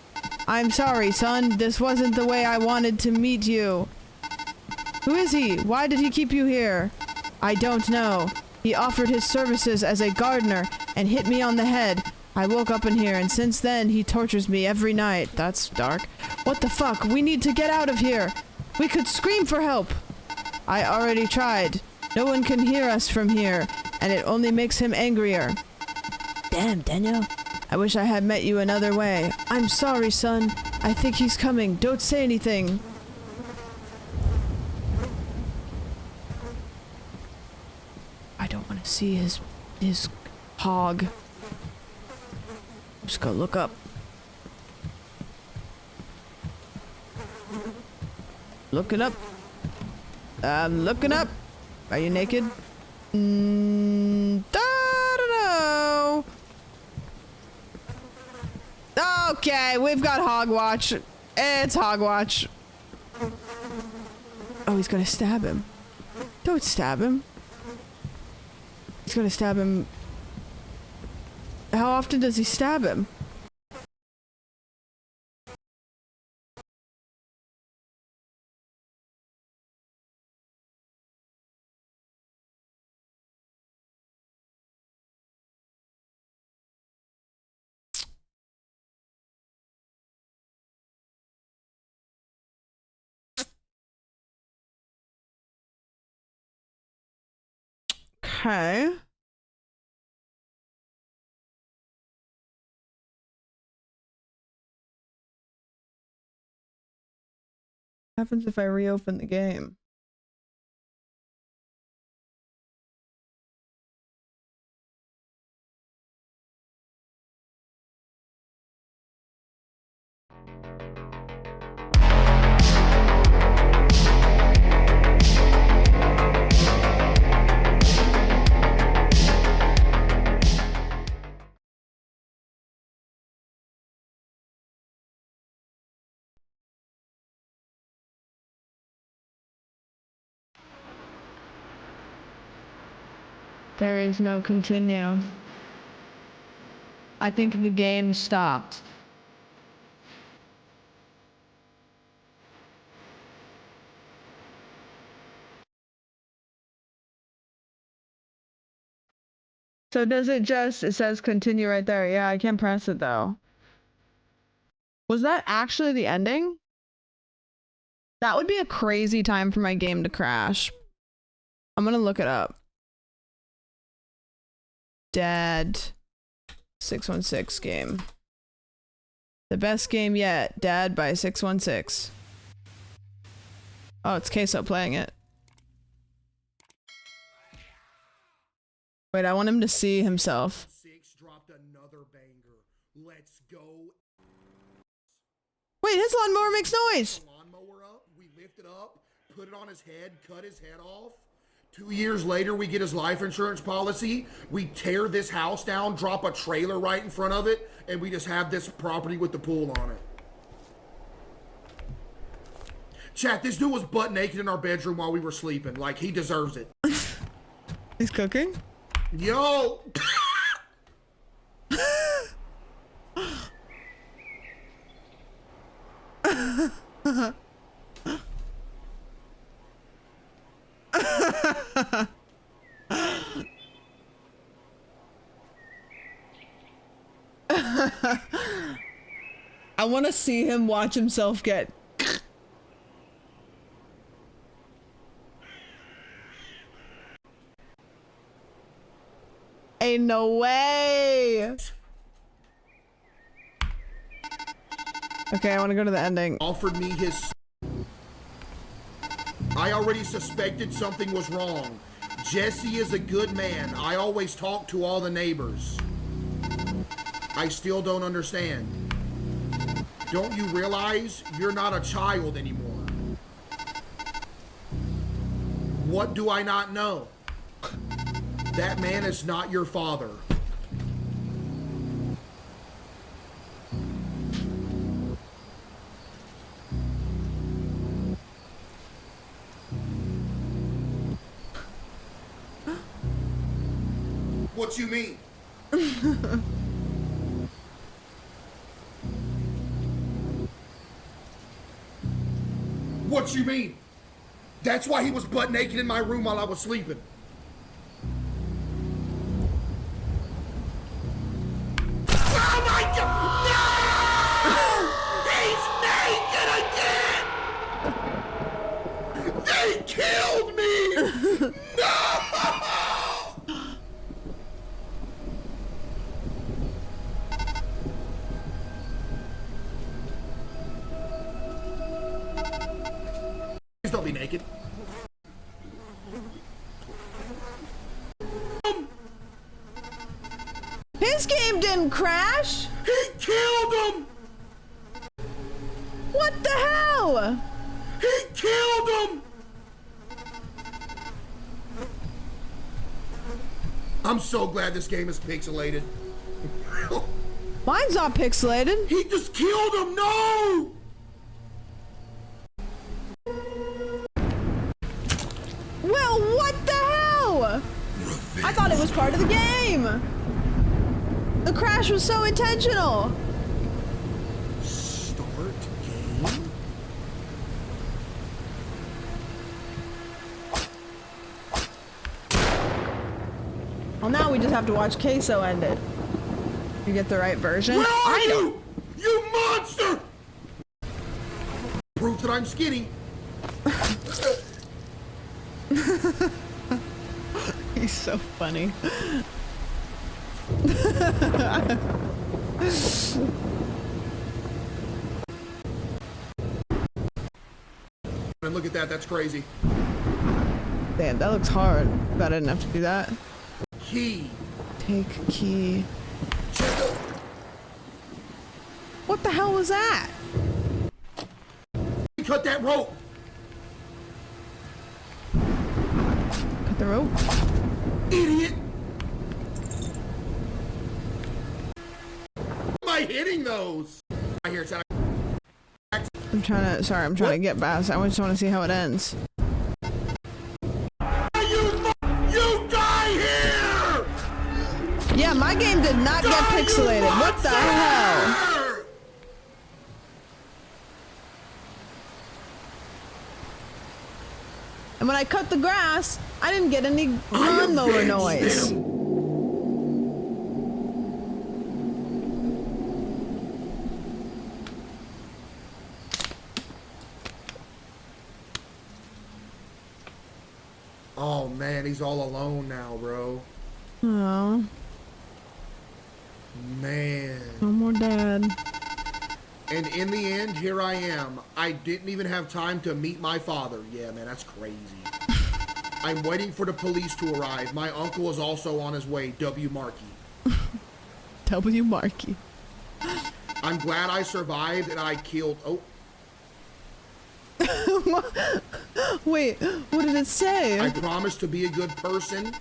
S1: I'm sorry, son. This wasn't the way I wanted to meet you. Who is he? Why did he keep you here? I don't know. He offered his services as a gardener and hit me on the head. I woke up in here and since then he tortures me every night. That's dark. What the fuck? We need to get out of here. We could scream for help. I already tried. No one can hear us from here, and it only makes him angrier. Damn, Daniel. I wish I had met you another way. I'm sorry, son. I think he's coming. Don't say anything. I don't want to see his hog. Just go look up. Looking up. I'm looking up. Are you naked? I don't know. Okay, we've got Hogwatch. It's Hogwatch. Oh, he's gonna stab him. Don't stab him. He's gonna stab him. How often does he stab him? Okay. What happens if I reopen the game? There is no continue. I think the game stopped. So does it just, it says continue right there. Yeah, I can't press it though. Was that actually the ending? That would be a crazy time for my game to crash. I'm gonna look it up. Dad 616 game. The best game yet. Dad by 616. Oh, it's Queso playing it. Wait, I want him to see himself.
S15: Dropped another banger. Let's go.
S1: Wait, his lawnmower makes noise.
S15: Lawnmower up. We lift it up, put it on his head, cut his head off. 2 years later, we get his life insurance policy. We tear this house down, drop a trailer right in front of it, and we just have this property with the pool on it. Chat, this dude was butt naked in our bedroom while we were sleeping. Like, he deserves it.
S1: He's cooking?
S15: Yo!
S1: I want to see him watch himself get. Ain't no way. Okay, I want to go to the ending.
S15: Offered me his. I already suspected something was wrong. Jesse is a good man. I always talk to all the neighbors. I still don't understand. Don't you realize you're not a child anymore? What do I not know? That man is not your father. What you mean? What you mean? That's why he was butt naked in my room while I was sleeping. Oh my God! No! He's naked again! They killed me! No! Please don't be naked.
S1: His game didn't crash.
S15: He killed him.
S1: What the hell?
S15: He killed him. I'm so glad this game is pixelated.
S1: Mine's not pixelated.
S15: He just killed him. No.
S1: Well, what the hell? I thought it was part of the game. The crash was so intentional.
S15: Start game?
S1: Well, now we just have to watch Queso end it. You get the right version?
S15: Where are you? You monster! Proof that I'm skinny.
S1: He's so funny.
S15: And look at that, that's crazy.
S1: Damn, that looks hard. Bet I didn't have to do that.
S15: Key.
S1: Take key. What the hell was that?
S15: Cut that rope.
S1: Cut the rope.
S15: Idiot. Am I hitting those? I hear it's out.
S1: I'm trying to, sorry, I'm trying to get past. I just want to see how it ends.
S15: You die here!
S1: Yeah, my game did not get pixelated. What the hell? And when I cut the grass, I didn't get any lawnmower noise.
S15: Daddy's all alone now, bro.
S1: Oh.
S15: Man.
S1: No more dad.
S15: And in the end, here I am. I didn't even have time to meet my father. Yeah, man, that's crazy. I'm waiting for the police to arrive. My uncle is also on his way, W. Markey.
S1: W. Markey.
S15: I'm glad I survived and I killed... Oh.
S1: Wait, what did it say?
S15: I promise to be a good person.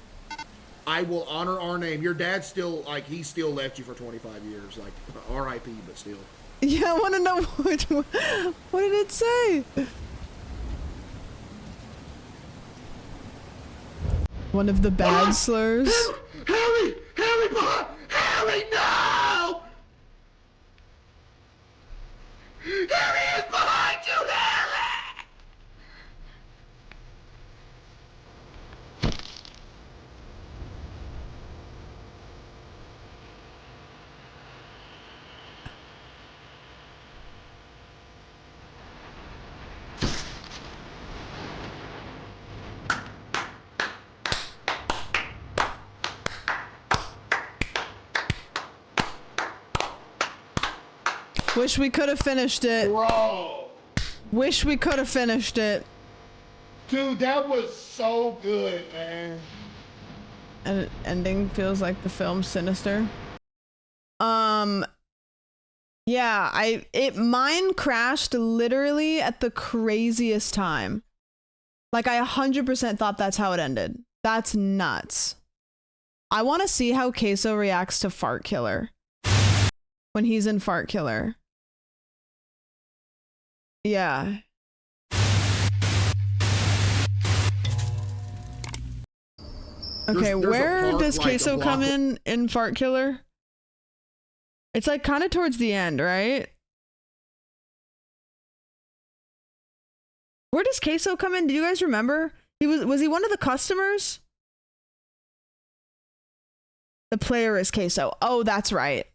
S15: I will honor our name. Your dad still, like, he still left you for 25 years. Like, R.I.P., but still.
S1: Yeah, I want to know what did it say? One of the bad slurs.
S15: Harry! Harry, no! Harry is behind you, Harry!
S1: Wish we could have finished it.
S15: Bro.
S1: Wish we could have finished it.
S15: Dude, that was so good, man.
S1: And ending feels like the film Sinister. Yeah, mine crashed literally at the craziest time. Like I 100% thought that's how it ended. That's nuts. I want to see how Queso reacts to Fart Killer when he's in Fart Killer. Yeah. Okay, where does Queso come in Fart Killer? It's like kind of towards the end, right? Where does Queso come in? Do you guys remember? Was he one of the customers? The player is Queso. Oh, that's right.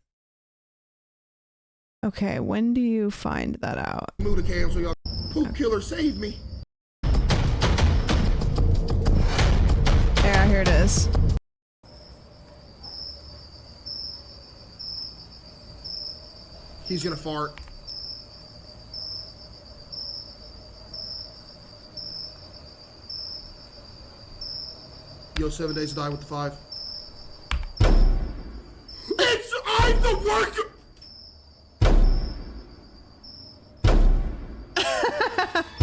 S1: Okay, when do you find that out?
S15: Move the cam so y'all. Poop Killer, save me.
S1: Yeah, here it is.
S15: He's gonna fart. Yo, 7 days to die with the 5. I'm the worker!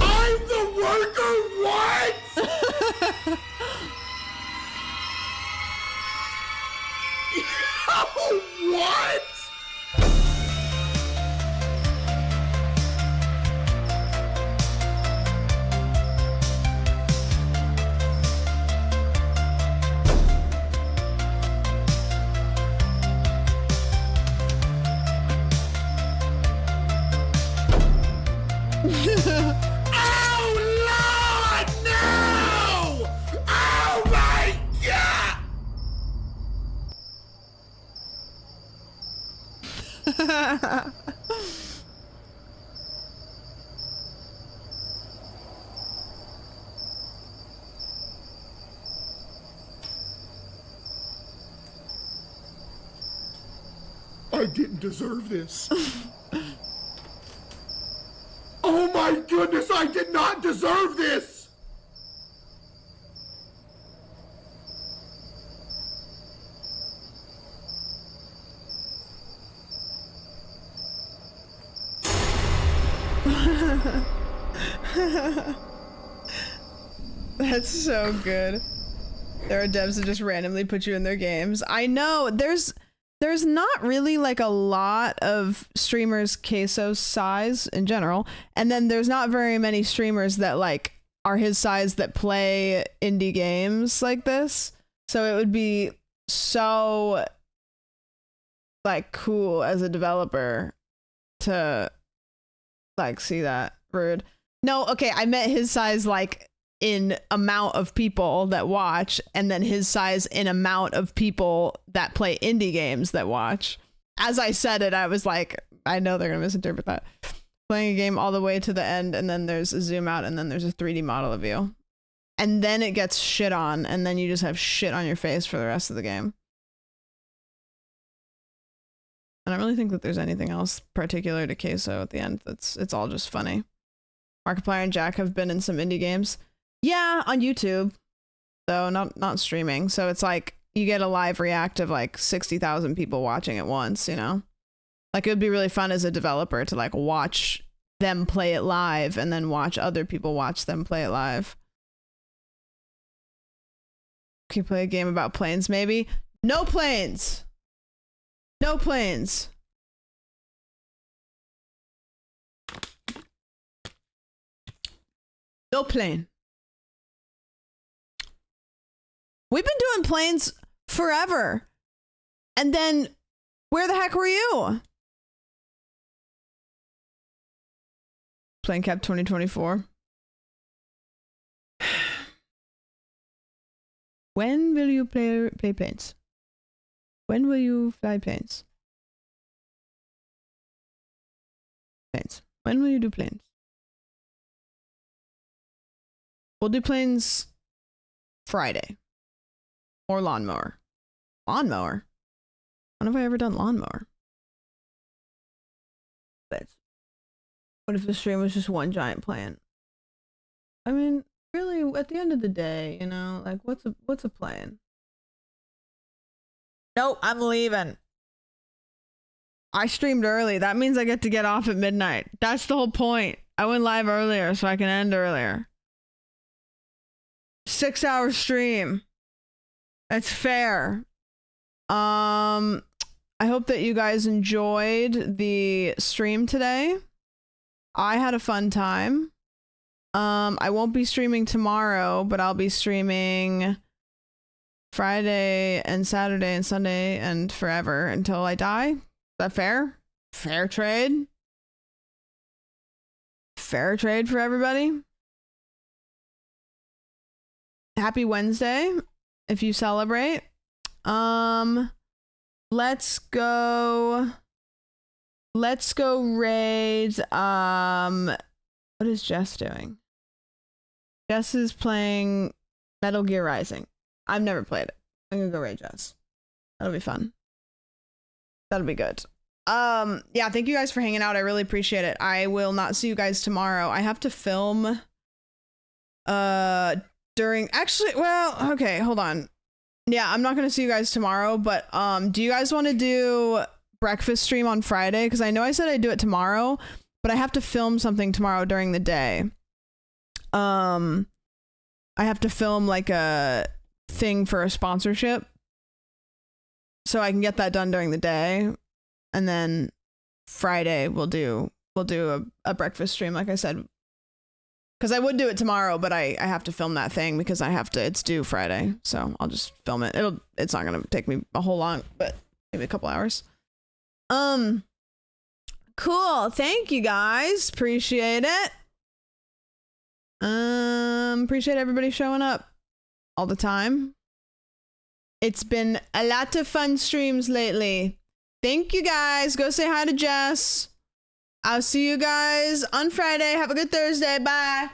S15: I'm the worker, what? What? Oh Lord, no! Oh my God! I didn't deserve this. Oh my goodness, I did not deserve this!
S1: That's so good. There are devs that just randomly put you in their games. I know, there's not really like a lot of streamers Queso's size in general, and then there's not very many streamers that like are his size that play indie games like this. So it would be so like cool as a developer to like see that. Rude. No, okay, I meant his size like in amount of people that watch, and then his size in amount of people that play indie games that watch. As I said it, I was like, I know they're gonna misinterpret that. Playing a game all the way to the end, and then there's a zoom out, and then there's a 3D model of you. and then it gets shit on, and then you just have shit on your face for the rest of the game. I don't really think that there's anything else particular to Queso at the end. It's all just funny. Markiplier and Jack have been in some indie games. Yeah, on YouTube, though, not streaming. So it's like you get a live react of like 60,000 people watching at once, you know? Like it would be really fun as a developer to like watch them play it live and then watch other people watch them play it live. Can you play a game about planes maybe? No planes! No planes! No plane. We've been doing planes forever. And then where the heck were you? Plane Cap 2024. When will you play planes? When will you fly planes? Planes. When will you do planes? We'll do planes Friday. Or lawnmower. Lawnmower? When have I ever done lawnmower? What if the stream was just one giant plane? I mean, really, at the end of the day, you know, like what's a plane? Nope, I'm leaving. I streamed early. That means I get to get off at midnight. That's the whole point. I went live earlier so I can end earlier. 6-hour stream. That's fair. I hope that you guys enjoyed the stream today. I had a fun time. I won't be streaming tomorrow, but I'll be streaming Friday and Saturday and Sunday and forever until I die. Is that fair? Fair trade? Fair trade for everybody? Happy Wednesday if you celebrate. Let's go raid what is Jess doing? Jess is playing Metal Gear Rising. I've never played it. I'm gonna go raid Jess. That'll be fun. That'll be good. Yeah, thank you guys for hanging out. I really appreciate it. I will not see you guys tomorrow. I have to film okay, hold on. Yeah, I'm not gonna see you guys tomorrow, but do you guys want to do breakfast stream on Friday? Because I know I said I'd do it tomorrow, but I have to film something tomorrow during the day. I have to film like a thing for a sponsorship, so I can get that done during the day, and then Friday we'll do a breakfast stream, like I said. Because I would do it tomorrow, but I have to film that thing because it's due Friday. So I'll just film it. It's not gonna take me a whole long, but maybe a couple hours. Cool. Thank you guys. Appreciate it. Appreciate everybody showing up all the time. It's been a lot of fun streams lately. Thank you guys. Go say hi to Jess. I'll see you guys on Friday. Have a good Thursday. Bye.